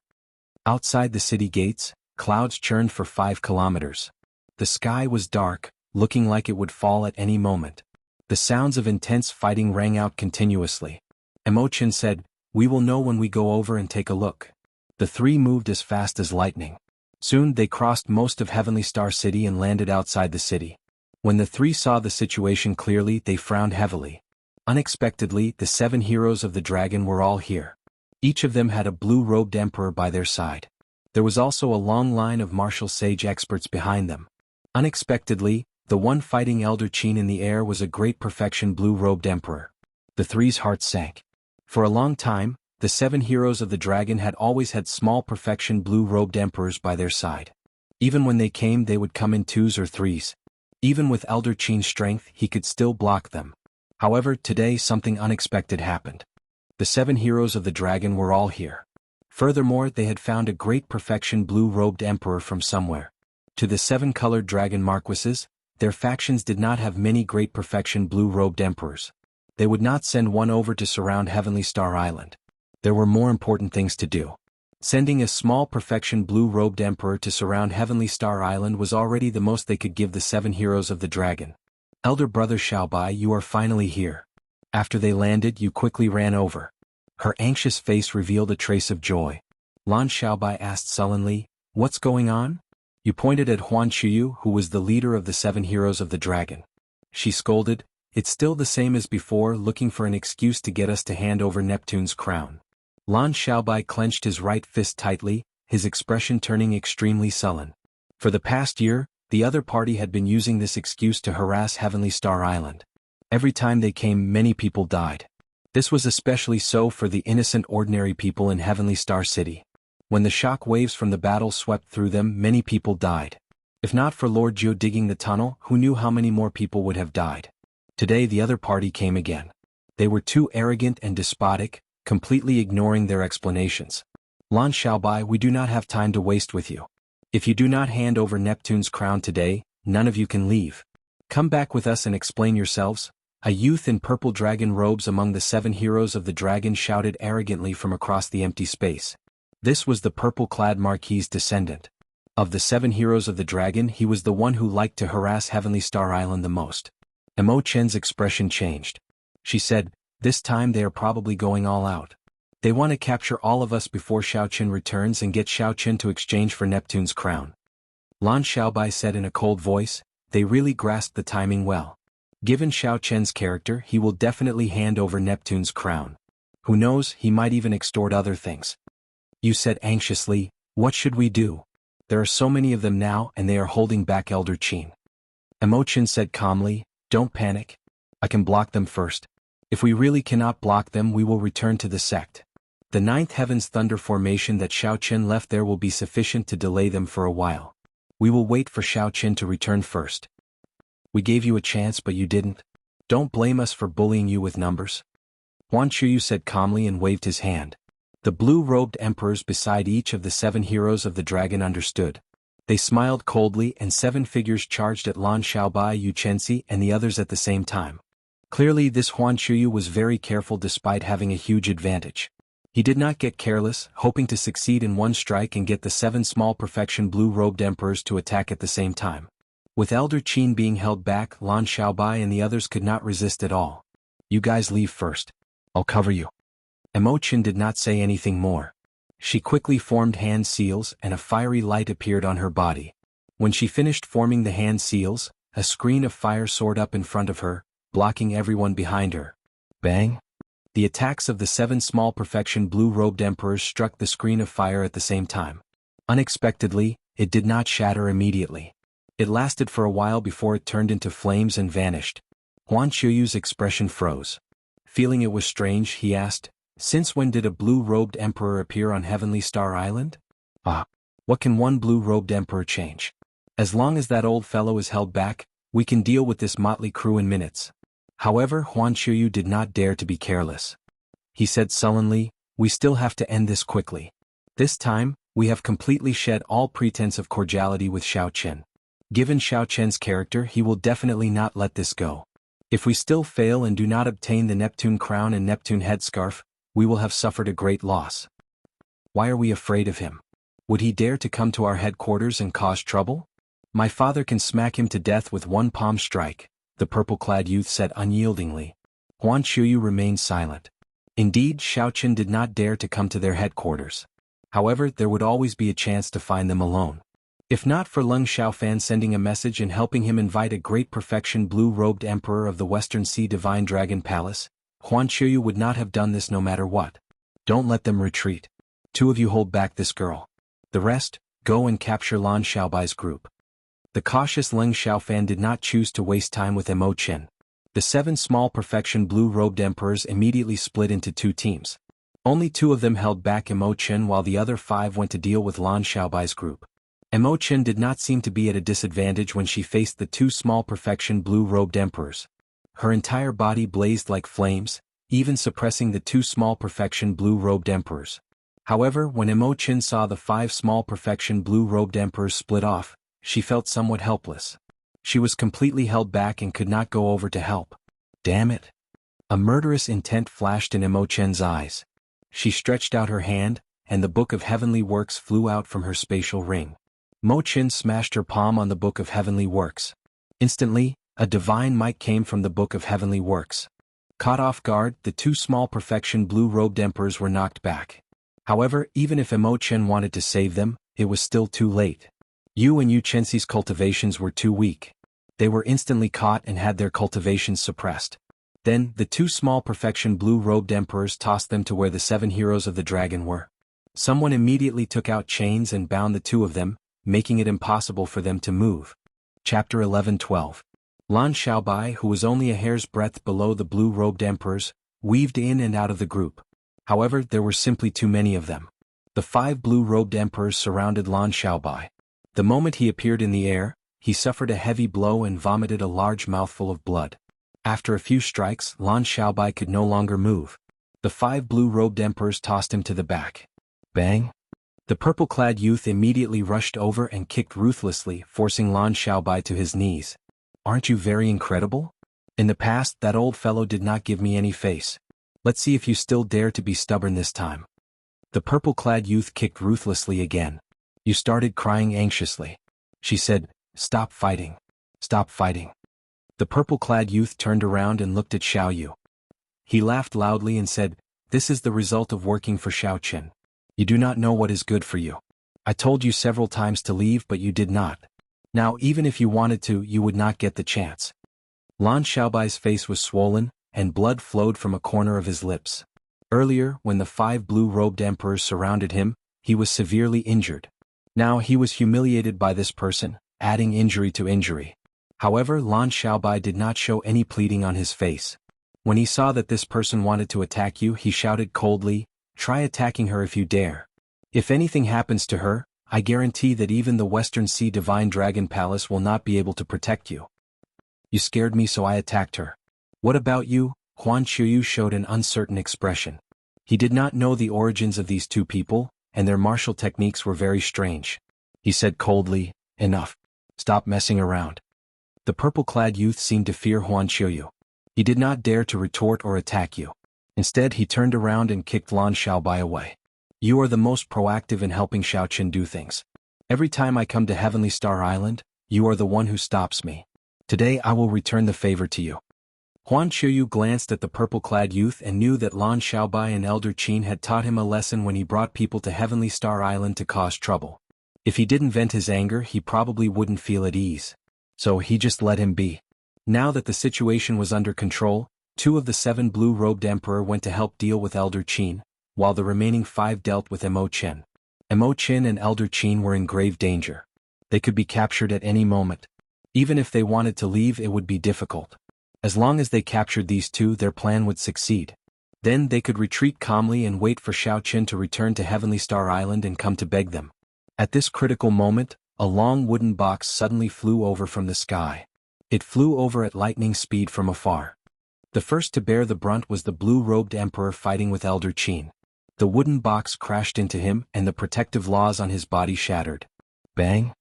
Outside the city gates, clouds churned for 5 kilometers. The sky was dark, looking like it would fall at any moment. The sounds of intense fighting rang out continuously. Emochin said, "We will know when we go over and take a look." The three moved as fast as lightning. Soon they crossed most of Heavenly Star City and landed outside the city. When the three saw the situation clearly, they frowned heavily. Unexpectedly, the 7 heroes of the dragon were all here. Each of them had a blue-robed emperor by their side. There was also a long line of martial sage experts behind them. Unexpectedly, the one fighting Elder Qin in the air was a great perfection blue-robed emperor. The three's hearts sank. For a long time, the 7 heroes of the dragon had always had small perfection blue-robed emperors by their side. Even when they came, they would come in 2s or 3s. Even with Elder Qin's strength, he could still block them. However, today something unexpected happened. The 7 heroes of the dragon were all here. Furthermore, they had found a great perfection blue-robed emperor from somewhere. To the 7-colored dragon marquises, their factions did not have many great perfection blue-robed emperors. They would not send one over to surround Heavenly Star Island. There were more important things to do. Sending a small perfection blue-robed emperor to surround Heavenly Star Island was already the most they could give the 7 heroes of the dragon. "Elder brother Xiaobai, you are finally here." After they landed, you quickly ran over. Her anxious face revealed a trace of joy. Lan Xiaobai asked sullenly, "What's going on?" You pointed at Huan Chuyu, who was the leader of the 7 heroes of the dragon. She scolded, "It's still the same as before, looking for an excuse to get us to hand over Neptune's crown." Lan Xiaobai clenched his right fist tightly, his expression turning extremely sullen. For the past year, the other party had been using this excuse to harass Heavenly Star Island. Every time they came, many people died. This was especially so for the innocent ordinary people in Heavenly Star City. When the shock waves from the battle swept through them, many people died. If not for Lord Jiu digging the tunnel, who knew how many more people would have died? Today the other party came again. They were too arrogant and despotic, completely ignoring their explanations. "Lan Xiaobai, we do not have time to waste with you. If you do not hand over Neptune's crown today, none of you can leave. Come back with us and explain yourselves." A youth in purple dragon robes among the 7 heroes of the dragon shouted arrogantly from across the empty space. This was the purple-clad Marquis's descendant. Of the 7 heroes of the dragon, he was the one who liked to harass Heavenly Star Island the most. Emo Chen's expression changed. She said, "This time they are probably going all out. They want to capture all of us before Xiao Qin returns and get Xiao Qin to exchange for Neptune's crown." Lan Xiaobai said in a cold voice, "They really grasped the timing well. Given Xiao Qin's character, he will definitely hand over Neptune's crown. Who knows, he might even extort other things." You said anxiously, "What should we do? There are so many of them now and they are holding back Elder Qin." Emochin said calmly, "Don't panic. I can block them first. If we really cannot block them, we will return to the sect. The 9th Heaven's Thunder formation that Xiao Qin left there will be sufficient to delay them for a while. We will wait for Xiao Qin to return first. We gave you a chance but you didn't. Don't blame us for bullying you with numbers." Huan Chuyu said calmly and waved his hand. The blue-robed emperors beside each of the 7 heroes of the dragon understood. They smiled coldly and 7 figures charged at Lan Xiaobai, Yu Chenxi and the others at the same time. Clearly this Huan Chuyu was very careful despite having a huge advantage. He did not get careless, hoping to succeed in one strike and get the 7 small perfection blue-robed emperors to attack at the same time. With Elder Qin being held back, Lan Xiaobai and the others could not resist at all. "You guys leave first. I'll cover you." Emochin did not say anything more. She quickly formed hand seals and a fiery light appeared on her body. When she finished forming the hand seals, a screen of fire soared up in front of her, blocking everyone behind her. Bang! The attacks of the 7 small perfection blue-robed emperors struck the screen of fire at the same time. Unexpectedly, it did not shatter immediately. It lasted for a while before it turned into flames and vanished. Huan Chuyu's expression froze. Feeling it was strange, he asked, "Since when did a blue-robed emperor appear on Heavenly Star Island?" "Ah, what can one blue-robed emperor change? As long as that old fellow is held back, we can deal with this motley crew in minutes." However, Huan Chuyu did not dare to be careless. He said sullenly, "We still have to end this quickly." This time, We have completely shed all pretense of cordiality with Xiao Chen. Given Xiao Chen's character, he will definitely not let this go. If we still fail and do not obtain the Neptune crown and Neptune headscarf, we will have suffered a great loss. Why are we afraid of him? Would he dare to come to our headquarters and cause trouble? My father can smack him to death with one palm strike, the purple-clad youth said unyieldingly. Huan Chuyu remained silent. Indeed, Xiao Chen did not dare to come to their headquarters. However, there would always be a chance to find them alone. If not for Leng Xiaofan sending a message and helping him invite a great perfection blue-robed emperor of the Western Sea Divine Dragon Palace, Huan Chuyu would not have done this no matter what. Don't let them retreat. 2 of you hold back this girl. The rest, go and capture Lan Xiaobai's group. The cautious Leng Xiaofan did not choose to waste time with Mo Chen. The 7 small perfection blue-robed emperors immediately split into 2 teams. Only 2 of them held back Mo Chen while the other 5 went to deal with Lan Xiaobai's group. Mo Chen did not seem to be at a disadvantage when she faced the 2 small perfection blue-robed emperors. Her entire body blazed like flames, even suppressing the 2 small perfection blue-robed emperors. However, when Mo Chen saw the 5 small perfection blue-robed emperors split off, she felt somewhat helpless. She was completely held back and could not go over to help. Damn it! A murderous intent flashed in Mo Chen's eyes. She stretched out her hand, and the Book of Heavenly Works flew out from her spatial ring. Mo Chen smashed her palm on the Book of Heavenly Works. Instantly, a divine might came from the Book of Heavenly Works. Caught off guard, the 2 small perfection blue-robed emperors were knocked back. However, even if Mo Chen wanted to save them, it was still too late. Yu and Yu Chenxi's cultivations were too weak. They were instantly caught and had their cultivations suppressed. Then, the 2 small perfection blue-robed emperors tossed them to where the 7 heroes of the dragon were. Someone immediately took out chains and bound the 2 of them, making it impossible for them to move. Chapter 11-12. Lan Xiaobai, who was only a hair's breadth below the blue-robed emperors, weaved in and out of the group. However, there were simply too many of them. The 5 blue-robed emperors surrounded Lan Xiaobai. The moment he appeared in the air, he suffered a heavy blow and vomited a large mouthful of blood. After a few strikes, Lan Xiaobai could no longer move. The 5 blue-robed emperors tossed him to the back. Bang! The purple-clad youth immediately rushed over and kicked ruthlessly, forcing Lan Xiaobai to his knees. Aren't you very incredible? In the past, that old fellow did not give me any face. Let's see if you still dare to be stubborn this time. The purple-clad youth kicked ruthlessly again. You started crying anxiously. She said, "Stop fighting. Stop fighting." The purple-clad youth turned around and looked at Xiao Yu. He laughed loudly and said, "This is the result of working for Xiao Chen. You do not know what is good for you. I told you several times to leave but you did not. Now even if you wanted to, you would not get the chance." Lan Xiaobai's face was swollen, and blood flowed from a corner of his lips. Earlier, when the 5 blue-robed emperors surrounded him, he was severely injured. Now he was humiliated by this person, adding injury to injury. However, Lan Xiaobai did not show any pleading on his face. When he saw that this person wanted to attack you, he shouted coldly, "Try attacking her if you dare. If anything happens to her, I guarantee that even the Western Sea Divine Dragon Palace will not be able to protect you." You scared me, so I attacked her. What about you? Huan Chuyu showed an uncertain expression. He did not know the origins of these 2 people, and their martial techniques were very strange. He said coldly, "Enough. Stop messing around." The purple-clad youth seemed to fear Huan Chuyu. He did not dare to retort or attack you. Instead, he turned around and kicked Lan Xiaobai away. You are the most proactive in helping Xiao Chen do things. Every time I come to Heavenly Star Island, you are the one who stops me. Today I will return the favor to you. Huan Chuyu glanced at the purple-clad youth and knew that Lan Xiaobai and Elder Qin had taught him a lesson when he brought people to Heavenly Star Island to cause trouble. If he didn't vent his anger, he probably wouldn't feel at ease. So he just let him be. Now that the situation was under control, 2 of the 7 blue-robed emperor went to help deal with Elder Qin, while the remaining 5 dealt with Mo Chen. Mo Chen and Elder Qin were in grave danger. They could be captured at any moment. Even if they wanted to leave, it would be difficult. As long as they captured these 2, their plan would succeed. Then they could retreat calmly and wait for Xiao Chen to return to Heavenly Star Island and come to beg them. At this critical moment, a long wooden box suddenly flew over from the sky. It flew over at lightning speed from afar. The first to bear the brunt was the blue-robed emperor fighting with Elder Qin. The wooden box crashed into him and the protective laws on his body shattered. Bang!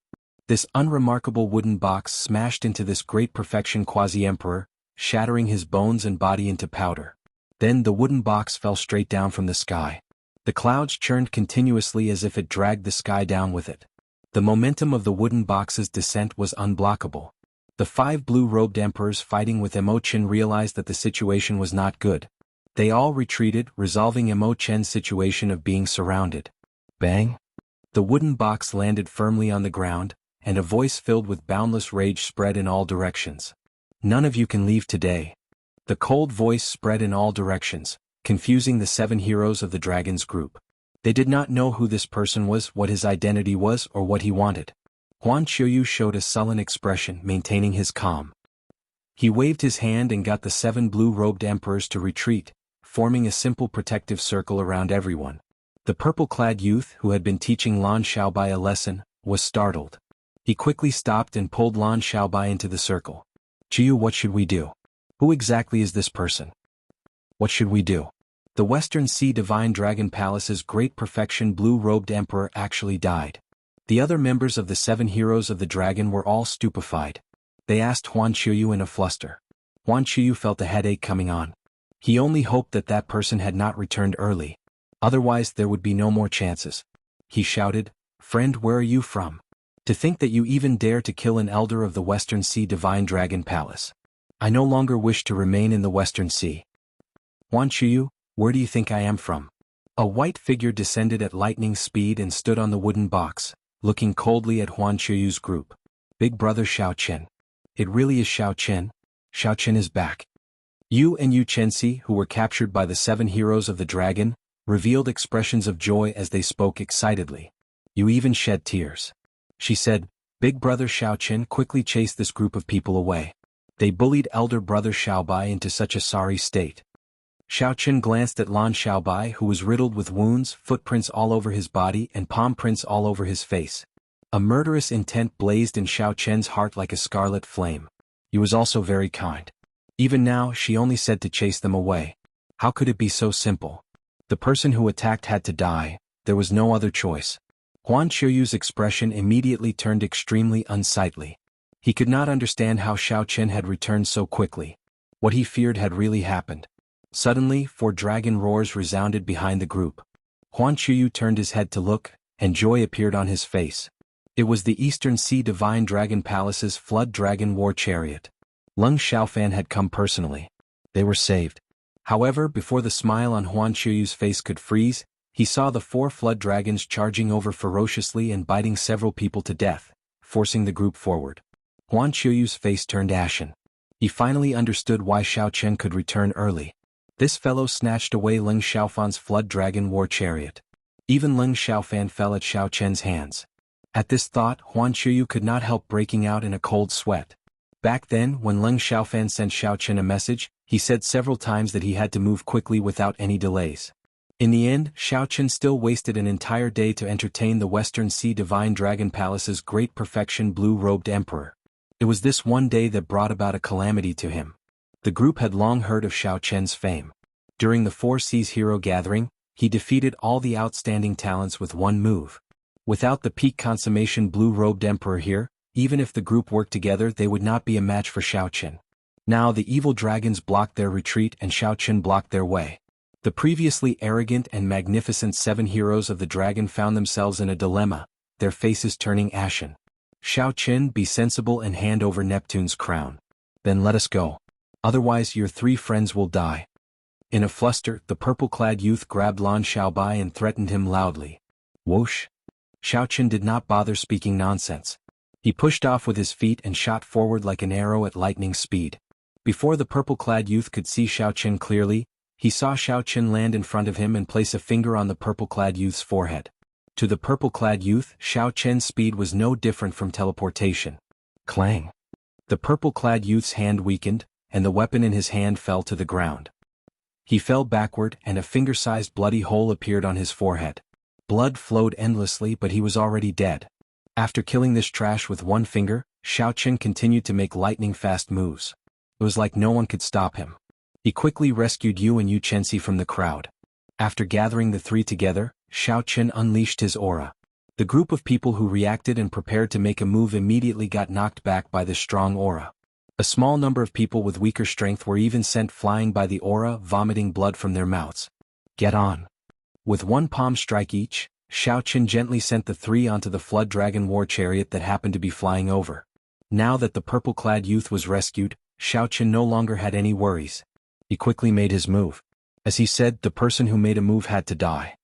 This unremarkable wooden box smashed into this great perfection quasi-emperor, shattering his bones and body into powder. Then the wooden box fell straight down from the sky. The clouds churned continuously as if it dragged the sky down with it. The momentum of the wooden box's descent was unblockable. The 5 blue-robed emperors fighting with Emo Chen realized that the situation was not good. They all retreated, resolving Emo Chen's situation of being surrounded. Bang! The wooden box landed firmly on the ground, and a voice filled with boundless rage spread in all directions. None of you can leave today. The cold voice spread in all directions, confusing the 7 heroes of the dragon's group. They did not know who this person was, what his identity was, or what he wanted. Huan Qiuyu showed a sullen expression, maintaining his calm. He waved his hand and got the 7 blue-robed emperors to retreat, forming a simple protective circle around everyone. The purple-clad youth who had been teaching Lan Xiaobai a lesson was startled. He quickly stopped and pulled Lan Xiaobai into the circle. Qiu, what should we do? Who exactly is this person? What should we do? The Western Sea Divine Dragon Palace's great perfection blue-robed emperor actually died. The other members of the 7 heroes of the dragon were all stupefied. They asked Huan Qiuyu in a fluster. Huan Qiuyu felt a headache coming on. He only hoped that that person had not returned early. Otherwise there would be no more chances. He shouted, "Friend, where are you from? To think that you even dare to kill an elder of the Western Sea Divine Dragon Palace. I no longer wish to remain in the Western Sea." "Huan Qiuyu, where do you think I am from?" A white figure descended at lightning speed and stood on the wooden box, looking coldly at Huan Qiuyu's group. "Big brother Xiao Chen. It really is Xiao Chen. Xiao Chen is back." Yu and Yu Chenxi, who were captured by the 7 heroes of the dragon, revealed expressions of joy as they spoke excitedly. Yu even shed tears. She said, "Big brother Xiao Chen quickly chased this group of people away. They bullied elder brother Xiaobai into such a sorry state." Xiao Chen glanced at Lan Xiaobai, who was riddled with wounds, footprints all over his body and palm prints all over his face. A murderous intent blazed in Xiao Chen's heart like a scarlet flame. He was also very kind. Even now she only said to chase them away. How could it be so simple? The person who attacked had to die, there was no other choice. Huan Qiuyu's expression immediately turned extremely unsightly. He could not understand how Xiao Chen had returned so quickly. What he feared had really happened. Suddenly 4 dragon roars resounded behind the group. Huan Qiuyu turned his head to look, and joy appeared on his face. It was the Eastern Sea Divine Dragon Palace's Flood Dragon War Chariot. Leng Xiaofan had come personally. They were saved. However, before the smile on Huan Qiuyu's face could freeze, he saw the 4 flood dragons charging over ferociously and biting several people to death, forcing the group forward. Huan Qiuyu's face turned ashen. He finally understood why Xiao Chen could return early. This fellow snatched away Leng Xiaofan's Flood Dragon War Chariot. Even Leng Xiaofan fell at Xiao Chen's hands. At this thought, Huan Qiuyu could not help breaking out in a cold sweat. Back then, when Leng Xiaofan sent Xiao Chen a message, he said several times that he had to move quickly without any delays. In the end, Xiao Chen still wasted an entire day to entertain the Western Sea Divine Dragon Palace's great perfection blue-robed emperor. It was this one day that brought about a calamity to him. The group had long heard of Xiao Chen's fame. During the 4 Seas Hero Gathering, he defeated all the outstanding talents with one move. Without the peak consummation blue-robed emperor here, even if the group worked together they would not be a match for Xiao Chen. Now the evil dragons blocked their retreat and Xiao Chen blocked their way. The previously arrogant and magnificent 7 heroes of the dragon found themselves in a dilemma, their faces turning ashen. "Xiao Chen, be sensible and hand over Neptune's crown. Then let us go. Otherwise your 3 friends will die." In a fluster, the purple-clad youth grabbed Lan Xiaobai and threatened him loudly. Whoosh! Xiao Chen did not bother speaking nonsense. He pushed off with his feet and shot forward like an arrow at lightning speed. Before the purple-clad youth could see Xiao Chen clearly, he saw Xiao Chen land in front of him and place a finger on the purple-clad youth's forehead. To the purple-clad youth, Xiao Chen's speed was no different from teleportation. Clang! The purple-clad youth's hand weakened, and the weapon in his hand fell to the ground. He fell backward and a finger-sized bloody hole appeared on his forehead. Blood flowed endlessly but he was already dead. After killing this trash with one finger, Xiao Chen continued to make lightning-fast moves. It was like no one could stop him. He quickly rescued Yu and Yu Chenxi from the crowd. After gathering the three together, Xiao Chen unleashed his aura. The group of people who reacted and prepared to make a move immediately got knocked back by the strong aura. A small number of people with weaker strength were even sent flying by the aura, vomiting blood from their mouths. Get on. With one palm strike each, Xiao Chen gently sent the three onto the flood dragon war chariot that happened to be flying over. Now that the purple-clad youth was rescued, Xiao Chen no longer had any worries. He quickly made his move. As he said, the person who made a move had to die.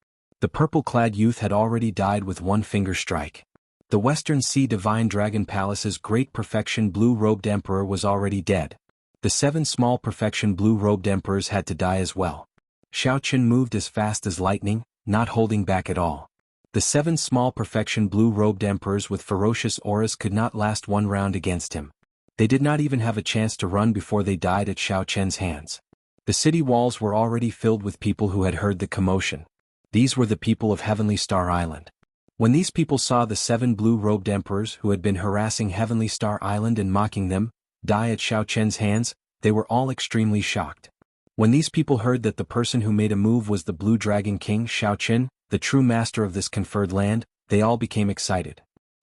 The purple-clad youth had already died with one finger strike. The Western Sea Divine Dragon Palace's great perfection blue-robed emperor was already dead. The 7 small perfection blue-robed emperors had to die as well. Xiao Chen moved as fast as lightning, not holding back at all. The 7 small perfection blue-robed emperors with ferocious auras could not last one round against him. They did not even have a chance to run before they died at Xiao Chen's hands. The city walls were already filled with people who had heard the commotion. These were the people of Heavenly Star Island. When these people saw the 7 blue-robed emperors who had been harassing Heavenly Star Island and mocking them die at Xiao Chen's hands, they were all extremely shocked. When these people heard that the person who made a move was the Blue Dragon King Xiao Chen, the true master of this conferred land, they all became excited.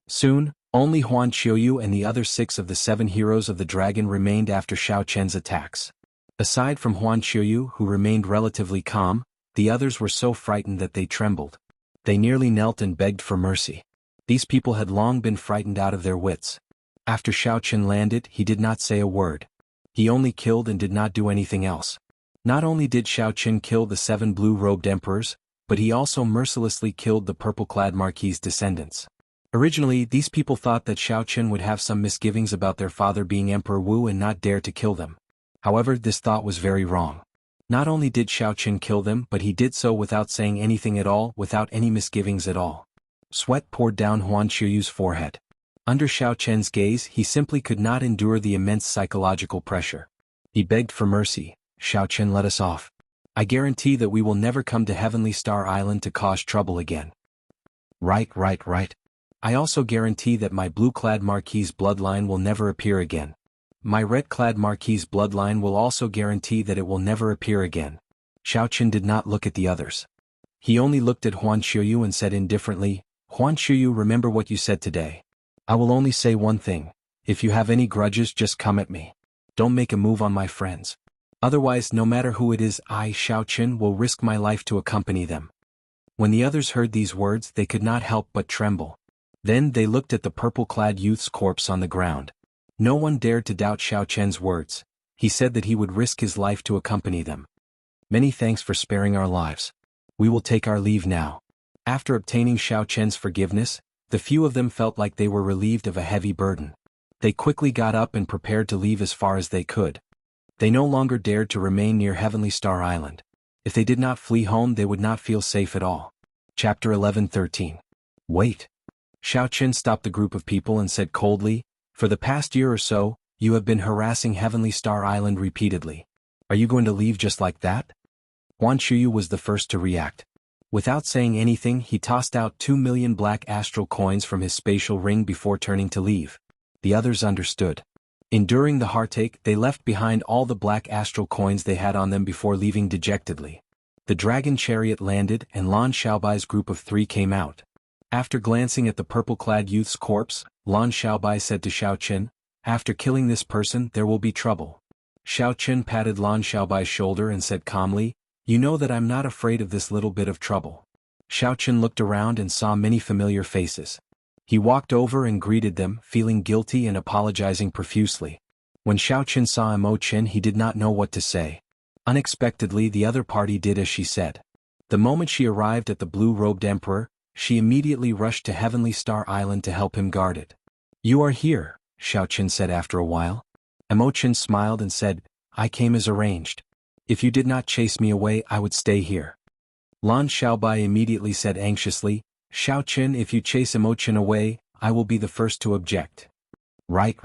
Soon, only Huan Qiuyu and the other 6 of the 7 heroes of the dragon remained after Xiao Chen's attacks. Aside from Huan Qiuyu, who remained relatively calm, the others were so frightened that they trembled. They nearly knelt and begged for mercy. These people had long been frightened out of their wits. After Xiao Chen landed, he did not say a word. He only killed and did not do anything else. Not only did Xiao Chen kill the 7 blue-robed emperors, but he also mercilessly killed the purple-clad marquis's descendants. Originally, these people thought that Xiao Chen would have some misgivings about their father being Emperor Wu and not dare to kill them. However, this thought was very wrong. Not only did Xiao Chen kill them, but he did so without saying anything at all, without any misgivings at all. Sweat poured down Huan Qiuyu's forehead. Under Xiao Chen's gaze, he simply could not endure the immense psychological pressure. He begged for mercy. Xiao Chen, let us off. I guarantee that we will never come to Heavenly Star Island to cause trouble again. Right. I also guarantee that my blue-clad marquis's bloodline will never appear again. My red-clad marquis's bloodline will also guarantee that it will never appear again. Xiao Chen did not look at the others. He only looked at Huan Qiuyu and said indifferently, Huan Qiuyu, remember what you said today. I will only say one thing. If you have any grudges, just come at me. Don't make a move on my friends. Otherwise, no matter who it is, I, Xiao Chen, will risk my life to accompany them. When the others heard these words, they could not help but tremble. Then they looked at the purple-clad youth's corpse on the ground. No one dared to doubt Xiao Chen's words. He said that he would risk his life to accompany them. Many thanks for sparing our lives. We will take our leave now. After obtaining Xiao Chen's forgiveness, the few of them felt like they were relieved of a heavy burden. They quickly got up and prepared to leave as far as they could. They no longer dared to remain near Heavenly Star Island. If they did not flee home, they would not feel safe at all. Chapter 11:13. Wait. Xiao Chen stopped the group of people and said coldly, for the past year or so, you have been harassing Heavenly Star Island repeatedly. Are you going to leave just like that? Huan Qiuyu was the first to react. Without saying anything, he tossed out 2 million black astral coins from his spatial ring before turning to leave. The others understood. Enduring the heartache, they left behind all the black astral coins they had on them before leaving dejectedly. The dragon chariot landed and Lan Xiaobai's group of 3 came out. After glancing at the purple-clad youth's corpse, Lan Xiaobai said to Xiao Chen, after killing this person there will be trouble. Xiao Chen patted Lan Xiaobai's shoulder and said calmly, you know that I'm not afraid of this little bit of trouble. Xiao Chen looked around and saw many familiar faces. He walked over and greeted them, feeling guilty and apologizing profusely. When Xiao Chen saw Mo Chen, he did not know what to say. Unexpectedly, the other party did as she said. The moment she arrived at the blue-robed emperor, she immediately rushed to Heavenly Star Island to help him guard it. You are here, Xiao Chen said after a while. Mo Chen smiled and said, I came as arranged. If you did not chase me away, I would stay here. Lan Xiaobai immediately said anxiously, Xiao Chen, if you chase Mo Chen away, I will be the first to object. Right.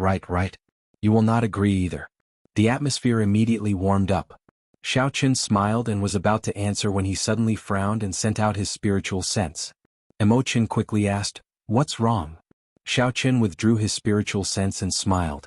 You will not agree either. The atmosphere immediately warmed up. Xiao Chen smiled and was about to answer when he suddenly frowned and sent out his spiritual sense. Mo Chen quickly asked, what's wrong? Xiao Chen withdrew his spiritual sense and smiled.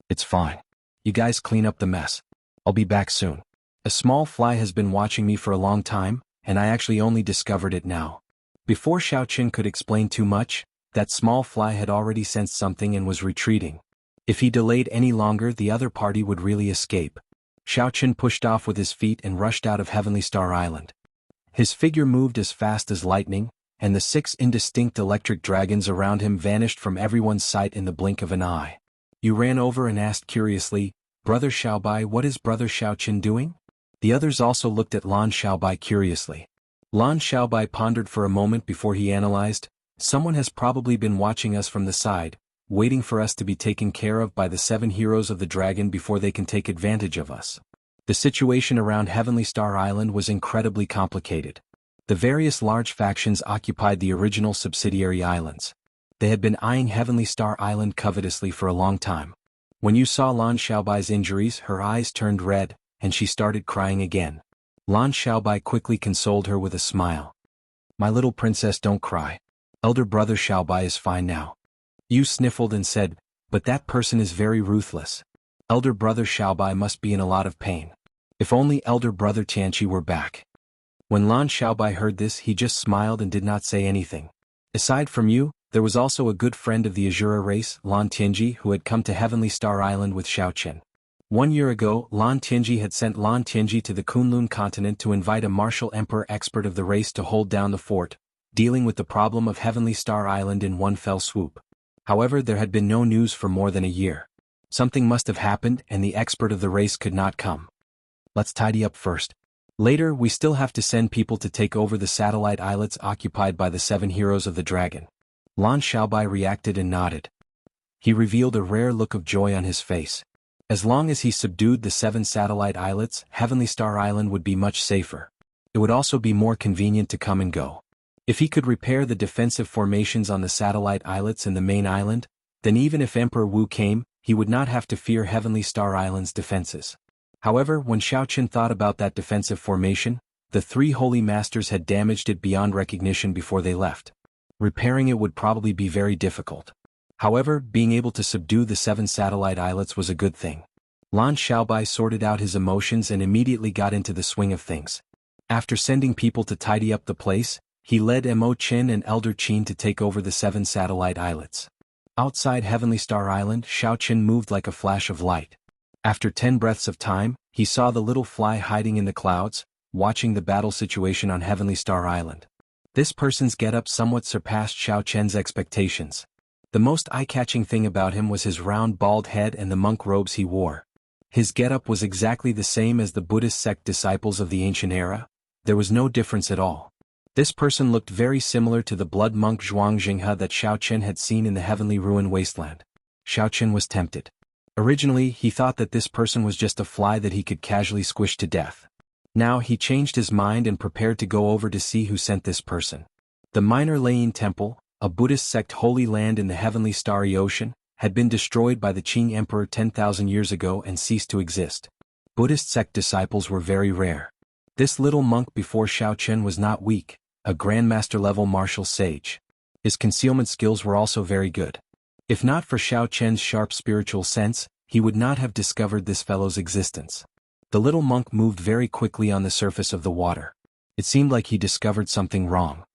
It's fine. You guys clean up the mess. I'll be back soon. A small fly has been watching me for a long time, and I actually only discovered it now. Before Xiaoqin could explain too much, that small fly had already sensed something and was retreating. If he delayed any longer, the other party would really escape. Xiaoqin pushed off with his feet and rushed out of Heavenly Star Island. His figure moved as fast as lightning, and the 6 indistinct electric dragons around him vanished from everyone's sight in the blink of an eye. Yu ran over and asked curiously, "Brother Xiaobai, what is Brother Xiaoqin doing?" The others also looked at Lan Xiaobai curiously. Lan Xiaobai pondered for a moment before he analyzed, "Someone has probably been watching us from the side, waiting for us to be taken care of by the 7 heroes of the dragon before they can take advantage of us." The situation around Heavenly Star Island was incredibly complicated. The various large factions occupied the original subsidiary islands. They had been eyeing Heavenly Star Island covetously for a long time. When you saw Lan Xiaobai's injuries, her eyes turned red, and she started crying again. Lan Xiaobai quickly consoled her with a smile. "My little princess, don't cry. Elder brother Xiaobai is fine now." Yu sniffled and said, "But that person is very ruthless. Elder brother Xiaobai must be in a lot of pain. If only elder brother Tianqi were back." When Lan Xiaobai heard this, he just smiled and did not say anything. Aside from Yu, there was also a good friend of the Azura race, Lan Tianji, who had come to Heavenly Star Island with Xiaoqin. 1 year ago, Lan Tianji had sent Lan Tianji to the Kunlun continent to invite a martial emperor expert of the race to hold down the fort, dealing with the problem of Heavenly Star Island in one fell swoop. However, there had been no news for more than a year. Something must have happened and the expert of the race could not come. "Let's tidy up first. Later, we still have to send people to take over the satellite islets occupied by the 7 heroes of the dragon." Lan Xiaobai reacted and nodded. He revealed a rare look of joy on his face. As long as he subdued the 7 satellite islets, Heavenly Star Island would be much safer. It would also be more convenient to come and go. If he could repair the defensive formations on the satellite islets and the main island, then even if Emperor Wu came, he would not have to fear Heavenly Star Island's defenses. However, when Xiaoqin thought about that defensive formation, the 3 holy masters had damaged it beyond recognition before they left. Repairing it would probably be very difficult. However, being able to subdue the 7 satellite islets was a good thing. Lan Xiaobai sorted out his emotions and immediately got into the swing of things. After sending people to tidy up the place, he led Mo Qin and Elder Qin to take over the 7 satellite islets. Outside Heavenly Star Island, Xiaoqin moved like a flash of light. After 10 breaths of time, he saw the little fly hiding in the clouds, watching the battle situation on Heavenly Star Island. This person's getup somewhat surpassed Xiaoqin's expectations. The most eye-catching thing about him was his round bald head and the monk robes he wore. His getup was exactly the same as the Buddhist sect disciples of the ancient era. There was no difference at all. This person looked very similar to the blood monk Zhuang Jinghe that Xiaoqin had seen in the heavenly ruin wasteland. Xiaoqin was tempted. Originally, he thought that this person was just a fly that he could casually squish to death. Now he changed his mind and prepared to go over to see who sent this person. The Minor Lane Temple, a Buddhist sect holy land in the heavenly starry ocean, had been destroyed by the Qing Emperor 10,000 years ago and ceased to exist. Buddhist sect disciples were very rare. This little monk before Xiaoqin was not weak, a grandmaster-level martial sage. His concealment skills were also very good. If not for Xiaoqin's sharp spiritual sense, he would not have discovered this fellow's existence. The little monk moved very quickly on the surface of the water. It seemed like he discovered something wrong.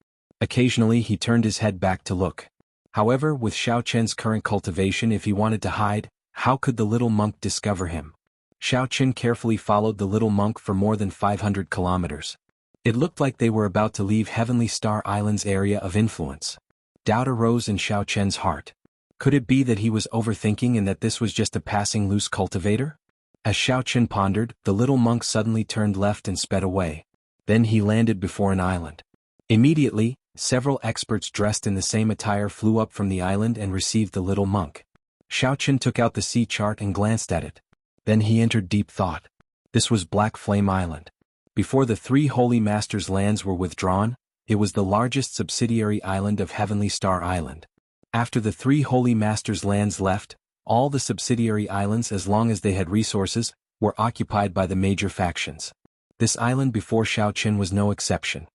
Occasionally he turned his head back to look. However, with Xiaoqin's current cultivation, if he wanted to hide, how could the little monk discover him? Xiaoqin carefully followed the little monk for more than 500 kilometers. It looked like they were about to leave Heavenly Star Island's area of influence. Doubt arose in Xiaoqin's heart. Could it be that he was overthinking and that this was just a passing loose cultivator? As Xiaoqin pondered, the little monk suddenly turned left and sped away. Then he landed before an island. Immediately, several experts dressed in the same attire flew up from the island and received the little monk. Xiaoqin took out the sea chart and glanced at it. Then he entered deep thought. This was Black Flame Island. Before the 3 holy masters' lands were withdrawn, it was the largest subsidiary island of Heavenly Star Island. After the 3 holy masters' lands left, all the subsidiary islands, as long as they had resources, were occupied by the major factions. This island before Xiaoqin was no exception.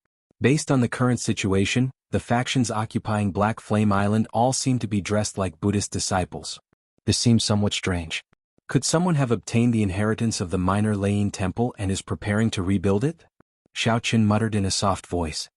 Based on the current situation, the factions occupying Black Flame Island all seemed to be dressed like Buddhist disciples. This seems somewhat strange. Could someone have obtained the inheritance of the Minor Lane Temple and is preparing to rebuild it? Xiao Qin muttered in a soft voice.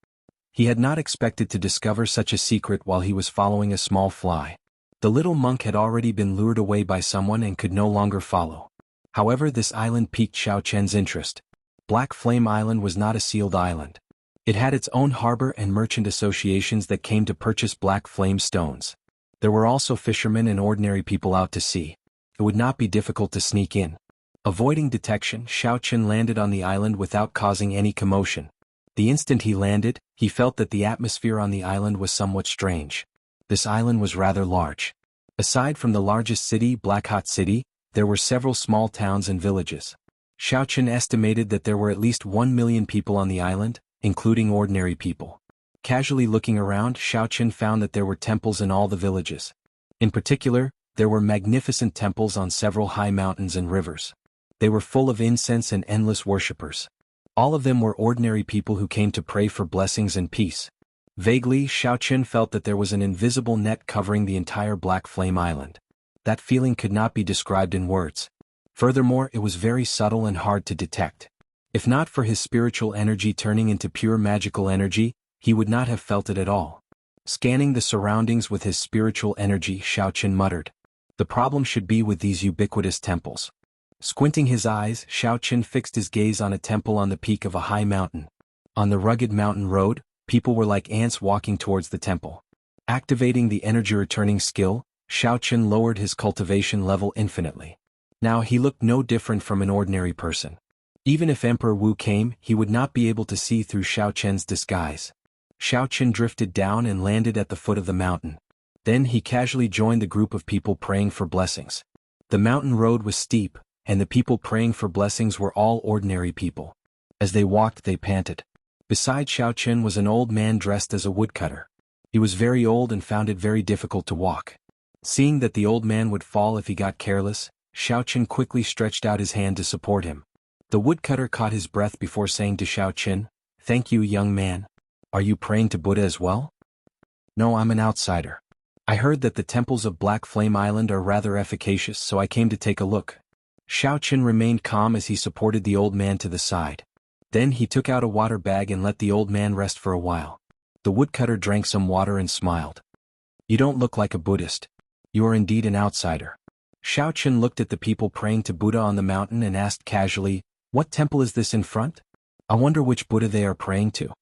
He had not expected to discover such a secret while he was following a small fly. The little monk had already been lured away by someone and could no longer follow. However, this island piqued Xiao Qian's interest. Black Flame Island was not a sealed island. It had its own harbor and merchant associations that came to purchase black flame stones. There were also fishermen and ordinary people out to sea. It would not be difficult to sneak in. Avoiding detection, Xiao Qin landed on the island without causing any commotion. The instant he landed, he felt that the atmosphere on the island was somewhat strange. This island was rather large. Aside from the largest city, Black Hot City, there were several small towns and villages. Xiao Qin estimated that there were at least 1 million people on the island, including ordinary people. Casually looking around, Xiao Qin found that there were temples in all the villages. In particular, there were magnificent temples on several high mountains and rivers. They were full of incense and endless worshippers. All of them were ordinary people who came to pray for blessings and peace. Vaguely, Xiao Qin felt that there was an invisible net covering the entire Black Flame Island. That feeling could not be described in words. Furthermore, it was very subtle and hard to detect. If not for his spiritual energy turning into pure magical energy, he would not have felt it at all. Scanning the surroundings with his spiritual energy, Xiao Qin muttered. The problem should be with these ubiquitous temples. Squinting his eyes, Xiao Qin fixed his gaze on a temple on the peak of a high mountain. On the rugged mountain road, people were like ants walking towards the temple. Activating the energy-returning skill, Xiao Qin lowered his cultivation level infinitely. Now he looked no different from an ordinary person. Even if Emperor Wu came, he would not be able to see through Xiao Qian's disguise. Xiao Qin drifted down and landed at the foot of the mountain. Then he casually joined the group of people praying for blessings. The mountain road was steep, and the people praying for blessings were all ordinary people. As they walked, they panted. Beside Xiao Qin was an old man dressed as a woodcutter. He was very old and found it very difficult to walk. Seeing that the old man would fall if he got careless, Xiao Qin quickly stretched out his hand to support him. The woodcutter caught his breath before saying to Xiao Qin, "Thank you, young man. Are you praying to Buddha as well?" "No, I'm an outsider. I heard that the temples of Black Flame Island are rather efficacious, so I came to take a look." Xiao Qin remained calm as he supported the old man to the side. Then he took out a water bag and let the old man rest for a while. The woodcutter drank some water and smiled. "You don't look like a Buddhist. You are indeed an outsider." Xiao Qin looked at the people praying to Buddha on the mountain and asked casually, "What temple is this in front? I wonder which Buddha they are praying to."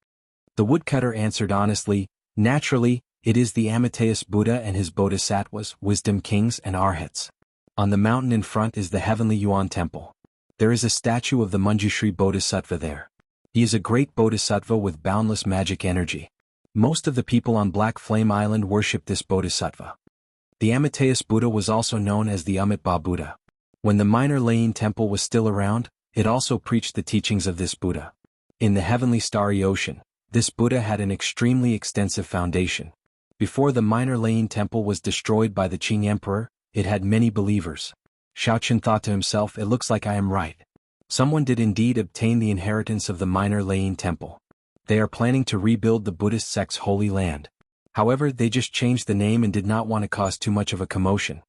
The woodcutter answered honestly, "Naturally, it is the Amateus Buddha and his bodhisattvas, wisdom kings and arhats. On the mountain in front is the Heavenly Yuan Temple. There is a statue of the Manjushri Bodhisattva there. He is a great bodhisattva with boundless magic energy. Most of the people on Black Flame Island worship this bodhisattva." The Amateus Buddha was also known as the Amitabha Buddha. When the minor Lain Temple was still around, it also preached the teachings of this Buddha. In the heavenly starry ocean, this Buddha had an extremely extensive foundation. Before the minor Lain Temple was destroyed by the Qing Emperor, it had many believers. Xiao Qin thought to himself, "It looks like I am right. Someone did indeed obtain the inheritance of the minor Lain Temple. They are planning to rebuild the Buddhist sect's holy land. However, they just changed the name and did not want to cause too much of a commotion.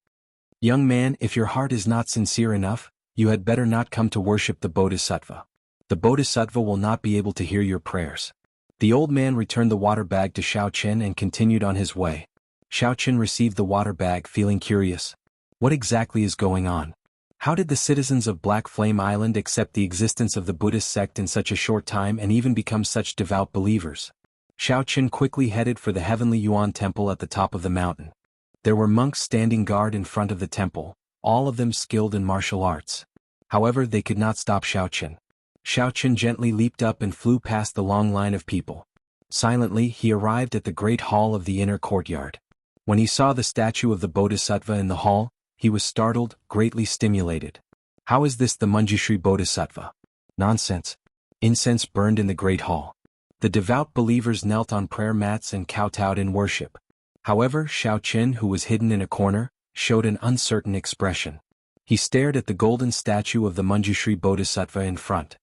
Young man, if your heart is not sincere enough, you had better not come to worship the Bodhisattva. The Bodhisattva will not be able to hear your prayers." The old man returned the water bag to Xiao Qin and continued on his way. Xiao Qin received the water bag feeling curious. What exactly is going on? How did the citizens of Black Flame Island accept the existence of the Buddhist sect in such a short time and even become such devout believers? Xiao Qin quickly headed for the Heavenly Yuan Temple at the top of the mountain. There were monks standing guard in front of the temple, all of them skilled in martial arts. However, they could not stop Xiao Qin. Xiao Qin gently leaped up and flew past the long line of people. Silently, he arrived at the great hall of the inner courtyard. When he saw the statue of the Bodhisattva in the hall, he was startled, greatly stimulated. How is this the Manjushri Bodhisattva? Nonsense. Incense burned in the great hall. The devout believers knelt on prayer mats and kowtowed in worship. However, Xiao Qin, who was hidden in a corner, showed an uncertain expression. He stared at the golden statue of the Manjushri Bodhisattva in front.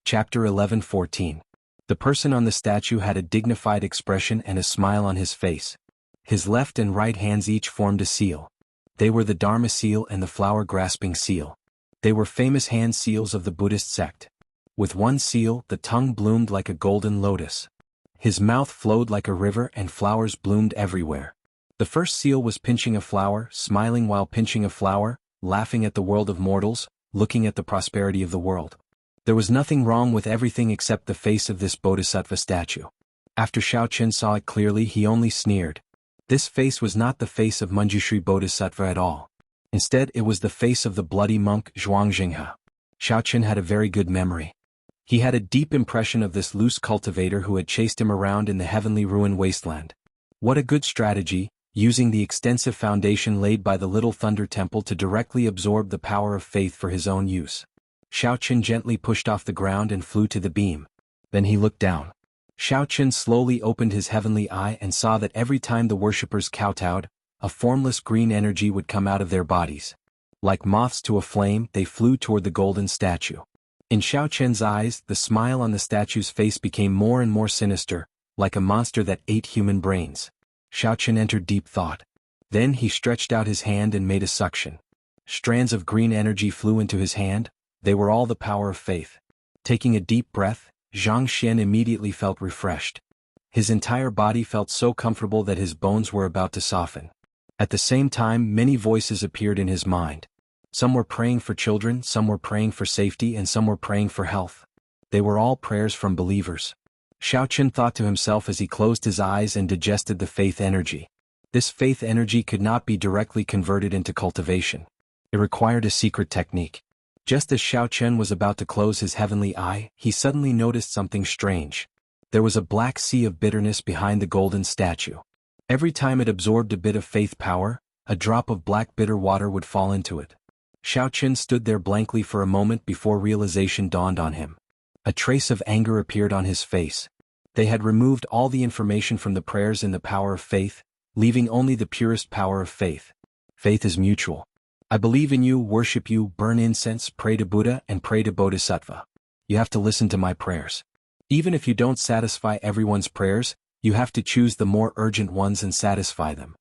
Chapter 11:14. The person on the statue had a dignified expression and a smile on his face. His left and right hands each formed a seal. They were the Dharma seal and the flower-grasping seal. They were famous hand seals of the Buddhist sect. With one seal, the tongue bloomed like a golden lotus. His mouth flowed like a river and flowers bloomed everywhere. The first seal was pinching a flower, smiling while pinching a flower, laughing at the world of mortals, looking at the prosperity of the world. There was nothing wrong with everything except the face of this bodhisattva statue. After Xiaoqian saw it clearly, he only sneered. This face was not the face of Manjushri Bodhisattva at all. Instead, it was the face of the bloody monk Zhuangjinghe. Xiaoqian had a very good memory. He had a deep impression of this loose cultivator who had chased him around in the heavenly ruin wasteland. What a good strategy, using the extensive foundation laid by the Little Thunder Temple to directly absorb the power of faith for his own use. Xiaoqian gently pushed off the ground and flew to the beam. Then he looked down. Xiaoqian slowly opened his heavenly eye and saw that every time the worshippers kowtowed, a formless green energy would come out of their bodies. Like moths to a flame, they flew toward the golden statue. In Xiaoqian's eyes, the smile on the statue's face became more and more sinister, like a monster that ate human brains. Xiaoqian entered deep thought. Then he stretched out his hand and made a suction. Strands of green energy flew into his hand. They were all the power of faith. Taking a deep breath, Zhang Xian immediately felt refreshed. His entire body felt so comfortable that his bones were about to soften. At the same time, many voices appeared in his mind. Some were praying for children, some were praying for safety, and some were praying for health. They were all prayers from believers. Xiaoqian thought to himself as he closed his eyes and digested the faith energy. This faith energy could not be directly converted into cultivation. It required a secret technique. Just as Xiaoqian was about to close his heavenly eye, he suddenly noticed something strange. There was a black sea of bitterness behind the golden statue. Every time it absorbed a bit of faith power, a drop of black bitter water would fall into it. Xiaoqian stood there blankly for a moment before realization dawned on him. A trace of anger appeared on his face. They had removed all the information from the prayers in the power of faith, leaving only the purest power of faith. Faith is mutual. I believe in you, worship you, burn incense, pray to Buddha, and pray to Bodhisattva. You have to listen to my prayers. Even if you don't satisfy everyone's prayers, you have to choose the more urgent ones and satisfy them.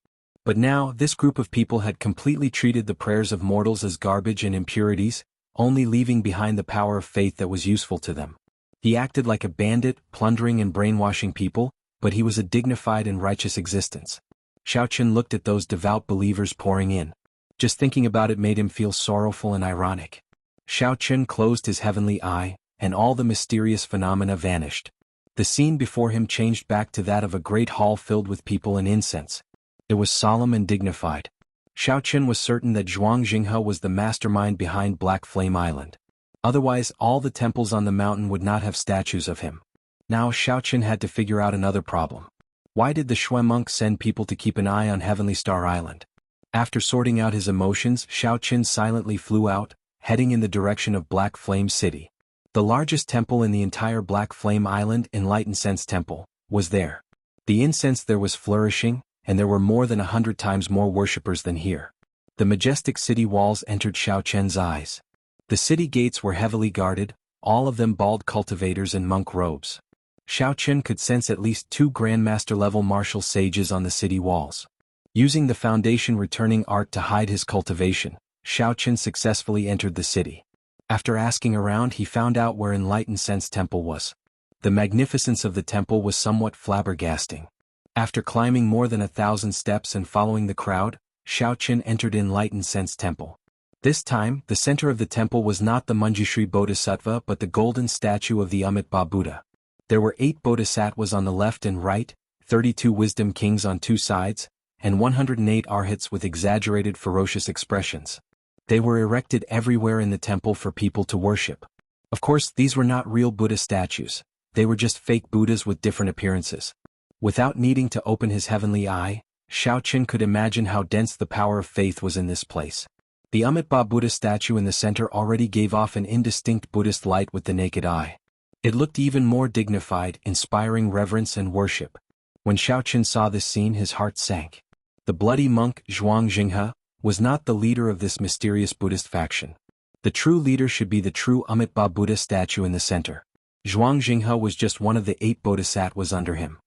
But now, this group of people had completely treated the prayers of mortals as garbage and impurities, only leaving behind the power of faith that was useful to them. He acted like a bandit, plundering and brainwashing people, but he was a dignified and righteous existence. Xiaoqian looked at those devout believers pouring in. Just thinking about it made him feel sorrowful and ironic. Xiaoqian closed his heavenly eye, and all the mysterious phenomena vanished. The scene before him changed back to that of a great hall filled with people and incense. It was solemn and dignified. Xiaoqian was certain that Zhuangjinghe was the mastermind behind Black Flame Island. Otherwise, all the temples on the mountain would not have statues of him. Now Xiaoqian had to figure out another problem. Why did the Shui monk send people to keep an eye on Heavenly Star Island? After sorting out his emotions, Xiaoqian silently flew out, heading in the direction of Black Flame City. The largest temple in the entire Black Flame Island, Enlightened Sense Temple, was there. The incense there was flourishing, and there were more than 100 times more worshippers than here. The majestic city walls entered Xiaoqian's eyes. The city gates were heavily guarded, all of them bald cultivators in monk robes. Xiaoqian could sense at least 2 Grandmaster-level martial sages on the city walls. Using the foundation returning art to hide his cultivation, Xiaoqian successfully entered the city. After asking around, he found out where Enlightened Sense Temple was. The magnificence of the temple was somewhat flabbergasting. After climbing more than 1,000 steps and following the crowd, Xiaoqian entered Enlightened Sense Temple. This time, the center of the temple was not the Manjushri Bodhisattva but the golden statue of the Amitabha Buddha. There were 8 bodhisattvas on the left and right, 32 wisdom kings on 2 sides, and 108 arhats with exaggerated ferocious expressions. They were erected everywhere in the temple for people to worship. Of course, these were not real Buddha statues. They were just fake Buddhas with different appearances. Without needing to open his heavenly eye, Xiaoqian could imagine how dense the power of faith was in this place. The Amitabha Buddha statue in the center already gave off an indistinct Buddhist light with the naked eye. It looked even more dignified, inspiring reverence and worship. When Xiaoqian saw this scene, his heart sank. The bloody monk, Zhuangjinghe, was not the leader of this mysterious Buddhist faction. The true leader should be the true Amitabha Buddha statue in the center. Zhuangjinghe was just one of the 8 bodhisattvas under him.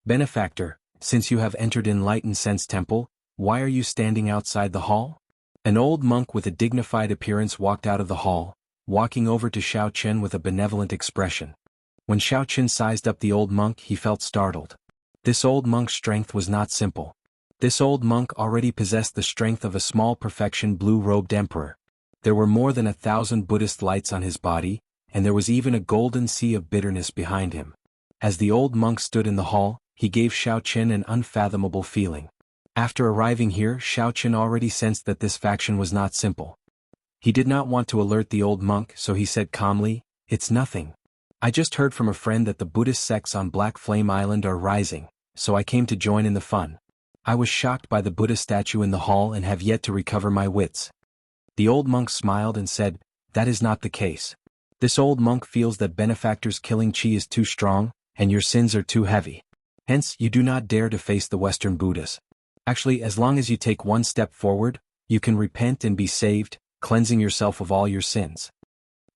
Benefactor, since you have entered Enlightened Sense Temple, why are you standing outside the hall? An old monk with a dignified appearance walked out of the hall, walking over to Xiao Chen with a benevolent expression. When Xiao Chen sized up the old monk, he felt startled. This old monk's strength was not simple. This old monk already possessed the strength of a small perfection blue-robed emperor. There were more than 1,000 Buddhist lights on his body, and there was even a golden sea of bitterness behind him. As the old monk stood in the hall, he gave Xiao Chen an unfathomable feeling. After arriving here, Xiao Chen already sensed that this faction was not simple. He did not want to alert the old monk, so he said calmly, "It's nothing. I just heard from a friend that the Buddhist sects on Black Flame Island are rising, so I came to join in the fun. I was shocked by the Buddha statue in the hall and have yet to recover my wits." The old monk smiled and said, "That is not the case. This old monk feels that benefactor's killing chi is too strong, and your sins are too heavy. Hence, you do not dare to face the Western Buddhas. Actually, as long as you take one step forward, you can repent and be saved, cleansing yourself of all your sins."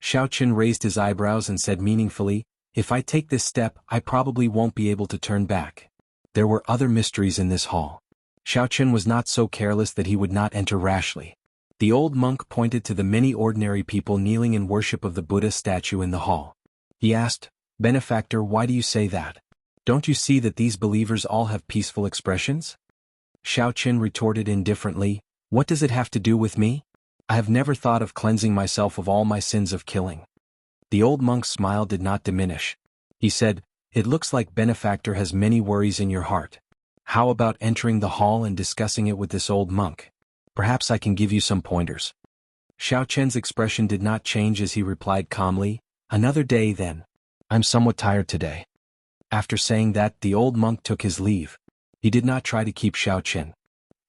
Xiao Chen raised his eyebrows and said meaningfully, "If I take this step, I probably won't be able to turn back." There were other mysteries in this hall. Xiao Chen was not so careless that he would not enter rashly. The old monk pointed to the many ordinary people kneeling in worship of the Buddha statue in the hall. He asked, "Benefactor, why do you say that? Don't you see that these believers all have peaceful expressions?" Xiao Chen retorted indifferently, "What does it have to do with me? I have never thought of cleansing myself of all my sins of killing." The old monk's smile did not diminish. He said, "It looks like Benefactor has many worries in your heart. How about entering the hall and discussing it with this old monk? Perhaps I can give you some pointers." Xiao Chen's expression did not change as he replied calmly, "Another day then. I'm somewhat tired today." After saying that, the old monk took his leave. He did not try to keep Xiao Chen.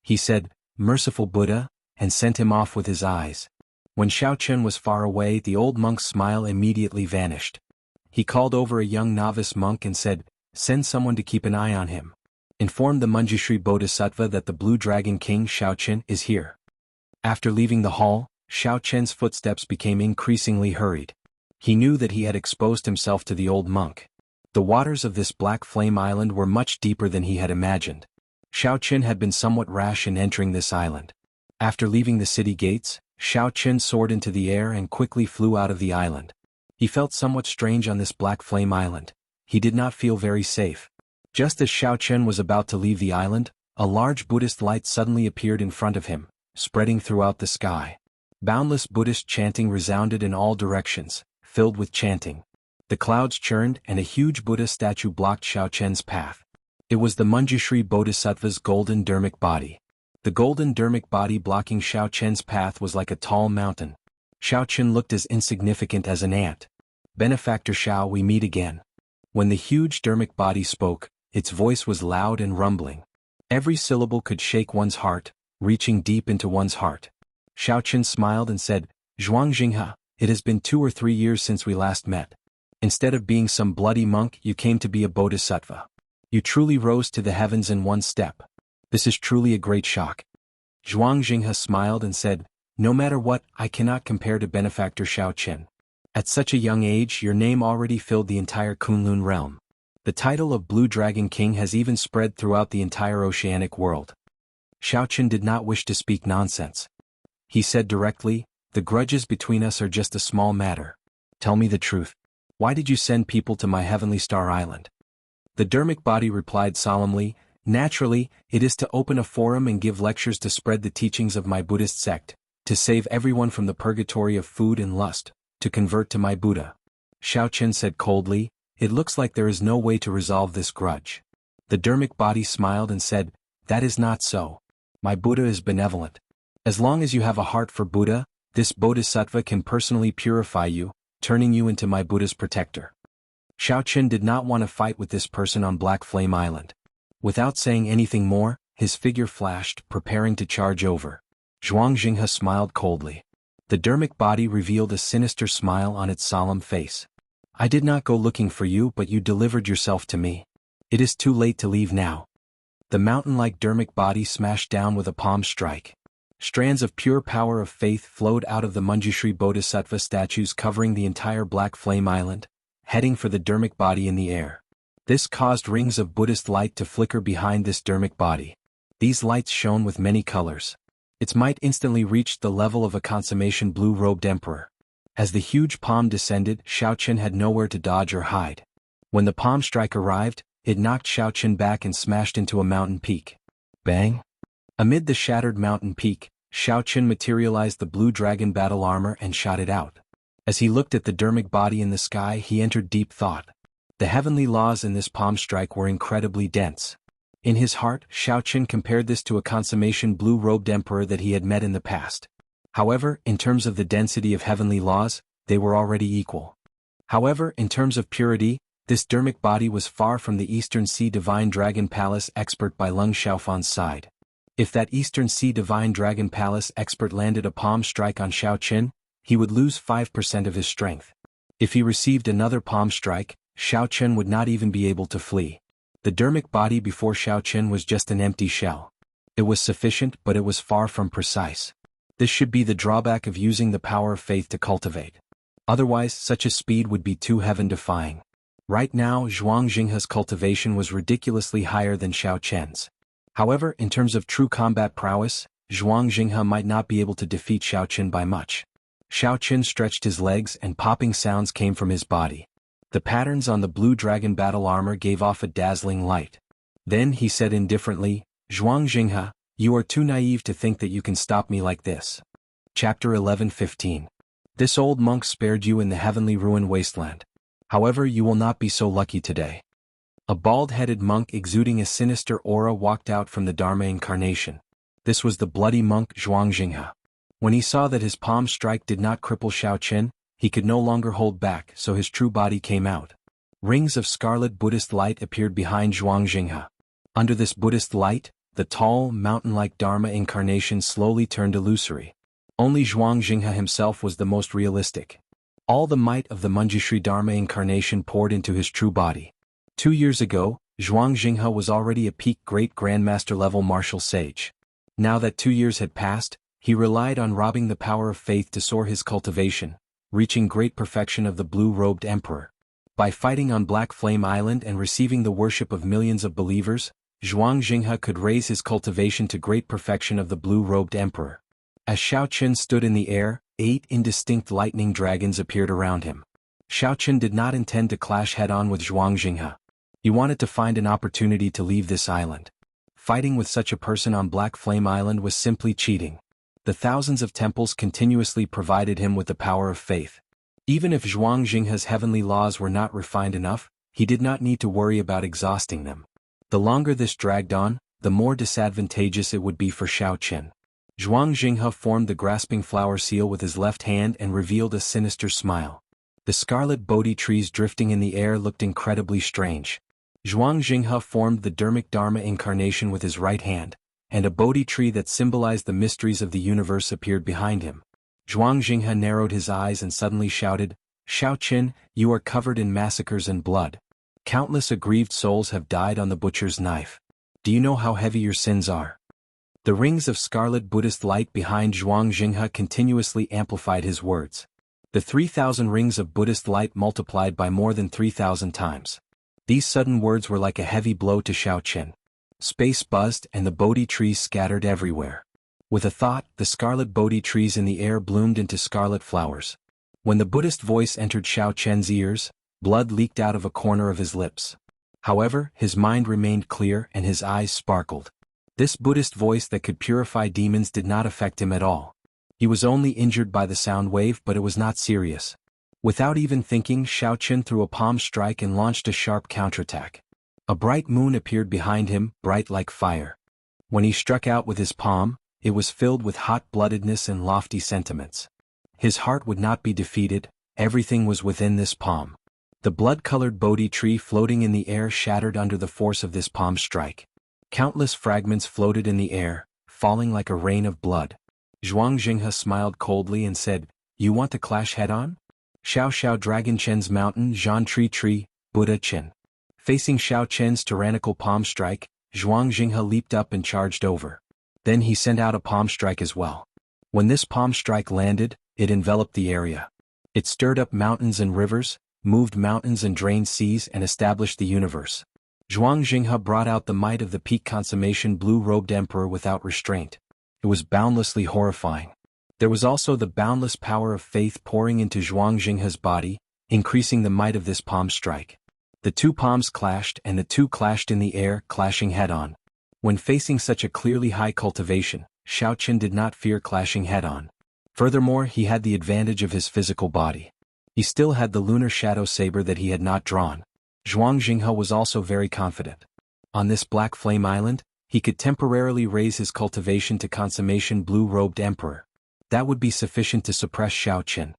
He said, "Merciful Buddha," and sent him off with his eyes. When Xiao Chen was far away, the old monk's smile immediately vanished. He called over a young novice monk and said, "Send someone to keep an eye on him. Inform the Manjushri Bodhisattva that the Blue Dragon King Xiao Chen is here." After leaving the hall, Xiao Chen's footsteps became increasingly hurried. He knew that he had exposed himself to the old monk. The waters of this Black Flame Island were much deeper than he had imagined. Xiao Chen had been somewhat rash in entering this island. After leaving the city gates, Xiao Chen soared into the air and quickly flew out of the island. He felt somewhat strange on this Black Flame Island. He did not feel very safe. Just as Xiao Chen was about to leave the island, a large Buddhist light suddenly appeared in front of him, spreading throughout the sky. Boundless Buddhist chanting resounded in all directions, filled with chanting. The clouds churned and a huge Buddha statue blocked Xiao Chen's path. It was the Manjushri Bodhisattva's golden dharmic body. The golden dharmic body blocking Xiao Chen's path was like a tall mountain. Xiao Chen looked as insignificant as an ant. "Benefactor Xiao, we meet again." When the huge dharmic body spoke, its voice was loud and rumbling. Every syllable could shake one's heart, reaching deep into one's heart. Xiao Chen smiled and said, "Zhuang Jinghe, it has been 2 or 3 years since we last met. Instead of being some bloody monk, you came to be a bodhisattva. You truly rose to the heavens in one step. This is truly a great shock." Zhuang Jinghe smiled and said, "No matter what, I cannot compare to Benefactor Xiao Chen. At such a young age, your name already filled the entire Kunlun realm. The title of Blue Dragon King has even spread throughout the entire oceanic world." Xiao Chen did not wish to speak nonsense. He said directly, "The grudges between us are just a small matter. Tell me the truth. Why did you send people to my Heavenly Star Island?" The dharmic body replied solemnly, "Naturally, it is to open a forum and give lectures to spread the teachings of my Buddhist sect, to save everyone from the purgatory of food and lust, to convert to my Buddha." Xiao Chen said coldly, "It looks like there is no way to resolve this grudge." The dharmic body smiled and said, "That is not so. My Buddha is benevolent. As long as you have a heart for Buddha, this bodhisattva can personally purify you, turning you into my Buddha's protector." Xiao Chen did not want to fight with this person on Black Flame Island. Without saying anything more, his figure flashed, preparing to charge over. Zhuang Jinghe smiled coldly. The dharmic body revealed a sinister smile on its solemn face. "I did not go looking for you, but you delivered yourself to me. It is too late to leave now." The mountain-like dharmic body smashed down with a palm strike. Strands of pure power of faith flowed out of the Manjushri Bodhisattva statues covering the entire Black Flame Island, heading for the dharmic body in the air. This caused rings of Buddhist light to flicker behind this dharmic body. These lights shone with many colors. Its might instantly reached the level of a consummation blue-robed emperor. As the huge palm descended, Xiaochen had nowhere to dodge or hide. When the palm strike arrived, it knocked Xiaochen back and smashed into a mountain peak. Bang! Amid the shattered mountain peak, Xiaochen materialized the blue dragon battle armor and shot it out. As he looked at the dermic body in the sky, he entered deep thought. The heavenly laws in this palm strike were incredibly dense. In his heart, Xiaochen compared this to a consummation blue-robed emperor that he had met in the past. However, in terms of the density of heavenly laws, they were already equal. However, in terms of purity, this dermic body was far from the Eastern Sea Divine Dragon Palace expert by Lung Xiaofan's side. If that Eastern Sea Divine Dragon Palace expert landed a palm strike on Xiaochen, he would lose 5% of his strength. If he received another palm strike, Xiaochen would not even be able to flee. The dermic body before Xiaochen was just an empty shell. It was sufficient, but it was far from precise. This should be the drawback of using the power of faith to cultivate. Otherwise, such a speed would be too heaven-defying. Right now, Zhuang Jinghe's cultivation was ridiculously higher than Xiaochen's. However, in terms of true combat prowess, Zhuang Jinghe might not be able to defeat Xiaochen by much. Xiaochen stretched his legs and popping sounds came from his body. The patterns on the blue dragon battle armor gave off a dazzling light. Then he said indifferently, "Zhuang Jinghe, you are too naive to think that you can stop me like this." Chapter 11:15. This old monk spared you in the heavenly ruin wasteland. However, you will not be so lucky today. A bald-headed monk exuding a sinister aura walked out from the Dharma incarnation. This was the bloody monk Zhuang Jinghe. When he saw that his palm strike did not cripple Xiaochen, he could no longer hold back, so his true body came out. Rings of scarlet Buddhist light appeared behind Zhuang Jinghe. Under this Buddhist light, the tall, mountain-like Dharma incarnation slowly turned illusory. Only Zhuang Jinghe himself was the most realistic. All the might of the Manjushri Dharma incarnation poured into his true body. 2 years ago, Zhuang Jinghe was already a peak great grandmaster level martial sage. Now that 2 years had passed, he relied on robbing the power of faith to soar his cultivation, reaching great perfection of the blue-robed emperor. By fighting on Black Flame Island and receiving the worship of millions of believers, Zhuang Jinghe could raise his cultivation to great perfection of the blue-robed emperor. As Xiaochen stood in the air, 8 indistinct lightning dragons appeared around him. Xiaochen did not intend to clash head-on with Zhuang Jinghe. He wanted to find an opportunity to leave this island. Fighting with such a person on Black Flame Island was simply cheating. The thousands of temples continuously provided him with the power of faith. Even if Zhuang Jinghe's heavenly laws were not refined enough, he did not need to worry about exhausting them. The longer this dragged on, the more disadvantageous it would be for Xiaochen. Zhuang Jinghe formed the grasping flower seal with his left hand and revealed a sinister smile. The scarlet Bodhi trees drifting in the air looked incredibly strange. Zhuang Jinghe formed the dermic Dharma incarnation with his right hand, and a Bodhi tree that symbolized the mysteries of the universe appeared behind him. Zhuang Jinghe narrowed his eyes and suddenly shouted, "Xiaochen, you are covered in massacres and blood. Countless aggrieved souls have died on the butcher's knife. Do you know how heavy your sins are?" The rings of scarlet Buddhist light behind Zhuang Jinghe continuously amplified his words. The 3,000 rings of Buddhist light multiplied by more than 3,000 times. These sudden words were like a heavy blow to Xiaochen. Space buzzed and the Bodhi trees scattered everywhere. With a thought, the scarlet Bodhi trees in the air bloomed into scarlet flowers. When the Buddhist voice entered Xiaochen's ears, blood leaked out of a corner of his lips. However, his mind remained clear and his eyes sparkled. This Buddhist voice that could purify demons did not affect him at all. He was only injured by the sound wave, but it was not serious. Without even thinking, Xiaochen threw a palm strike and launched a sharp counterattack. A bright moon appeared behind him, bright like fire. When he struck out with his palm, it was filled with hot-bloodedness and lofty sentiments. His heart would not be defeated, everything was within this palm. The blood-colored Bodhi tree floating in the air shattered under the force of this palm strike. Countless fragments floated in the air, falling like a rain of blood. Zhuang Jinghe smiled coldly and said, "You want to clash head-on? Xiao Xiao Dragon Chen's mountain Zhan Tree, Buddha Chen." Facing Xiaochen's tyrannical palm strike, Zhuang Jinghe leaped up and charged over. Then he sent out a palm strike as well. When this palm strike landed, it enveloped the area. It stirred up mountains and rivers, moved mountains and drained seas and established the universe. Zhuang Jinghe brought out the might of the peak consummation blue-robed emperor without restraint. It was boundlessly horrifying. There was also the boundless power of faith pouring into Zhuang Jinghe's body, increasing the might of this palm strike. The two palms clashed and the two clashed in the air, clashing head-on. When facing such a clearly high cultivation, Xiaoqian did not fear clashing head-on. Furthermore, he had the advantage of his physical body. He still had the lunar shadow saber that he had not drawn. Zhuang Jinghe was also very confident. On this Black Flame Island, he could temporarily raise his cultivation to consummation blue-robed emperor. That would be sufficient to suppress Xiaoqian.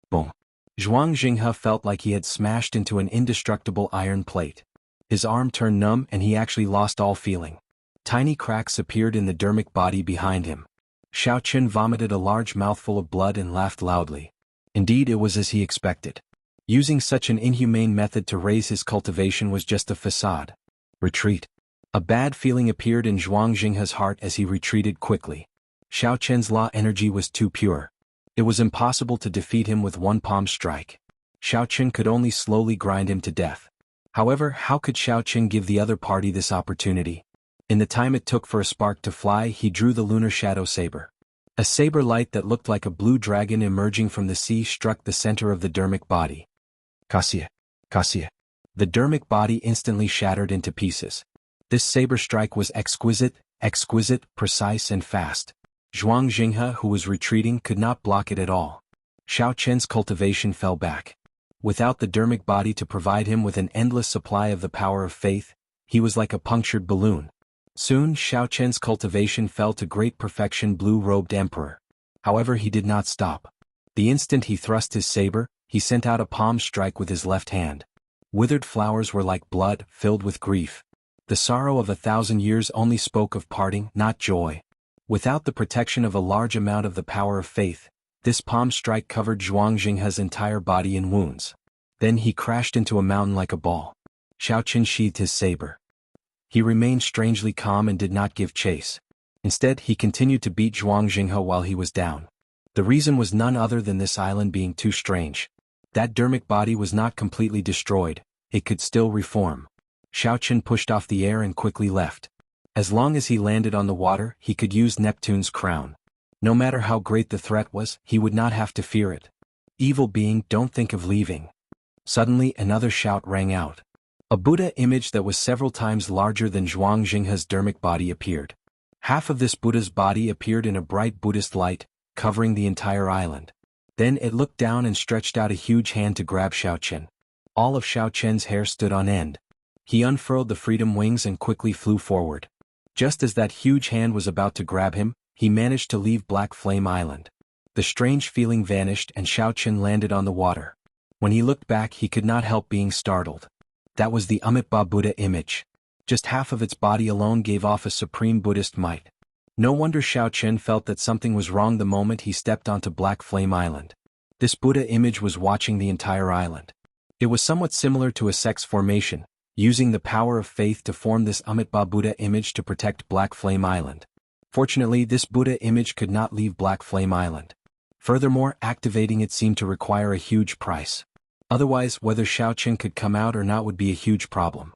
Boom. Zhuang Jinghe felt like he had smashed into an indestructible iron plate. His arm turned numb and he actually lost all feeling. Tiny cracks appeared in the dermic body behind him. Xiaoqian vomited a large mouthful of blood and laughed loudly. Indeed, it was as he expected. Using such an inhumane method to raise his cultivation was just a facade. Retreat. A bad feeling appeared in Zhuang Jinghe's heart as he retreated quickly. Xiaoqian's law energy was too pure. It was impossible to defeat him with one palm strike. Xiaoqian could only slowly grind him to death. However, how could Xiaoqian give the other party this opportunity? In the time it took for a spark to fly, he drew the lunar shadow saber. A saber light that looked like a blue dragon emerging from the sea struck the center of the dermic body. Cassia. Cassia. The dermic body instantly shattered into pieces. This saber strike was exquisite, precise and fast. Zhuang Jinghe, who was retreating, could not block it at all. Xiaoqian's cultivation fell back. Without the dermic body to provide him with an endless supply of the power of faith, he was like a punctured balloon. Soon Xiaoqian's cultivation fell to great perfection, blue-robed emperor. However, he did not stop. The instant he thrust his saber, he sent out a palm strike with his left hand. Withered flowers were like blood, filled with grief. The sorrow of 1,000 years only spoke of parting, not joy. Without the protection of a large amount of the power of faith, this palm strike covered Zhuang Jinghe's entire body in wounds. Then he crashed into a mountain like a ball. Xiaoqian sheathed his saber. He remained strangely calm and did not give chase. Instead, he continued to beat Zhuang Jinghe while he was down. The reason was none other than this island being too strange. That dermic body was not completely destroyed, it could still reform. Xiaoqian pushed off the air and quickly left. As long as he landed on the water, he could use Neptune's crown. No matter how great the threat was, he would not have to fear it. Evil being, don't think of leaving. Suddenly, another shout rang out. A Buddha image that was several times larger than Zhuang Jinghe's dermic body appeared. Half of this Buddha's body appeared in a bright Buddhist light, covering the entire island. Then it looked down and stretched out a huge hand to grab Xiaoqian. All of Xiaoqian's hair stood on end. He unfurled the freedom wings and quickly flew forward. Just as that huge hand was about to grab him, he managed to leave Black Flame Island. The strange feeling vanished and Xiaoqian landed on the water. When he looked back, he could not help being startled. That was the Amitabha Buddha image. Just half of its body alone gave off a supreme Buddhist might. No wonder Xiaoqian felt that something was wrong the moment he stepped onto Black Flame Island. This Buddha image was watching the entire island. It was somewhat similar to a sex formation, using the power of faith to form this Amitabha Buddha image to protect Black Flame Island. Fortunately, this Buddha image could not leave Black Flame Island. Furthermore, activating it seemed to require a huge price. Otherwise, whether Xiaoqian could come out or not would be a huge problem.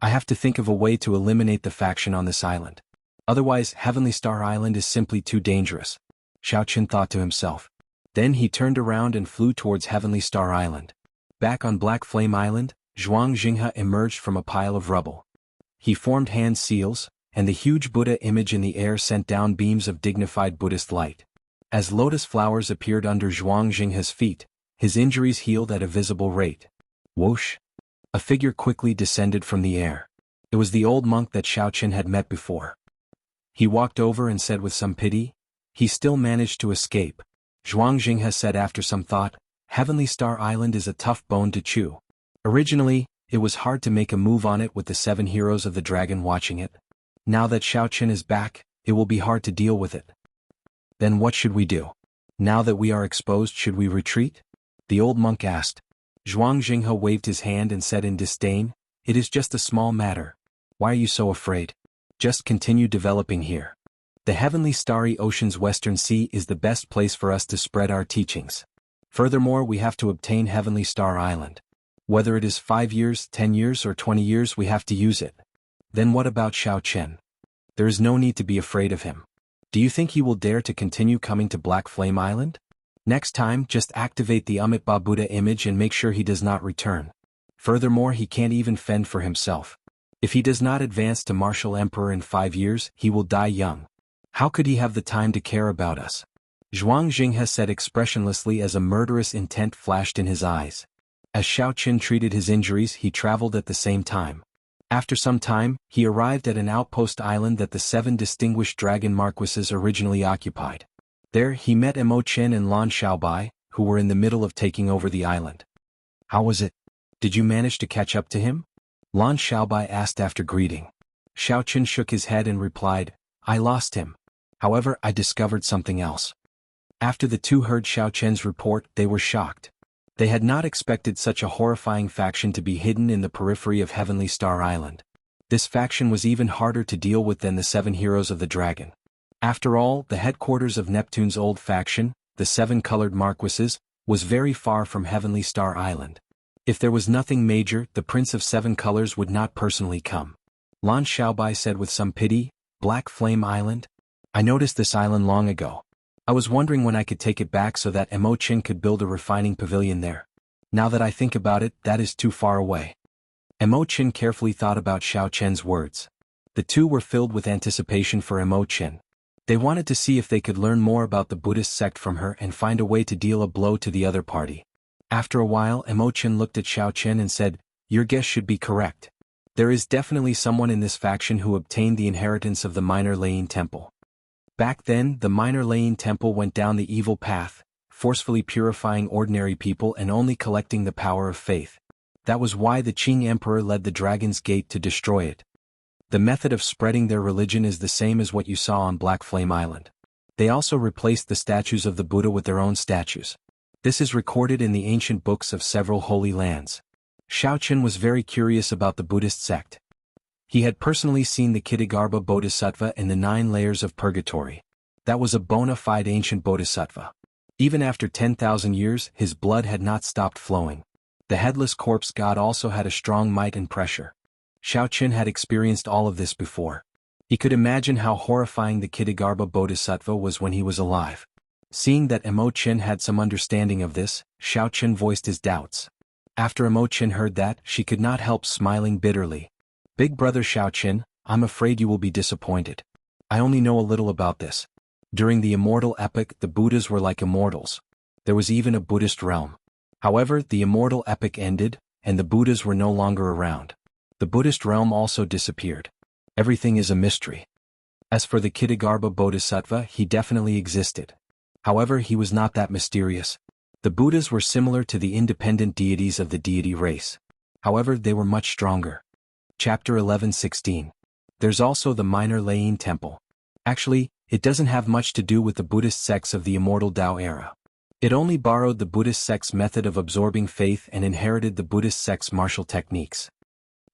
I have to think of a way to eliminate the faction on this island. Otherwise, Heavenly Star Island is simply too dangerous, Xiaoqian thought to himself. Then he turned around and flew towards Heavenly Star Island. Back on Black Flame Island, Zhuang Jinghe emerged from a pile of rubble. He formed hand seals, and the huge Buddha image in the air sent down beams of dignified Buddhist light. As lotus flowers appeared under Zhuang Jinghe's feet, his injuries healed at a visible rate. Whoosh! A figure quickly descended from the air. It was the old monk that Xiaoqian had met before. He walked over and said with some pity, "He still managed to escape." Zhuang Jinghe said after some thought, "Heavenly Star Island is a tough bone to chew. Originally, it was hard to make a move on it with the 7 heroes of the dragon watching it. Now that Xiaoqian is back, it will be hard to deal with it. Then what should we do? Now that we are exposed, should we retreat?" The old monk asked. Zhuang Jinghe waved his hand and said in disdain, "It is just a small matter. Why are you so afraid? Just continue developing here. The Heavenly Starry Ocean's Western Sea is the best place for us to spread our teachings. Furthermore, we have to obtain Heavenly Star Island. Whether it is 5 years, 10 years or 20 years, we have to use it. Then what about Xiaoqian? There is no need to be afraid of him. Do you think he will dare to continue coming to Black Flame Island? Next time, just activate the Amitabha Buddha image and make sure he does not return. Furthermore, he can't even fend for himself. If he does not advance to Martial Emperor in 5 years, he will die young. How could he have the time to care about us? Zhuang Jinghe said expressionlessly as a murderous intent flashed in his eyes. As Xiao Qin treated his injuries, he traveled at the same time. After some time, he arrived at an outpost island that the 7 distinguished dragon marquises originally occupied. There, he met Emo Qin and Lan Xiaobai, who were in the middle of taking over the island. How was it? Did you manage to catch up to him? Lan Xiaobai asked after greeting. Xiao Qin shook his head and replied, I lost him. However, I discovered something else. After the two heard Xiao Qin's report, they were shocked. They had not expected such a horrifying faction to be hidden in the periphery of Heavenly Star Island. This faction was even harder to deal with than the 7 heroes of the dragon. After all, the headquarters of Neptune's old faction, the 7 colored marquises, was very far from Heavenly Star Island. If there was nothing major, the Prince of 7 Colors would not personally come. Lan Xiaobai said with some pity, Black Flame Island? I noticed this island long ago. I was wondering when I could take it back so that Emo Qin could build a refining pavilion there. Now that I think about it, that is too far away. Emo Qin carefully thought about Xiao Qin's words. The two were filled with anticipation for Emo Qin. They wanted to see if they could learn more about the Buddhist sect from her and find a way to deal a blow to the other party. After a while, Emo Qin looked at Xiao Qin and said, Your guess should be correct. There is definitely someone in this faction who obtained the inheritance of the Minor Lane Temple. Back then, the Minor Lane Temple went down the evil path, forcefully purifying ordinary people and only collecting the power of faith. That was why the Qing Emperor led the Dragon's Gate to destroy it. The method of spreading their religion is the same as what you saw on Black Flame Island. They also replaced the statues of the Buddha with their own statues. This is recorded in the ancient books of several holy lands. Xiao Qin was very curious about the Buddhist sect. He had personally seen the Kitagarbha Bodhisattva in the 9 layers of purgatory. That was a bona fide ancient bodhisattva. Even after 10,000 years, his blood had not stopped flowing. The headless corpse god also had a strong might and pressure. Xiao Qin had experienced all of this before. He could imagine how horrifying the Kitagarbha Bodhisattva was when he was alive. Seeing that Emo Qin had some understanding of this, Xiao Qin voiced his doubts. After Emo Qin heard that, she could not help smiling bitterly. Big brother Xiao Qin, I'm afraid you will be disappointed. I only know a little about this. During the immortal epoch, the Buddhas were like immortals. There was even a Buddhist realm. However, the immortal epoch ended, and the Buddhas were no longer around. The Buddhist realm also disappeared. Everything is a mystery. As for the Kitagarbha Bodhisattva, he definitely existed. However, he was not that mysterious. The Buddhas were similar to the independent deities of the deity race. However, they were much stronger. Chapter 11:16. There's also the Minor Lane Temple. Actually, it doesn't have much to do with the Buddhist sects of the Immortal Tao era. It only borrowed the Buddhist sect's method of absorbing faith and inherited the Buddhist sect's martial techniques.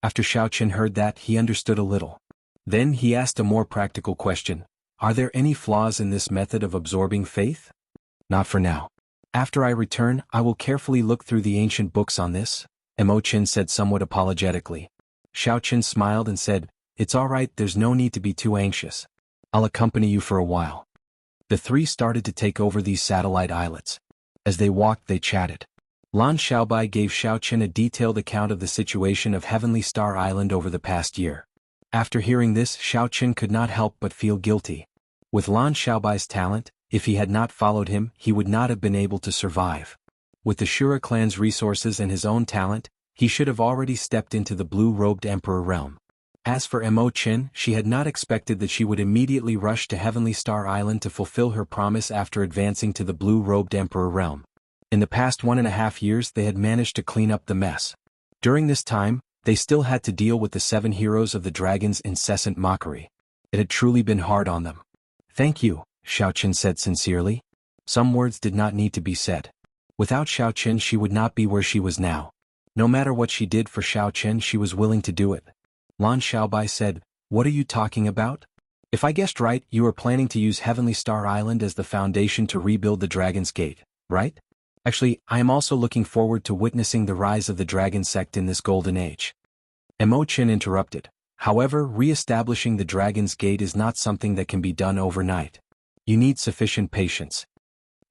After Xiao Qin heard that, he understood a little. Then he asked a more practical question. Are there any flaws in this method of absorbing faith? Not for now. After I return, I will carefully look through the ancient books on this, Emo Qin said somewhat apologetically. Xiao Qin smiled and said, It's all right, there's no need to be too anxious. I'll accompany you for a while. The 3 started to take over these satellite islets. As they walked, they chatted. Lan Xiaobai gave Xiao Qin a detailed account of the situation of Heavenly Star Island over the past year. After hearing this, Xiao Qin could not help but feel guilty. With Lan Xiaobai's talent, if he had not followed him, he would not have been able to survive. With the Shura clan's resources and his own talent, he should have already stepped into the blue-robed emperor realm. As for Emo Qin, she had not expected that she would immediately rush to Heavenly Star Island to fulfill her promise after advancing to the blue-robed emperor realm. In the past 1.5 years, they had managed to clean up the mess. During this time, they still had to deal with the 7 heroes of the dragon's incessant mockery. It had truly been hard on them. Thank you, Xiao Qin said sincerely. Some words did not need to be said. Without Xiao Qin, she would not be where she was now. No matter what she did for Xiao Qin, she was willing to do it. Lan Xiaobai said, What are you talking about? If I guessed right, you are planning to use Heavenly Star Island as the foundation to rebuild the Dragon's Gate, right? Actually, I am also looking forward to witnessing the rise of the Dragon sect in this golden age. Emo Qin interrupted. However, re-establishing the Dragon's Gate is not something that can be done overnight. You need sufficient patience.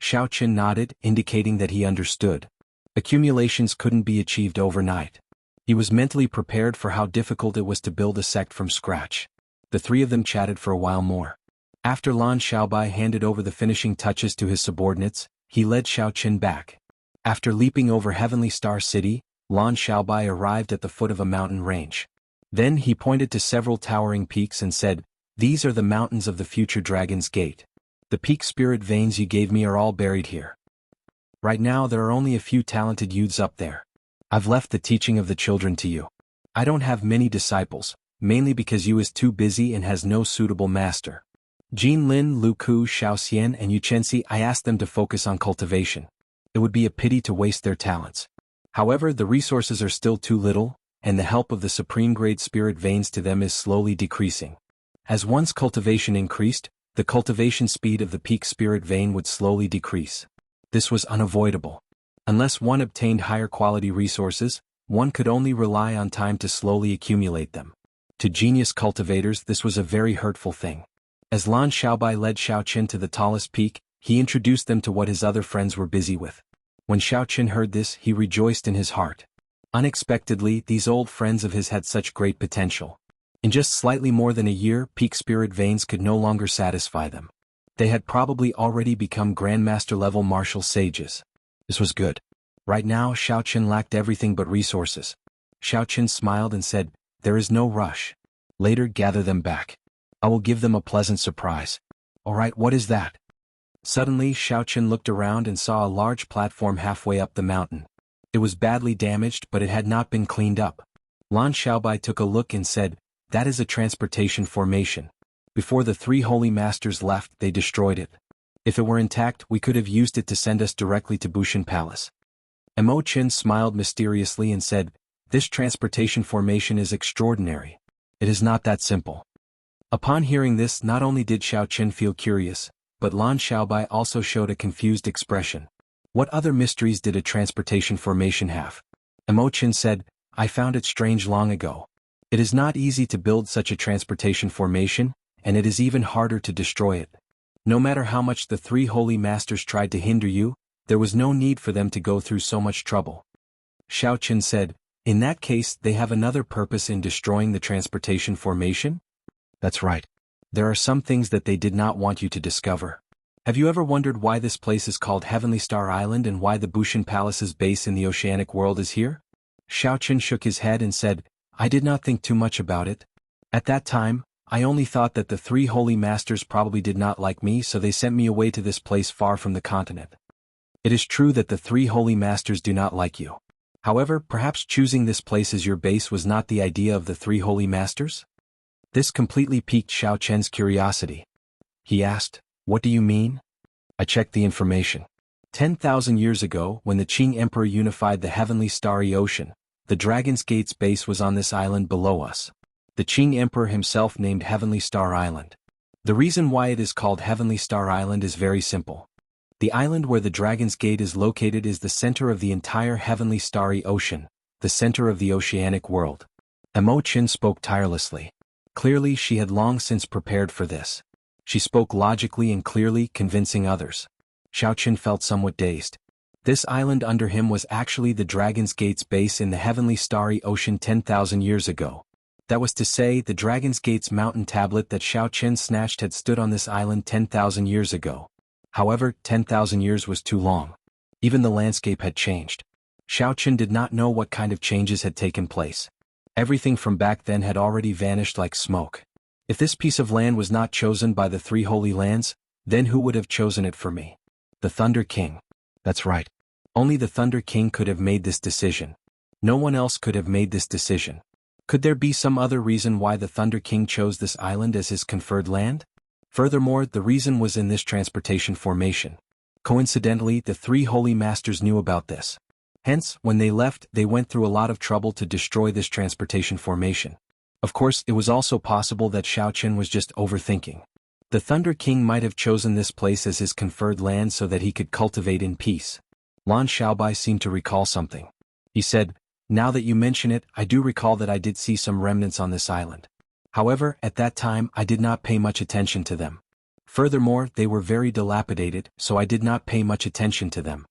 Xiao Qin nodded, indicating that he understood. Accumulations couldn't be achieved overnight. He was mentally prepared for how difficult it was to build a sect from scratch. The three of them chatted for a while more. After Lan Xiaobai handed over the finishing touches to his subordinates, he led Xiao Qin back. After leaping over Heavenly Star City, Lan Xiaobai arrived at the foot of a mountain range. Then he pointed to several towering peaks and said, "These are the mountains of the future Dragon's Gate. The peak spirit veins you gave me are all buried here. Right now there are only a few talented youths up there. I've left the teaching of the children to you. I don't have many disciples, mainly because you is too busy and has no suitable master. Jin Lin, Lu Ku, Xiao Xian and Yu Chenxi, I asked them to focus on cultivation. It would be a pity to waste their talents. However, the resources are still too little, and the help of the supreme-grade spirit veins to them is slowly decreasing. As one's cultivation increased, the cultivation speed of the peak spirit vein would slowly decrease. This was unavoidable. Unless one obtained higher quality resources, one could only rely on time to slowly accumulate them. To genius cultivators, this was a very hurtful thing. As Lan Xiaobai led Xiao Qin to the tallest peak, he introduced them to what his other friends were busy with. When Xiao Qin heard this, he rejoiced in his heart. Unexpectedly, these old friends of his had such great potential. In just slightly more than a year, peak spirit veins could no longer satisfy them. They had probably already become Grandmaster-level martial sages. This was good. Right now, Xiao Qin lacked everything but resources. Xiao Qin smiled and said, "There is no rush. Later gather them back. I will give them a pleasant surprise." "Alright, what is that?" Suddenly, Xiao Qin looked around and saw a large platform halfway up the mountain. It was badly damaged, but it had not been cleaned up. Lan Xiaobai took a look and said, "That is a transportation formation. Before the three holy masters left, they destroyed it. If it were intact, we could have used it to send us directly to Bushan Palace." Emo Qin smiled mysteriously and said, "This transportation formation is extraordinary. It is not that simple." Upon hearing this, not only did Xiao Qin feel curious, but Lan Xiaobai also showed a confused expression. What other mysteries did a transportation formation have? Emo Qin said, "I found it strange long ago. It is not easy to build such a transportation formation, and it is even harder to destroy it. No matter how much the three holy masters tried to hinder you, there was no need for them to go through so much trouble." Xiao Qin said, "In that case, they have another purpose in destroying the transportation formation?" "That's right. There are some things that they did not want you to discover. Have you ever wondered why this place is called Heavenly Star Island and why the Bushan Palace's base in the oceanic world is here?" Xiao Qin shook his head and said, "I did not think too much about it. At that time, I only thought that the three holy masters probably did not like me, so they sent me away to this place far from the continent. It is true that the three holy masters do not like you. However, perhaps choosing this place as your base was not the idea of the three holy masters?" This completely piqued Xiao Qin's curiosity. He asked, "What do you mean?" I checked the information. 10,000 years ago, when the Qing Emperor unified the heavenly starry ocean, the Dragon's Gate's base was on this island below us. The Qing Emperor himself named Heavenly Star Island. The reason why it is called Heavenly Star Island is very simple. The island where the Dragon's Gate is located is the center of the entire heavenly starry ocean, the center of the oceanic world. Emo Qin spoke tirelessly. Clearly, she had long since prepared for this. She spoke logically and clearly, convincing others. Xiao Qin felt somewhat dazed. This island under him was actually the Dragon's Gate's base in the heavenly starry ocean 10,000 years ago. That was to say, the Dragon's Gate's mountain tablet that Xiao Qin snatched had stood on this island 10,000 years ago. However, 10,000 years was too long. Even the landscape had changed. Xiao Qin did not know what kind of changes had taken place. Everything from back then had already vanished like smoke. If this piece of land was not chosen by the three holy lands, then who would have chosen it for me? The Thunder King. That's right. Only the Thunder King could have made this decision. No one else could have made this decision. Could there be some other reason why the Thunder King chose this island as his conferred land? Furthermore, the reason was in this transportation formation. Coincidentally, the three holy masters knew about this. Hence, when they left, they went through a lot of trouble to destroy this transportation formation. Of course, it was also possible that Xiao Qin was just overthinking. The Thunder King might have chosen this place as his conferred land so that he could cultivate in peace. Lan Xiaobai seemed to recall something. He said, "Now that you mention it, I do recall that I did see some remnants on this island. However, at that time I did not pay much attention to them. Furthermore, they were very dilapidated, so I did not pay much attention to them.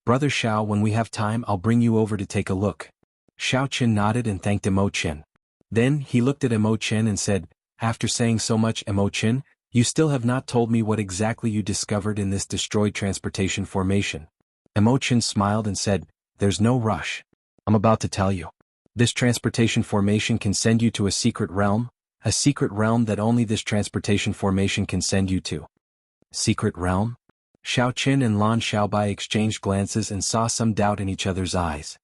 Brother Xiao, when we have time I'll bring you over to take a look. Xiao Chen nodded and thanked Mo Chen. Then he looked at Mo Chen and said, after saying so much, Mo Chen, you still have not told me what exactly you discovered in this destroyed transportation formation. Mo Chen smiled and said, there's no rush. I'm about to tell you. This transportation formation can send you to a secret realm that only this transportation formation can send you to. Secret realm? Xiao Qin and Lan Xiaobai exchanged glances and saw some doubt in each other's eyes.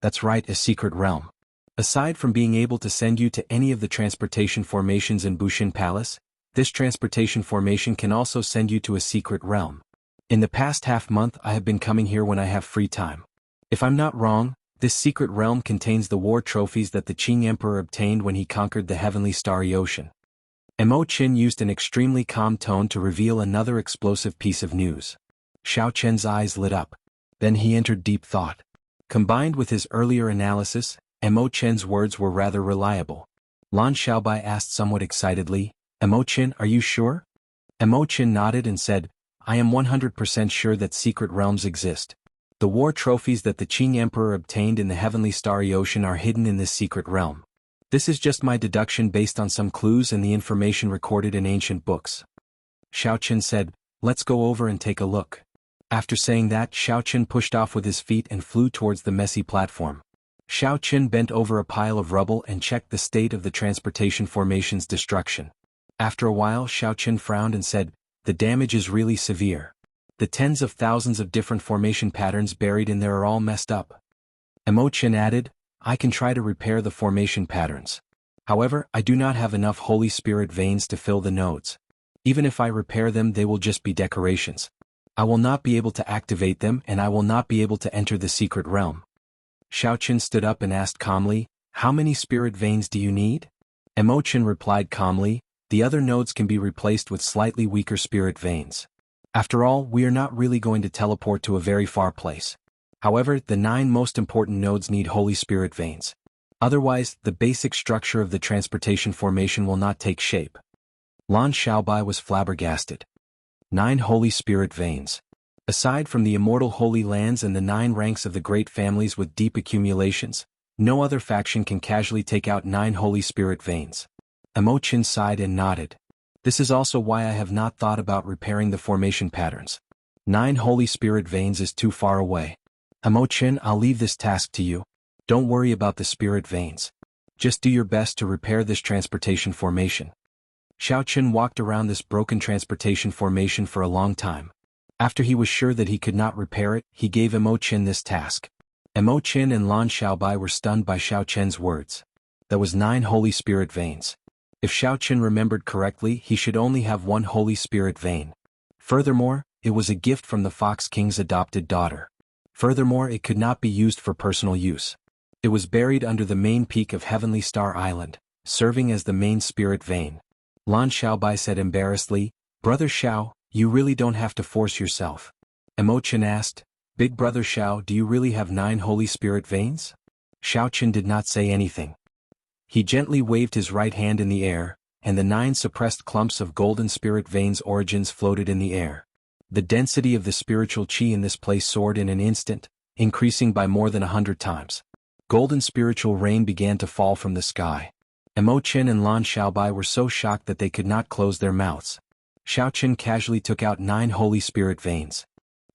That's right, a secret realm. Aside from being able to send you to any of the transportation formations in Bushin Palace, this transportation formation can also send you to a secret realm. In the past half-month I have been coming here when I have free time. If I'm not wrong, this secret realm contains the war trophies that the Qing Emperor obtained when he conquered the heavenly starry ocean. Mo Qin used an extremely calm tone to reveal another explosive piece of news. Xiao Chen's eyes lit up. Then he entered deep thought. Combined with his earlier analysis, Mo Chen's words were rather reliable. Lan Xiaobai asked somewhat excitedly, Mo Chen, are you sure? Mo Chen nodded and said, I am 100% sure that secret realms exist. The war trophies that the Qing Emperor obtained in the heavenly starry ocean are hidden in this secret realm. This is just my deduction based on some clues and the information recorded in ancient books. Xiao Chen said, let's go over and take a look. After saying that, Xiao Chen pushed off with his feet and flew towards the messy platform. Xiao Chen bent over a pile of rubble and checked the state of the transportation formation's destruction. After a while, Xiao Chen frowned and said, the damage is really severe. The tens of thousands of different formation patterns buried in there are all messed up. Mo Chen added, I can try to repair the formation patterns. However, I do not have enough Holy Spirit veins to fill the nodes. Even if I repair them, they will just be decorations. I will not be able to activate them and I will not be able to enter the secret realm. Xiao Chen stood up and asked calmly, how many spirit veins do you need? Mo Chen replied calmly, the other nodes can be replaced with slightly weaker spirit veins. After all, we are not really going to teleport to a very far place. However, the 9 most important nodes need Holy Spirit veins. Otherwise, the basic structure of the transportation formation will not take shape. Lan Xiaobai was flabbergasted. 9 Holy Spirit veins. Aside from the immortal Holy Lands and the 9 ranks of the great families with deep accumulations, no other faction can casually take out 9 Holy Spirit veins. Mo Chen sighed and nodded. This is also why I have not thought about repairing the formation patterns. 9 Holy Spirit veins is too far away. Mo Chen, I'll leave this task to you. Don't worry about the spirit veins. Just do your best to repair this transportation formation. Xiao Chen walked around this broken transportation formation for a long time. After he was sure that he could not repair it, he gave Mo Chen this task. Mo Chen and Lan Xiaobai were stunned by Xiao Chen's words. That was 9 Holy Spirit veins. If Xiao Chen remembered correctly, he should only have 1 Holy Spirit vein. Furthermore, it was a gift from the Fox King's adopted daughter. Furthermore, it could not be used for personal use. It was buried under the main peak of Heavenly Star Island, serving as the main spirit vein. Lan Xiaobai said embarrassedly, Brother Xiao, you really don't have to force yourself. Mo Chen asked, Big Brother Xiao, do you really have 9 Holy Spirit veins? Xiao Chen did not say anything. He gently waved his right hand in the air, and the 9 suppressed clumps of golden spirit veins origins floated in the air. The density of the spiritual qi in this place soared in an instant, increasing by more than 100 times. Golden spiritual rain began to fall from the sky. Mo Chen and Lan Xiaobai were so shocked that they could not close their mouths. Xiao Chen casually took out 9 Holy Spirit veins.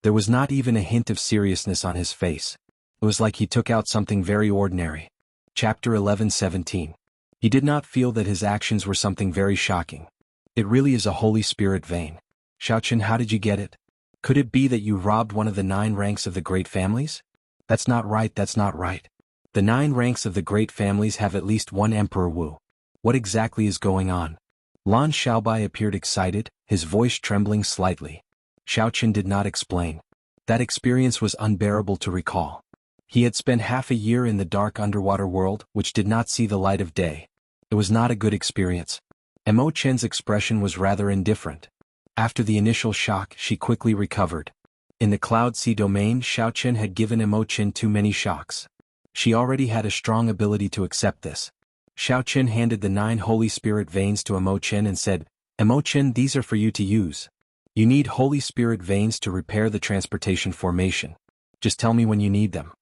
There was not even a hint of seriousness on his face. It was like he took out something very ordinary. Chapter 11:17. He did not feel that his actions were something very shocking. It really is a Holy Spirit vein. Xiao Chen, how did you get it? Could it be that you robbed one of the 9 ranks of the great families? That's not right, that's not right. The 9 ranks of the great families have at least 1 Emperor Wu. What exactly is going on? Lan Xiaobai appeared excited, his voice trembling slightly. Xiao Chen did not explain. That experience was unbearable to recall. He had spent half a year in the dark underwater world, which did not see the light of day. It was not a good experience. Mo Chen's expression was rather indifferent. After the initial shock, she quickly recovered. In the Cloud Sea domain, Xiao Chen had given Mo Chen too many shocks. She already had a strong ability to accept this. Xiao Chen handed the 9 Holy Spirit veins to Mo Chen and said, Imo-chin, these are for you to use. You need Holy Spirit veins to repair the transportation formation. Just tell me when you need them.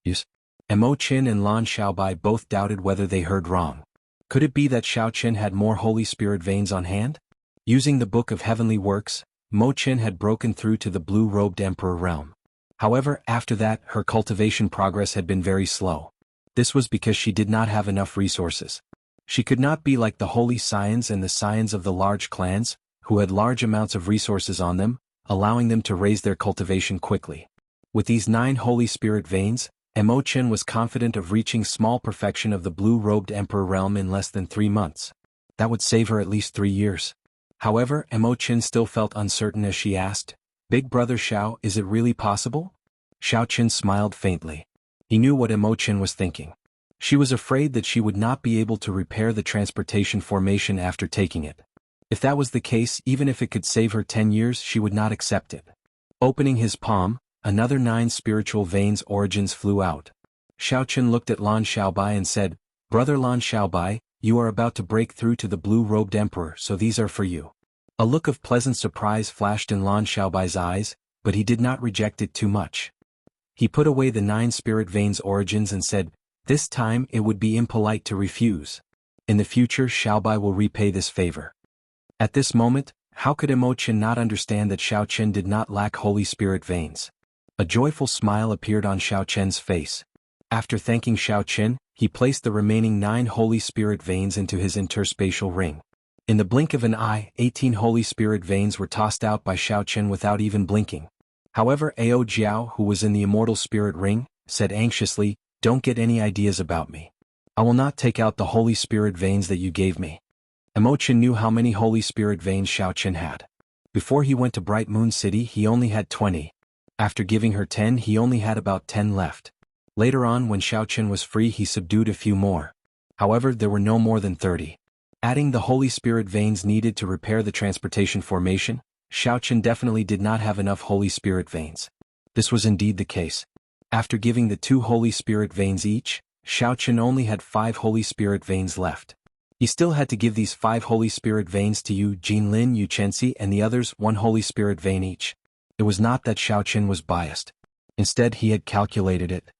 Yes. Imo-chin and Lan Xiaobai both doubted whether they heard wrong. Could it be that Xiao-chin had more Holy Spirit veins on hand? Using the Book of Heavenly Works, Mo-chin had broken through to the blue-robed emperor realm. However, after that, her cultivation progress had been very slow. This was because she did not have enough resources. She could not be like the holy scions and the scions of the large clans, who had large amounts of resources on them, allowing them to raise their cultivation quickly. With these 9 Holy Spirit veins, Imo-chin was confident of reaching small perfection of the blue-robed emperor realm in less than 3 months. That would save her at least 3 years. However, Imo-chin still felt uncertain as she asked, "Big brother Xiao, is it really possible?" Xiao-chin smiled faintly. He knew what Imo-chin was thinking. She was afraid that she would not be able to repair the transportation formation after taking it. If that was the case, even if it could save her 10 years, she would not accept it. Opening his palm, another 9 spiritual veins origins flew out. Xiao-chin looked at Lan Xiaobai and said, "Brother Lan Xiaobai, you are about to break through to the blue-robed emperor, so these are for you." A look of pleasant surprise flashed in Lan Xiaobai's eyes, but he did not reject it too much. He put away the 9 spirit veins origins and said, "This time it would be impolite to refuse. In the future Xiaobai will repay this favor." At this moment, how could Imo-chin not understand that Xiao-chin did not lack Holy Spirit veins? A joyful smile appeared on Xiao-chin's face. After thanking Xiao-chin, he placed the remaining 9 Holy Spirit veins into his interspatial ring. In the blink of an eye, 18 Holy Spirit veins were tossed out by Xiao-chin without even blinking. However, Ao Jiao, who was in the Immortal Spirit ring, said anxiously, "Don't get any ideas about me. I will not take out the Holy Spirit veins that you gave me." Imo-chin knew how many Holy Spirit veins Xiao-chin had. Before he went to Bright Moon City, he only had 20. After giving her 10, he only had about 10 left. Later on, when Xiao-chin was free, he subdued a few more. However, there were no more than 30. Adding the Holy Spirit veins needed to repair the transportation formation, Xiao-chin definitely did not have enough Holy Spirit veins. This was indeed the case. After giving the 2 Holy Spirit veins each, Xiao-chin only had 5 Holy Spirit veins left. He still had to give these 5 Holy Spirit veins to Yu Jinlin, Yu Chenxi and the others 1 Holy Spirit vein each. It was not that Xiao-chin was biased. Instead, he had calculated it.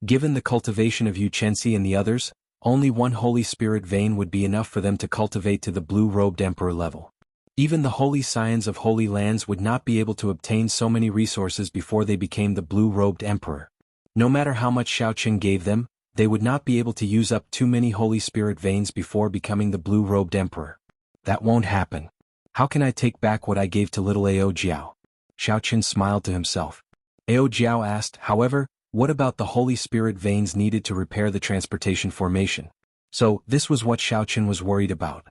Given the cultivation of Yu Chenxi and the others, only 1 Holy Spirit vein would be enough for them to cultivate to the blue-robed emperor level. Even the holy scions of holy lands would not be able to obtain so many resources before they became the blue-robed emperor. No matter how much Xiao-chin gave them, they would not be able to use up too many Holy Spirit veins before becoming the blue-robed emperor. That won't happen. How can I take back what I gave to little Ao Jiao? Xiao-chin smiled to himself. Ao Jiao asked, "However, what about the Holy Spirit veins needed to repair the transportation formation?" So, this was what Xiao-chin was worried about.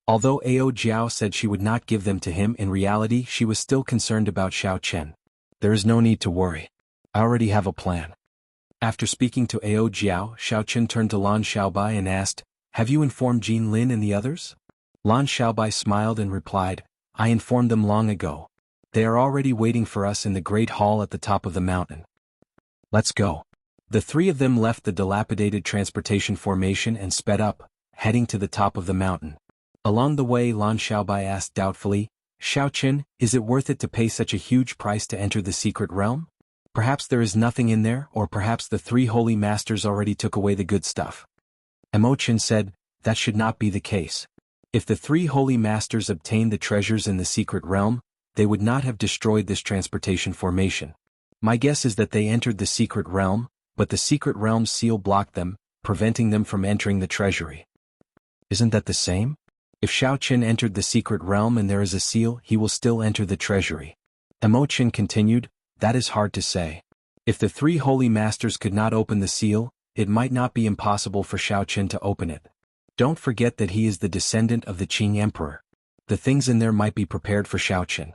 Although Ao Jiao said she would not give them to him, in reality she was still concerned about Xiao-chin. "There is no need to worry. I already have a plan." After speaking to Ao Jiao, Xiao-chin turned to Lan Xiaobai and asked, "Have you informed Jin Lin and the others?" Lan Xiaobai smiled and replied, "I informed them long ago. They are already waiting for us in the great hall at the top of the mountain. Let's go." The 3 of them left the dilapidated transportation formation and sped up, heading to the top of the mountain. Along the way, Lan Xiaobai asked doubtfully, "Xiao-chin, is it worth it to pay such a huge price to enter the secret realm? Perhaps there is nothing in there, or perhaps the 3 holy masters already took away the good stuff." Imo-chin said, "That should not be the case. If the 3 holy masters obtained the treasures in the secret realm, they would not have destroyed this transportation formation. My guess is that they entered the secret realm, but the secret realm's seal blocked them, preventing them from entering the treasury. Isn't that the same? If Xiao-chin entered the secret realm and there is a seal, he will still enter the treasury." Imo-chin continued, "That is hard to say. If the 3 holy masters could not open the seal, it might not be impossible for Xiao-chin to open it. Don't forget that he is the descendant of the Qing emperor. The things in there might be prepared for Xiao-chin."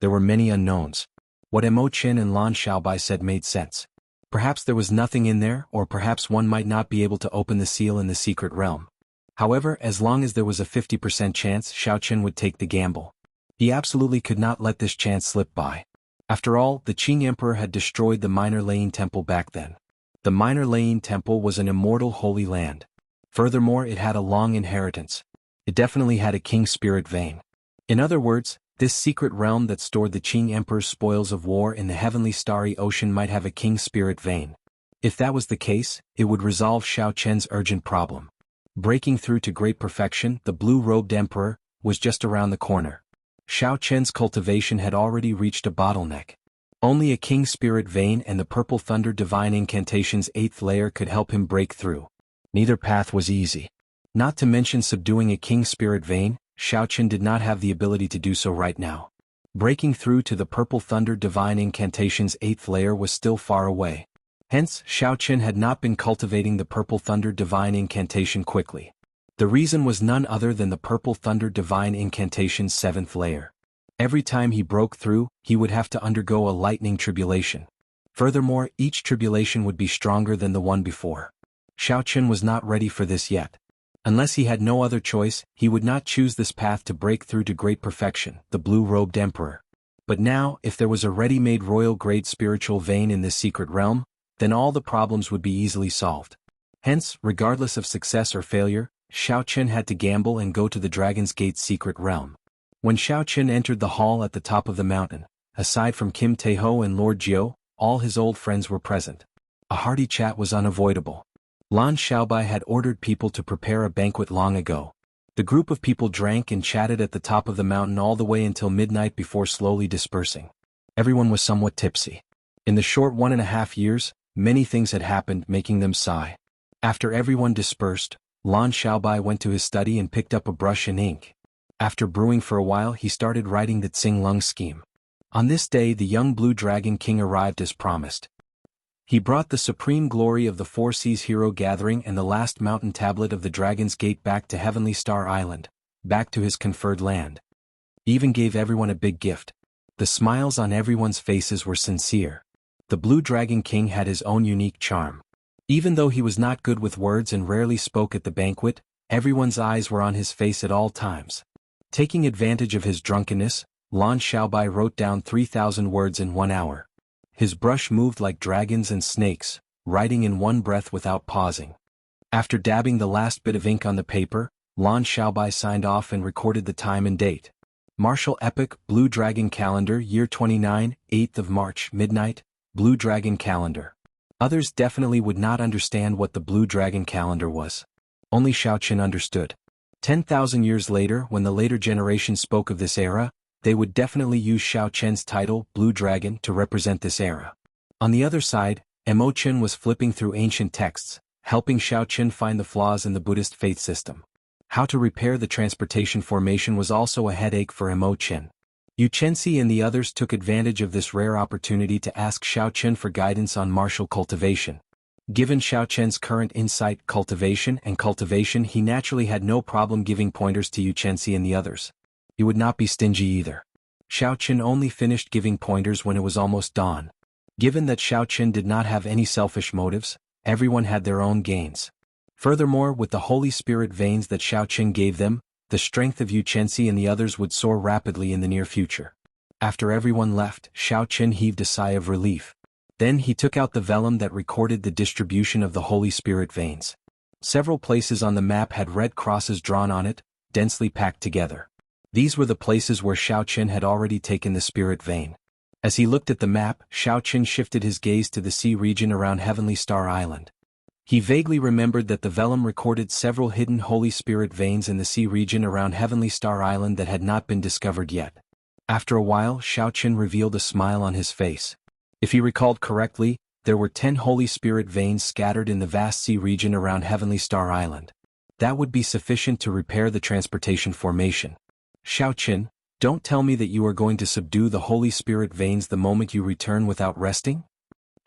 There were many unknowns. What Imo-chin and Lan Xiaobai said made sense. Perhaps there was nothing in there, or perhaps one might not be able to open the seal in the secret realm. However, as long as there was a 50% chance, Xiao-chin would take the gamble. He absolutely could not let this chance slip by. After all, the Qing emperor had destroyed the Minor Lane Temple back then. The Minor Lane Temple was an immortal holy land. Furthermore, it had a long inheritance. It definitely had a king spirit vein. In other words, this secret realm that stored the Qing Emperor's spoils of war in the heavenly starry ocean might have a king spirit vein. If that was the case, it would resolve Xiao Chen's urgent problem. Breaking through to great perfection, the blue-robed emperor was just around the corner. Xiao Chen's cultivation had already reached a bottleneck. Only a king spirit vein and the purple thunder divine incantation's 8th layer could help him break through. Neither path was easy. Not to mention subduing a king spirit vein, Xiao Chen did not have the ability to do so right now. Breaking through to the purple thunder divine incantation's 8th layer was still far away. Hence, Xiao Chen had not been cultivating the purple thunder divine incantation quickly. The reason was none other than the purple thunder divine incantation's 7th layer. Every time he broke through, he would have to undergo a lightning tribulation. Furthermore, each tribulation would be stronger than the one before. Xiao Chen was not ready for this yet. Unless he had no other choice, he would not choose this path to break through to great perfection, the blue-robed emperor. But now, if there was a ready-made royal-grade spiritual vein in this secret realm, then all the problems would be easily solved. Hence, regardless of success or failure, Xiao Chen had to gamble and go to the Dragon's Gate secret realm. When Xiao Chen entered the hall at the top of the mountain, aside from Kim Taeho and Lord Jiu, all his old friends were present. A hearty chat was unavoidable. Lan Xiaobai had ordered people to prepare a banquet long ago. The group of people drank and chatted at the top of the mountain all the way until midnight before slowly dispersing. Everyone was somewhat tipsy. In the short 1.5 years, many things had happened, making them sigh. After everyone dispersed, Lan Xiaobai went to his study and picked up a brush and ink. After brewing for a while, he started writing the Tsing Lung scheme. On this day, the young Blue Dragon King arrived as promised. He brought the supreme glory of the Four Seas Hero Gathering and the last mountain tablet of the Dragon's Gate back to Heavenly Star Island, back to his conferred land. He even gave everyone a big gift. The smiles on everyone's faces were sincere. The Blue Dragon King had his own unique charm. Even though he was not good with words and rarely spoke at the banquet, everyone's eyes were on his face at all times. Taking advantage of his drunkenness, Lan Xiaobai wrote down 3,000 words in 1 hour. His brush moved like dragons and snakes, writing in one breath without pausing. After dabbing the last bit of ink on the paper, Lan Xiaobai signed off and recorded the time and date. Martial Epic, Blue Dragon Calendar, Year 29, 8th of March, midnight, Blue Dragon Calendar. Others definitely would not understand what the Blue Dragon Calendar was. Only Xiao Chen understood. 10,000 years later, when the later generation spoke of this era, they would definitely use Xiao Chen's title, Blue Dragon, to represent this era. On the other side, Mo Chen was flipping through ancient texts, helping Xiao Chen find the flaws in the Buddhist faith system. How to repair the transportation formation was also a headache for Mo Chen. Yu Chenxi and the others took advantage of this rare opportunity to ask Xiao Chen for guidance on martial cultivation. Given Xiao Chen's current insight, cultivation, he naturally had no problem giving pointers to Yu Chenxi and the others. He would not be stingy either. Xiao Chen only finished giving pointers when it was almost dawn. Given that Xiao Chen did not have any selfish motives, everyone had their own gains. Furthermore, with the Holy Spirit veins that Xiao Chen gave them, the strength of Yu Chenxi and the others would soar rapidly in the near future. After everyone left, Xiao Chen heaved a sigh of relief. Then he took out the vellum that recorded the distribution of the Holy Spirit veins. Several places on the map had red crosses drawn on it, densely packed together. These were the places where Xiao Chen had already taken the spirit vein. As he looked at the map, Xiao Chen shifted his gaze to the sea region around Heavenly Star Island. He vaguely remembered that the vellum recorded several hidden Holy Spirit veins in the sea region around Heavenly Star Island that had not been discovered yet. After a while, Xiao Chen revealed a smile on his face. If he recalled correctly, there were 10 Holy Spirit veins scattered in the vast sea region around Heavenly Star Island. That would be sufficient to repair the transportation formation. Xiao Chen, don't tell me that you are going to subdue the Holy Spirit veins the moment you return without resting?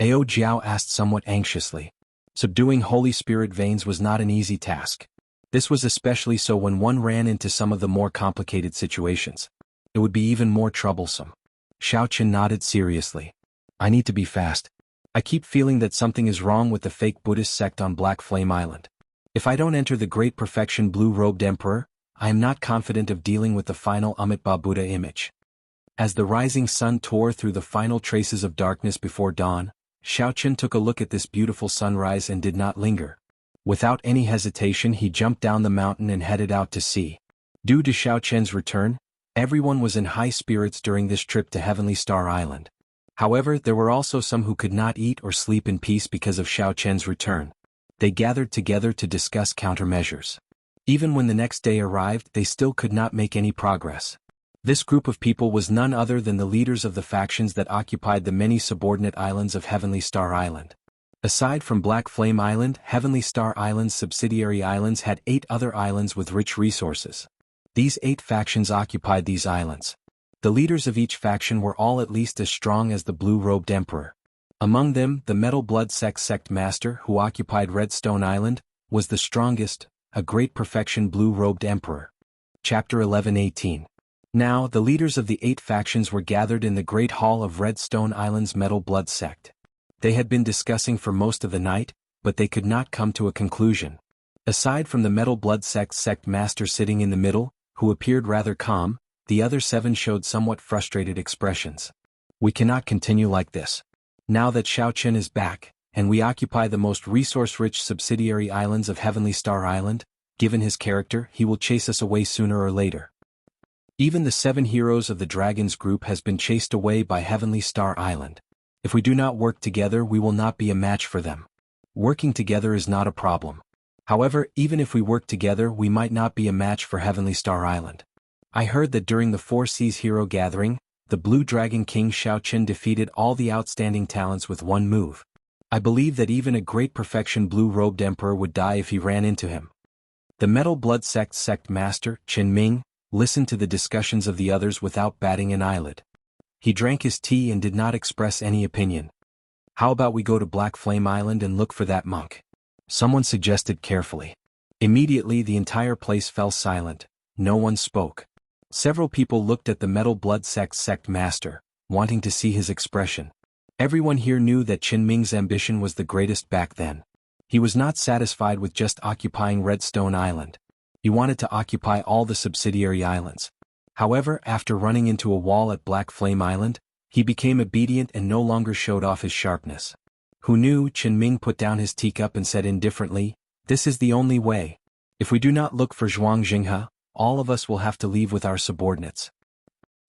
Ao Jiao asked somewhat anxiously. Subduing Holy Spirit veins was not an easy task. This was especially so when one ran into some of the more complicated situations. It would be even more troublesome. Xiao Chen nodded seriously. I need to be fast. I keep feeling that something is wrong with the fake Buddhist sect on Black Flame Island. If I don't enter the Great Perfection Blue-Robed Emperor, I am not confident of dealing with the final Amitabha Buddha image. As the rising sun tore through the final traces of darkness before dawn, Xiao Chen took a look at this beautiful sunrise and did not linger. Without any hesitation, he jumped down the mountain and headed out to sea. Due to Xiao Chen's return, Everyone was in high spirits during this trip to Heavenly Star Island. However, there were also some who could not eat or sleep in peace because of Xiao Chen's return. They gathered together to discuss countermeasures. Even when the next day arrived, they still could not make any progress. This group of people was none other than the leaders of the factions that occupied the many subordinate islands of Heavenly Star Island. Aside from Black Flame Island, Heavenly Star Island's subsidiary islands had 8 other islands with rich resources. These 8 factions occupied these islands. The leaders of each faction were all at least as strong as the Blue-Robed Emperor. Among them, the Metal Blood Sect Master, who occupied Redstone Island, was the strongest, a great perfection Blue-Robed Emperor. Chapter 11:18. Now, the leaders of the 8 factions were gathered in the Great Hall of Redstone Island's Metal Blood Sect. They had been discussing for most of the night, but they could not come to a conclusion. Aside from the Metal Blood Sect Master sitting in the middle, who appeared rather calm, the other 7 showed somewhat frustrated expressions. We cannot continue like this. Now that Xiao Chen is back, and we occupy the most resource-rich subsidiary islands of Heavenly Star Island, given his character, he will chase us away sooner or later. Even the 7 heroes of the Dragons group has been chased away by Heavenly Star Island. If we do not work together, we will not be a match for them. Working together is not a problem. However, even if we work together, we might not be a match for Heavenly Star Island. I heard that during the 4 Seas Hero Gathering, the Blue Dragon King Xiao Chen defeated all the outstanding talents with one move. I believe that even a great perfection Blue-Robed Emperor would die if he ran into him. The Metal Blood Sect Master, Qin Ming, listened to the discussions of the others without batting an eyelid. He drank his tea and did not express any opinion. How about we go to Black Flame Island and look for that monk? Someone suggested carefully. Immediately the entire place fell silent, no one spoke. Several people looked at the Metal Blood Sect Master, wanting to see his expression. Everyone here knew that Qin Ming's ambition was the greatest back then. He was not satisfied with just occupying Redstone Island. He wanted to occupy all the subsidiary islands. However, after running into a wall at Black Flame Island, he became obedient and no longer showed off his sharpness. Who knew? Qin Ming put down his teacup and said indifferently, "This is the only way. If we do not look for Zhuang Jinghe, all of us will have to leave with our subordinates."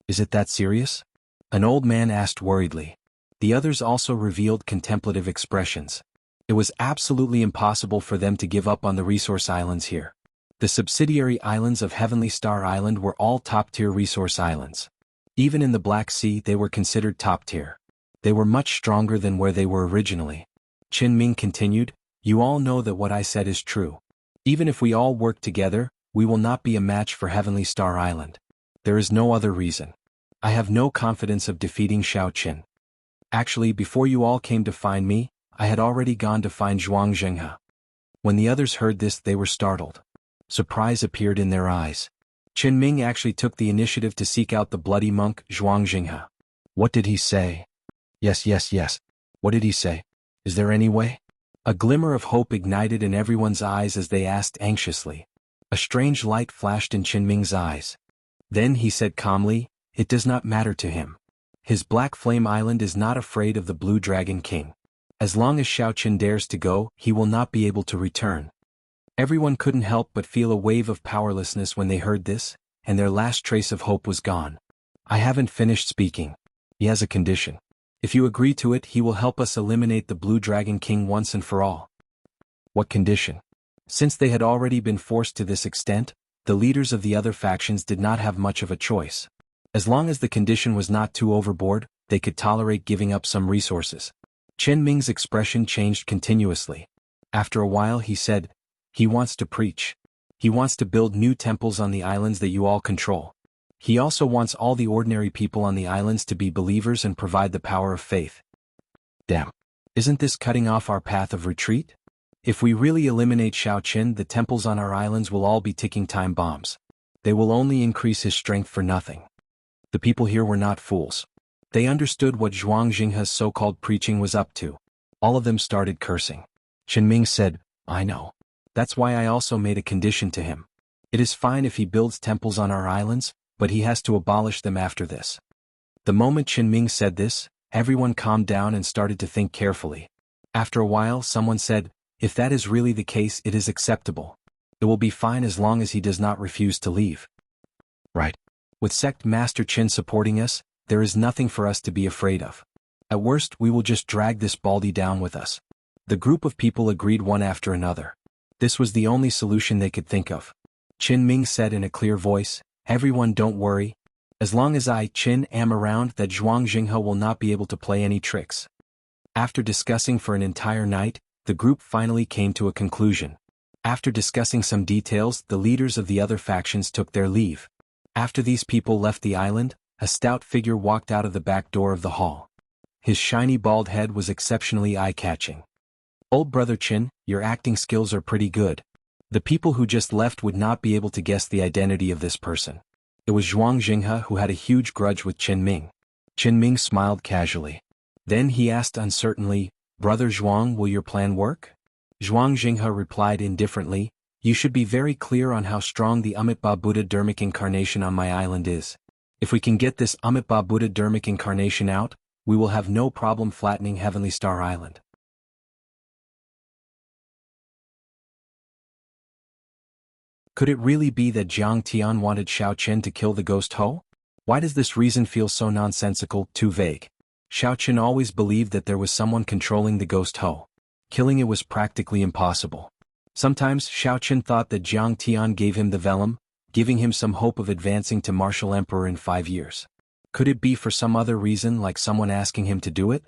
"Is it that serious?" an old man asked worriedly. The others also revealed contemplative expressions. It was absolutely impossible for them to give up on the resource islands here. The subsidiary islands of Heavenly Star Island were all top-tier resource islands. Even in the Black Sea they were considered top-tier. They were much stronger than where they were originally. Qin Ming continued, "You all know that what I said is true. Even if we all work together, we will not be a match for Heavenly Star Island. There is no other reason. I have no confidence of defeating Xiao Chen. Actually, before you all came to find me, I had already gone to find Zhuang Jinghe." When the others heard this, they were startled. Surprise appeared in their eyes. Qin Ming actually took the initiative to seek out the bloody monk, Zhuang Jinghe. What did he say? Yes. What did he say? Is there any way? A glimmer of hope ignited in everyone's eyes as they asked anxiously. A strange light flashed in Qin Ming's eyes. Then he said calmly, "It does not matter to him. His Black Flame Island is not afraid of the Blue Dragon King. As long as Xiao Chen dares to go, he will not be able to return." Everyone couldn't help but feel a wave of powerlessness when they heard this, and their last trace of hope was gone. "I haven't finished speaking. He has a condition. If you agree to it, he will help us eliminate the Blue Dragon King once and for all." What condition? Since they had already been forced to this extent, the leaders of the other factions did not have much of a choice. As long as the condition was not too overboard, they could tolerate giving up some resources. Qin Ming's expression changed continuously. After a while he said, "He wants to preach. He wants to build new temples on the islands that you all control. He also wants all the ordinary people on the islands to be believers and provide the power of faith." Damn. Isn't this cutting off our path of retreat? If we really eliminate Xiao Chen, the temples on our islands will all be ticking time bombs. They will only increase his strength for nothing. The people here were not fools. They understood what Zhuang Jinghe's so-called preaching was up to. All of them started cursing. Qin Ming said, "I know. That's why I also made a condition to him. It is fine if he builds temples on our islands, but he has to abolish them after this." The moment Qin Ming said this, everyone calmed down and started to think carefully. After a while, someone said, "If that is really the case, it is acceptable. It will be fine as long as he does not refuse to leave." Right. With Sect Master Qin supporting us, there is nothing for us to be afraid of. At worst, we will just drag this baldy down with us. The group of people agreed one after another. This was the only solution they could think of. Qin Ming said in a clear voice, "Everyone don't worry. As long as I, Qin, am around, that Zhuang Jinghe will not be able to play any tricks." After discussing for an entire night, the group finally came to a conclusion. After discussing some details, the leaders of the other factions took their leave. After these people left the island, a stout figure walked out of the back door of the hall. His shiny bald head was exceptionally eye-catching. "Old brother Qin, your acting skills are pretty good." The people who just left would not be able to guess the identity of this person. It was Zhuang Jinghe, who had a huge grudge with Qin Ming. Qin Ming smiled casually. Then he asked uncertainly, "Brother Zhuang, will your plan work?" Zhuang Jinghe replied indifferently, "You should be very clear on how strong the Amitabha Buddha Dharmic incarnation on my island is. If we can get this Amitabha Buddha Dharmic incarnation out, we will have no problem flattening Heavenly Star Island." Could it really be that Jiang Tian wanted Xiao Qian to kill the ghost Ho? Why does this reason feel so nonsensical, too vague? Xiao Qian always believed that there was someone controlling the ghost Ho. Killing it was practically impossible. Sometimes Xiao Qian thought that Jiang Tian gave him the vellum, giving him some hope of advancing to martial emperor in 5 years. Could it be for some other reason, like someone asking him to do it?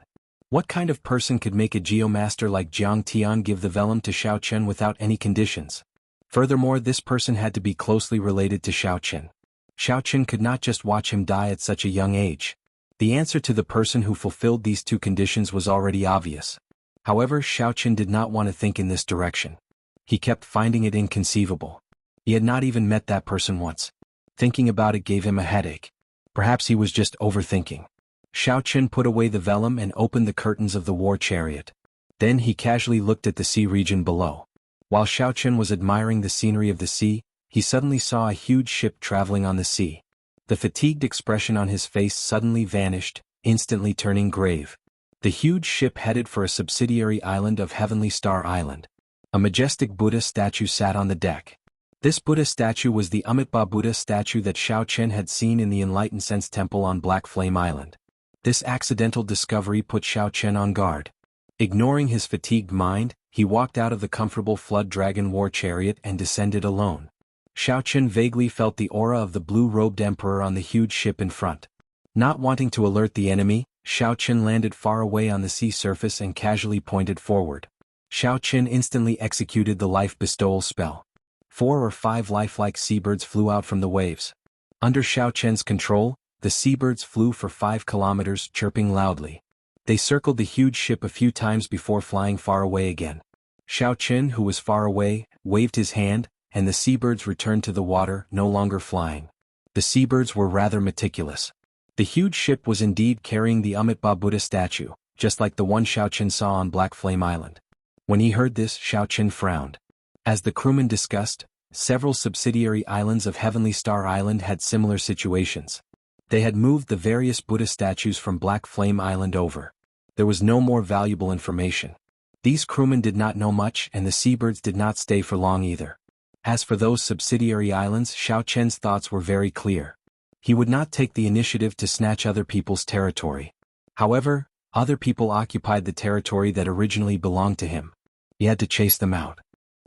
What kind of person could make a geomaster like Jiang Tian give the vellum to Xiao Qian without any conditions? Furthermore, this person had to be closely related to Xiao Qian. Xiao Qian could not just watch him die at such a young age. The answer to the person who fulfilled these two conditions was already obvious. However, Xiao Qian did not want to think in this direction. He kept finding it inconceivable. He had not even met that person once. Thinking about it gave him a headache. Perhaps he was just overthinking. Xiao Qian put away the vellum and opened the curtains of the war chariot. Then he casually looked at the sea region below. While Xiao Qian was admiring the scenery of the sea, he suddenly saw a huge ship traveling on the sea. The fatigued expression on his face suddenly vanished, instantly turning grave. The huge ship headed for a subsidiary island of Heavenly Star Island. A majestic Buddha statue sat on the deck. This Buddha statue was the Amitabha Buddha statue that Xiao Qian had seen in the Enlightened Sense Temple on Black Flame Island. This accidental discovery put Xiao Qian on guard. Ignoring his fatigued mind, he walked out of the comfortable Flood Dragon war chariot and descended alone. Xiao Qian vaguely felt the aura of the blue-robed emperor on the huge ship in front. Not wanting to alert the enemy, Xiao Qian landed far away on the sea surface and casually pointed forward. Xiao Qian instantly executed the life bestowal spell. 4 or 5 lifelike seabirds flew out from the waves. Under Xiao Qian's control, the seabirds flew for 5 kilometers, chirping loudly. They circled the huge ship a few times before flying far away again. Xiao Qian, who was far away, waved his hand, and the seabirds returned to the water, no longer flying. The seabirds were rather meticulous. The huge ship was indeed carrying the Amitabha Buddha statue, just like the one Xiao Qian saw on Black Flame Island. When he heard this, Xiao Qian frowned. As the crewmen discussed, several subsidiary islands of Heavenly Star Island had similar situations. They had moved the various Buddha statues from Black Flame Island over. There was no more valuable information. These crewmen did not know much, and the seabirds did not stay for long either. As for those subsidiary islands, Xiao Qian's thoughts were very clear. He would not take the initiative to snatch other people's territory. However, other people occupied the territory that originally belonged to him. He had to chase them out.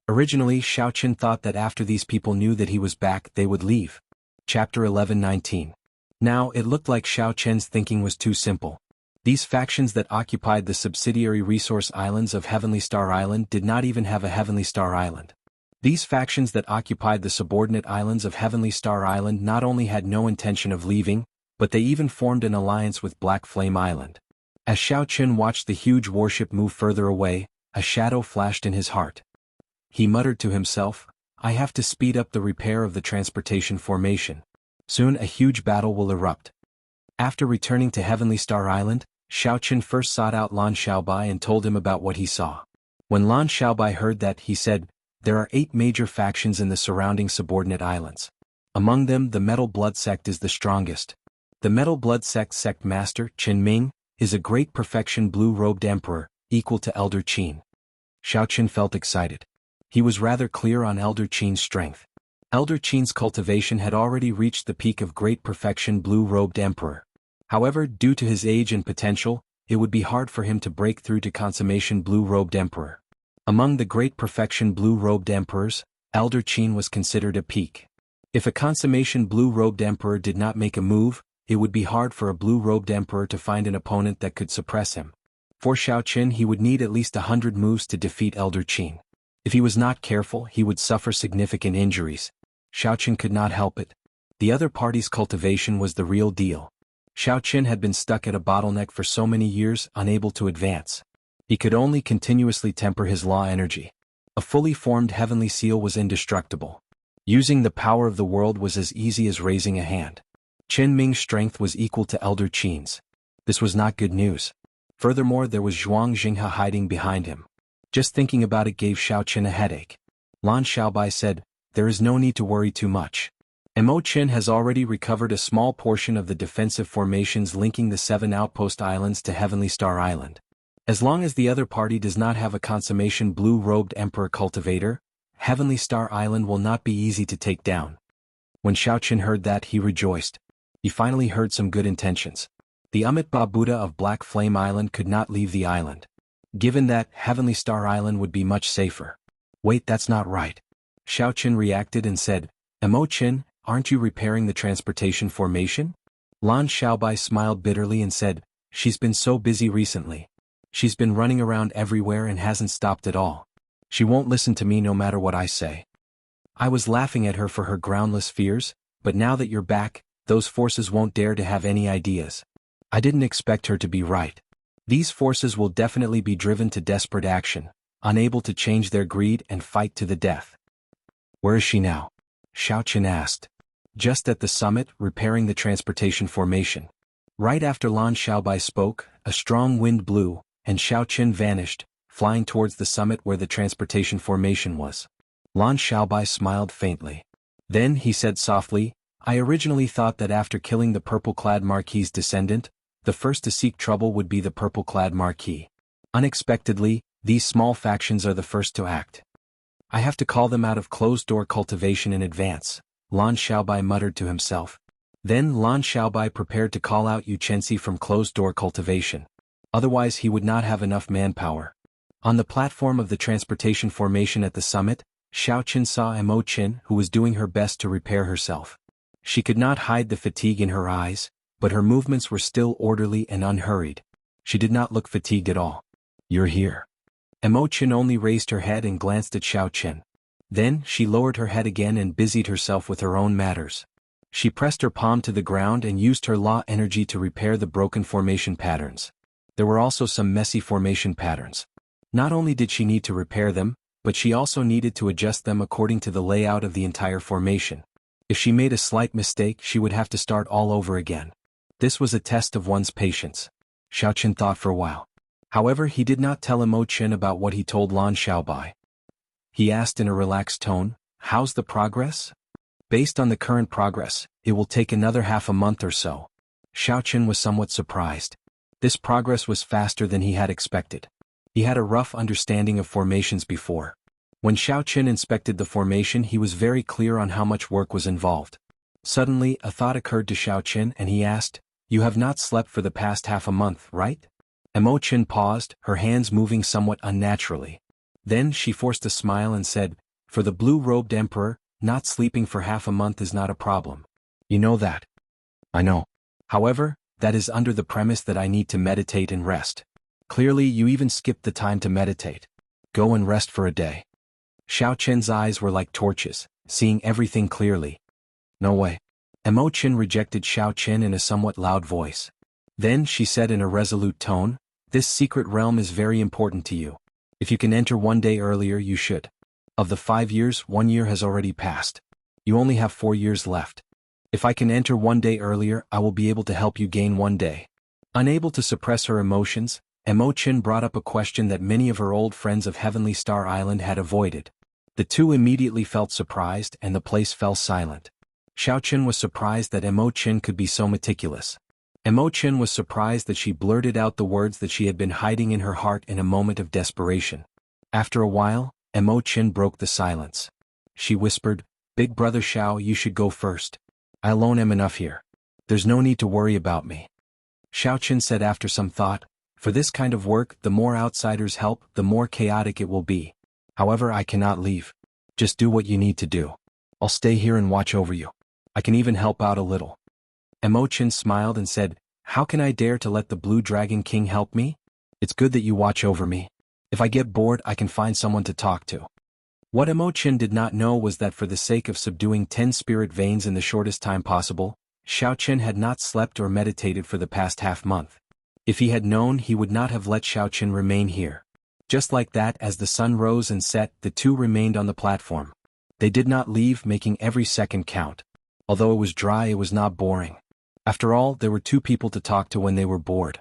Originally, Xiao Qian thought that after these people knew that he was back, they would leave. Chapter 11:19. Now, it looked like Xiao Qian's thinking was too simple. These factions that occupied the subsidiary resource islands of Heavenly Star Island did not even have a Heavenly Star Island. These factions that occupied the subordinate islands of Heavenly Star Island not only had no intention of leaving, but they even formed an alliance with Black Flame Island. As Xiao Qian watched the huge warship move further away, a shadow flashed in his heart. He muttered to himself, "I have to speed up the repair of the transportation formation. Soon a huge battle will erupt." After returning to Heavenly Star Island, Xiao Qian first sought out Lan Xiaobai and told him about what he saw. When Lan Xiaobai heard that, he said, "There are 8 major factions in the surrounding subordinate islands. Among them, the Metal Blood Sect is the strongest. The Metal Blood Sect master, Qin Ming, is a great perfection blue-robed emperor, equal to Elder Qin." Xiao Qian felt excited. He was rather clear on Elder Qin's strength. Elder Qin's cultivation had already reached the peak of great perfection blue-robed emperor. However, due to his age and potential, it would be hard for him to break through to consummation blue-robed emperor. Among the great perfection blue-robed emperors, Elder Qin was considered a peak. If a consummation blue-robed emperor did not make a move, it would be hard for a blue-robed emperor to find an opponent that could suppress him. For Xiaoqin, he would need at least 100 moves to defeat Elder Qin. If he was not careful, he would suffer significant injuries. Xiaoqin could not help it. The other party's cultivation was the real deal. Xiaoqin had been stuck at a bottleneck for so many years, unable to advance. He could only continuously temper his law energy. A fully formed heavenly seal was indestructible. Using the power of the world was as easy as raising a hand. Qin Ming's strength was equal to Elder Qin's. This was not good news. Furthermore, there was Zhuang Jinghe hiding behind him. Just thinking about it gave Xiaoqin a headache. Lan Xiaobai said, "There is no need to worry too much. Mo Qin has already recovered a small portion of the defensive formations linking the 7 outpost islands to Heavenly Star Island. As long as the other party does not have a consummation blue-robed emperor cultivator, Heavenly Star Island will not be easy to take down." When Xiaoqin heard that, he rejoiced. He finally heard some good intentions. The Amitabha Buddha of Black Flame Island could not leave the island. Given that, Heavenly Star Island would be much safer. Wait, that's not right. Xiaoqin reacted and said, "Mo Qin, aren't you repairing the transportation formation?" Lan Xiaobai smiled bitterly and said, "She's been so busy recently. She's been running around everywhere and hasn't stopped at all. She won't listen to me no matter what I say. I was laughing at her for her groundless fears, but now that you're back, those forces won't dare to have any ideas. I didn't expect her to be right. These forces will definitely be driven to desperate action, unable to change their greed and fight to the death." "Where is she now?" Xiaoqin asked. "Just at the summit, repairing the transportation formation." Right after Lan Xiaobai spoke, a strong wind blew, and Xiaoqin vanished, flying towards the summit where the transportation formation was. Lan Xiaobai smiled faintly. Then he said softly, "I originally thought that after killing the purple-clad Marquis's descendant, the first to seek trouble would be the purple-clad Marquis. Unexpectedly, these small factions are the first to act. I have to call them out of closed-door cultivation in advance," Lan Xiaobai muttered to himself. Then Lan Xiaobai prepared to call out Yu Chenxi from closed-door cultivation. Otherwise he would not have enough manpower. On the platform of the transportation formation at the summit, Xiaoqin saw Mo Qin, who was doing her best to repair herself. She could not hide the fatigue in her eyes, but her movements were still orderly and unhurried. She did not look fatigued at all. "You're here." Mo Qin only raised her head and glanced at Xiaoqin. Then she lowered her head again and busied herself with her own matters. She pressed her palm to the ground and used her law energy to repair the broken formation patterns. There were also some messy formation patterns. Not only did she need to repair them, but she also needed to adjust them according to the layout of the entire formation. If she made a slight mistake, she would have to start all over again. This was a test of one's patience. Xiaoqin thought for a while. However, he did not tell Mo Qin about what he told Lan Xiaobai. He asked in a relaxed tone, "How's the progress?" "Based on the current progress, it will take another half a month or so." Xiaoqin was somewhat surprised. This progress was faster than he had expected. He had a rough understanding of formations before. When Xiaoqin inspected the formation, he was very clear on how much work was involved. Suddenly, a thought occurred to Xiaoqin and he asked, "You have not slept for the past half a month, right?" Mo Qin paused, her hands moving somewhat unnaturally. Then she forced a smile and said, "For the blue-robed emperor, not sleeping for half a month is not a problem. You know that." "I know. However, that is under the premise that I need to meditate and rest. Clearly you even skipped the time to meditate. Go and rest for a day." Xiaoqin's eyes were like torches, seeing everything clearly. "No way." Mo Qin rejected Xiaoqin in a somewhat loud voice. Then she said in a resolute tone, "This secret realm is very important to you. If you can enter one day earlier, you should. Of the 5 years, 1 year has already passed. You only have 4 years left. If I can enter one day earlier, I will be able to help you gain 1 day." Unable to suppress her emotions, Mo Qin brought up a question that many of her old friends of Heavenly Star Island had avoided. The two immediately felt surprised and the place fell silent. Xiaoqin was surprised that Mo Qin could be so meticulous. Mo Qin was surprised that she blurted out the words that she had been hiding in her heart in a moment of desperation. After a while, Mo Qin broke the silence. She whispered, Big brother Xiao, you should go first. I alone am enough here. There's no need to worry about me. Xiao Qin said after some thought, for this kind of work, the more outsiders help, the more chaotic it will be. However, I cannot leave. Just do what you need to do. I'll stay here and watch over you. I can even help out a little. Mo Qin smiled and said, how can I dare to let the Blue Dragon King help me? It's good that you watch over me. If I get bored, I can find someone to talk to. What Mo Qin did not know was that for the sake of subduing 10 spirit veins in the shortest time possible, Xiao Qin had not slept or meditated for the past half-month. If he had known, he would not have let Xiao Qin remain here. Just like that, as the sun rose and set, the two remained on the platform. They did not leave, making every second count. Although it was dry, it was not boring. After all, there were two people to talk to when they were bored.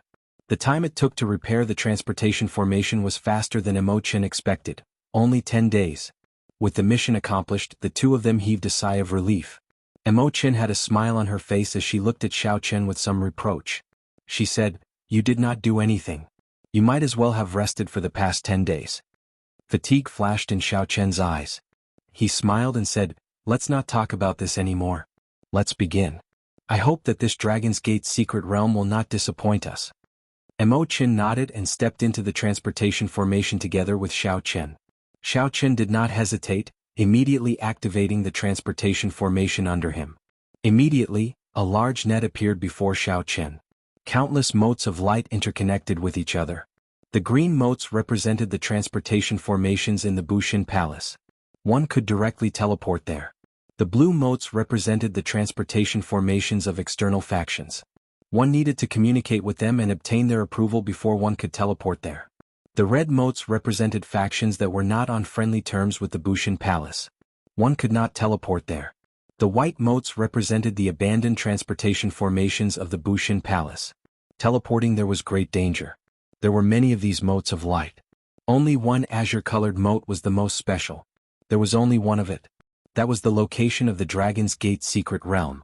The time it took to repair the transportation formation was faster than Mo Qin expected, only 10 days. With the mission accomplished, the two of them heaved a sigh of relief. Mo Qin had a smile on her face as she looked at Xiao Qin with some reproach. She said, you did not do anything. You might as well have rested for the past 10 days. Fatigue flashed in Xiao Qin's eyes. He smiled and said, let's not talk about this anymore. Let's begin. I hope that this Dragon's Gate secret realm will not disappoint us. Mo Qin nodded and stepped into the transportation formation together with Xiao Qin. Xiao Qin did not hesitate, immediately activating the transportation formation under him. Immediately, a large net appeared before Xiao Qin. Countless motes of light interconnected with each other. The green motes represented the transportation formations in the Bushin Palace. One could directly teleport there. The blue motes represented the transportation formations of external factions. One needed to communicate with them and obtain their approval before one could teleport there. The red motes represented factions that were not on friendly terms with the Bushin Palace. One could not teleport there. The white motes represented the abandoned transportation formations of the Bushin Palace. Teleporting there was great danger. There were many of these motes of light. Only one azure-colored mote was the most special. There was only one of it. That was the location of the Dragon's Gate secret realm.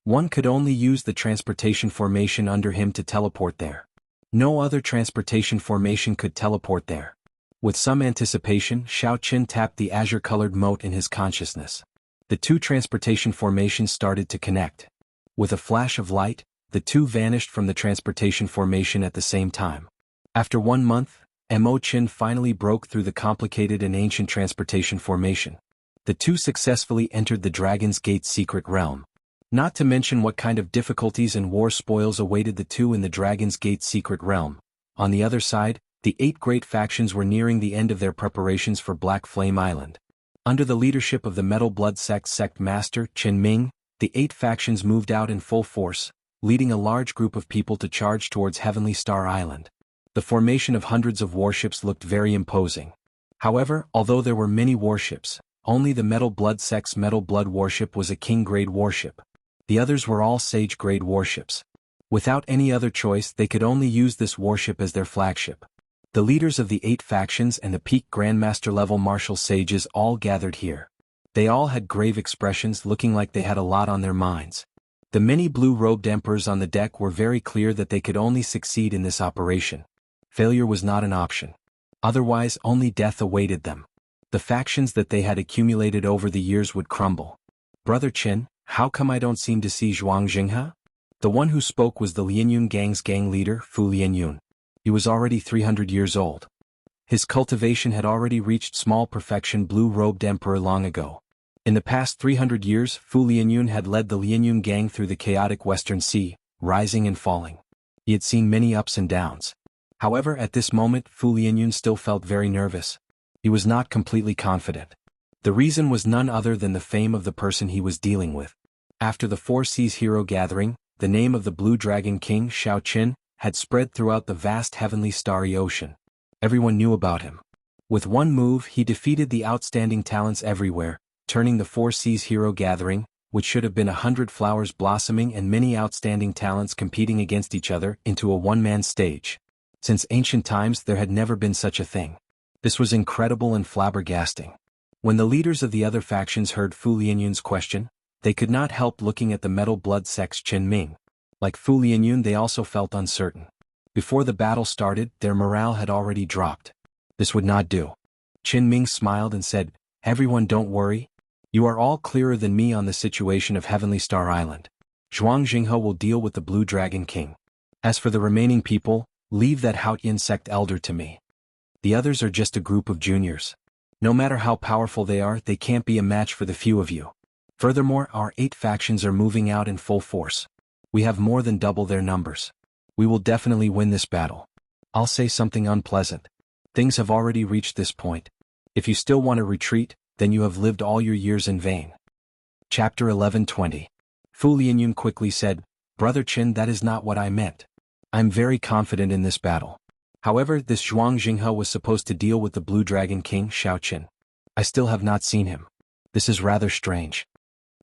One could only use the transportation formation under him to teleport there. No other transportation formation could teleport there. With some anticipation, Xiao Qin tapped the azure-colored mote in his consciousness. The two transportation formations started to connect. With a flash of light, the two vanished from the transportation formation at the same time. After 1 month, Mo Qin finally broke through the complicated and ancient transportation formation. The two successfully entered the Dragon's Gate secret realm. Not to mention what kind of difficulties and war spoils awaited the two in the Dragon's Gate secret realm. On the other side, the 8 great factions were nearing the end of their preparations for Black Flame Island. Under the leadership of the Metal Blood sect master, Qin Ming, the 8 factions moved out in full force, leading a large group of people to charge towards Heavenly Star Island. The formation of hundreds of warships looked very imposing. However, although there were many warships, only the Metal Blood sect's Metal Blood warship was a king-grade warship. The others were all Sage-grade warships. Without any other choice, they could only use this warship as their flagship. The leaders of the 8 factions and the peak Grandmaster-level martial sages all gathered here. They all had grave expressions, looking like they had a lot on their minds. The many blue-robed emperors on the deck were very clear that they could only succeed in this operation. Failure was not an option. Otherwise, only death awaited them. The factions that they had accumulated over the years would crumble. Brother Qin, how come I don't seem to see Zhuang Jinghe? The one who spoke was the Lianyun gang's gang leader, Fu Lianyun. He was already 300 years old. His cultivation had already reached small perfection blue-robed emperor long ago. In the past 300 years, Fu Lianyun had led the Lianyun gang through the chaotic Western Sea, rising and falling. He had seen many ups and downs. However, at this moment, Fu Lianyun still felt very nervous. He was not completely confident. The reason was none other than the fame of the person he was dealing with. After the Four Seas Hero Gathering, the name of the Blue Dragon King, Xiao Qin, had spread throughout the vast heavenly starry ocean. Everyone knew about him. With one move, he defeated the outstanding talents everywhere, turning the Four Seas Hero Gathering, which should have been 100 flowers blossoming and many outstanding talents competing against each other, into a one-man stage. Since ancient times, there had never been such a thing. This was incredible and flabbergasting. When the leaders of the other factions heard Fu Lianyun's question, they could not help looking at the Metal Blood sect's Qin Ming. Like Fu Lianyun, they also felt uncertain. Before the battle started, their morale had already dropped. This would not do. Qin Ming smiled and said, "Everyone, don't worry. You are all clearer than me on the situation of Heavenly Star Island. Zhuang Jinghe will deal with the Blue Dragon King. As for the remaining people, leave that Haotian sect elder to me. The others are just a group of juniors. No matter how powerful they are, they can't be a match for the few of you. Furthermore, our 8 factions are moving out in full force. We have more than double their numbers. We will definitely win this battle. I'll say something unpleasant. Things have already reached this point. If you still want to retreat, then you have lived all your years in vain. Chapter 11:20. Fu Lianyun quickly said, Brother Qin, that is not what I meant. I'm very confident in this battle. However, this Zhuang Jinghe was supposed to deal with the Blue Dragon King Xiao Qin. I still have not seen him. This is rather strange.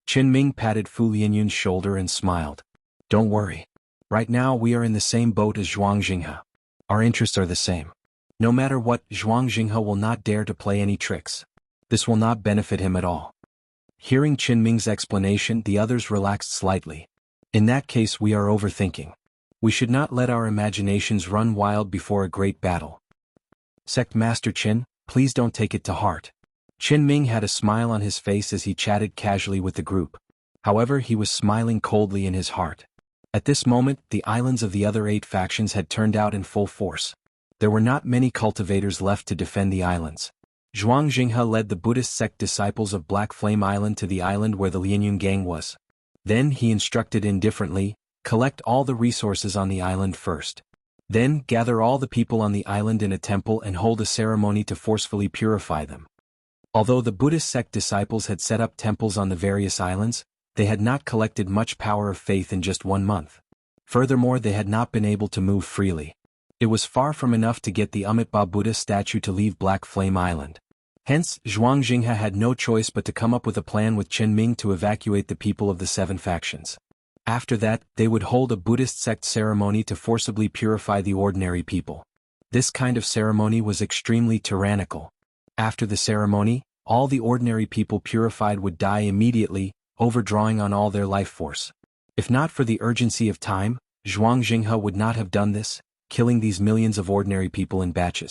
Qin Ming patted Fu Lianyun's shoulder and smiled. Don't worry. Right now we are in the same boat as Zhuang Jinghe. Our interests are the same. No matter what, Zhuang Jinghe will not dare to play any tricks. This will not benefit him at all. Hearing Qin Ming's explanation, the others relaxed slightly. In that case, we are overthinking. We should not let our imaginations run wild before a great battle. Sect Master Qin, please don't take it to heart. Qin Ming had a smile on his face as he chatted casually with the group. However, he was smiling coldly in his heart. At this moment, the islands of the other 8 factions had turned out in full force. There were not many cultivators left to defend the islands. Zhuang Jinghe led the Buddhist sect disciples of Black Flame Island to the island where the Lianyun gang was. Then he instructed indifferently, collect all the resources on the island first. Then gather all the people on the island in a temple and hold a ceremony to forcefully purify them. Although the Buddhist sect disciples had set up temples on the various islands, they had not collected much power of faith in just 1 month. Furthermore, they had not been able to move freely. It was far from enough to get the Amitabha Buddha statue to leave Black Flame Island. Hence, Zhuang Jinghe had no choice but to come up with a plan with Qin Ming to evacuate the people of the 7 factions. After that, they would hold a Buddhist sect ceremony to forcibly purify the ordinary people. This kind of ceremony was extremely tyrannical. After the ceremony, all the ordinary people purified would die immediately, overdrawing on all their life force. If not for the urgency of time, Zhuang Jinghe would not have done this, killing these millions of ordinary people in batches.